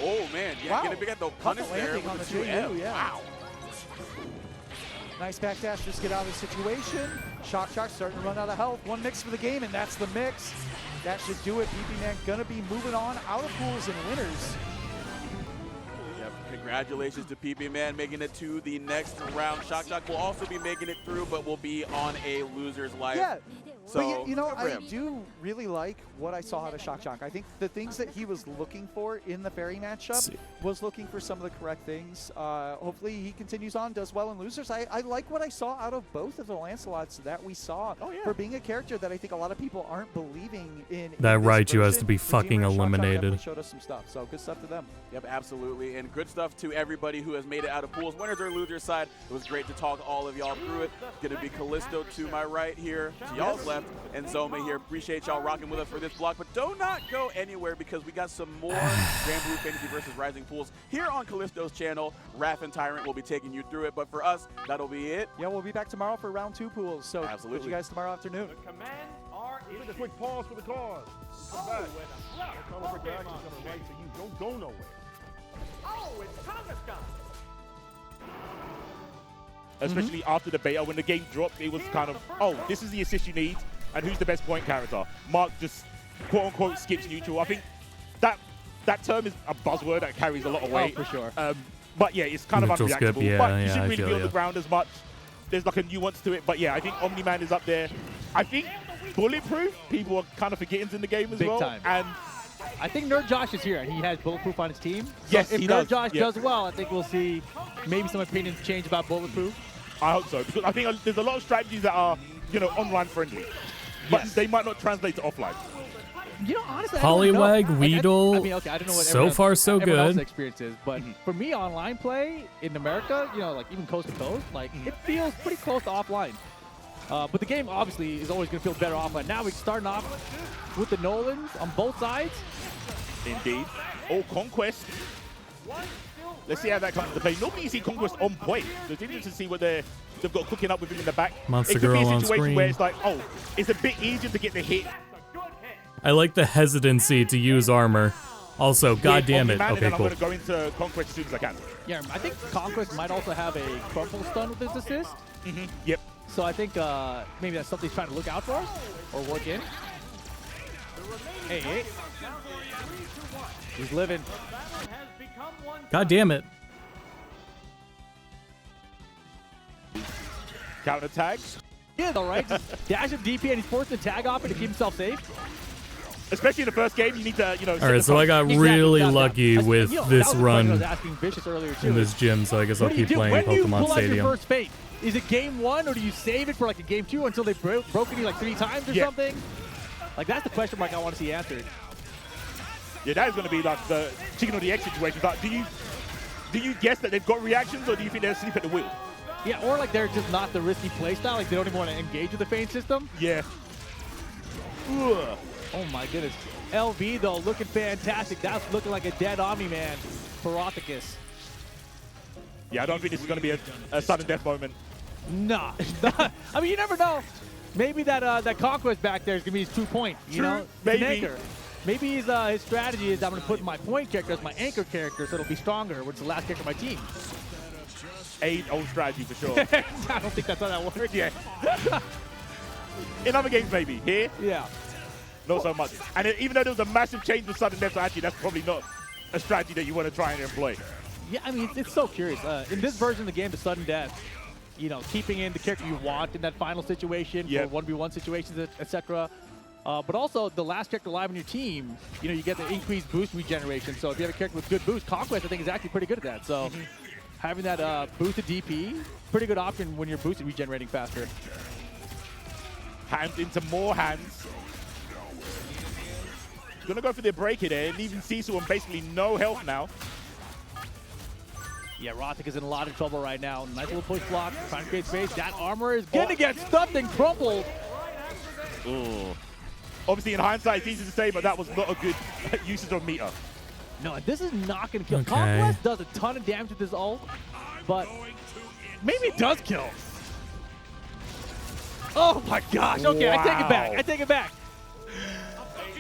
Oh man, yeah, Wow. get a big at the Caught the punish there landing on with the the 2M. J-U, yeah. Wow. Nice back dash, just get out of the situation. Shock Jock starting to run out of health. One mix for the game, and that's the mix. That should do it. PP Man gonna be moving on out of pools and winners. Yep, congratulations to PP Man making it to the next round. Shock Jock will also be making it through, but will be on a loser's life. Yeah. So, But you know, good for I him. do really like what I saw out of Shock Jock. I think the things that he was looking for in the Fairy matchup was looking for some of the correct things. Hopefully he continues on, does well in losers. I like what I saw out of both of the Lancelots that we saw for being a character that I think a lot of people aren't believing in. That in this Raichu has to version. be The team fucking at Shock Jock eliminated. definitely showed us some stuff, so good stuff to them. Yep, absolutely. And good stuff to everybody who has made it out of pools. Winners or losers side. It was great to talk all of y'all through it. It's going to be Callisto to my right here, to y'all's left, and Zoma here. Appreciate y'all rocking with us for this block. But do not go anywhere because we got some more Grand Blue Fantasy versus Rising Pools here on Callisto's channel. Raph and Tyrant will be taking you through it. But for us, that'll be it. Yeah, we'll be back tomorrow for round 2 pools. So Absolutely. catch you guys tomorrow afternoon. Commands are Take a quick pause for the cause. Come back. Tell them the action's coming right to you. Don't go nowhere. Oh, it's Kangaskhan. Especially after the beta, when the game dropped, it was kind of, oh, this is the assist you need, and who's the best point character? Mark just quote-unquote skips neutral. I think that term is a buzzword that carries a lot of weight. Oh, for sure. But yeah, it's kind of Neutral skip, unreactable. yeah, but you yeah, shouldn't I really feel be on ya. the ground as much. There's like a nuance to it. But yeah, I think Omni-Man is up there. I think Bulletproof, people are kind of forgetting in the game as Big well. time. And I think Nerd Josh is here, and he has Bulletproof on his team. So Yes, if he Nerd does. Josh Yeah. does well, I think we'll see maybe some opinions change about Bulletproof. I hope so, because I think there's a lot of strategies that are, online friendly, but they might not translate to offline. You know, honestly, I don't know. Poliwag, Weedle, I mean, okay, I don't know what so far so everyone else's good. experience is, but for me, online play in America, like even coast to coast, like it feels pretty close to offline. But the game obviously is always going to feel better offline. Now we're starting off with the Nolans on both sides. Indeed. Oh, Conquest. Let's see how that comes into play. Normally you see Conquest on point. So it's interesting to see what they've got cooking up with him in the back. Monster it could Girl be a on situation screen. where it's like, oh, it's a bit easier to get the hit. I like the hesitancy to use armor. Also, god damn it. Omni-Man, and Okay, then cool. I'm going to go into Conquest as soon as I can. Yeah, I think Conquest might also have a crumple stun with his assist. Yep. So I think maybe that's something he's trying to look out for or work in. Hey. He's living. God damn it. Counter tags. Yeah, though, right? Just dash of DP and he's forced to tag off it to keep himself safe. Especially in the first game, you need to, All right, so I got really lucky with this I run was asking Vicious earlier too. in this gym, so I guess I'll What do you keep do playing when you Pokemon pull out your Stadium. first fate? Is it game 1 or do you save it for like a game 2 until they've broken you like 3 times or something? Like that's the question mark I want to see answered. Yeah, that is going to be like the chicken or the egg situation. Like, do you guess that they've got reactions, or do you think they're asleep at the wheel? Yeah, or like they're just not the risky playstyle. Like they don't even want to engage with the feint system. Yeah. Ugh. Oh my goodness. LV though looking fantastic. That's looking like a dead Omni man for Rothicus. Yeah, I don't think this is going to be a sudden death moment. Nah. I mean, you never know. Maybe that Conquest back there is going to be his 2 point. You know, maybe. An anchor. Maybe his strategy is I'm going to put my point character as my anchor character so it'll be stronger, which is the last character of my team. Old strategy for sure. I don't think that's how that works. Yeah. In other games, maybe. Here? Yeah. Not so much. And even though there was a massive change with sudden death, so actually that's probably not a strategy that you want to try and employ. Yeah, I mean, it's so curious. In this version of the game, the sudden death, you know, keeping in the character you want in that final situation, for 1v1 situations, etc. But also, the last character live on your team, you know, you get the increased boost regeneration. So if you have a character with good boost, Conquest, I think, is actually pretty good at that. So having that boosted DP, pretty good option when you're boosted regenerating faster. Hands into more hands. Gonna go for the break here, and leaving Cecil on basically no health now. Yeah, Rothik is in a lot of trouble right now. Nice little push block, trying to create space. That armor is gonna get stuffed and crumpled. Ooh. Obviously, in hindsight, it's easy to say, but that was not a good usage of meter. No, this is not gonna kill. Okay. Conquest does a ton of damage with his ult, but maybe it does kill. Oh my gosh, okay, I take it back, I take it back.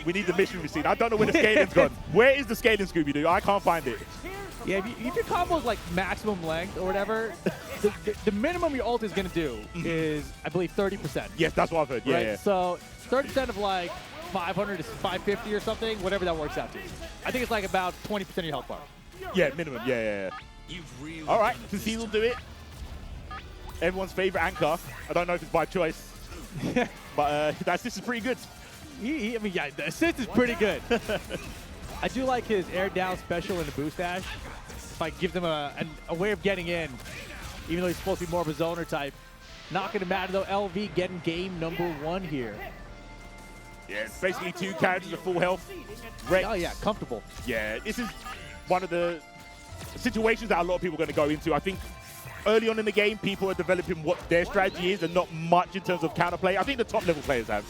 We need the mission receipt. I don't know where the scaling has gone. Where is the scaling, Scooby-Doo? I can't find it. Yeah, if your combo's like maximum length or whatever, the minimum your ult is gonna do is, I believe, 30%. Yes, that's what I've heard. Yeah, right? yeah. So 30% of like 500 to 550 or something, whatever that works out to. I think it's like about 20% of your health bar. Yeah, minimum. Yeah. All right, Cecil will do it. Everyone's favorite anchor. I don't know if it's by choice, but that assist is pretty good. I mean, yeah, the assist is pretty good. I do like his air down special in the boost dash. If I give them a way of getting in, even though he's supposed to be more of a zoner type. Not going to matter though, LV getting game number 1 here. Yeah, it's basically 2 characters at full health. Rex. Oh yeah, comfortable. Yeah, this is one of the situations that a lot of people are going to go into. I think early on in the game, people are developing what their strategy is and not much in terms of counterplay. I think the top level players have.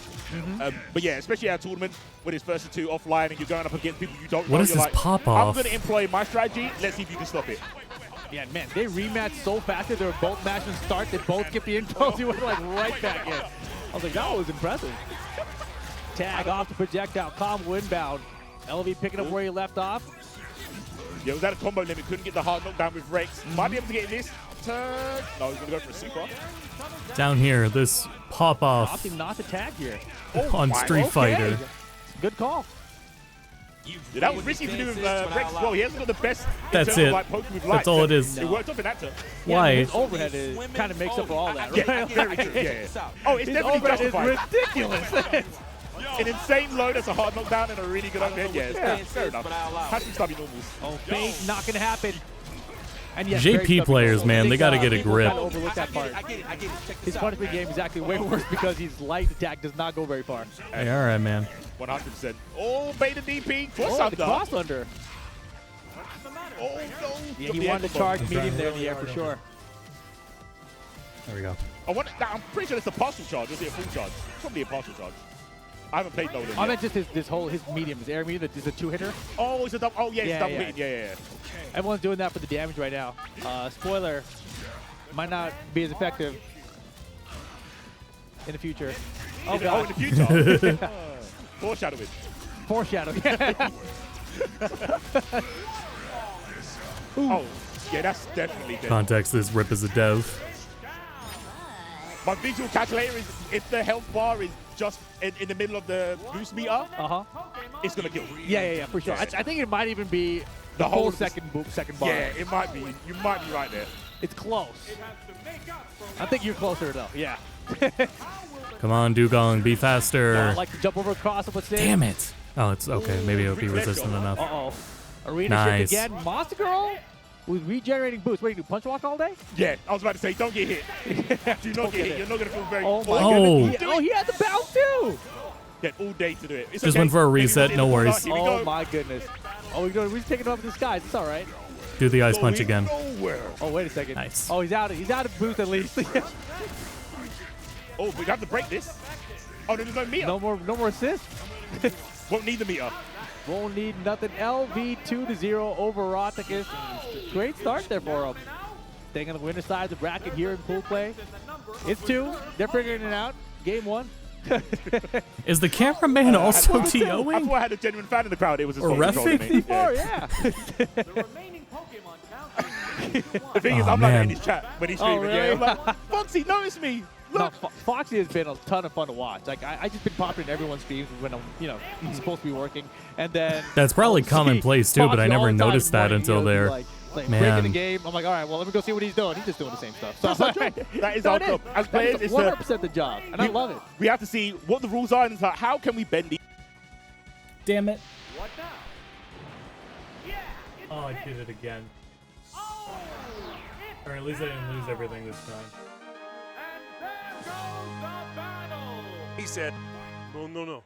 But yeah, especially at a tournament when it's first to 2 offline and you're going up against people you don't know. What is you're this like, pop-off? I'm going to employ my strategy. Let's see if you can stop it. Yeah, man, they rematched so fast that they were both matching start. They both get the intros. He went like right back in. I was like, that was impressive. Tag off the projectile, combo inbound. LV picking up where he left off. Yeah, it was at a combo limit. Couldn't get the hard knockdown with Rex. Might be able to get this turn. No, he's going to go for a super. Down here, this pop-off Opting not to tag here. on Street Fighter. Good call. Yeah, that was risky to do with Rex as well. He hasn't got the best. That's in terms it. Of, like, poking with light. That's all it is. It worked up in that turn. Why? Yeah, his overhead kind of makes up for all that, right? Yeah, very true. Yeah. Oh, it's his definitely overhead justified. is ridiculous. An insane low that's a hard knockdown and a really good overhead. Yeah, fair enough. Has some stubby normals. Oh, fake, not going to happen. And yes, JP players, man, they got to get a grip. Kind of overlook that part. His punishment game is actually way worse because his light attack does not go very far. Hey, all right, man. 100%. Oh, beta DP. Cross under. Cross under. Oh, no. Yeah, he wanted to charge medium there in the air for sure. There we go. I'm pretty sure it's a partial charge. Is it a full charge? Probably a partial charge. I haven't played Nolan. I meant just his medium, his air medium, is a 2-hitter. Oh, it's a double. Oh, yeah, it's double hitting. Yeah. Everyone's doing that for the damage right now. Spoiler, might not be as effective in the future. Oh, God. In the future. Foreshadowing. Foreshadowing. Oh, yeah, that's definitely dead. Context is Rip as a dev. My visual calculator is if the health bar is just in the middle of the boost meter, it's going to kill. Yeah, for sure. Yeah. I think it might even be the whole second bar. Yeah, it might be. You might be right there. It's close. I think you're closer, though. Yeah. Come on, Dugong, be faster. I like to jump over across, but Damn it. Oh, it's okay. Maybe it'll be resistant enough. Uh-oh. Arena Nice. shift again. Monster Girl with regenerating boost. What do you do? Punch walk all day? Yeah, I was about to say, don't get hit. Do not get hit. You're not going to feel very. Oh my goodness. Oh, he had the bounce too. Get all day to do it. It's Just okay. went for a reset. No worries. Here we Oh go. my goodness. Oh, we're just taking off the skies. It's all right. Do the ice punch again. Nowhere. Oh, wait a second. Nice. Oh, he's out of boost at least. Oh, we have to break this. Oh, there's no meter. No more assists. Won't need the meter. Won't need nothing. LV 2-0 over Roticus. Great start there for him. Staying on the winner side of the bracket here in pool play. It's 2. They're figuring it out. Game 1. Is the cameraman also I TOing? thought I had a genuine fan in the crowd. It was a Or reffing? 64, yeah. The thing is, Oh, I'm man. like in his chat when he's streaming. really? Yeah, I'm like, Foxy, notice me. No, Foxy has been a ton of fun to watch. Like I just been popping in everyone's streams when I'm, supposed to be working, and then That's probably I'll see commonplace too, but I Foxy all never the time noticed that morning, until he'll be there. like breaking the Man. game. I'm like, all right, well, let me go see what he's doing. He's just doing the same stuff. So That is our job. As players, it's 100% the job, and I love it. We have to see what the rules are and it's like, how can we bend these. Damn it. What now? Oh, I did it again. Or at least I didn't lose everything this time. He said, no.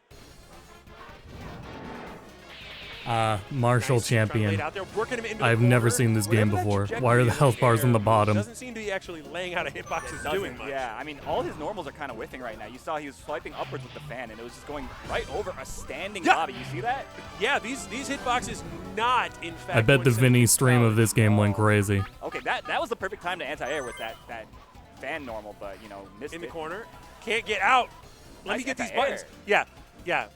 Marshall champion. Laid out there, working him into I've the never corner. seen this game Whatever that before. trajectory Why are the is in health bars on the air, bottom? Doesn't seem to be actually laying out a hitboxes doing much. Yeah, I mean, all his normals are kind of whiffing right now. You saw he was swiping upwards with the fan, and it was just going right over a standing body. You see that? Yeah, these hitboxes not, in fact. I bet the Vinny stream of this game went crazy. Okay, that was the perfect time to anti-air with that fan normal, but, missed in the it. corner. Can't get out. Let Nice me get these anti-air. buttons. Yeah.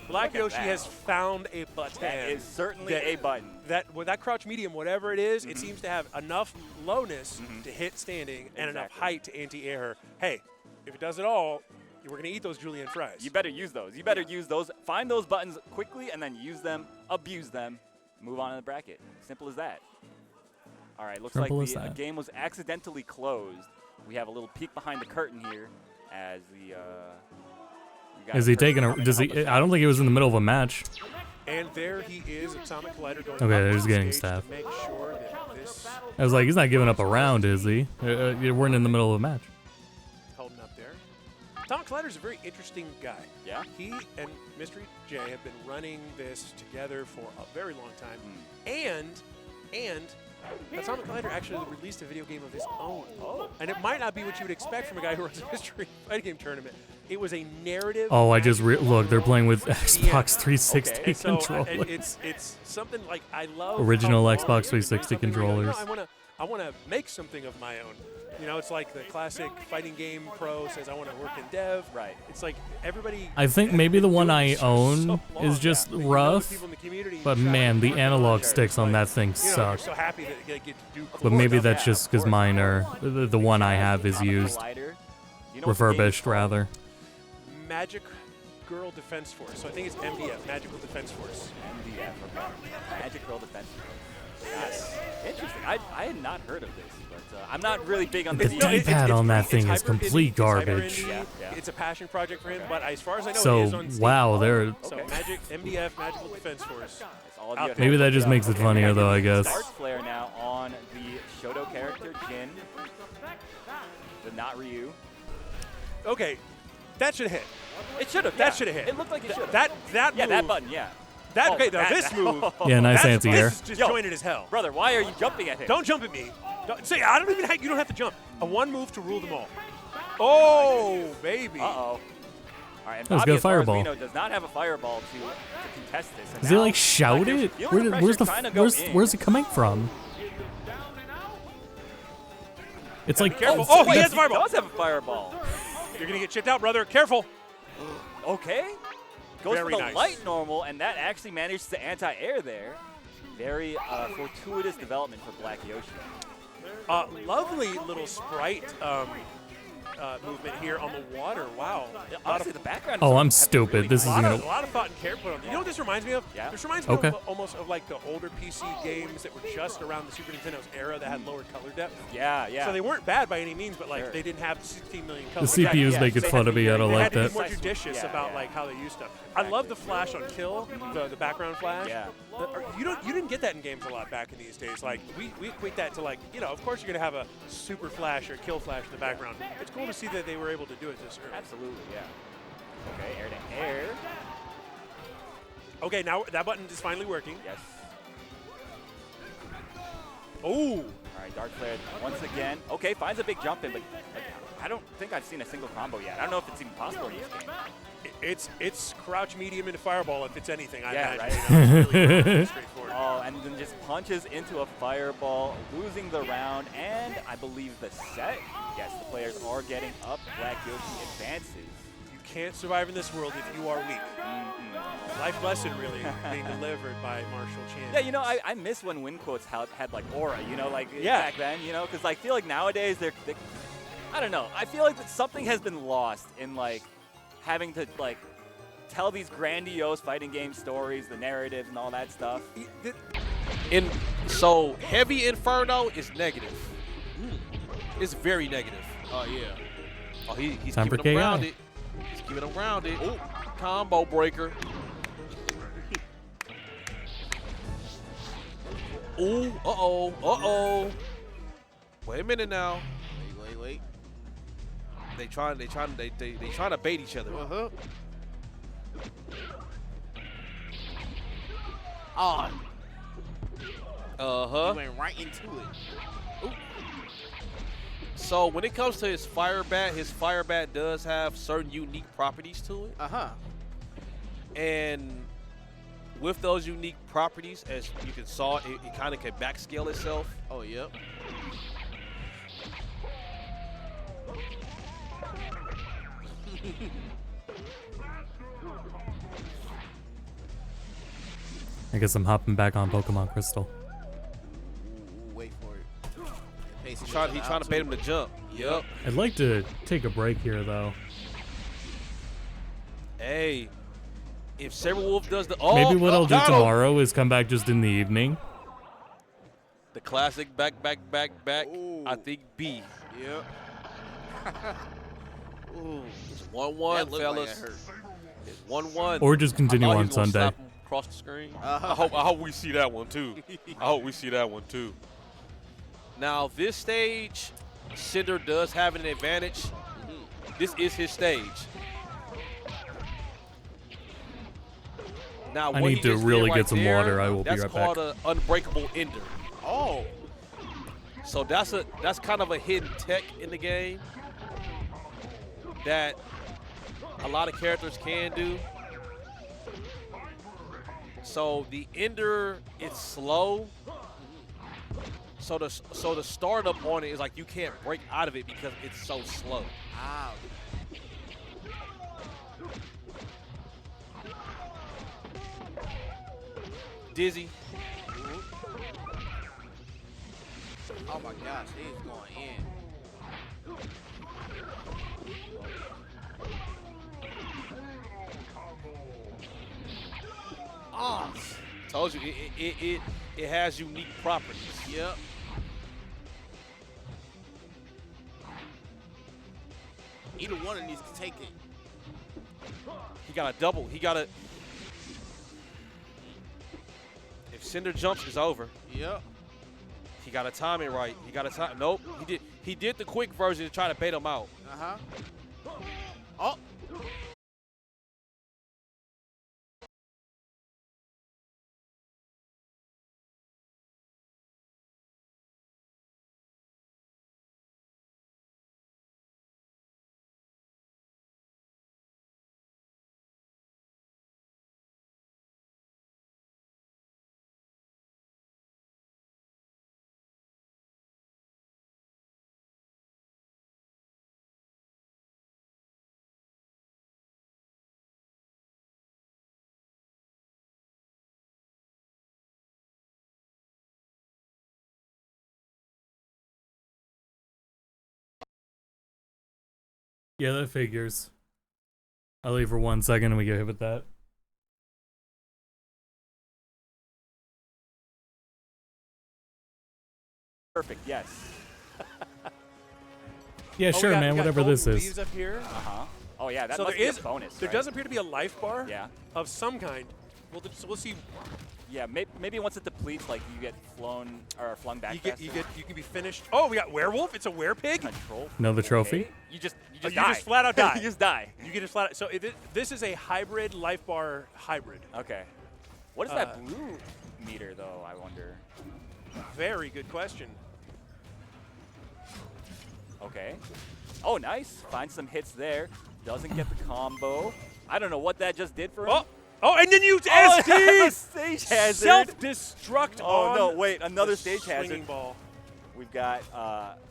Black Look at Yoshi that. has found a button. That is certainly a button. That crouch medium, whatever it is, it seems to have enough lowness to hit standing and enough height to anti-air her. Hey, if it does it all, we're going to eat those julienne fries. You better use those. You better use those. Find those buttons quickly and then use them, abuse them, move on in the bracket. Simple as that. All right, looks Simple like as the that. game was accidentally closed. We have a little peek behind the curtain here as the... Is he taking a? Does he? I don't think he was in the middle of a match. And there he is, Atomic Collider going Okay, up there's on getting stage staff. to make sure that this I was like, he's not giving up a round, is he? You weren't in the middle of a match. holding up there. Atomic Collider's a very interesting guy. Yeah? He and Mystery J have been running this together for a very long time. And Atomic Collider actually released a video game of his own. Oh. And it might not be what you would expect from a guy who runs a mystery fighting game tournament. It was a narrative. Oh, I just look. They're playing with Xbox 360 Okay, so, controllers. it's something like I love Original how long Xbox you can do 360 something where you're like, controllers. I want to make something of my own. It's like the classic fighting game pro says I want to work in dev. Right. It's like everybody. I think maybe the one I own is just rough, but man, the analog sticks on that thing suck. So happy that they get to do cool But maybe stuff. that's just because mine are the one I have is used, refurbished rather. Magic Girl Defense Force. So I think it's MDF, Magical Defense Force. MDF, okay. Magic Girl Defense. Yes. Interesting. I had not heard of this, but I'm not really big on The D-pad on that thing is complete garbage. It's a passion project for him, but as far as I know, So, it is on Steam. wow, they're- So MDF, Magical Defense Force. Maybe that just makes it funnier though, I guess. Start flare now on the Shoto character, Jin. The not Ryu. Okay, that should hit. It should have. That should have hit. It looked like it should have. That Yeah, move, that button, yeah. That, Oh, okay, now that- this move. Yeah, nice that's- anti-air. This is disjointed as hell. Brother, why are you jumping at him? Don't jump at me. See, I don't even. You don't have to jump. A one move to rule them all. Oh, baby. Uh-oh. All right, and That was Bobby, good as far as we fireball. know, does not have a fireball to contest this. And Does he now like shout it? feeling the Where's pressure, trying to go in. where's it coming from? It's like Careful. Oh, he has a fireball. He does have a fireball. You're gonna get chipped out, brother. Careful. Okay. Goes Very for the nice. light normal, and that actually manages to anti-air there. Very fortuitous development for Black Yoshi. Lovely little sprite movement here on the water. Wow. Honestly, the background. Oh, I'm stupid. This is a lot gonna. of thought and care put on. You know what this reminds me of? Yeah. This reminds me Okay. of almost of like the older PC games that were just around the Super Nintendo's era that had lower color depth. Yeah, yeah. So they weren't bad by any means, but like Sure. they didn't have 16 million The colors. CPU's making fun of me. I don't They like had to that. be more judicious about like how they use stuff. I love the flash on kill, the background flash. Yeah. You didn't get that in games a lot back in these days. Like we equate that to like, you know, of course you're gonna have a super flash or kill flash in the background. It's cool to see that they were able to do it this early. Absolutely, yeah. Okay, air to air. Okay, now that button is finally working. Yes. Oh. All right, Dark Flare once again. Okay, finds a big jump in, but like, I don't think I've seen a single combo yet. I don't know if it's even possible in this game. It's crouch medium into fireball if it's anything. I Yeah, imagine. right. You know, it's really straightforward. Oh, and then just punches into a fireball, losing the round, and I believe the set. Yes, the players are getting up. Black Yoshi advances. You can't survive in this world if you are weak. Life lesson really being delivered by Marshall Chan. Yeah, you know, I miss when win quotes had like aura, you know, like Yeah. back then, you know, because I feel like nowadays they I don't know. I feel like that something has been lost in like having to like tell these grandiose fighting game stories, the narratives and all that stuff. So heavy Inferno is negative. It's very negative. Oh yeah. Oh, he's Time for keeping him KI. grounded. He's keeping him grounded. Ooh, combo breaker. Ooh, uh-oh. Wait a minute now. Wait. They trying to bait each other. Uh-huh. Uh-huh. He went right into it. Ooh. So when it comes to his fire bat does have certain unique properties to it. Uh-huh. And with those unique properties, as you can saw, it kind of can backscale itself. Oh, yep. I guess I'm hopping back on Pokemon Crystal. Wait for it. He's trying to bait him to jump. Yep. I'd like to take a break here, though. Hey, if Saberwolf does the Maybe what I'll do got him. tomorrow is come back just in the evening. The classic back. I think B. Yep. Ooh, it's 1-1, That looked like fellas. it hurt. It's 1-1. Or just continue I thought on he was gonna Sunday. slap him across the screen. I hope we see that one too. I hope we see that one too. Now this stage, Cinder does have an advantage. This is his stage. Now I what need he to just did really right get some there, water. I will be that's right called back. an unbreakable ender. Oh. So that's kind of a hidden tech in the game that a lot of characters can do. So the ender is slow. So the startup on it is like you can't break out of it because it's so slow. Ow. Dizzy. Oh my gosh, he's going in. Ah, told you it has unique properties. Yep. Either one of these can take it. He got a double. He got a. If Cinder jumps, it's over. Yep. He got to time it right. He got to time. Nope. He did the quick version to try to bait him out. Uh-huh. Oh. Yeah, that figures. I'll leave for 1 second and we get hit with that. Perfect, yes. Yeah, sure, man, we got whatever this golden is. leaves up here. Oh yeah, that so must there be is a bonus. There right? does appear to be a life bar. Yeah. Of some kind. We'll see. Yeah, maybe once it depletes, like you get flung back. You can be finished. Oh, we got werewolf. It's a werepig. Control. Another trophy. Okay. You just You die. just flat out die. You just die. You can just flat out. So this is a hybrid life bar hybrid. Okay. What is that blue meter though? I wonder. Very good question. Okay. Oh, nice. Finds some hits there. Doesn't get the combo. I don't know what that just did for him. Oh, and then you Oh, SD stage hazard. Self-destruct Oh on no! Wait, another the stage hazard. swinging ball. We've got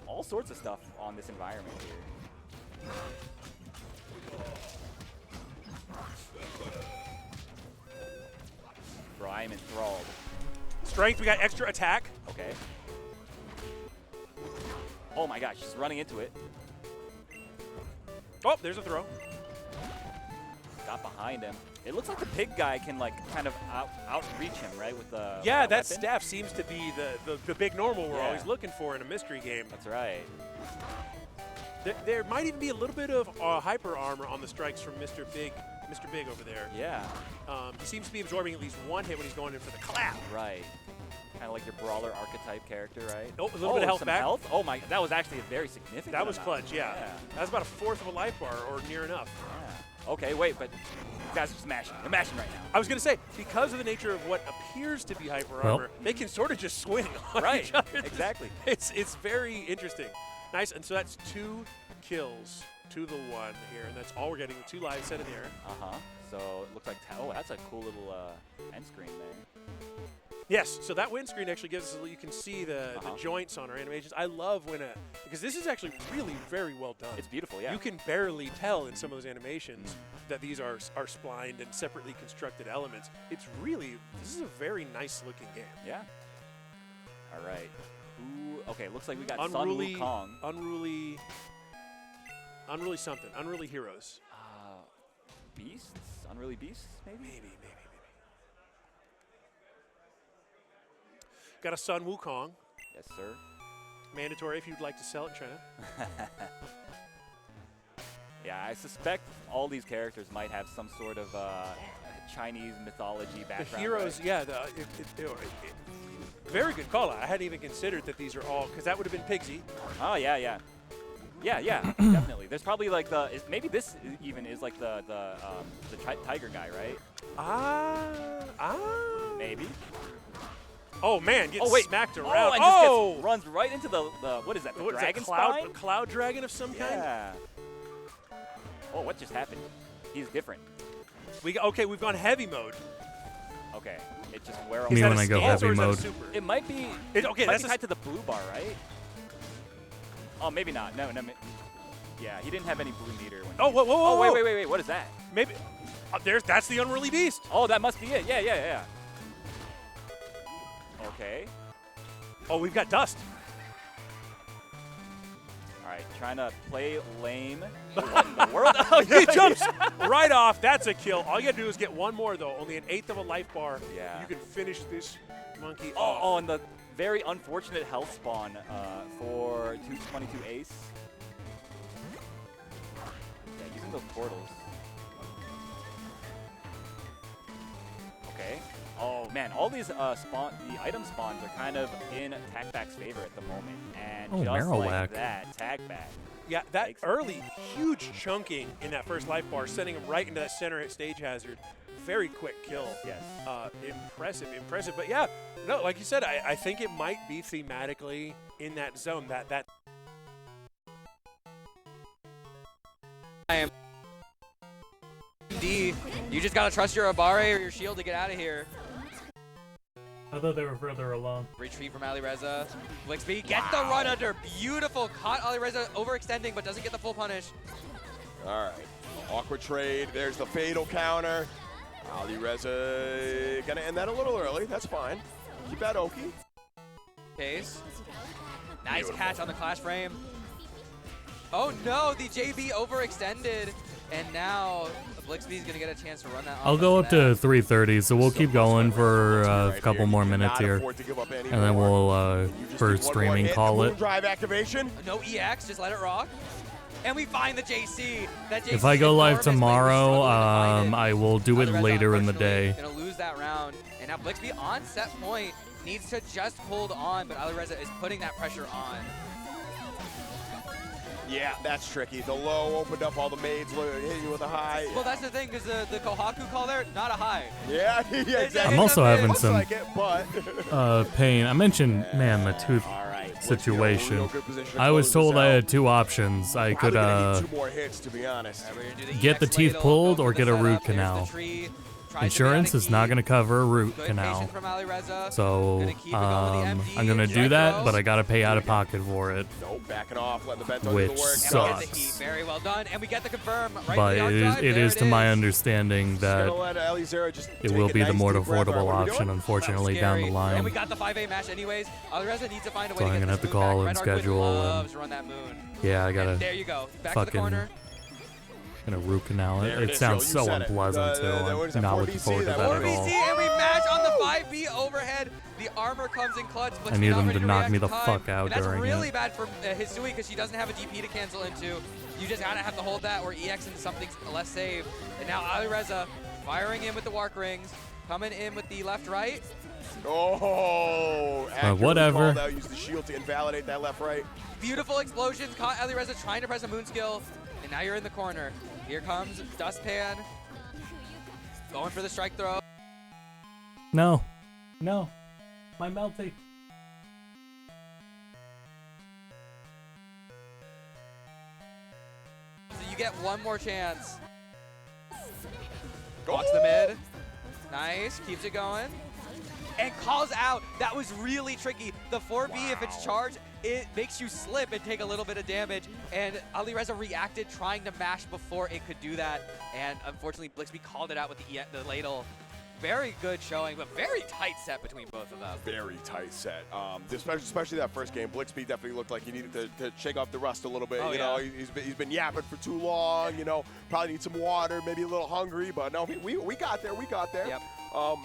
all sorts of stuff on this environment here. Bro, I am enthralled. Strength. We got extra attack. Okay. Oh my gosh, she's running into it. Oh, there's a throw. Got behind him. It looks like the pig guy can like kind of outreach him, right? With the Yeah, with that weapon. staff seems to be the big normal we're Yeah. always looking for in a mystery game. That's right. There might even be a little bit of hyper armor on the strikes from Mr. Big over there. Yeah. He seems to be absorbing at least one hit when he's going in for the clap. Right. Kind of like your brawler archetype character, right? Oh, a little bit of health some back. Health? Oh my, that was actually a very significant That was amount. clutch, yeah. That was about a fourth of a life bar or near enough. Yeah. Okay, wait, but you guys are smashing. They're mashing right now. I was going to say, because of the nature of what appears to be hyper armor, they can sort of just swing on Right, each other. exactly. It's very interesting. Nice, and so that's 2 kills to the 1 here, and that's all we're getting, 2 lives set in the air. Uh-huh. So it looks like, oh, that's a cool little end screen there. Yes, so that windscreen actually gives us, you can see the joints on our animations. I love when because this is actually really very well done. It's beautiful, yeah. You can barely tell in some of those animations that these are splined and separately constructed elements. It's really, this is a very nice looking game. Yeah. All right. Ooh, okay, looks like we got Unruly, Sun Wukong. Unruly something, Unruly Heroes. Beasts? Unruly Beasts, maybe? Maybe. Got a Sun Wukong. Yes, sir. Mandatory if you'd like to sell it in China. Yeah, I suspect all these characters might have some sort of Chinese mythology background. The heroes, right? yeah. Very good call out. I hadn't even considered that these are all, because that would have been Pigsy. Oh, yeah. Yeah, definitely. There's probably like maybe this even is like the tiger guy, right? Maybe. Oh man, gets smacked around. Oh, and just runs right into the what is that? The what is dragon that, cloud, spine? a cloud dragon of some kind? Yeah. Oh, what just happened? He's different. We've gone heavy mode. Okay, it just where Me when I go heavy mode. It might be. Okay, that's tied to the blue bar, right? Oh, maybe not. No. Yeah, he didn't have any blue meter. When Oh, whoa! Oh, wait. What is that? Maybe. That's the Unruly Beast. Oh, that must be it. Yeah. Okay. Oh, we've got Dust. All right, trying to play lame. What in the world? Oh, He jumps right off. That's a kill. All you got to do is get one more, though. Only an 1/8 of a life bar. Yeah. You can finish this monkey off. Oh, and the very unfortunate health spawn for 222 Ace. Yeah, using those portals. Okay. Oh man, all these the item spawns are kind of in Tagback's favor at the moment, and just Marowak. like that, Tagback. Yeah, that early huge chunking in that first life bar, sending him right into that center stage hazard. Very quick kill. Yes. Impressive. But yeah, no, like you said, I think it might be thematically in that zone. That. I am. D, you just gotta trust your Abare or your shield to get out of here. I thought they were further along. Retreat from Alireza. Blixby gets the run under. Beautiful. Caught Alireza overextending, but doesn't get the full punish. All right. Awkward trade. There's the fatal counter. Alireza gonna end that a little early. That's fine. Keep that Oki. Case. Nice catch on the clash frame. Oh no, the JB overextended, and now Blixby's gonna get a chance to run that. I'll go up to 330, so we'll keep going for a couple more minutes here, and then we'll for streaming call it. Drive activation. No EX, just let it rock. And we find the JC. That JC If I go live enormous, but tomorrow, I will do it later in the day. Gonna lose that round, and now Blixby on set point needs to just hold on, but Alireza is putting that pressure on. Yeah, that's tricky. The low opened up all the maids, hitting you with a high. Well, that's the thing, because the Kohaku call there, not a high. Yeah, yeah, exactly. I'm also having some like it, but pain. I mentioned, man, the tooth situation. I was told I had two options. I could two more hits, to be honest. get the teeth pulled or get a root canal. Insurance is not going to cover a root canal. So I'm going to do that, but I got to pay out of pocket for it. Nope, back it off, let the Bento Which do the work. sucks. Very well done, and we get the confirm. Right But it is to my understanding that just it will be the more affordable option, unfortunately, down the And line. we got the 5A match anyways. Alireza needs to find a way So to I'm get going to have to this moon call back. and Red Arc schedule. loves And run that moon. yeah, I got to There you go. Back to the fucking corner. gonna root canal it. There it It is, sounds Joe, you so said it. unpleasant, too. what is I'm that, not 4BC? looking forward to That that at 4BC, all. and we match on the 5B overhead. The armor comes in clutch. I need not them ready to knock react me in the time. fuck out And that's during really it. bad for Hisui because she doesn't have a DP to cancel into. You just gotta have to hold that or EX into something less safe. And now Alireza firing in with the Wark Rings, coming in with the left-right. Oh, accurately whatever. called out, use the shield to invalidate that left-right. Beautiful explosions, caught Alireza trying to press a moon skill, and now you're in the corner. Here comes Dustpan, going for the strike throw. No. No. My melty. So you get one more chance. Blocks the mid. Nice, keeps it going. And calls out. That was really tricky. The 4B, if it's charged, it makes you slip and take a little bit of damage. And Alireza reacted trying to mash before it could do that. And unfortunately, Blixby called it out with the ladle. Very good showing, but very tight set between both of them. Very tight set. Especially that first game. Blixby definitely looked like he needed to shake off the rust a little bit. Oh, you know, he's been yapping for too long. You know, probably need some water, maybe a little hungry. But no, we got there. We got there. Yep.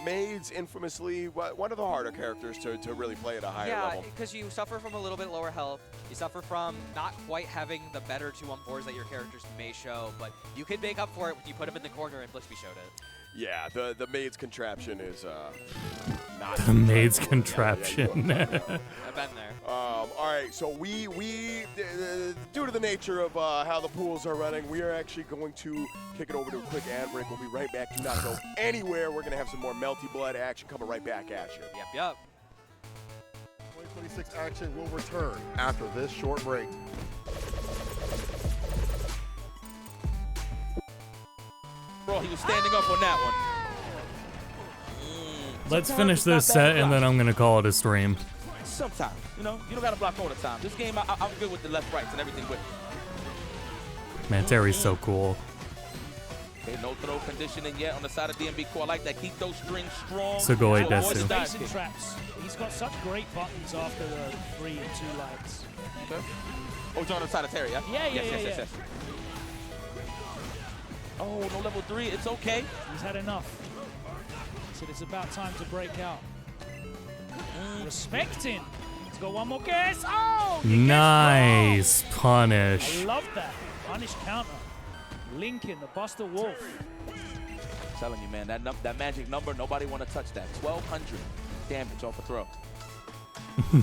Maids, infamously, one of the harder characters to really play at a higher level. Yeah, because you suffer from a little bit lower health. You suffer from not quite having the better 2-on-4s that your characters may show, but you can make up for it when you put them in the corner, and Blixby showed it. Yeah, the maid's contraption is not The maid's contraption. I've been there. All right, so we due to the nature of how the pools are running, we are actually going to kick it over to a quick ad break. We'll be right back. Do not go anywhere. We're going to have some more Melty Blood action coming right back at you. Yep. 2026 action will return after this short break. Bro, he was standing up on that one. Let's finish this set, and then I'm going to call it a stream. Sometimes, you know, you don't got to block all the time. This game, I'm good with the left, rights, and everything, but Man, Terry's so cool. okay, no throw conditioning yet on the side of DMB core. I like that. Keep those strings strong. So go ahead, To avoid Desu. the dive Spacing kick. traps. He's got such great buttons after the 3 and 2 lights. Okay. Oh, it's on the side of Terry, yeah? Yeah, yeah, yes. yeah. Oh, no level 3. It's okay. He's had enough. He said it's about time to break out. Respecting. He's got one more guess. Oh! Nice punish. I love that. Punish counter. Lincoln, the Buster Wolf. I'm telling you, man, that magic number, nobody want to touch that. 1,200 damage off a throw.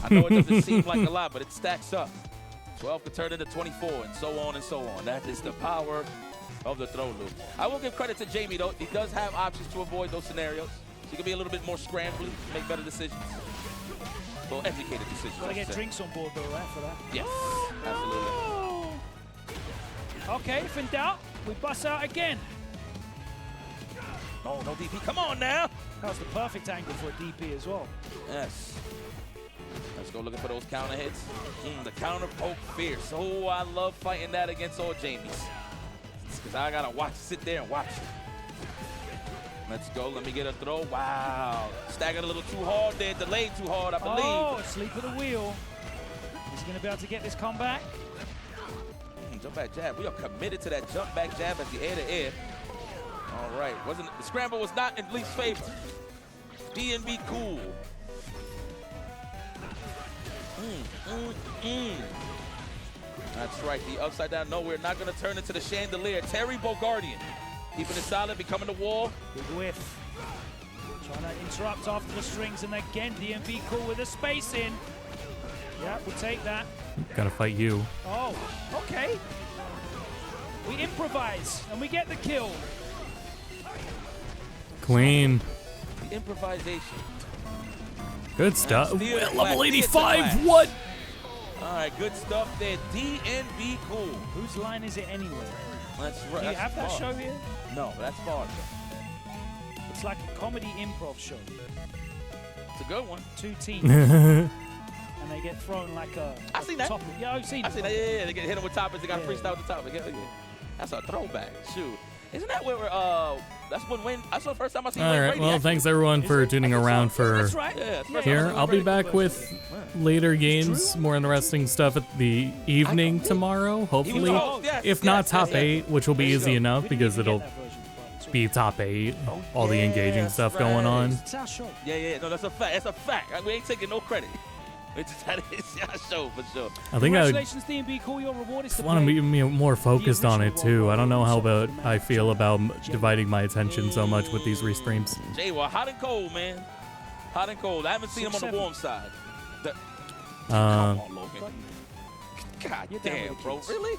I know it doesn't seem like a lot, but it stacks up. 12 could turn into 24, and so on and so on. That is the power of the throw loop. I will give credit to Jamie, though. He does have options to avoid those scenarios. He can be a little bit more scrambly, make better decisions. Well, educated decisions. Gotta I get should say. drinks on board though, right, for that. Yes, absolutely. Okay, if in doubt, we bust out again. Oh, no DP. Come on now. That was the perfect angle for a DP as well. Yes. Let's go looking for those counter hits. The counter poke fierce. Oh, I love fighting that against all Jamies. Because I got to sit there and watch it. Let's go. Let me get a throw. Wow. Staggered a little too hard there. Delayed too hard, I believe. Oh, sleep of the wheel. Is he going to be able to get this comeback? Jump back jab. We are committed to that jump back jab as the air-to-air. All right. The scramble was not in Leaf's favor. DNB cool. That's right. The upside down nowhere. Not going to turn into the chandelier. Terry Bogardian. Keeping it solid, becoming the wall. Big whiff. Trying to interrupt after the strings, and again, DMV cool with a space in. Yeah, we'll take that. Gotta fight you. Oh, okay. We improvise, and we get the kill. Clean. The improvisation. Good stuff. Steal Level flash. 85, what? All right, good stuff there. DNB cool. Whose line is it anyway? That's right. Do you have that Bars. show here? No, but that's bars. It's like a comedy improv show. It's a good one. Two teams. And they get thrown like a I seen that. topic. Yeah, I've seen I seen that. Yeah. They get hit with topics. They got freestyle with the topic. Yeah. That's a throwback. Shoot. Isn't that where that's when Wayne, that's the first time I seen Wayne All right, Brady, well, actually. thanks everyone for tuning around for That's right. Yeah, that's here. I'll be back with later games, more interesting stuff at the evening tomorrow, hopefully. If not top 8, which will be easy enough because it'll be top 8, all the engaging stuff going on. It's our show. Yeah. No, that's a fact. That's a fact. We ain't taking no credit. It's our show for sure. I think I Congratulations, DMB. Cool. Your reward is to want to play. be more focused on it too. I don't know how about I feel about dividing my attention so much with these restreams. Jay, well, hot and cold, man. Hot and cold. I haven't seen him on the warm side. Come on, Logan. God damn, bro. Really?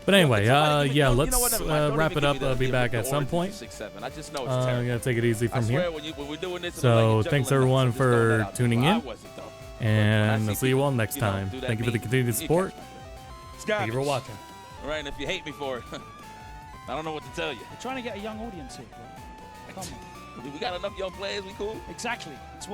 But anyway, yeah, you know let's what, never mind. Don't wrap even it give up. me I'll be the back at some origin point. 6-7. I just know it's I'm terrible. gonna take it easy I from swear here. when we're doing this, So thanks everyone for tuning in, Well, and I I'll see see you all people, next you know, time. do that Thank you for the meme. continued support. Thank you for watching. Right, and if you hate me for it, I don't know what to tell you. We're trying to get a young audience here, bro. Come on. We got enough young players. We cool. Exactly. It's what